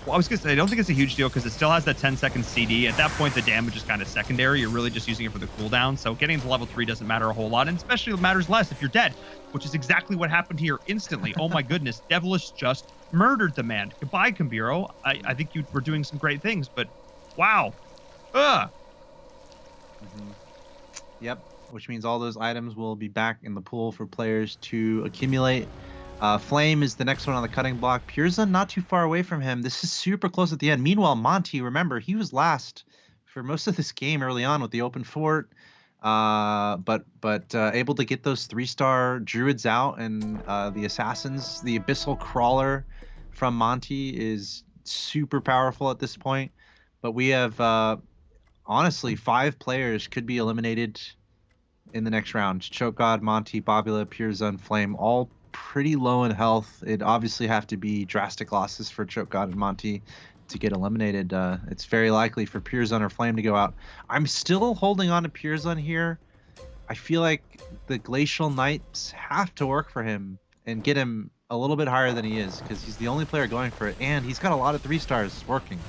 Well, I was gonna say, I don't think it's a huge deal because it still has that 10-second CD. At that point, the damage is kind of secondary. You're really just using it for the cooldown. So getting to level 3 doesn't matter a whole lot, and especially it matters less if you're dead, which is exactly what happened here instantly. Oh my goodness, Devilish just murdered the man. Goodbye, Kimburo. I think you were doing some great things, but wow. Yep, which means all those items will be back in the pool for players to accumulate. Flame is the next one on the cutting block. Puresun not too far away from him. This is super close at the end. Meanwhile, Monty, remember, he was last for most of this game early on with the open fort. But able to get those 3-star druids out, and the assassins, the abyssal crawler from Monty is super powerful at this point. But we have honestly 5 players could be eliminated in the next round. Choke God, Monty, Bobula, Purezun, Flame, all pretty low in health. It'd obviously have to be drastic losses for Choke God and Monty to get eliminated. It's very likely for Purezun or Flame to go out. I'm still holding on to Purezun here. I feel like the Glacial Knights have to work for him and get him a little bit higher than he is, because he's the only player going for it, and he's got a lot of 3-stars working.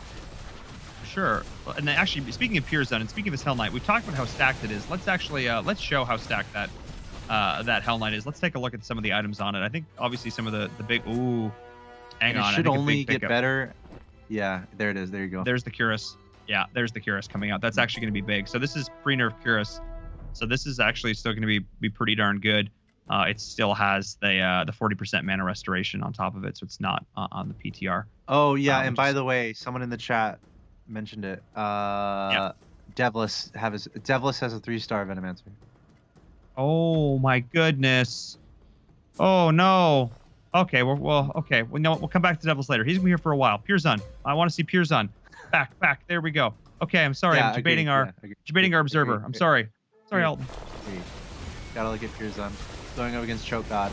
Sure. And then actually, speaking of Purezun and speaking of his Hell Knight, we've talked about how stacked it is. Let's actually let's show how stacked that Hell Knight is. Let's take a look at some of the items on it. I think obviously some of the big. Ooh, hang on. It should only get better. Yeah, there it is. There you go. There's the Curus. Yeah, there's the Curus coming out. That's actually going to be big. So this is pre-nerf Curus. So this is actually still going to be pretty darn good. It still has the 40% mana restoration on top of it, so it's not on the PTR. Oh yeah, and by the way, someone in the chat mentioned it. Yeah. Devlis has a 3-star Venomancer. Oh my goodness. Oh no. Okay, okay. We'll come back to Devils later. He's gonna be here for a while. Purezun. I want to see Purezun. Back. There we go. Okay, I'm sorry. I'm debating our observer. I'm sorry. Sorry, Alton. Gotta look at Purezun. Going up against Choke God.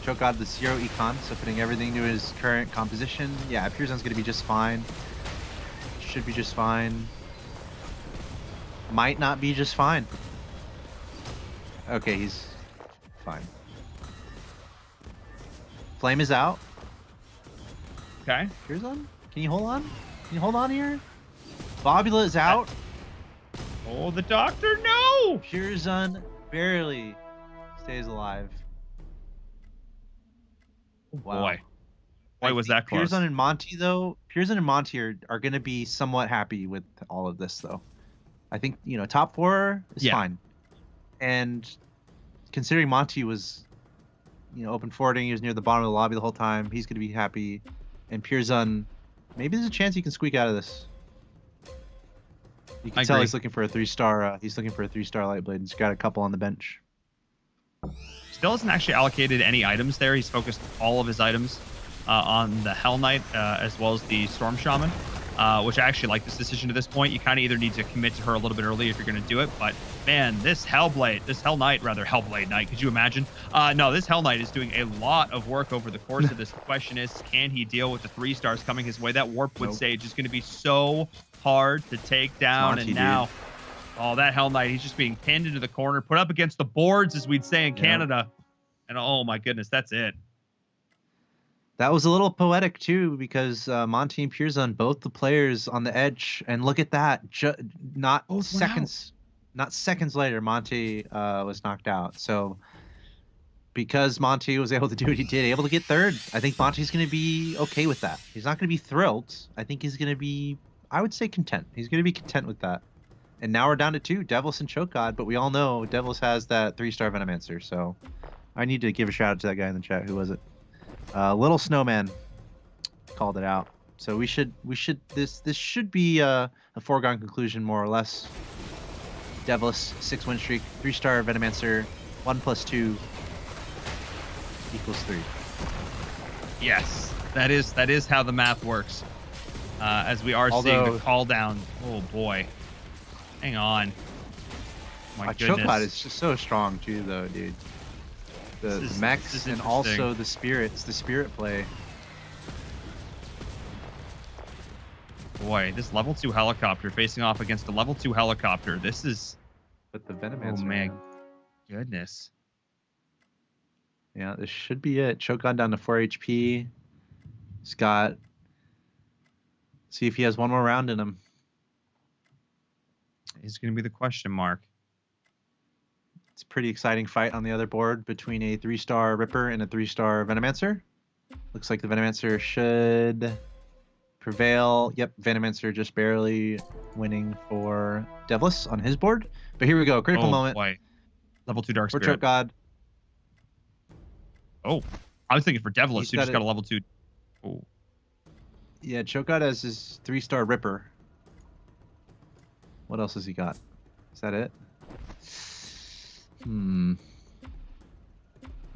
Choke God, the 0 econ, so putting everything to his current composition. Yeah, Purezun's gonna be just fine. Should be just fine. Might not be just fine. Okay, he's fine. Flame is out. Okay. Purezun, can you hold on? Can you hold on here? Bobula is out. Oh, the doctor, no! Purezun barely stays alive. Wow. Boy. Why was that close? Purezun and Monty, though, Purezun and Monty are going to be somewhat happy with all of this, though. I think, top 4 is fine. And considering Monty was, open forwarding, he was near the bottom of the lobby the whole time, he's going to be happy. And Purezun, maybe there's a chance he can squeak out of this. You can tell he's looking for a 3-star. He's looking for a 3-star light blade. He's got a couple on the bench. Still hasn't actually allocated any items there. He's focused all of his items on the Hell Knight as well as the Storm Shaman, which I actually like this decision to this point. You kind of either need to commit to her a little bit early if you're going to do it, but man, this Hell Knight, could you imagine? No, this Hell Knight is doing a lot of work over the course of this. The question is, can he deal with the 3-stars coming his way? That Warpwood Sage is going to be so hard to take down, and now, that Hell Knight, he's just being pinned into the corner, put up against the boards, as we'd say in Canada, and oh my goodness, that's it. That was a little poetic too, because Monty and Purezun, both the players on the edge, and look at that, not seconds later, Monty was knocked out. So because Monty was able to do what he did, able to get third, I think Monty's going to be okay with that. He's not going to be thrilled. I think he's going to be, I would say, content. He's going to be content with that. And now we're down to 2, Devils and Choke God, but we all know Devils has that 3-star Venomancer, so I need to give a shout out to that guy in the chat. Who was it? Little Snowman called it out. So this should be a foregone conclusion, more or less. Devils 6 win streak, 3-star Venomancer, 1 + 2 = 3. Yes, that is how the math works. As we are seeing the call down. Oh boy, hang on. My goodness. Choke God is just so strong too, though, dude. The mechs and also the spirits, the spirit play. Boy, this level 2 helicopter facing off against a level 2 helicopter. This is. But the Venomancer. Oh man, goodness. Yeah, this should be it. Choke God down to 4 HP. He's got. See if he has one more round in him. He's going to be the question mark. It's a pretty exciting fight on the other board between a 3-star Ripper and a 3-star Venomancer. Looks like the Venomancer should prevail. Yep, Venomancer just barely winning for Devlis on his board. But here we go, critical moment. Boy. Level 2 Dark Spirit. For Choke God. Oh, I was thinking for Devlis, who just got a level 2. Oh. Yeah, Choke God has his 3-star Ripper. What else has he got? Is that it?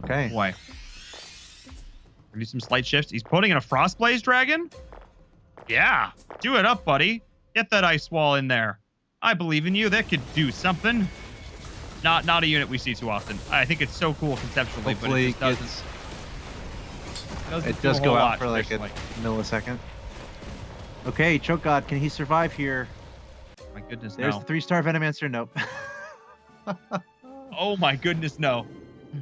Okay. Boy. Do some slight shifts. He's putting in a Frostblaze Dragon. Yeah. Do it up, buddy. Get that ice wall in there. I believe in you. That could do something. Not a unit we see too often. I think it's so cool conceptually, Hopefully but it just doesn't. It does go out for like a millisecond. Okay, Choke God, can he survive here? My goodness, There's no. the 3-star Venomancer. Nope. Oh my goodness, no.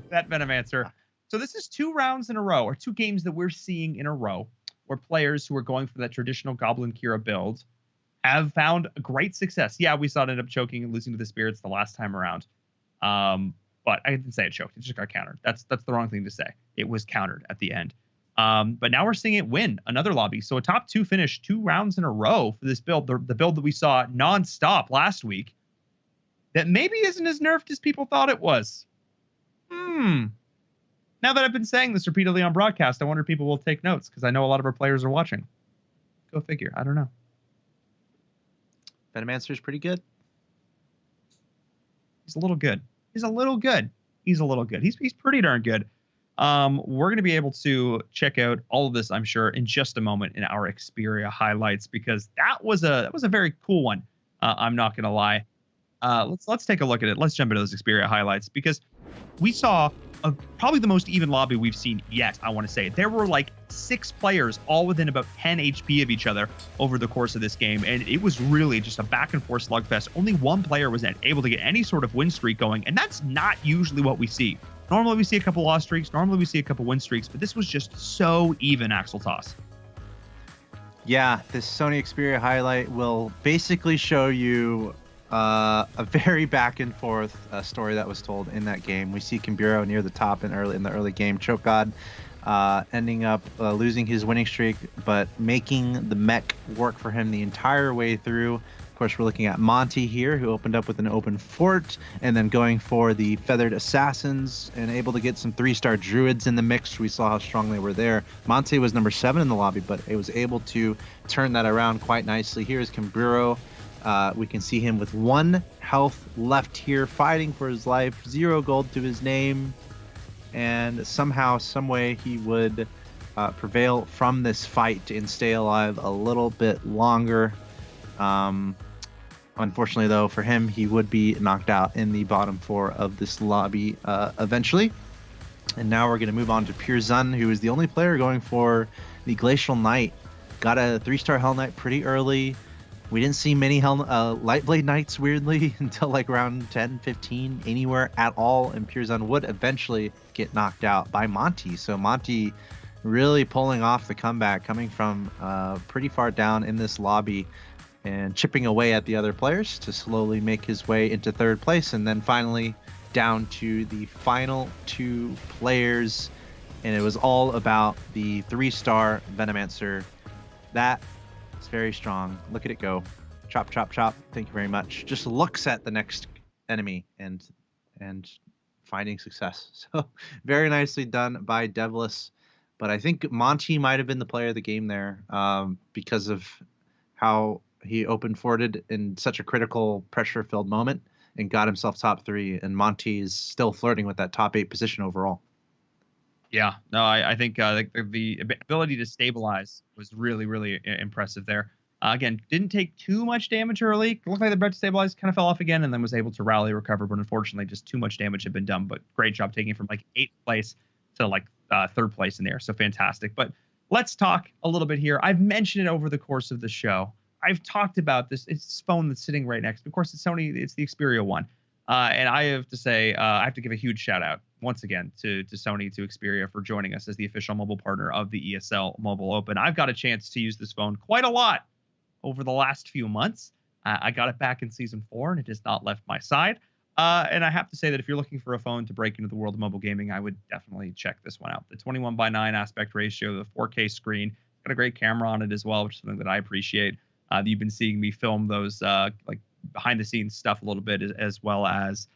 That Venomancer. So this is 2 rounds in a row, or 2 games that we're seeing in a row, where players who are going for that traditional Goblin Kira build have found great success. Yeah, we saw it end up choking and losing to the Spirits the last time around. But I didn't say it choked. It just got countered. That's the wrong thing to say. It was countered at the end. But now we're seeing it win another lobby. So a top 2 finish 2 rounds in a row for this build, the build that we saw nonstop last week, that maybe isn't as nerfed as people thought it was. Now that I've been saying this repeatedly on broadcast, I wonder if people will take notes, because I know a lot of our players are watching. Go figure. I don't know. Venomancer's pretty good. He's a little good. He's pretty darn good. We're going to be able to check out all of this, I'm sure, in just a moment in our Xperia highlights, because that was a very cool one. I'm not going to lie. Let's take a look at it. Let's jump into those Xperia highlights, because we saw probably the most even lobby we've seen yet, I want to say. There were like 6 players all within about 10 HP of each other over the course of this game, and it was really just a back and forth slugfest. Only one player was able to get any sort of win streak going, and that's not usually what we see. Normally we see a couple loss streaks, normally we see a couple win streaks, but this was just so even, Axel Toss. Yeah, this Sony Xperia highlight will basically show you a very back and forth story that was told in that game. We see Kimburo near the top in the early game. Choke God ending up losing his winning streak, but making the mech work for him the entire way through. Of course, we're looking at Monty here, who opened up with an open fort, and then going for the feathered assassins and able to get some 3-star druids in the mix. We saw how strong they were there. Monty was number 7 in the lobby, but it was able to turn that around quite nicely. Here's Kimburo. We can see him with 1 health left here, fighting for his life, 0 gold to his name, and somehow, some way, he would prevail from this fight and stay alive a little bit longer. Unfortunately, though, for him, he would be knocked out in the bottom 4 of this lobby eventually. And now we're going to move on to Pure Zun, who is the only player going for the Glacial Knight. Got a 3-star Hell Knight pretty early. We didn't see many Lightblade Knights, weirdly, until like round 10, 15, anywhere at all. And Pure Zun would eventually get knocked out by Monty. So Monty really pulling off the comeback, coming from pretty far down in this lobby and chipping away at the other players to slowly make his way into 3rd place. And then finally down to the final 2 players. And it was all about the 3-star Venomancer. That is very strong. Look at it go. Chop, chop, chop. Thank you very much. Just looks at the next enemy and finding success. So very nicely done by Devless. But I think Monty might have been the player of the game there because of how he open forted in such a critical pressure-filled moment and got himself top 3. And Monty is still flirting with that top 8 position overall. Yeah, no, I think the ability to stabilize was really, really impressive there. Again, didn't take too much damage early. Looked like the bread to stabilize kind of fell off again, and then was able to rally, recover, but unfortunately just too much damage had been done. But great job taking it from like 8th place to like 3rd place in there. So fantastic. But let's talk a little bit here. I've mentioned it over the course of the show. I've talked about this. It's this phone that's sitting right next. Of course, it's Sony. It's the Xperia one. And I have to say, I have to give a huge shout out once again to Sony, to Xperia, for joining us as the official mobile partner of the ESL Mobile Open. I've got a chance to use this phone quite a lot over the last few months. I got it back in Season 4, and it has not left my side. And I have to say that if you're looking for a phone to break into the world of mobile gaming, I would definitely check this one out. The 21:9 aspect ratio, the 4K screen, got a great camera on it as well, which is something that I appreciate. You've been seeing me film those like behind the scenes stuff a little bit, as well as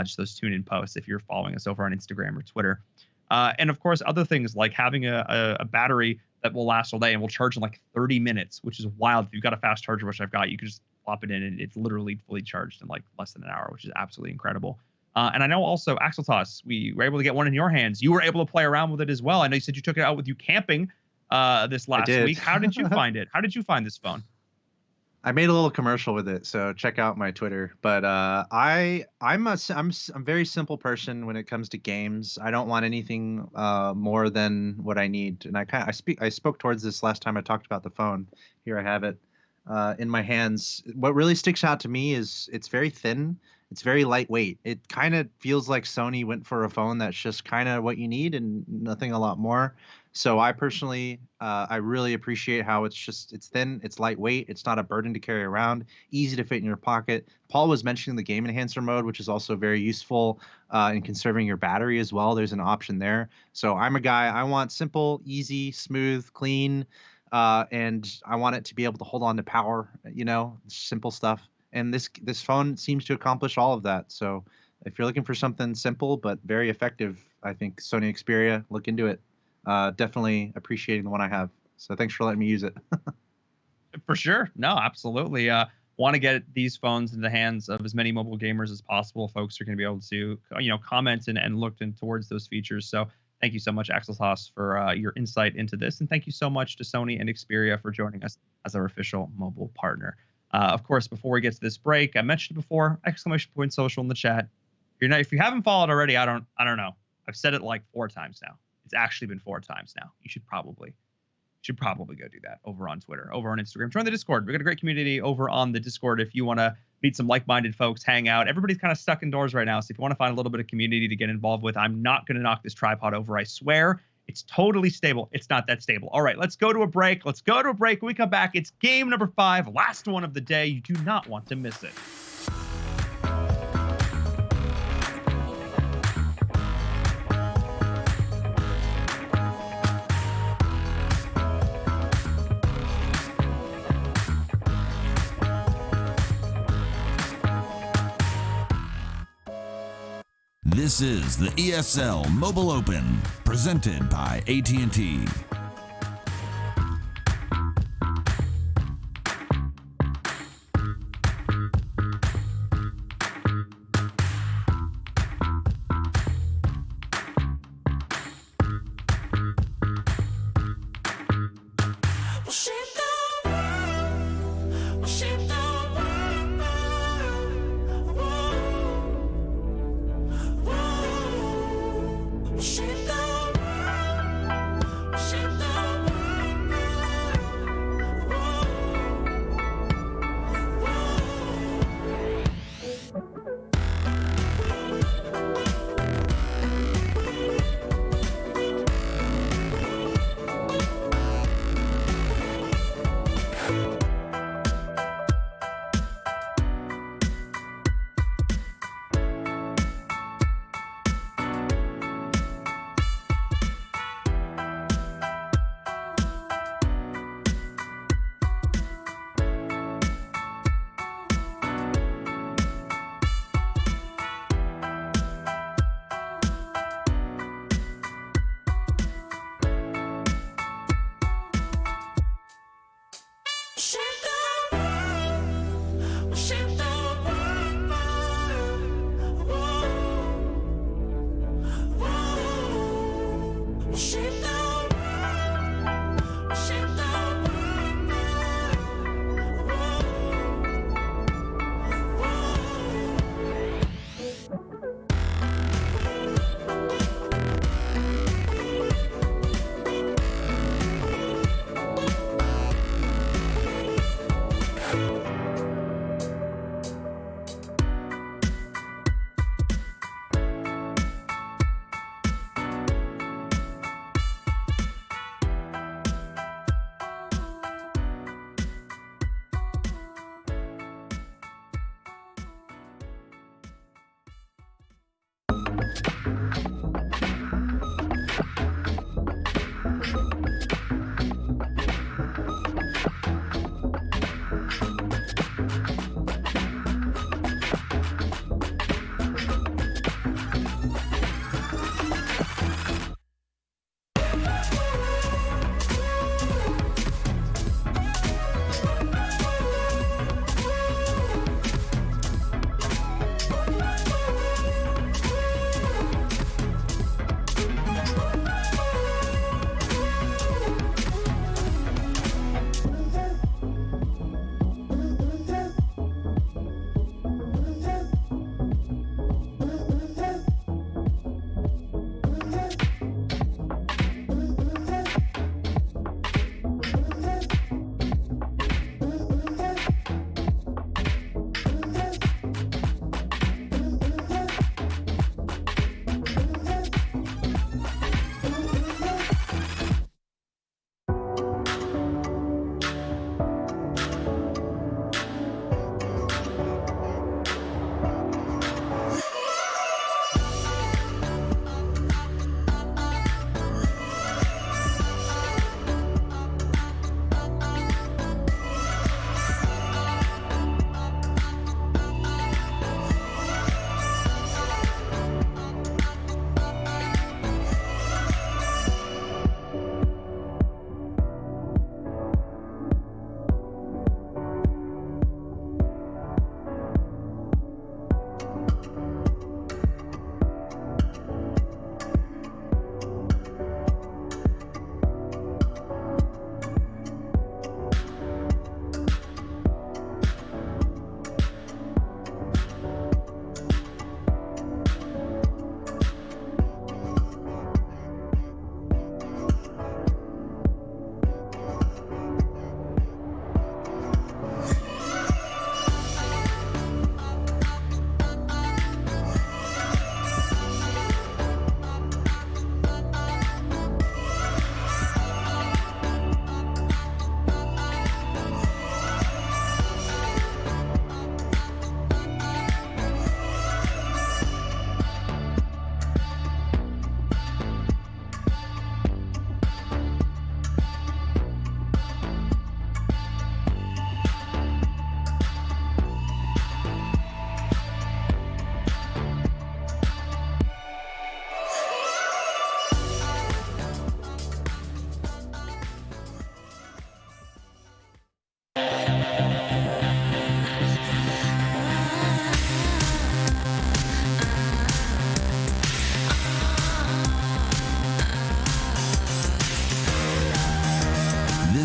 just those tune-in posts if you're following us over on Instagram or Twitter. And of course, other things like having a battery that will last all day and will charge in like 30 minutes, which is wild. If you've got a fast charger, which I've got, you can just plop it in, and it's literally fully charged in like less than an hour, which is absolutely incredible. And I know also Axel Toss, we were able to get one in your hands. You were able to play around with it as well. I know you said you took it out with you camping this last week. How did you find it? How did you find this phone? I made a little commercial with it, so check out my Twitter. But I'm a very simple person when it comes to games. I don't want anything more than what I need. And I spoke towards this last time I talked about the phone. Here I have it in my hands. What really sticks out to me is it's very thin. It's very lightweight. It kind of feels like Sony went for a phone that's just kind of what you need and nothing a lot more. So I personally, I really appreciate how it's thin, it's lightweight, it's not a burden to carry around, easy to fit in your pocket. Paul was mentioning the game enhancer mode, which is also very useful in conserving your battery as well. There's an option there. So I'm a guy, I want simple, easy, smooth, clean, and I want it to be able to hold on to power, simple stuff. And this phone seems to accomplish all of that. So if you're looking for something simple but very effective, I think Sony Xperia, look into it. Definitely appreciating the one I have. So thanks for letting me use it. For sure. No, absolutely. Want to get these phones in the hands of as many mobile gamers as possible. Folks are going to be able to, comment and look towards those features. So thank you so much, Axel Haas, for your insight into this. And thank you so much to Sony and Xperia for joining us as our official mobile partner. Of course, before we get to this break, I mentioned it before, !social in the chat. If you haven't followed already, I don't know. I've said it like 4 times now. It's actually been 4 times now. You should probably go do that over on Twitter, over on Instagram. Join the Discord. We've got a great community over on the Discord if you want to meet some like-minded folks, hang out. Everybody's kind of stuck indoors right now, so if you want to find a little bit of community to get involved with, I'm not going to knock this tripod over, I swear. It's totally stable. It's not that stable. All right, let's go to a break. When we come back, it's game number 5, last one of the day. You do not want to miss it. This is the ESL Mobile Open, presented by AT&T.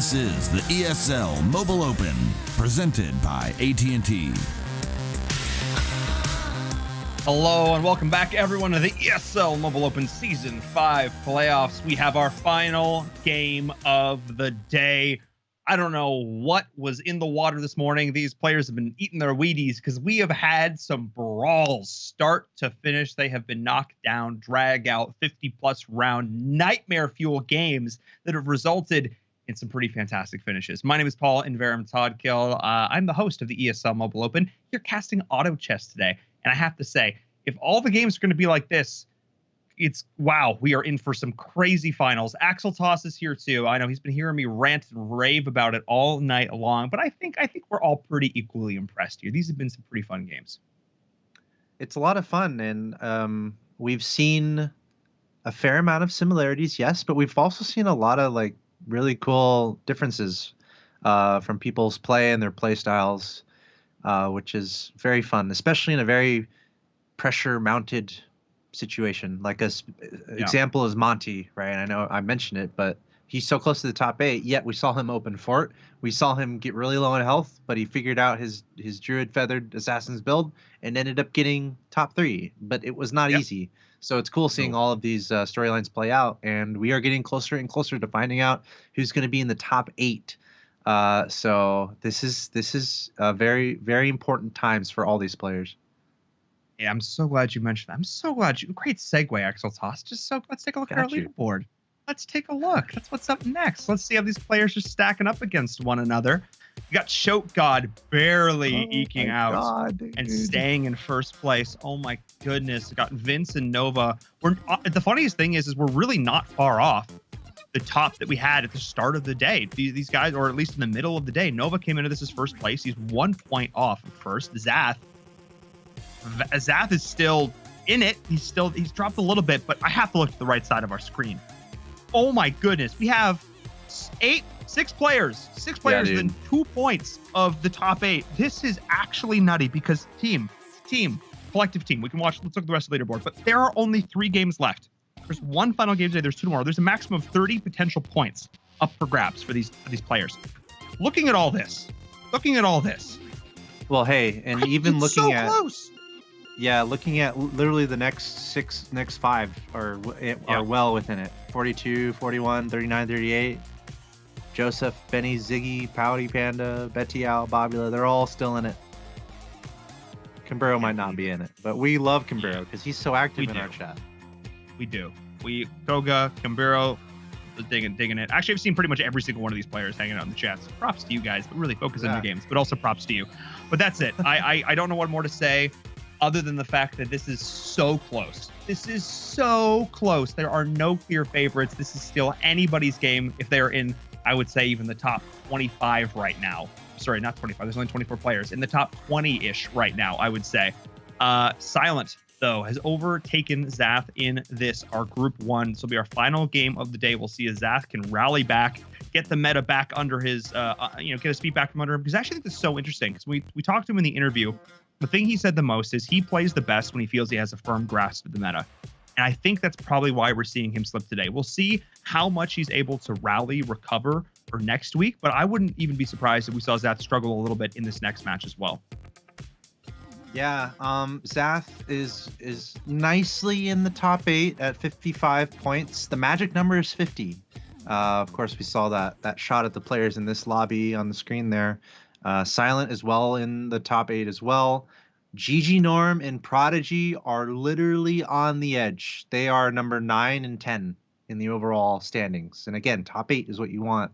This is the ESL Mobile Open, presented by AT&T. Hello and welcome back, everyone, to the ESL Mobile Open Season 5 playoffs. We have our final game of the day. I don't know what was in the water this morning. These players have been eating their Wheaties because we have had some brawls start to finish. They have been knocked down, drag out, 50-plus round nightmare fuel games that have resulted in some pretty fantastic finishes. My name is Paul Inverum Toddkill. I'm the host of the ESL Mobile Open. You're casting auto chess today. And I have to say, if all the games are going to be like this, it's wow, we are in for some crazy finals. Axel Toss is here too. I know he's been hearing me rant and rave about it all night long, but I think we're all pretty equally impressed here. These have been some pretty fun games. It's a lot of fun, and we've seen a fair amount of similarities, yes, but we've also seen a lot of like really cool differences from people's play and their play styles. Which is very fun, especially in a very pressure-mounted situation. Like example is Monty, right? I know I mentioned it, but he's so close to the top 8, yet we saw him open fort. We saw him get really low in health, but he figured out his Druid Feathered Assassin's build and ended up getting top 3. But it was not easy. So it's cool seeing all of these storylines play out, and we are getting closer and closer to finding out who's going to be in the top 8. So this is very, very important times for all these players. Yeah, I'm so glad you mentioned that. I'm so glad great segue, Axel Toss. Let's take a look at our leaderboard. Let's take a look. That's what's up next. Let's see how these players are stacking up against one another. You got Choke God barely eking out and staying in first place. Oh my goodness. We got Vince and Nova. The funniest thing is we're really not far off the top that we had at the start of the day. These guys, or at least in the middle of the day, Nova came into this as first place. He's 1 point off of first. Zath is still in it. He's dropped a little bit, but I have to look to the right side of our screen. Oh my goodness. We have six players within 2 points of the top 8. This is actually nutty because collective team. Let's look at the rest of the leaderboard, but there are only 3 games left. There's one final game today. There's 2 more. There's a maximum of 30 potential points up for grabs for these players. Looking at all this. Well, hey, and even looking so at close. Yeah, looking at literally the next 5 are well within it. 42, 41, 39, 38. Joseph, Benny, Ziggy, Pouty Panda, Betty Owl, Bobula, they're all still in it. Kimbero might not be in it, but we love Kimbero because he's so active in our chat. We do. Koga, Kimbero, digging it. Actually, I've seen pretty much every single one of these players hanging out in the chats. Props to you guys, but really focus on your games, but also props to you. But that's it. I don't know what more to say other than the fact that this is so close. There are no clear favorites. This is still anybody's game if they're in, I would say, even the top 25 right now. Sorry, not 25. There's only 24 players. In the top 20-ish right now, I would say. Silent, though, has overtaken Zath in this, our group 1. This will be our final game of the day. We'll see if Zath can rally back, get the meta back under his, get his feet back from under him. Because I actually think this is so interesting. Because we talked to him in the interview. The thing he said the most is he plays the best when he feels he has a firm grasp of the meta. And I think that's probably why we're seeing him slip today. We'll see how much he's able to recover for next week. But I wouldn't even be surprised if we saw Zath struggle a little bit in this next match as well. Yeah, Zath is nicely in the top 8 at 55 points. The magic number is 50. Of course, we saw that shot at the players in this lobby on the screen there. Silent as well in the top 8 as well. GG Norm and Prodigy are literally on the edge. They are number 9 and 10 in the overall standings. And again, top 8 is what you want.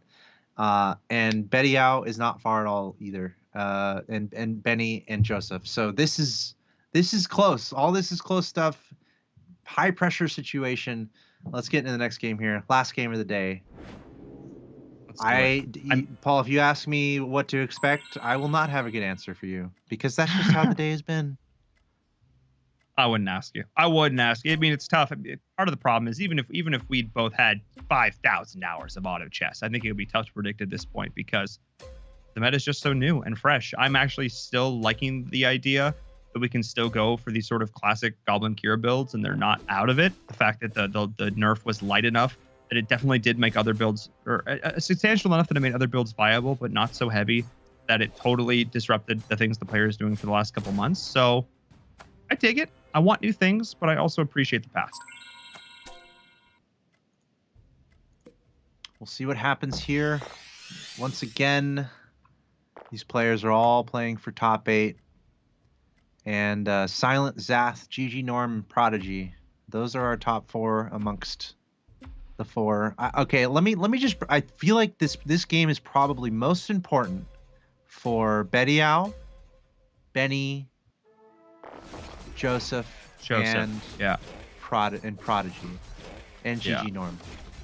And Betty Ow is not far at all either. And Benny and Joseph. So this is close. All this is close stuff. High pressure situation. Let's get into the next game here. Last game of the day. Paul, if you ask me what to expect, I will not have a good answer for you because that's just how the day has been. I wouldn't ask you. I mean, it's tough. Part of the problem is even if we'd both had 5,000 hours of auto chess, I think it would be tough to predict at this point because the meta is just so new and fresh. I'm actually still liking the idea that we can still go for these sort of classic Goblin Kira builds and they're not out of it. The fact that the nerf was light enough that it definitely did make other builds, or substantial enough that it made other builds viable, but not so heavy that it totally disrupted the things the player is doing for the last couple months. So I take it. I want new things, but I also appreciate the past. We'll see what happens here. Once again, these players are all playing for top 8. And Silent, Zath, GG Norm, and Prodigy. Those are our top 4 amongst the 4. Okay, let me just. I feel like this game is probably most important for Bediao, Benny, Joseph, and yeah, Prodigy, and GG yeah. Norm.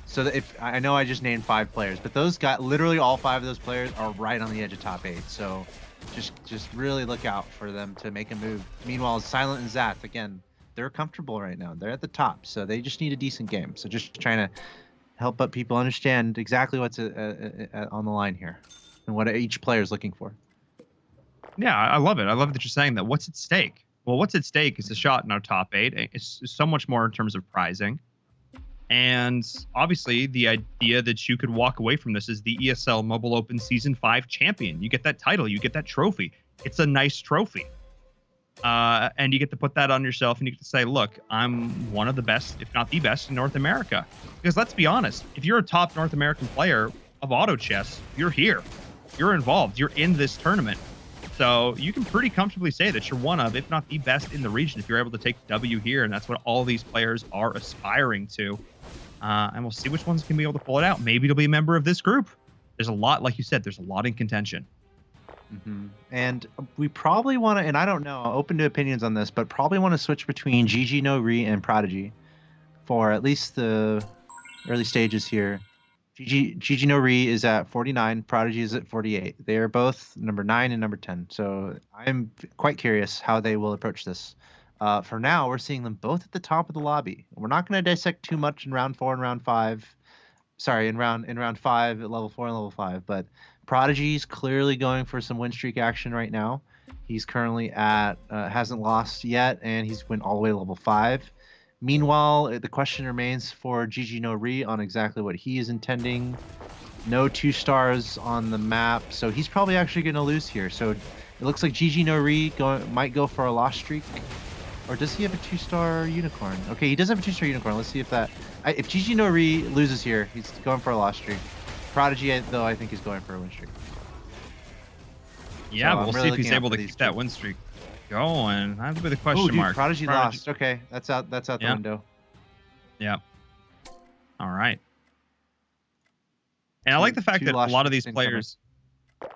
So that if I know I just named 5 players, but those guys, literally all 5 of those players are right on the edge of top 8. So just really look out for them to make a move. Meanwhile, Silent and Zath, again, they're comfortable right now. They're at the top, so they just need a decent game. So just trying to help up people understand exactly what's on the line here and what each player is looking for. Yeah, I love it. I love that you're saying that. What's at stake? Well, what's at stake is a shot in our top 8. It's so much more in terms of prizing. And obviously, the idea that you could walk away from this is the ESL Mobile Open Season 5 champion. You get that title. You get that trophy. It's a nice trophy. And you get to put that on yourself, and you get to say, look, I'm one of the best, if not the best, in North America. Because let's be honest, if you're a top North American player of auto chess, you're here. You're involved. You're in this tournament. So you can pretty comfortably say that you're one of, if not the best in the region, if you're able to take W here. And that's what all these players are aspiring to. And we'll see which ones can be able to pull it out. Maybe it'll be a member of this group. There's a lot, like you said, there's a lot in contention. Mm-hmm. And we probably want to, and I don't know, open to opinions on this, but probably want to switch between GG No Re and Prodigy for at least the early stages here. GG No Re is at 49, Prodigy is at 48. They are both number 9 and number 10. So I'm quite curious how they will approach this. For now, we're seeing them both at the top of the lobby. We're not going to dissect too much in round 4 and round 5. Sorry, in round 5 at level 4 and level 5. But Prodigy's clearly going for some win streak action right now. He's currently at hasn't lost yet, and he's went all the way to level 5. Meanwhile, the question remains for GG No Re on exactly what he is intending. No 2 stars on the map, so he's probably actually going to lose here. So it looks like GG No Re might go for a loss streak. Or does he have a 2-star unicorn? Okay, he does have a 2-star unicorn. Let's see if that... if GG No Re loses here, he's going for a loss streak. Prodigy, though, I think is going for a win streak. Yeah, So we'll see if he's able to keep that win streak going. That'll be the question mark. Prodigy lost. Okay, that's out the window. Yeah. All right. And I like the fact that a lot of these players...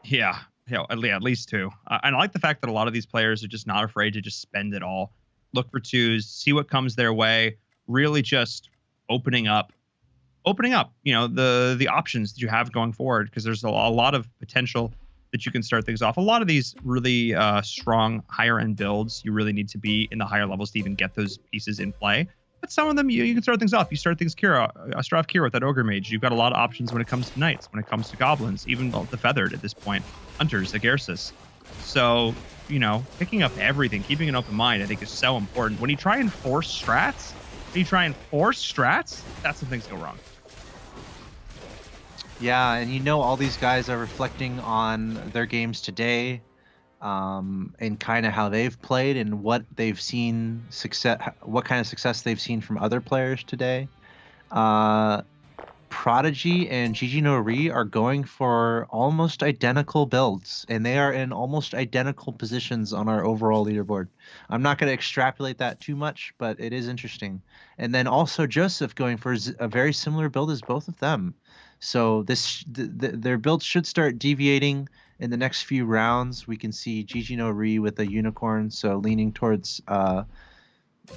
Yeah, at least 2. And I like the fact that a lot of these players are just not afraid to just spend it all. Look for 2s, see what comes their way, really just opening up, the options that you have going forward, because there's a lot of potential that you can start things off. A lot of these really strong higher end builds, you really need to be in the higher levels to even get those pieces in play. But some of them, you can start things off. You start things start off Kira with that Ogre Mage. You've got a lot of options when it comes to Knights, when it comes to Goblins, even the Feathered at this point, Hunters, Agersis. So, picking up everything, keeping an open mind, I think is so important. When you try and force strats, that's when things go wrong. Yeah, and all these guys are reflecting on their games today, and kind of how they've played and what they've seen what kind of success they've seen from other players today. Prodigy and GG No Re are going for almost identical builds, and they are in almost identical positions on our overall leaderboard. I'm not going to extrapolate that too much, but it is interesting. And then also Joseph going for a very similar build as both of them. So their builds should start deviating in the next few rounds. We can see GG No Re with a unicorn, so leaning towards some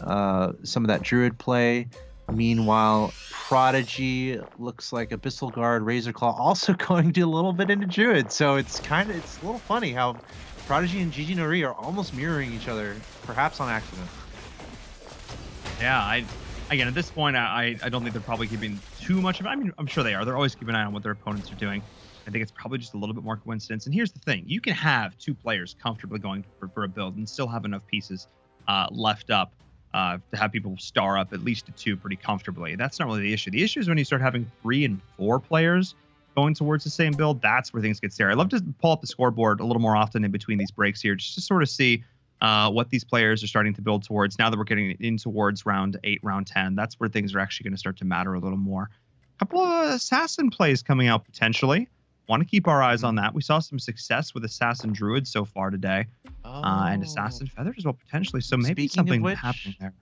of that druid play. Meanwhile, Prodigy looks like Abyssal Guard, Razor Claw also going to a little bit into druid. So it's a little funny how Prodigy and GG No Re are almost mirroring each other, perhaps on accident. Yeah, again, at this point, I don't think they're probably keeping too much of it. I mean, I'm sure they are. They're always keeping an eye on what their opponents are doing. I think it's probably just a little bit more coincidence. And here's the thing. You can have 2 players comfortably going for a build and still have enough pieces left up to have people star up at least to 2 pretty comfortably. That's not really the issue. The issue is when you start having 3 and 4 players going towards the same build. That's where things get scary. I love to pull up the scoreboard a little more often in between these breaks here, just to sort of see what these players are starting to build towards. Now that we're getting in towards round 8, round 10, that's where things are actually going to start to matter a little more. A couple of assassin plays coming out potentially. Want to keep our eyes on that. We saw some success with Assassin Druid so far today, and Assassin Feathered as well potentially. So maybe something happening there.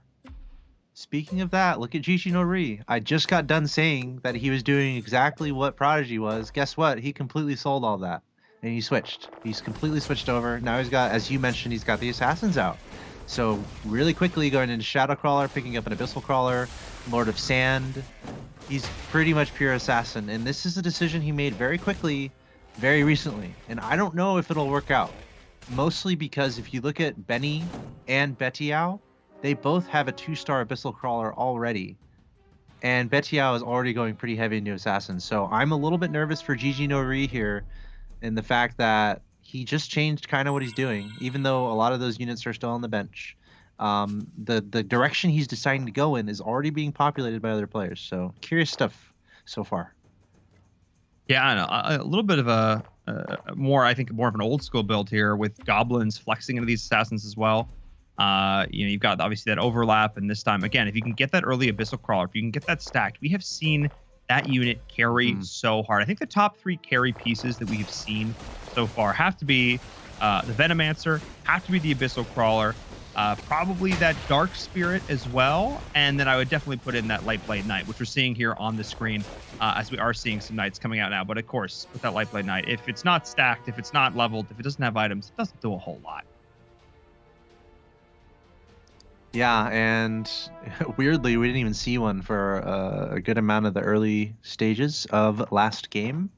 Speaking of that, look at Gigi Nori. I just got done saying that he was doing exactly what Prodigy was. Guess what? He completely sold all that, and he switched. He's completely switched over. Now he's got, as you mentioned, he's got the Assassins out. So really quickly going into Shadow Crawler, picking up an Abyssal Crawler, Lord of Sand. He's pretty much pure assassin, and this is a decision he made very quickly, very recently, and I don't know if it'll work out. Mostly because if you look at Benny and Betiao, they both have a 2-star Abyssal Crawler already, and Betiao is already going pretty heavy into assassins. So I'm a little bit nervous for Gigi Nori here, in the fact that he just changed kind of what he's doing, even though a lot of those units are still on the bench. The direction he's deciding to go in is already being populated by other players. So curious stuff so far. Yeah, I know. A little bit of a more of an old school build here with goblins flexing into these assassins as well. You've got obviously that overlap, and this time again, if you can get that early Abyssal Crawler, if you can get that stacked, we have seen that unit carry so hard. I think the top 3 carry pieces that we've seen so far have to be the Venomancer, have to be the Abyssal Crawler. Probably that Dark Spirit as well, and then I would definitely put in that Lightblade Knight, which we're seeing here on the screen, as we are seeing some Knights coming out now. But of course, with that Lightblade Knight, if it's not stacked, if it's not leveled, if it doesn't have items, it doesn't do a whole lot. Yeah, and weirdly, we didn't even see one for a good amount of the early stages of last game.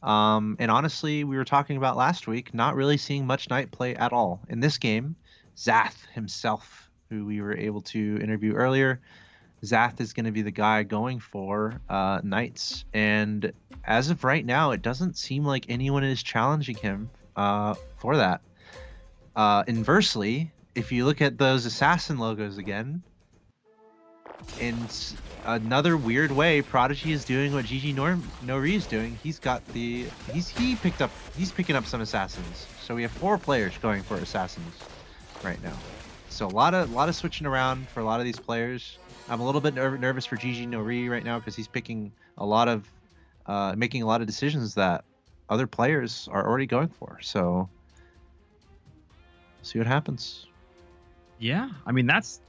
And honestly, we were talking about last week, not really seeing much Knight play at all. In this game, Zath himself, who we were able to interview earlier, Zath is going to be the guy going for Knights. And as of right now, it doesn't seem like anyone is challenging him for that. Inversely, if you look at those assassin logos again, in another weird way, Prodigy is doing what Gigi Nori is doing. He's picking up some assassins. So we have 4 players going for assassins right now. So a lot of switching around for a lot of these players. I'm a little bit nervous for Gigi Nori right now because he's picking a lot of making a lot of decisions that other players are already going for. So see what happens. Yeah, I mean, that's,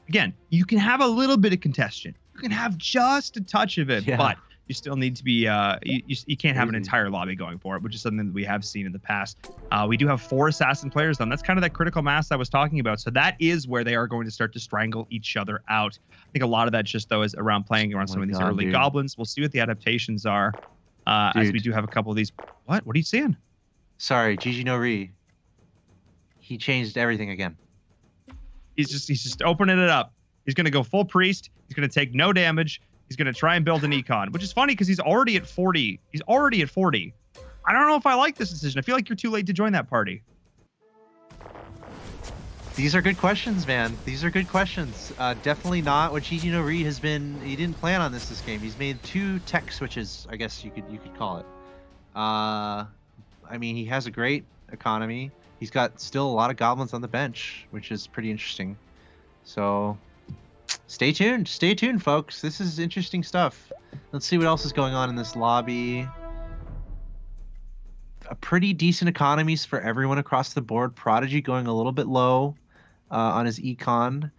again, you can have a little bit of congestion. You can have just a touch of it, but you still need to be, you can't have an entire lobby going for it, which is something that we have seen in the past. We do have 4 assassin players, though. That's kind of that critical mass I was talking about. So that is where they are going to start to strangle each other out. I think a lot of that just, though, is around playing around some of these early goblins. We'll see what the adaptations are as we do have a couple of these. What are you seeing? Sorry, Gigi Nori. He changed everything again. He's just opening it up. He's going to go full priest. He's going to take no damage. He's going to try and build an econ, which is funny because he's already at 40. He's already at 40. I don't know if I like this decision. I feel like you're too late to join that party. These are good questions, man. These are good questions. Definitely not what Gigi Nori has been. He didn't plan on this game. He's made 2 tech switches, I guess you could call it. I mean, he has a great economy. He's got still a lot of goblins on the bench, which is pretty interesting. So stay tuned, folks. This is interesting stuff. Let's see what else is going on in this lobby. A pretty decent economies for everyone across the board. Prodigy going a little bit low on his econ. Yeah.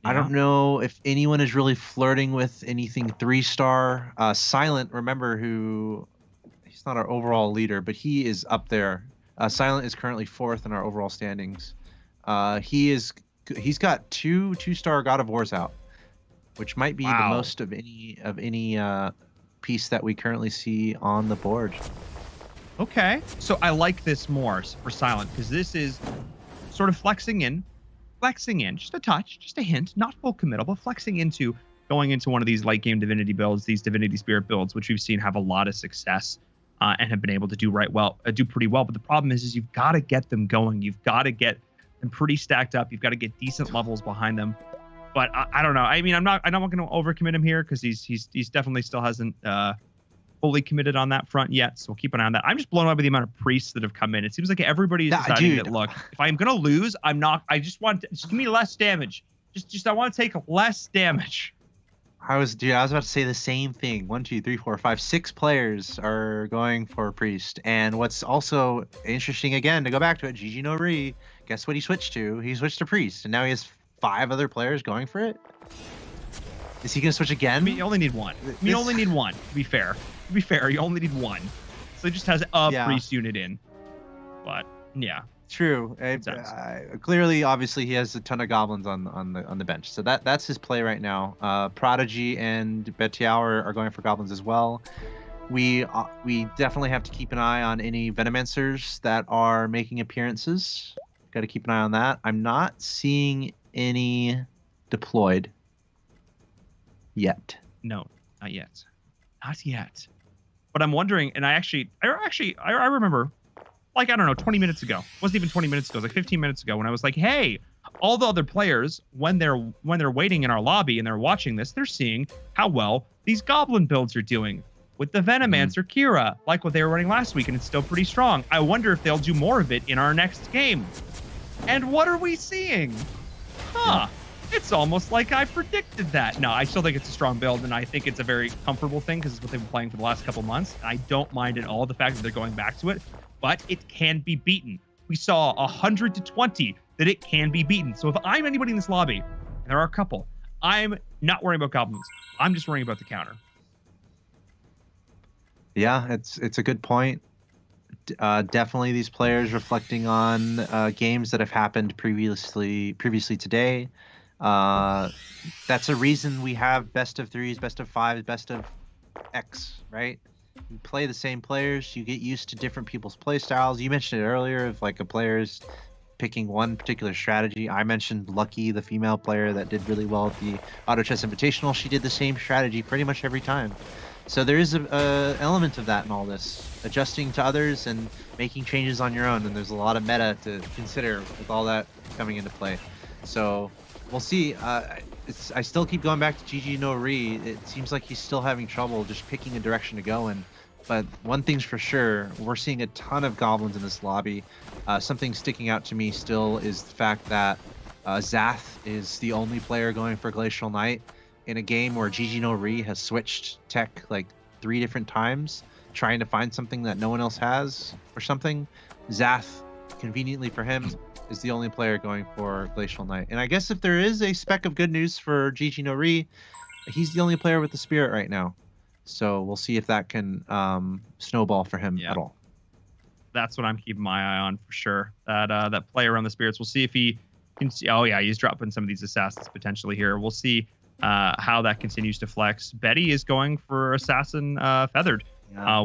I don't know if anyone is really flirting with anything 3-star. Silent, remember, he's not our overall leader, but he is up there. Silent is currently 4th in our overall standings. He's got 2-star God of Wars out, which might be the most of any piece that we currently see on the board. Okay, so I like this more for Silent because this is sort of flexing in, just a touch, just a hint, not full committal, but flexing into going into one of these late game Divinity builds, these Divinity Spirit builds, which we've seen have a lot of success. And have been able to do pretty well. But the problem is you've got to get them going. You've got to get them pretty stacked up. You've got to get decent levels behind them. But I don't know. I mean, I'm not going to overcommit him here because he's definitely still hasn't fully committed on that front yet. So we'll keep an eye on that. I'm just blown away by the amount of priests that have come in. It seems like everybody's deciding that, look, if I'm going to lose, I'm not. I just want to just give me less damage. Just I want to take less damage. I was about to say the same thing. 1, 2, 3, 4, 5, 6 players are going for priest. And what's also interesting, again, to go back to it, GG no Re, guess what he switched to? He switched to priest, and now he has 5 other players going for it. Is he gonna switch again? I mean, you only need one. You only need one. To be fair, you only need one. So he just has a priest unit in. But yeah, true. Clearly, obviously, he has a ton of goblins on the bench. So that's his play right now. Prodigy and Betiao are going for goblins as well. We definitely have to keep an eye on any Venomancers that are making appearances. Got to keep an eye on that. I'm not seeing any deployed yet. No, not yet. Not yet. But I'm wondering, and I remember, like, I don't know, 20 minutes ago. It wasn't even 20 minutes ago. It was like 15 minutes ago when I was like, hey, all the other players, when they're waiting in our lobby and they're watching this, they're seeing how well these goblin builds are doing with the Venomancer Kira, like what they were running last week, and it's still pretty strong. I wonder if they'll do more of it in our next game. And what are we seeing? Huh. It's almost like I predicted that. No, I still think it's a strong build, and I think it's a very comfortable thing because it's what they've been playing for the last couple months. I don't mind at all the fact that they're going back to it, but it can be beaten. We saw 100 to 20 that it can be beaten. So if I'm anybody in this lobby, and there are a couple, I'm not worrying about goblins. I'm just worrying about the counter. Yeah, it's a good point. Definitely these players reflecting on games that have happened previously today. That's a reason we have best of 3s, best of 5s, best of X, right? You play the same players, you get used to different people's play styles. You mentioned it earlier of like a player's picking one particular strategy. I mentioned Lucky, the female player that did really well at the Auto Chess Invitational. She did the same strategy pretty much every time. So there is a element of that in all this, adjusting to others and making changes on your own. And there's a lot of meta to consider with all that coming into play. So we'll see. I still keep going back to GG no Re. It seems like he's still having trouble just picking a direction to go in. But one thing's for sure, we're seeing a ton of goblins in this lobby. Something sticking out to me still is the fact that Zath is the only player going for Glacial Knight in a game where GG no Re has switched tech like 3 different times, trying to find something that no one else has or something. Zath, conveniently for him, is the only player going for Glacial Knight. And I guess if there is a speck of good news for GG no Re, he's the only player with the Spirit right now. So we'll see if that can snowball for him at all. That's what I'm keeping my eye on for sure. That player on the Spirits. We'll see if he can see. Oh yeah, he's dropping some of these assassins potentially here. We'll see how that continues to flex. Betty is going for Assassin Feathered,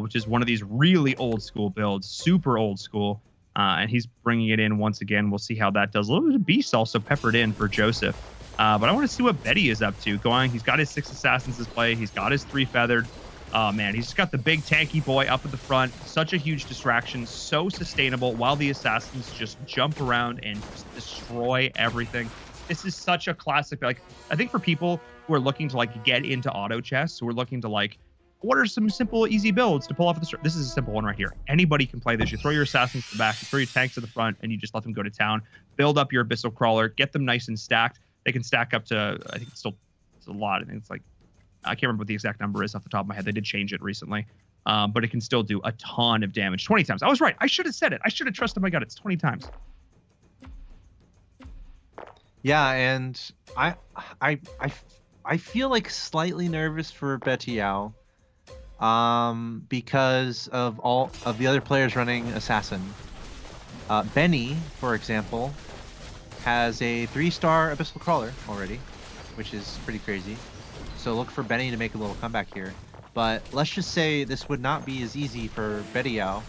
which is one of these really old school builds, super old school. And he's bringing it in once again. We'll see how that does. A little bit of Beast also peppered in for Joseph. But I want to see what Betty is up to. He's got his 6 Assassins to play. He's got his 3 Feathered. Oh, man, he's just got the big tanky boy up at the front. Such a huge distraction. So sustainable while the Assassins just jump around and just destroy everything. This is such a classic. Like, I think for people who are looking to, like, get into auto chess, who are looking to, like, what are some simple, easy builds to pull off the... This is a simple one right here. Anybody can play this. You throw your Assassins to the back, you throw your tanks to the front, and you just let them go to town. Build up your Abyssal Crawler. Get them nice and stacked. They can stack up to, I think it's a lot. I think it's like, I can't remember what the exact number is off the top of my head. They did change it recently. But it can still do a ton of damage. 20 times. I was right. I should have said it. I should have trusted my gut. It's 20 times. Yeah, and I feel like slightly nervous for Betiao. Because of all of the other players running Assassin. Benny, for example, has a 3-star Abyssal Crawler already, which is pretty crazy. So look for Benny to make a little comeback here. But let's just say this would not be as easy for Betiao,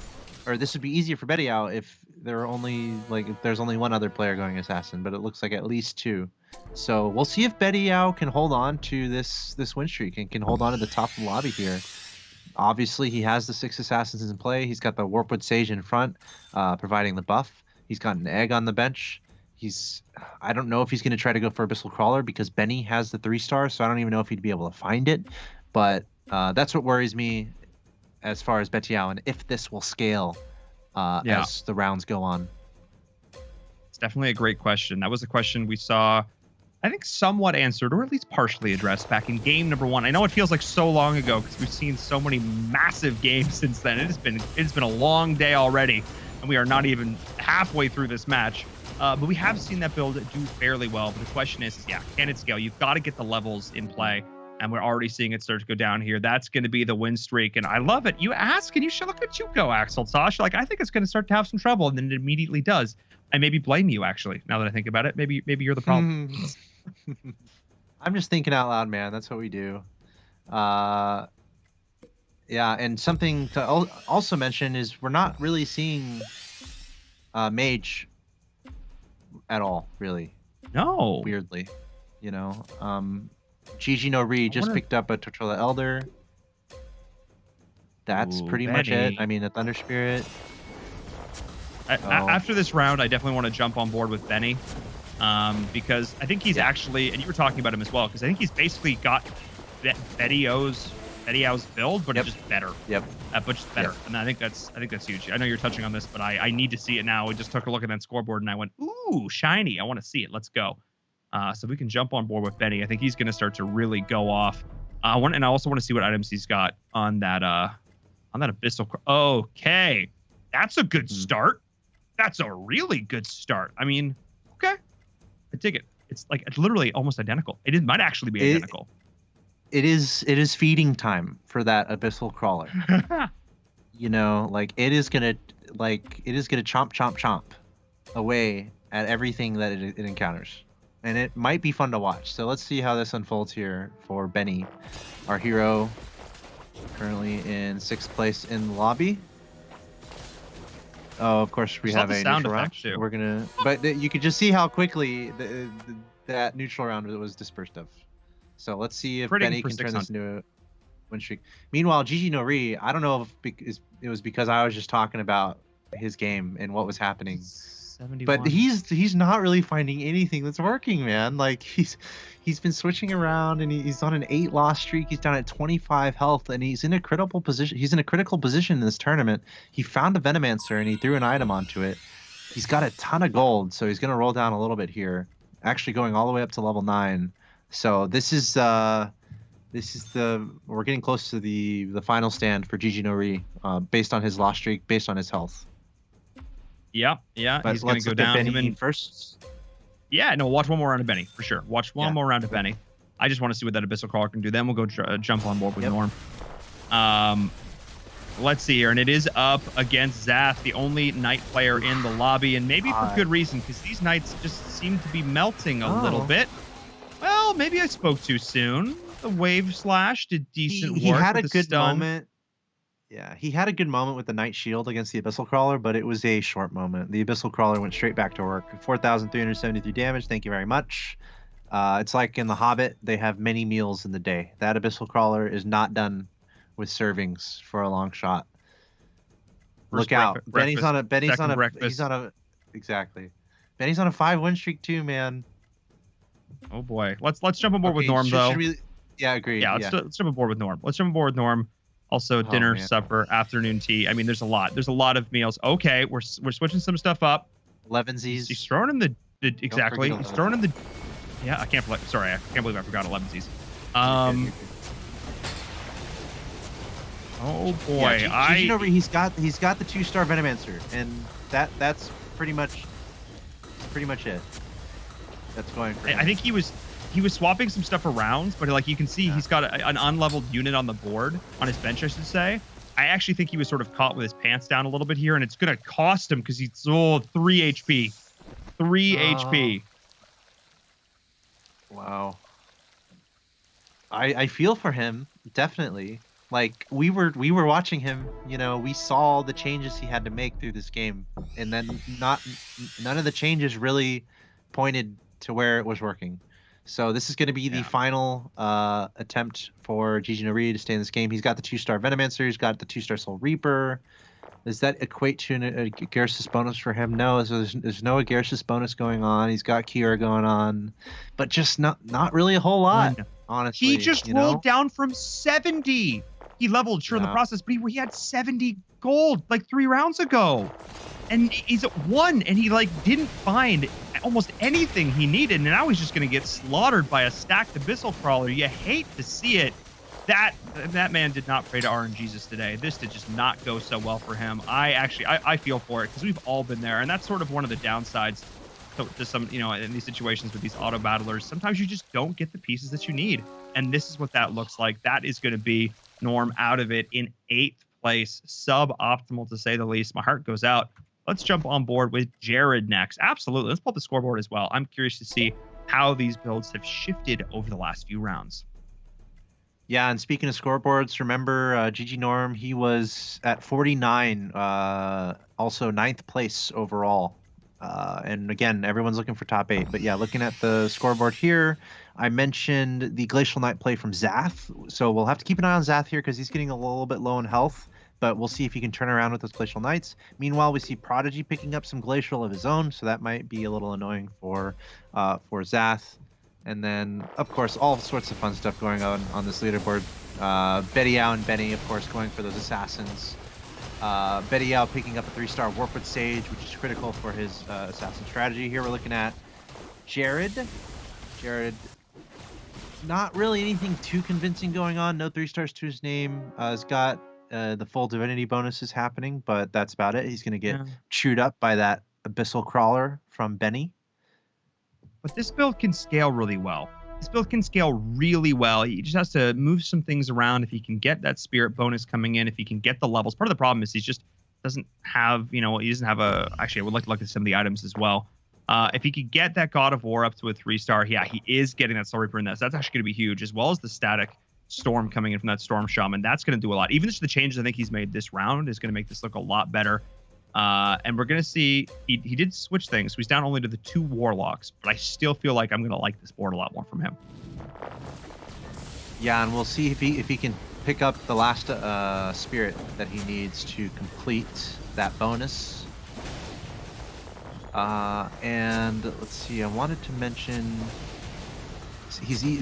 or this would be easier for Betiao if there are only if there's only one other player going Assassin, but it looks like at least 2. So we'll see if Betiao can hold on to this win streak and can hold on to the top of the lobby here. Obviously, he has the 6 Assassins in play. He's got the Warpwood Sage in front, providing the buff. He's got an Egg on the bench. I don't know if he's going to try to go for Abyssal Crawler because Benny has the 3-star, so I don't even know if he'd be able to find it. But that's what worries me as far as Betiao and if this will scale as the rounds go on. It's definitely a great question. That was a question we saw, I think, somewhat answered, or at least partially addressed back in game number 1. I know it feels like so long ago because we've seen so many massive games since then. It's been a long day already, and we are not even halfway through this match. But we have seen that build do fairly well. But the question is, can it scale? You've got to get the levels in play, and we're already seeing it start to go down here. That's going to be the win streak, and I love it. You ask, and you should look at you go, Axel Tosh. Like, I think it's going to start to have some trouble, and then it immediately does. I maybe blame you, actually, now that I think about it. Maybe you're the problem. I'm just thinking out loud, man. That's what we do. Yeah, and something to also mention is we're not really seeing Mage at all, really. No. Weirdly. You know, Gigi no Ri just picked up a Tortola Elder. That's pretty much it. I mean, a Thunder Spirit. After this round, I definitely want to jump on board with Benny. Because I think he's actually, and you were talking about him as well, because I think he's basically got Betiao's build, but it's just better. But just better. And I think that's huge. I know you're touching on this, but I need to see it now. We just took a look at that scoreboard and I went, ooh, shiny. I want to see it. Let's go. So we can jump on board with Benny. I think he's going to start to really go off. And I also want to see what items he's got on that Abyssal. Okay. That's a good start. That's a really good start. I mean, okay. I dig it. It's like literally almost identical. It might actually be identical. It is feeding time for that Abyssal Crawler. You know, like it is gonna chomp away at everything that it encounters, and it might be fun to watch. So let's see how this unfolds here for Benny, our hero, currently in 6th place in the lobby. Oh, of course we have a neutral round. We're gonna, but you could just see how quickly that neutral round was dispersed of. So let's see if Benny can turn this into a win streak. Meanwhile, Gigi no Ri, I don't know if it was because I was just talking about his game and what was happening. 71. But he's not really finding anything that's working, man. Like he's been switching around and he's on an 8-loss streak. He's down at 25 health and he's in a critical position. He's in a critical position in this tournament. He found a Venomancer and he threw an item onto it. He's got a ton of gold, so he's gonna roll down a little bit here. Actually going all the way up to level 9. So this is we're getting close to the final stand for Gigi no Ri, based on his loss streak, based on his health. Yeah, but he's gonna go down. Benny first. Yeah, no, watch one more round of Benny for sure. Watch one more round of Benny. I just want to see what that Abyssal Crawler can do. Then we'll go jump on board with Norm. Let's see here, and it is up against Zath, the only Knight player in the lobby, and maybe for good reason, because these Knights just seem to be melting a little bit. Well, maybe I spoke too soon. The Wave Slash did decent work. He had a good stun. moment. Yeah, he had a good moment with the Knight Shield against the Abyssal Crawler, but it was a short moment. The Abyssal Crawler went straight back to work. 4,373 damage. Thank you very much. It's like in The Hobbit, they have many meals in the day. That Abyssal Crawler is not done with servings for a long shot. Look out. Benny's on a exactly. Benny's on a 5-win streak too, man. Oh boy. Let's jump on board with Norm though. Yeah, agreed. Yeah, let's jump on board with Norm. Let's jump on board with Norm. Also, dinner, supper, afternoon tea. I mean, there's a lot. There's a lot of meals. Okay, we're switching some stuff up. 11sies. He's throwing in the exactly. He's throwing in the. Yeah, I can't believe. Sorry, I can't believe I forgot 11sies. Oh boy, he's got the 2-star Venomancer, and that's pretty much it. That's going for him. I think he was swapping some stuff around, but like you can see, he's got an unleveled unit on the board, on his bench, I should say. I actually think he was sort of caught with his pants down a little bit here, and it's going to cost him because he's 3 HP. 3 HP. Wow. I feel for him, definitely. Like we were watching him, you know, we saw the changes he had to make through this game, and then none of the changes really pointed to where it was working. So this is going to be the final attempt for Gigi no Ri to stay in this game. He's got the 2-star Venomancer, he's got the 2-star Soul Reaper. Does that equate to a Garrus bonus for him? No, so there's no Garrus bonus going on. He's got Kiera going on, but just not really a whole lot, honestly. He just rolled down from 70. He leveled, sure, in the process, but he had 70 gold like 3 rounds ago. And he's at 1, and he like didn't find almost anything he needed, and now he's just going to get slaughtered by a stacked Abyssal Crawler. You hate to see it. That man did not pray to RNGesus today. This did just not go so well for him. I feel for it because we've all been there, and that's sort of one of the downsides to some, in these situations with these auto battlers. Sometimes you just don't get the pieces that you need, and this is what that looks like. That is going to be Norm out of it in 8th place, suboptimal to say the least. My heart goes out. Let's jump on board with Jared next. Absolutely. Let's pull up the scoreboard as well. I'm curious to see how these builds have shifted over the last few rounds. Yeah, and speaking of scoreboards, remember GG Norm, he was at 49, also 9th place overall. And again, everyone's looking for top 8. But yeah, looking at the scoreboard here, I mentioned the Glacial Knight play from Zath. So we'll have to keep an eye on Zath here because he's getting a little bit low in health. But we'll see if he can turn around with those Glacial Knights. Meanwhile, we see Prodigy picking up some Glacial of his own, so that might be a little annoying for Zath. And then, of course, all sorts of fun stuff going on this leaderboard. Betty Yao and Benny, of course, going for those assassins. Betty Yao picking up a 3-star Warpwood Sage, which is critical for his assassin strategy. Here we're looking at Jared. Jared, not really anything too convincing going on. No 3 stars to his name. Has got the full divinity bonuses happening, but that's about it. He's going to get chewed up by that Abyssal Crawler from Benny. But this build can scale really well. He just has to move some things around. If he can get that spirit bonus coming in, if he can get the levels. Part of the problem is he just doesn't have, he doesn't have actually, I would like to look at some of the items as well. If he could get that God of War up to a 3-star, he is getting that Soul Reaper in this. That's actually going to be huge, as well as the static Storm coming in from that Storm Shaman. That's going to do a lot. Even just the changes I think he's made this round is going to make this look a lot better. And we're going to see, he did switch things. So he's down only to the 2 Warlocks, but I still feel like I'm going to like this board a lot more from him. Yeah, and we'll see if he can pick up the last spirit that he needs to complete that bonus. And let's see, I wanted to mention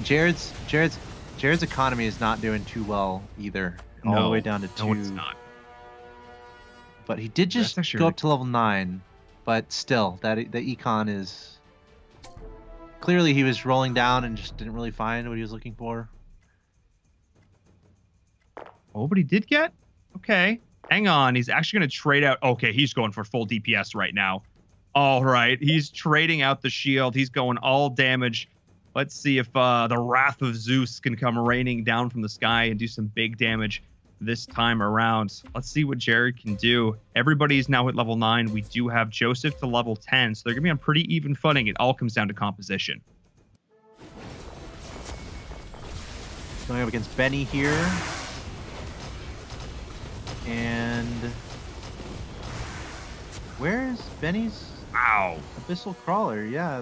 Jared's economy is not doing too well either. All the way down to 2. No, it's not. But he did just go up to level 9. But still, the econ is clearly he was rolling down and just didn't really find what he was looking for. Oh, but he did get? Okay. Hang on. He's actually going to trade out. Okay, he's going for full DPS right now. All right. He's trading out the shield. He's going all damage. Let's see if the Wrath of Zeus can come raining down from the sky and do some big damage this time around. Let's see what Jared can do. Everybody's now at level 9. We do have Joseph to level 10, so they're going to be on pretty even footing. It all comes down to composition. Going up against Benny here. And where's Benny's Abyssal Crawler? Yeah,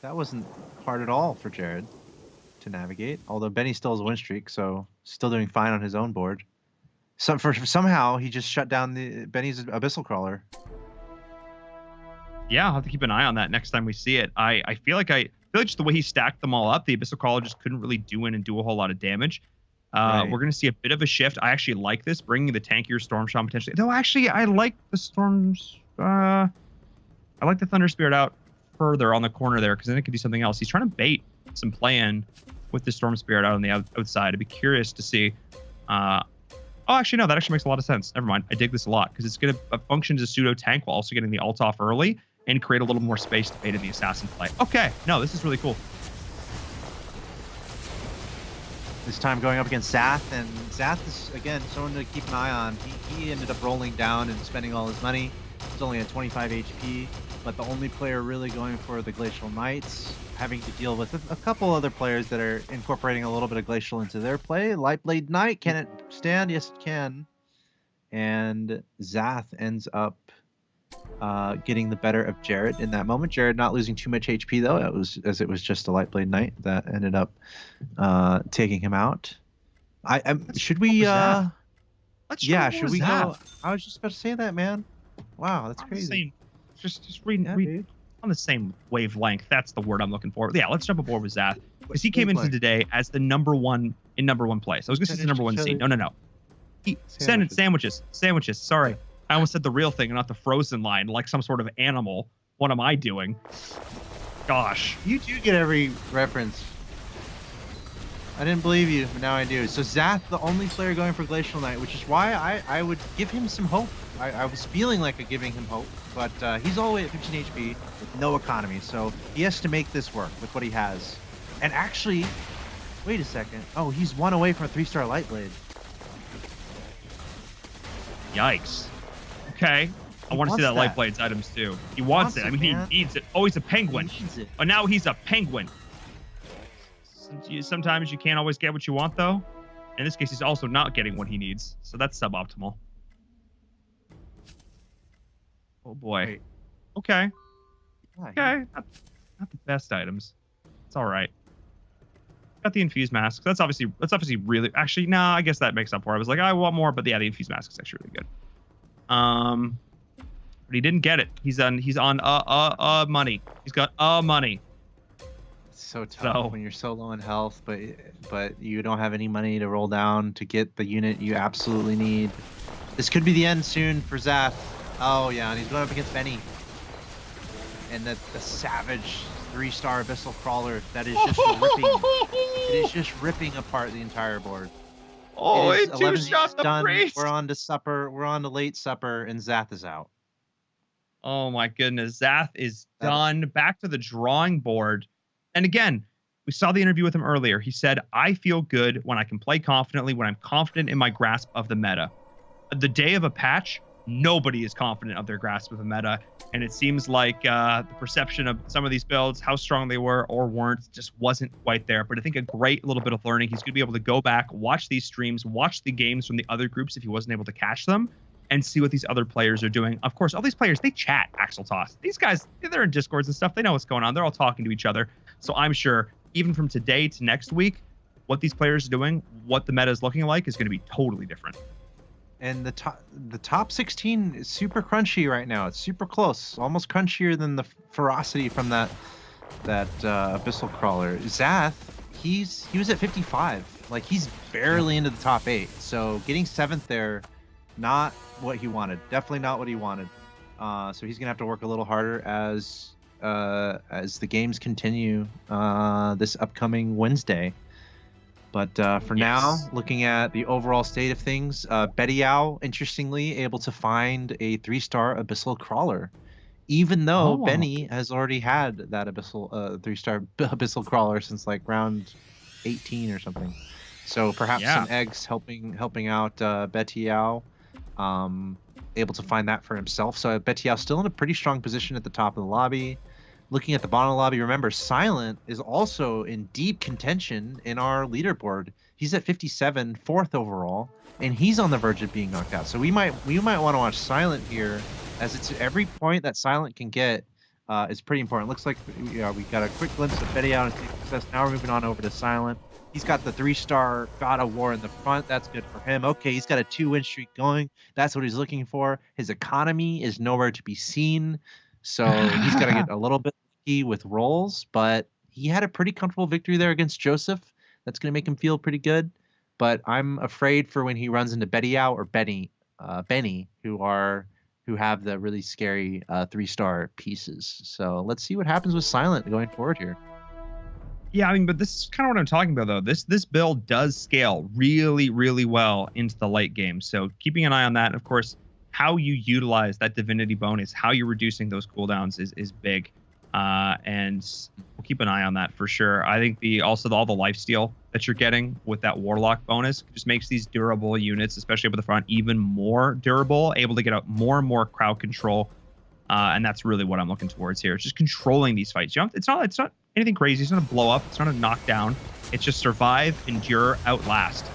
that wasn't hard at all for Jared to navigate. Although Benny still has a win streak, so still doing fine on his own board. Somehow he just shut down Benny's Abyssal Crawler. Yeah, I'll have to keep an eye on that next time we see it. I feel like just the way he stacked them all up, the Abyssal Crawler just couldn't really do a whole lot of damage. We're going to see a bit of a shift. I actually like this, bringing the tankier Storm Shaman potentially. Though actually, I like the Storms. I like the Thunder Spirit out further on the corner there because then it could do something else. He's trying to bait some play-in with the Storm Spirit out on the outside. I'd be curious to see. Oh, actually, no, that actually makes a lot of sense. Never mind. I dig this a lot because it's going to function as a pseudo tank while also getting the ult off early and create a little more space to bait in the assassin play. Okay, no, this is really cool. This time going up against Zath, and Zath is, again, someone to keep an eye on. He ended up rolling down and spending all his money. He's only at 25 HP, but the only player really going for the Glacial Knights, having to deal with a couple other players that are incorporating a little bit of Glacial into their play. Lightblade Knight, can it stand? Yes, it can. And Zath ends up getting the better of Jared in that moment. Jared not losing too much HP though. It was just a Lightblade Knight that ended up taking him out. Should we? Let's Yeah, jump should we Zath. go? I was just about to say that, man. Wow, that's On the crazy. same- just read dude. on the same wavelength. That's the word I'm looking for. Yeah, let's jump aboard with Zath because he came into today as the number one place. I was gonna say the number one seed. No. Sandwiches. Sorry, I almost said the real thing and not the frozen line, like some sort of animal. What am I doing? Gosh, You do get every reference. I didn't believe you, but now I do. So Zath, the only player going for Glacial Knight, which is why I would give him some hope. I was feeling like giving him hope, but he's all the way at 15 HP with no economy, so he has to make this work with what he has. And actually, wait a second. Oh, he's one away from a 3-star Light Blade. yikes. Okay, I want to see that Light Blades items too. He wants it. I mean, he needs it. Oh, he's a penguin. He needs it. Oh, now he's a penguin. Sometimes you can't always get what you want, though. In this case, he's also not getting what he needs, so that's suboptimal. Oh boy. Wait. Okay. Yeah, Okay. Not the best items. It's all right. Got the infused mask. That's obviously really. Actually, no. I guess that makes up for it. I was like, I want more, but yeah, the infused mask is actually really good. But he didn't get it. He's on money. He's got money. It's so tough when you're so low in health, but you don't have any money to roll down to get the unit you absolutely need. This could be the end soon for Zath. Oh yeah, and he's going up against Benny. And the savage 3-star Abyssal Crawler that is just ripping. It is just ripping apart the entire board. Oh, it two shot the done. priest. We're on to supper. We're on to late supper, and Zath is out. Oh my goodness, Zath is done. Back to the drawing board. And again, we saw the interview with him earlier. He said, I feel good when I can play confidently, when I'm confident in my grasp of the meta. The day of a patch, nobody is confident of their grasp of the meta. And it seems like the perception of some of these builds, how strong they were or weren't, just wasn't quite there. But I think a great little bit of learning. He's going to be able to go back, watch these streams, watch the games from the other groups if he wasn't able to catch them, and see what these other players are doing. Of course, all these players, they chat Axel Toss. These guys, they're in Discords and stuff. They know what's going on. They're all talking to each other. So I'm sure even from today to next week, what these players are doing, what the meta is looking like is going to be totally different. And the top 16 is super crunchy right now. It's super close, almost crunchier than the ferocity from that Abyssal Crawler. Zath, he was at 55. Like, he's barely into the top 8. So getting 7th there, not what he wanted. Definitely not what he wanted. So he's gonna have to work a little harder as the games continue this upcoming Wednesday. But for now, looking at the overall state of things, Betiao, interestingly, able to find a 3-star Abyssal Crawler, even though Benny has already had that 3-star Abyssal Crawler since like round 18 or something. So perhaps some eggs helping out Betiao, able to find that for himself. So Betiao still in a pretty strong position at the top of the lobby. Looking at the bottom of the lobby, remember, Silent is also in deep contention in our leaderboard. He's at 57, 4th overall, and he's on the verge of being knocked out. So we might want to watch Silent here, as it's every point that Silent can get is pretty important. Looks like we got a quick glimpse of Betiao and success. Now we're moving on over to Silent. He's got the 3-star God of War in the front. That's good for him. Okay, he's got a 2-win streak going. That's what he's looking for. His economy is nowhere to be seen. So he's got to get a little bit lucky with rolls, but he had a pretty comfortable victory there against Joseph. That's going to make him feel pretty good. But I'm afraid for when he runs into Betiao or Benny, who have the really scary 3-star pieces. So let's see what happens with Silent going forward here. Yeah, I mean, but this is kind of what I'm talking about, though. This build does scale really, really well into the late game. So keeping an eye on that, and of course, how you utilize that divinity bonus, how you're reducing those cooldowns is big. And we'll keep an eye on that for sure. I think all the lifesteal that you're getting with that warlock bonus just makes these durable units, especially up at the front, even more durable, able to get out more and more crowd control. And that's really what I'm looking towards here. It's just controlling these fights. It's not anything crazy. It's not a blow up. It's not a knockdown. It's just survive, endure, outlast.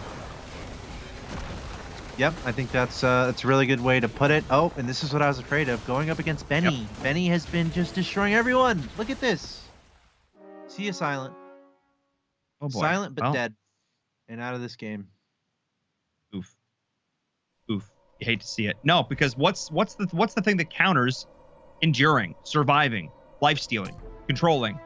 Yep, I think that's a really good way to put it. Oh, and this is what I was afraid of, going up against Benny. Yep. Benny has been just destroying everyone. Look at this. See you, Silent. Oh boy. Silent but dead, and out of this game. Oof. You hate to see it. No, because what's the thing that counters enduring, surviving, life stealing, controlling?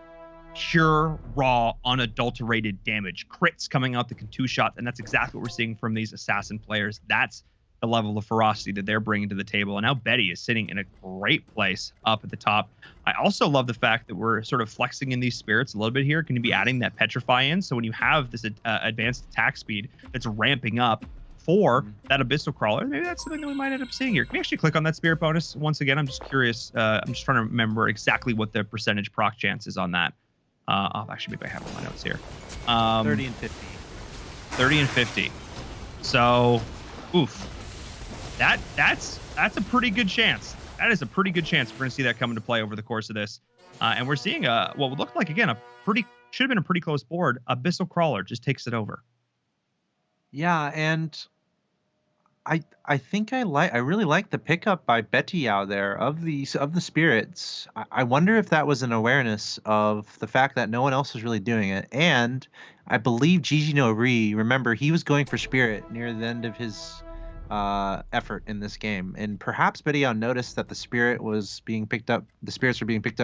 Pure, raw, unadulterated damage. Crits coming out the two shots, and that's exactly what we're seeing from these assassin players. That's the level of ferocity that they're bringing to the table. And now Betty is sitting in a great place up at the top. I also love the fact that we're sort of flexing in these spirits a little bit here. Can you be adding that petrify in? So when you have this advanced attack speed that's ramping up for that abyssal crawler, maybe that's something that we might end up seeing here. Can we actually click on that spirit bonus once again? I'm just curious. I'm just trying to remember exactly what the percentage proc chance is on that. I'll actually maybe I have my notes here. 30 and 50. 30 and 50. So, oof. That's a pretty good chance. That is a pretty good chance we're going to see that come into play over the course of this. And we're seeing what would look like, again, should have been a pretty close board. Abyssal Crawler just takes it over. Yeah, and I think I really like the pickup by Betty out there of the spirits. I wonder if that was an awareness of the fact that no one else was really doing it. And I believe Gigi no Ri, remember, he was going for spirit near the end of his effort in this game, and perhaps Betty noticed that the spirits were being picked up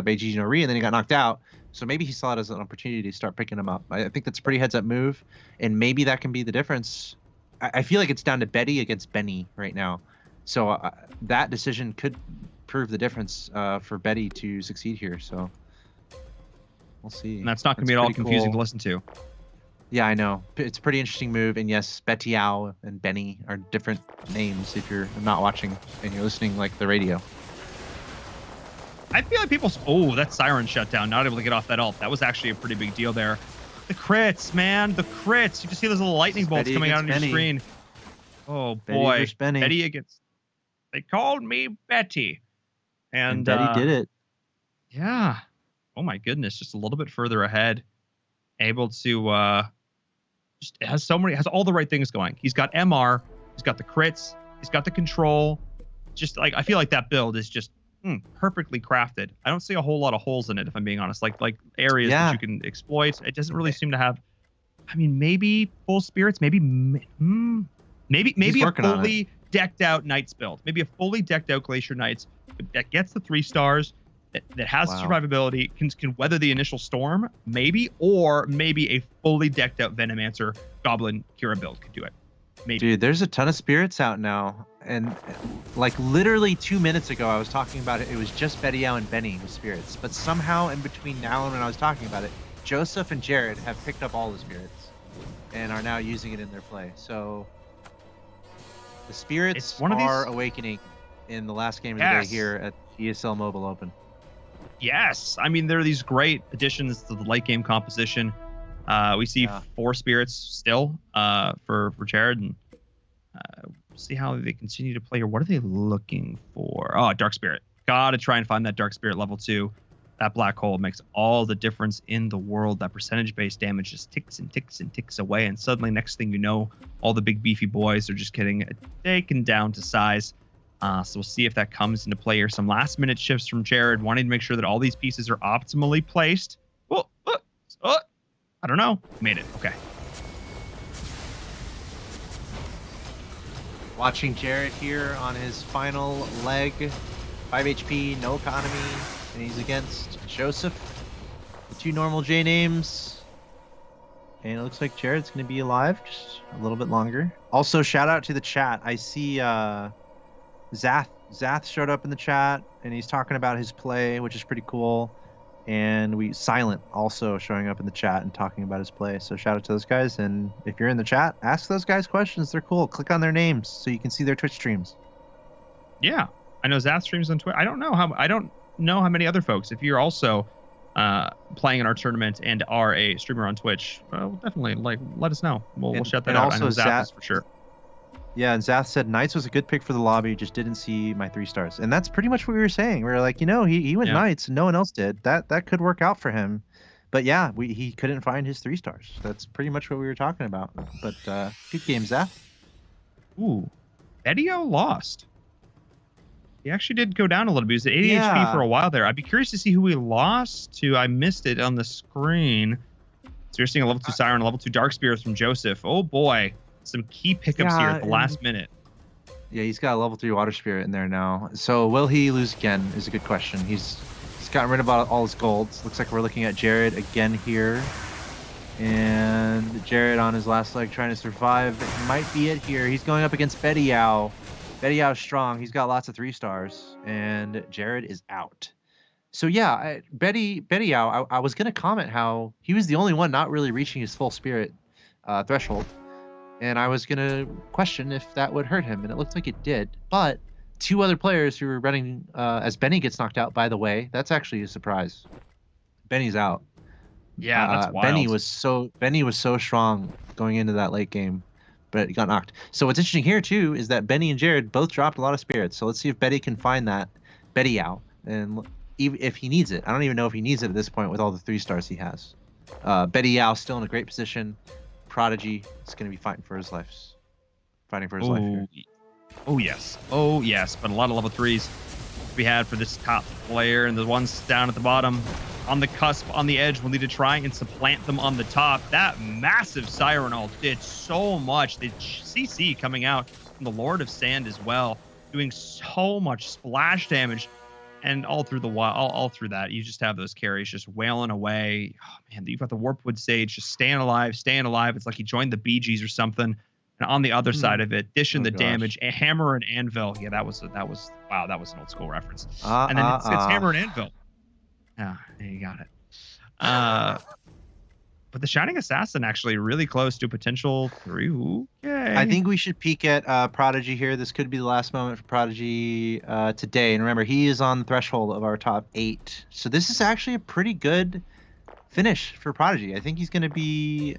by Gigi no Ri, and then he got knocked out. So maybe he saw it as an opportunity to start picking him up. I think that's a pretty heads up move, and maybe that can be the difference. I feel like it's down to Betty against Benny right now, so that decision could prove the difference for Betty to succeed here. So we'll see. And that's not going to be at all confusing to listen to. Yeah, I know. It's a pretty interesting move. And yes, Betty Ow and Benny are different names if you're not watching and you're listening like the radio. I feel like people... Oh, that siren shut down. Not able to get off that ult. That was actually a pretty big deal there. The crits, man. The crits. You just see those little lightning bolts coming out on your screen. Oh, boy. Betty against... They called me Betty. And Betty did it. Yeah. Oh, my goodness. Just a little bit further ahead. Able to... Just has all the right things going. He's got MR, he's got the crits, he's got the control. Just like, I feel like that build is just perfectly crafted. I don't see a whole lot of holes in it, if I'm being honest. Like areas that you can exploit. It doesn't really seem to have. I mean, maybe full spirits, maybe a fully decked out Knights build, maybe a fully decked out Glacier Knights that gets the 3 stars. That has survivability, can weather the initial storm, maybe, or maybe a fully decked out Venomancer Goblin Kira build could do it. Maybe. Dude, there's a ton of spirits out now, and like literally 2 minutes ago, I was talking about it. It was just Betty Ow and Benny with spirits, but somehow in between now and when I was talking about it, Joseph and Jared have picked up all the spirits and are now using it in their play. So the spirits are awakening in the last game of the day here at ESL Mobile Open. Yes, I mean, there are these great additions to the late game composition. We see 4 spirits still for Jared, and see how they continue to play here. What are they looking for? Oh, Dark Spirit. Gotta try and find that Dark Spirit level 2. That black hole makes all the difference in the world. That percentage-based damage just ticks and ticks and ticks away, and suddenly, next thing you know, all the big beefy boys are just getting taken down to size. So we'll see if that comes into play here. Some last-minute shifts from Jared, wanting to make sure that all these pieces are optimally placed. I don't know. Made it. Okay. Watching Jared here on his final leg. 5 HP, no economy, and he's against Joseph. The 2 normal J names. And it looks like Jared's going to be alive just a little bit longer. Also, shout out to the chat. I see... Zath showed up in the chat, and he's talking about his play, which is pretty cool. And Silent also showing up in the chat and talking about his play. So shout out to those guys. And if you're in the chat, ask those guys questions. They're cool. Click on their names so you can see their Twitch streams. Yeah, I know Zath streams on Twitch. I don't know how many other folks. If you're also playing in our tournament and are a streamer on Twitch, well, definitely let us know. We'll shout that out. I know Zath is for sure. Yeah, and Zath said Knights was a good pick for the lobby, just didn't see my 3 stars. And that's pretty much what we were saying. We were like, he went Knights and no one else did. That could work out for him. But yeah, he couldn't find his 3 stars. That's pretty much what we were talking about. But good game, Zath. Ooh, Edio lost. He actually did go down a little bit. He was at 80 HP for a while there. I'd be curious to see who he lost to. I missed it on the screen. So you're seeing a level 2 Siren, a level 2 Dark Spirits from Joseph. Oh boy. Some key pickups here at the last minute. Yeah, he's got a level 3 water spirit in there now. So will he lose again is a good question. He's gotten rid of all his golds. Looks like we're looking at Jared again here. And Jared on his last leg trying to survive. It might be it here. He's going up against Betty Yao. Betty Yao's strong. He's got lots of 3 stars. And Jared is out. So yeah, Betty Yao, I was going to comment how he was the only one not really reaching his full spirit threshold. And I was going to question if that would hurt him. And it looked like it did. But 2 other players who were running as Benny gets knocked out, by the way, that's actually a surprise. Benny's out. Yeah, that's wild. Benny was so strong going into that late game, but he got knocked. So what's interesting here too is that Benny and Jared both dropped a lot of spirits. So let's see if Betty can find that Betty Yao, and even if he needs it. I don't even know if he needs it at this point with all the 3 stars he has. Betty Yao still in a great position. Prodigy is going to be fighting for his life. Fighting for his life here. Oh yes. Oh yes. But a lot of level 3s we had for this top player, and the ones down at the bottom. On the cusp, on the edge, we'll need to try and supplant them on the top. That massive Siren ult did so much. The CC coming out from the Lord of Sand as well, doing so much splash damage. And all through all through that, you just have those carries just wailing away. Oh, man, you've got the Warpwood Sage just staying alive. It's like he joined the Bee Gees or something. And on the other side of it, dishing the damage, a Hammer and Anvil. Yeah, that was wow, that was an old school reference. And then it's Hammer and Anvil. Yeah, you got it. But the Shining Assassin actually really close to a potential 3. Okay. I think we should peek at Prodigy here. This could be the last moment for Prodigy today. And remember, he is on the threshold of our top 8. So this is actually a pretty good finish for Prodigy. I think he's going to be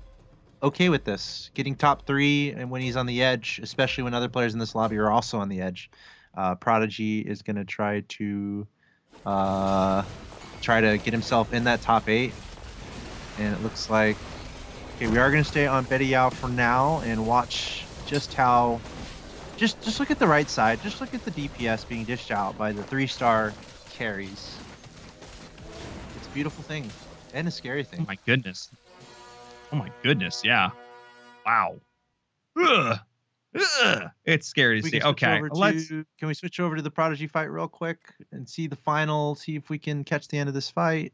okay with this. Getting top 3 and when he's on the edge, especially when other players in this lobby are also on the edge. Prodigy is going to try to get himself in that top 8. And it looks like, okay, we are going to stay on Betty Yao for now and watch just how, just look at the right side. Just look at the DPS being dished out by the 3-star carries. It's a beautiful thing and a scary thing. Oh my goodness. Oh my goodness. Yeah. Wow. Ugh. Ugh. It's scary to see. Okay. Can we switch over to the Prodigy fight real quick and see the final, see if we can catch the end of this fight?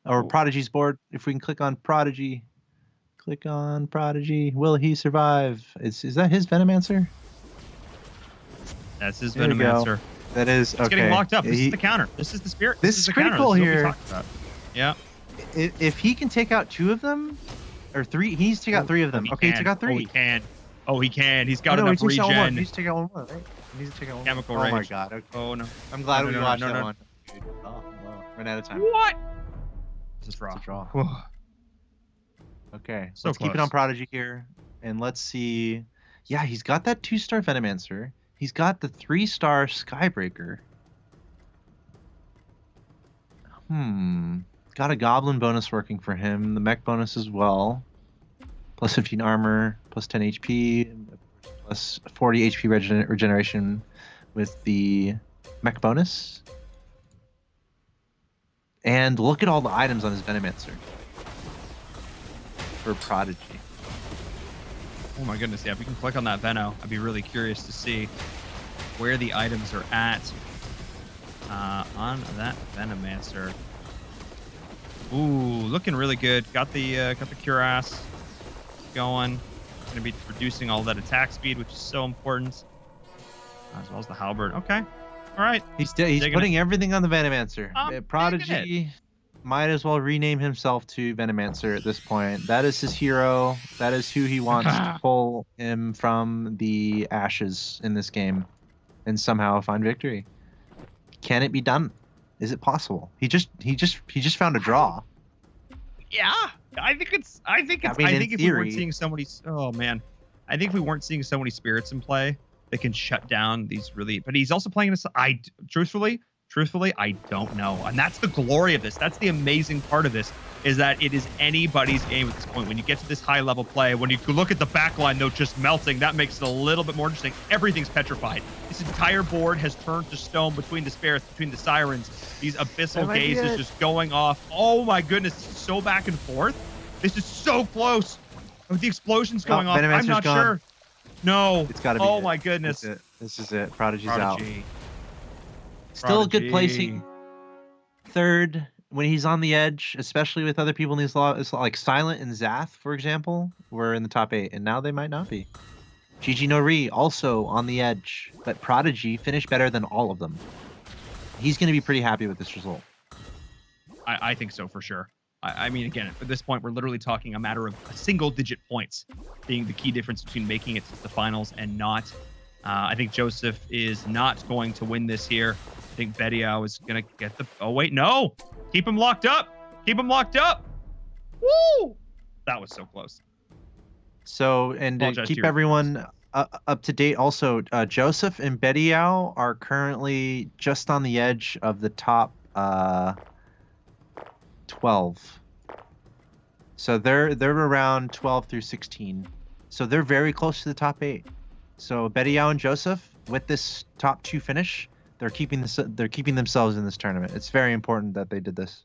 Or Prodigy's board, if we can click on Prodigy. Click on Prodigy. Will he survive? Is that his Venomancer? That's his Venomancer. That is, okay. It's getting locked up. This is the counter. This is the spirit. This is critical here. Yeah. If he can take out 2 of them, or 3, he needs to take out 3 of them. Okay, he took out 3. Oh, he can. Oh, he can. He's got enough regen. He needs to take out 1, right? He needs to take out 1. Chemical Rage. Oh my god. Okay. Oh no. I'm glad we watched that one. Oh, wow. Ran out of time. What? It's a draw. It's a draw. Okay, so let's keep it on Prodigy here, and let's see. Yeah, he's got that 2-star Venomancer. He's got the 3-star Skybreaker. Got a Goblin bonus working for him. The mech bonus as well. Plus 15 armor, plus 10 HP, plus 40 HP regeneration with the mech bonus. And look at all the items on his Venomancer for Prodigy. Oh my goodness, yeah, if we can click on that Veno, I'd be really curious to see where the items are at on that Venomancer. Ooh, looking really good. Got the cuirass going. Going to be reducing all that attack speed, which is so important, as well as the halberd. Okay. All right. He's putting everything on the Venomancer. Prodigy might as well rename himself to Venomancer at this point. That is his hero. That is who he wants to pull him from the ashes in this game and somehow find victory. Can it be done? Is it possible? He just found a draw. Yeah. I think if we weren't seeing so many, oh man, I think if we weren't seeing so many spirits in play that can shut down these really, but he's also playing this. Truthfully, I don't know. And that's the glory of this. That's the amazing part of this, is that it is anybody's game at this point. When you get to this high level play, when you look at the backline, though, just melting, that makes it a little bit more interesting. Everything's petrified. This entire board has turned to stone between the spirits, between the sirens. These abyssal gazes just going off. Oh my goodness, this is so back and forth. This is so close. With the explosions going off, I'm not sure. No. It's got to be. Oh my goodness. This is it. Prodigy's out. Prodigy. Still a good placing. Third when he's on the edge, especially with other people in these it's like Silent and Zath, for example, were in the top 8, and now they might not be. GG Nori also on the edge, but Prodigy finished better than all of them. He's going to be pretty happy with this result. I think so for sure. I mean, again, at this point, we're literally talking a matter of single-digit points being the key difference between making it to the finals and not. I think Joseph is not going to win this here. I think Bediao is going to get the... Oh, wait, no! Keep him locked up! Keep him locked up! Woo! That was so close. So, and to keep everyone up to date, also, Joseph and Bediao are currently just on the edge of the top 12. So they're around 12 through 16. So they're very close to the top 8. So Bediao and Joseph, with this top 2 finish, they're keeping themselves in this tournament. It's very important that they did this.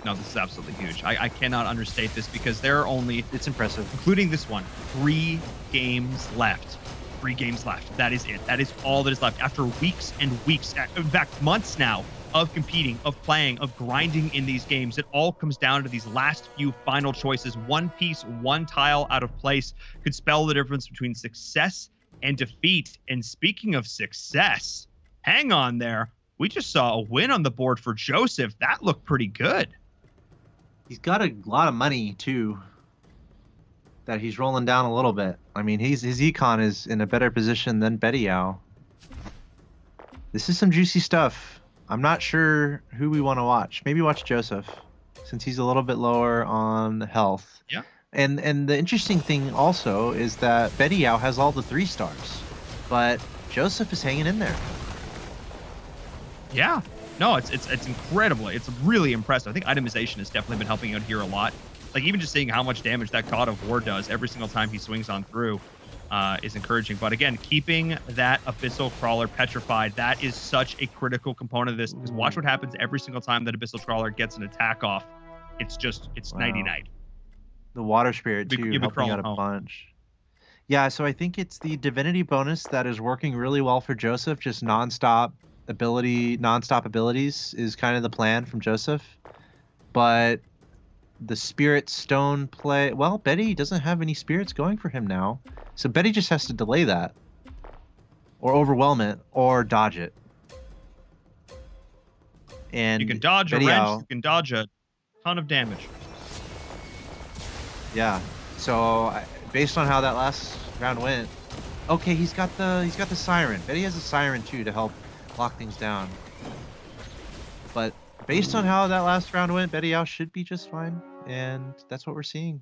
No, this is absolutely huge. I cannot understate this because there are only... It's impressive. Including this one, 3 games left. 3 games left. That is it. That is all that is left. After weeks and weeks, in fact, months now, of competing, of playing, of grinding in these games, it all comes down to these last few final choices. One piece, one tile out of place could spell the difference between success and defeat. And speaking of success, hang on there. We just saw a win on the board for Joseph. That looked pretty good. He's got a lot of money, too, that he's rolling down a little bit. I mean, his econ is in a better position than Bediao. This is some juicy stuff. I'm not sure who we want to watch. Maybe watch Joseph, since he's a little bit lower on health. Yeah. And the interesting thing also is that Bediao has all the 3 stars, but Joseph is hanging in there. Yeah. No, it's incredible. It's really impressive. I think itemization has definitely been helping out here a lot. Like, even just seeing how much damage that God of War does every single time he swings on through is encouraging. But again, keeping that Abyssal Crawler petrified, that is such a critical component of this. Because watch what happens every single time that Abyssal Crawler gets an attack off. It's Wow. nighty-night. The Water Spirit, too, helping out a bunch. Yeah, so I think it's the Divinity bonus that is working really well for Joseph. Just non-stop abilities is kind of the plan from Joseph. But the Spirit Stone play... Well, Betty doesn't have any spirits going for him now. So Betty just has to delay that. Or overwhelm it, or dodge it. And you can dodge a wrench, you can dodge a ton of damage. Yeah. So based on how that last round went, okay, he's got the siren. Betty has a siren too to help lock things down. But based on how that last round went, Bediao should be just fine, and that's what we're seeing.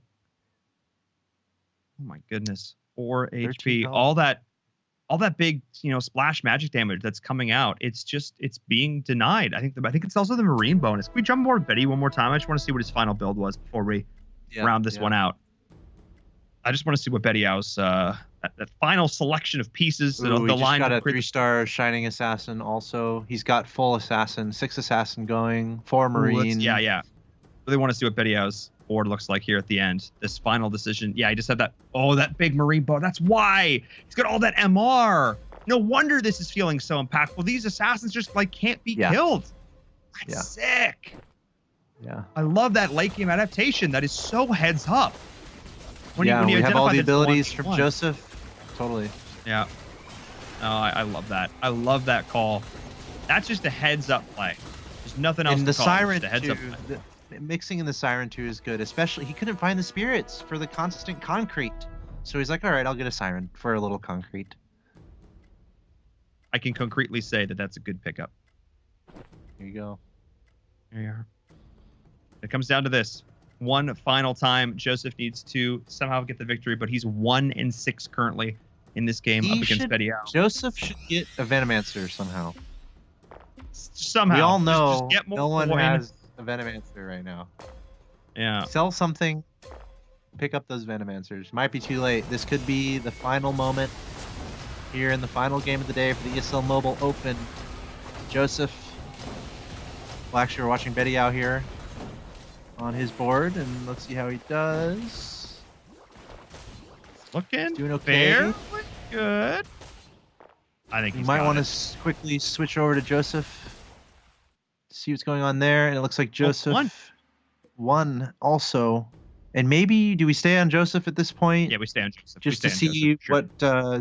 Oh my goodness. 4 HP. All that big, splash magic damage that's coming out. It's being denied. I think it's also the Marine bonus. Can we jump aboard Betty one more time? I just want to see what his final build was before we round this one out. I just want to see what Bediao's that final selection of pieces. Ooh, the line got a 3-star Shining Assassin also. He's got full Assassin, 6 Assassin going, 4 Marine. Yeah. Really want to see what Bediao's board looks like here at the end. This final decision. Yeah, he just had that. Oh, that big Marine bow. That's why. He's got all that MR. No wonder this is feeling so impactful. These Assassins just can't be killed. That's sick. Yeah. I love that late game adaptation. That is so heads up. When you have all the abilities from Joseph. Totally. Yeah. Oh, I love that. I love that call. That's just a heads up play. There's nothing else. And to the call. Siren Just a heads up play. Mixing in the Siren too is good. Especially he couldn't find the spirits for the constant concrete, so he's like, all right, I'll get a Siren for a little concrete. I can concretely say that that's a good pickup. Here you go. There you are. It comes down to this. One final time, Joseph needs to somehow get the victory, but he's 1-6 currently in this game up against Bediao. Joseph should get a Venomancer somehow. Somehow. We all know just get more no one coin. has a Venomancer right now. Yeah. Sell something, pick up those Venomancers. Might be too late. This could be the final moment here in the final game of the day for the ESL Mobile Open. Joseph, well, actually, we're watching Bediao here on his board, and let's see how he does. Looking doing okay. fairly good. I think you he's might got want it. to quickly switch over to Joseph. See what's going on there. And it looks like Joseph won also. And maybe do we stay on Joseph at this point? Yeah, we stay on Joseph. Just to see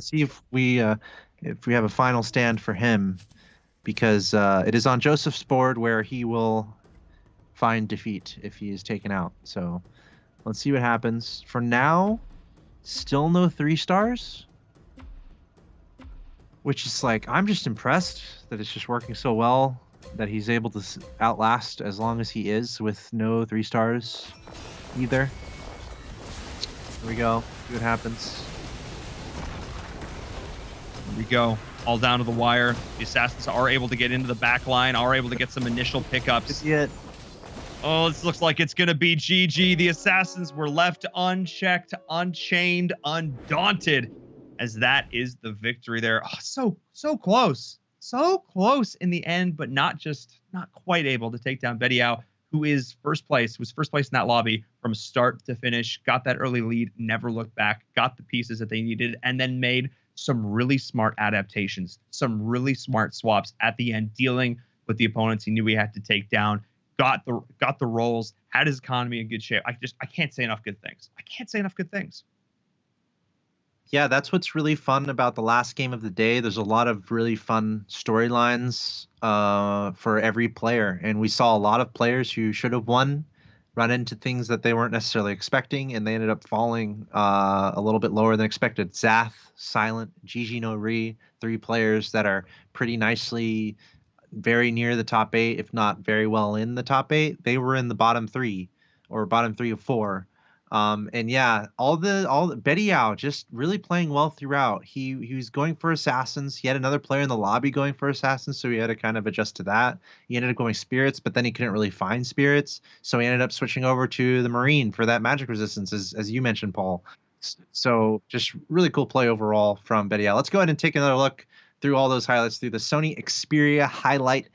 see if we have a final stand for him, because it is on Joseph's board where he will find defeat if he is taken out. So let's see what happens. For now, still no 3 stars, which is like, I'm just impressed that it's just working so well, that he's able to outlast as long as he is with no 3 stars either. Here we go. See what happens. Here we go. All down to the wire. The Assassins are able to get into the back line, are able to get some initial pickups. Oh, this looks like it's going to be GG. The Assassins were left unchecked, unchained, undaunted, as that is the victory there. Oh, so close. So close in the end, but not quite able to take down Betty Yao, who was first place in that lobby from start to finish, got that early lead, never looked back, got the pieces that they needed, and then made some really smart adaptations, some really smart swaps at the end, dealing with the opponents he knew he had to take down, got the rolls, had his economy in good shape. I can't say enough good things. Yeah, that's what's really fun about the last game of the day. There's a lot of really fun storylines for every player. And we saw a lot of players who should have won run into things that they weren't necessarily expecting, and they ended up falling a little bit lower than expected. Zath, Silent, Gigi No Ri, 3 players that are pretty nicely very near the top 8, if not very well in the top 8. They were in the bottom 3 or bottom 3 of 4. And yeah, all the Betty Yao just really playing well throughout. He was going for Assassins. He had another player in the lobby going for Assassins, so he had to kind of adjust to that. He ended up going Spirits, but then he couldn't really find Spirits, so he ended up switching over to the Marine for that magic resistance, as you mentioned, Paul. So just really cool play overall from Betty Yao. Let's go ahead and take another look through all those highlights through the Sony Xperia highlight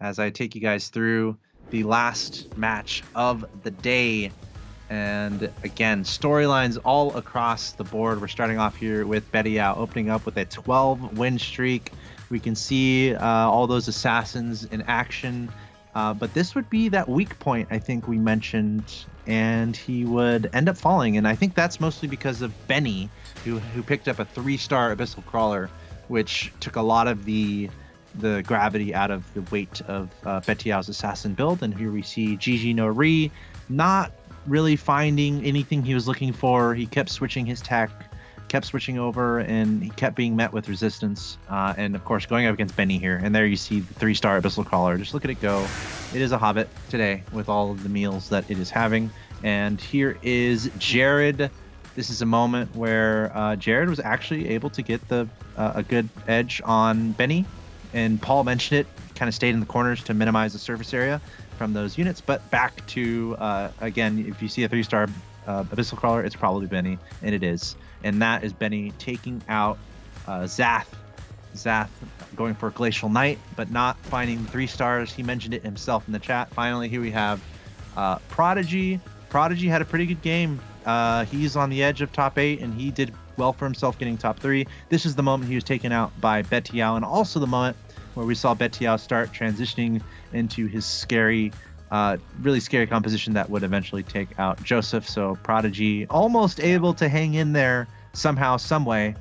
as I take you guys through the last match of the day. And again, storylines all across the board. We're starting off here with Betty Yao opening up with a 12-win streak. We can see all those Assassins in action. But this would be that weak point I think we mentioned, and he would end up falling. And I think that's mostly because of Benny, who picked up a 3-star Abyssal Crawler, which took a lot of the gravity out of the weight of Betty Yao's Assassin build. And here we see Gigi No Ri not really finding anything he was looking for. He kept switching his tech, kept switching over, and he kept being met with resistance. And of course, going up against Benny here. And there you see the 3-star Abyssal Crawler. Just look at it go. It is a Hobbit today with all of the meals that it is having. And here is Jared. This is a moment where Jared was actually able to get a good edge on Benny. And Paul mentioned it, kind of stayed in the corners to minimize the surface area from those units. But back to, again, if you see a 3-star Abyssal Crawler, it's probably Benny, and it is. And that is Benny taking out Zath. Zath going for Glacial Knight, but not finding 3 stars. He mentioned it himself in the chat. Finally, here we have Prodigy. Prodigy had a pretty good game. He's on the edge of top 8, and he did well for himself getting top 3. This is the moment he was taken out by Betty Yao, and also the moment where we saw Betty Yao start transitioning into his scary, really scary composition that would eventually take out Joseph. So Prodigy almost able to hang in there somehow, some way,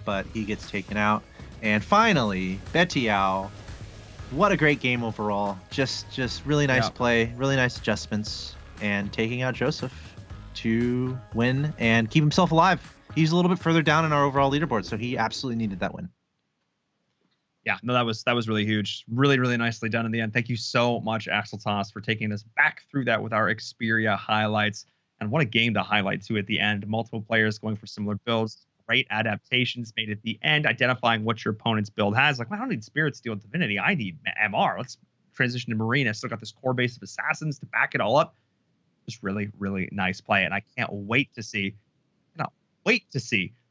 but he gets taken out. And finally, Betty Yao, what a great game overall. Just really nice play, really nice adjustments, and taking out Joseph to win and keep himself alive. He's a little bit further down in our overall leaderboard, so he absolutely needed that win. Yeah, no, that was really huge. Really, really nicely done in the end. Thank you so much, Axel Toss, for taking us back through that with our Xperia highlights. And what a game to highlight, too, at the end. Multiple players going for similar builds. Great adaptations made at the end, identifying what your opponent's build has. Like, well, I don't need Spirit Steel Divinity. I need MR. Let's transition to Marine. I still got this core base of Assassins to back it all up. Just really, really nice play. And I can't wait to see,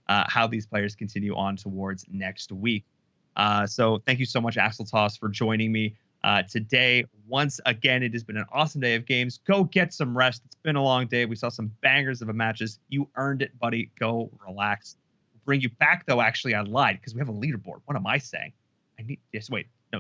how these players continue on towards next week. So thank you so much, Axel Toss, for joining me. today. Once again, it has been an awesome day of games. Go get some rest. It's been a long day. We saw some bangers of matches. You earned it, buddy. Go relax. We'll bring you back, though. Actually, I lied because we have a leaderboard. What am I saying?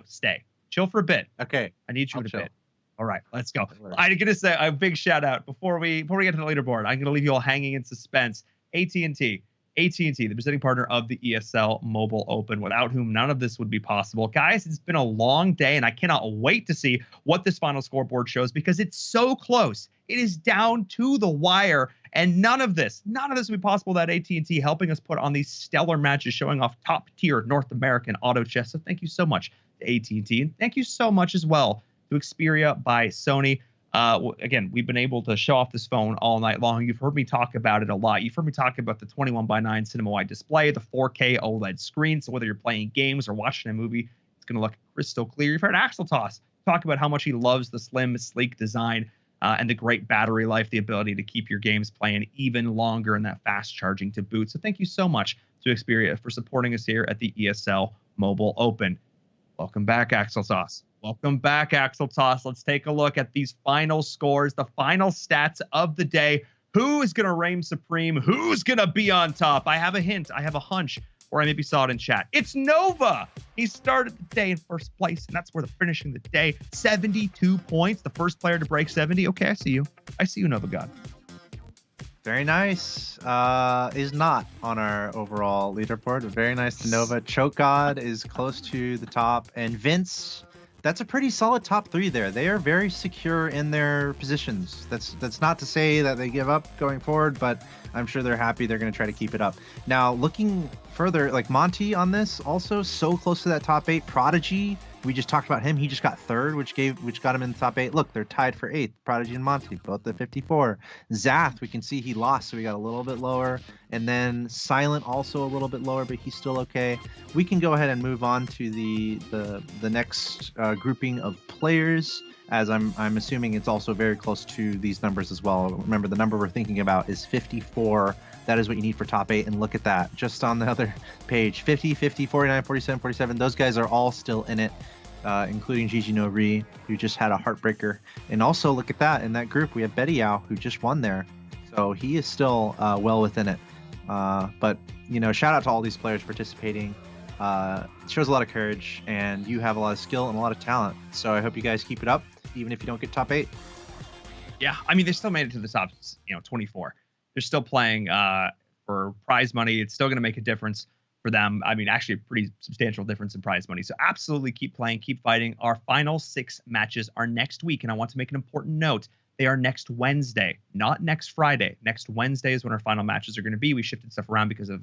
Stay. Chill for a bit. Okay. I need you I'll in a chill. bit. All right, let's go. I'm gonna say a big shout out before we get to the leaderboard. I'm gonna leave you all hanging in suspense. AT&T, the presenting partner of the ESL Mobile Open, without whom none of this would be possible. Guys, it's been a long day, and I cannot wait to see what this final scoreboard shows because it's so close. It is down to the wire, and none of this would be possible without AT&T helping us put on these stellar matches, showing off top-tier North American auto chess. So thank you so much to AT&T, and thank you so much as well to Xperia by Sony. Again, we've been able to show off this phone all night long. You've heard me talk about it a lot. You've heard me talk about the 21:9 cinema-wide display, the 4K OLED screen. So whether you're playing games or watching a movie, it's going to look crystal clear. You've heard Axel Toss talk about how much he loves the slim, sleek design and the great battery life, the ability to keep your games playing even longer and that fast charging to boot. So thank you so much to Xperia for supporting us here at the ESL Mobile Open. Welcome back, Axel Toss. Welcome back, Axel Toss. Let's take a look at these final scores, the final stats of the day. Who is going to reign supreme? Who's going to be on top? I have a hint. I have a hunch, or I maybe saw it in chat. It's Nova. He started the day in first place, and that's where they're finishing the day. 72 points. The first player to break 70. Okay, I see you. I see you, Nova God. Very nice. Is not on our overall leaderboard, but very nice to Nova. Choke God is close to the top, and Vince, that's a pretty solid top three there. They are very secure in their positions. That's not to say that they give up going forward, but I'm sure they're happy. They're going to try to keep it up. Now, looking further, like Monty on this, also so close to that top 8. Prodigy, we just talked about him. He just got 3rd, which got him in the top 8. Look, they're tied for 8th. Prodigy and Monty, both at 54. Zath, we can see he lost, so we got a little bit lower. And then Silent also a little bit lower, but he's still okay. We can go ahead and move on to the next grouping of players, as I'm assuming it's also very close to these numbers as well. Remember, the number we're thinking about is 54. That is what you need for top 8, and look at that. Just on the other page, 50, 50, 49, 47, 47. Those guys are all still in it, including Gigi No Ri, who just had a heartbreaker. And also, look at that. In that group, we have Betty Yao, who just won there. So he is still well within it. But, you know, shout out to all these players participating. It shows a lot of courage, and you have a lot of skill and a lot of talent. So I hope you guys keep it up, even if you don't get top 8. Yeah, I mean, they still made it to the top, 24. They're still playing for prize money. It's still going to make a difference for them. I mean, actually a pretty substantial difference in prize money. So absolutely keep playing, keep fighting. Our final 6 matches are next week. And I want to make an important note. They are next Wednesday, not next Friday. Next Wednesday is when our final matches are going to be. We shifted stuff around because of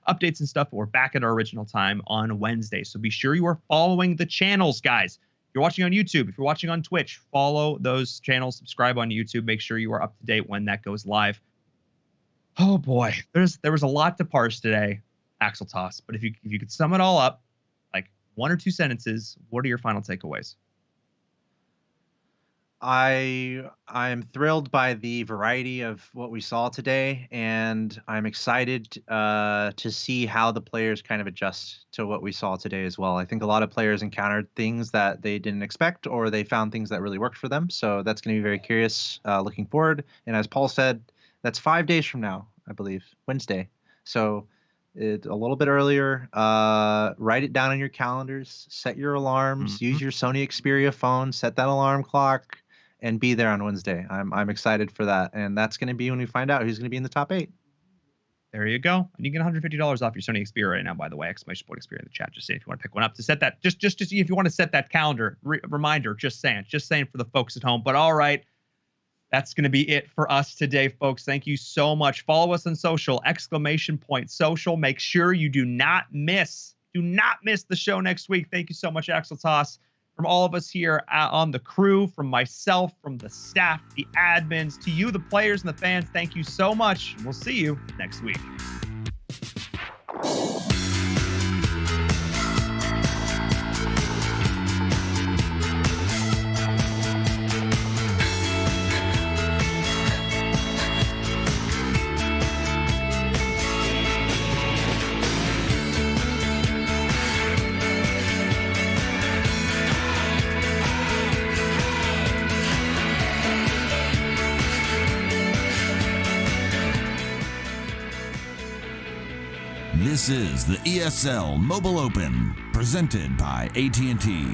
updates and stuff, but we're back at our original time on Wednesday. So be sure you are following the channels, guys. If you're watching on YouTube, if you're watching on Twitch, follow those channels, subscribe on YouTube. Make sure you are up to date when that goes live. Oh boy, there was a lot to parse today, Axel Toss. But if you could sum it all up, like 1 or 2 sentences, what are your final takeaways? I'm thrilled by the variety of what we saw today, and I'm excited to see how the players kind of adjust to what we saw today as well. I think a lot of players encountered things that they didn't expect, or they found things that really worked for them. So that's going to be very curious looking forward. And as Paul said, that's 5 days from now, I believe, Wednesday. So a little bit earlier. Write it down on your calendars. Set your alarms. Use your Sony Xperia phone. Set that alarm clock, and be there on Wednesday. I'm excited for that, and that's going to be when we find out who's going to be in the top 8. There you go. And you get $150 off your Sony Xperia right now, by the way. Exclamation point Xperia in the chat. Just saying if you want to pick one up to set that. Just to see if you want to set that calendar reminder. Just saying for the folks at home. But all right. That's going to be it for us today, folks. Thank you so much. Follow us on social, !social. Make sure you do not miss the show next week. Thank you so much, Axel Toss. From all of us here on the crew, from myself, from the staff, the admins, to you, the players and the fans, thank you so much. We'll see you next week. This is the ESL Mobile Open, presented by AT&T.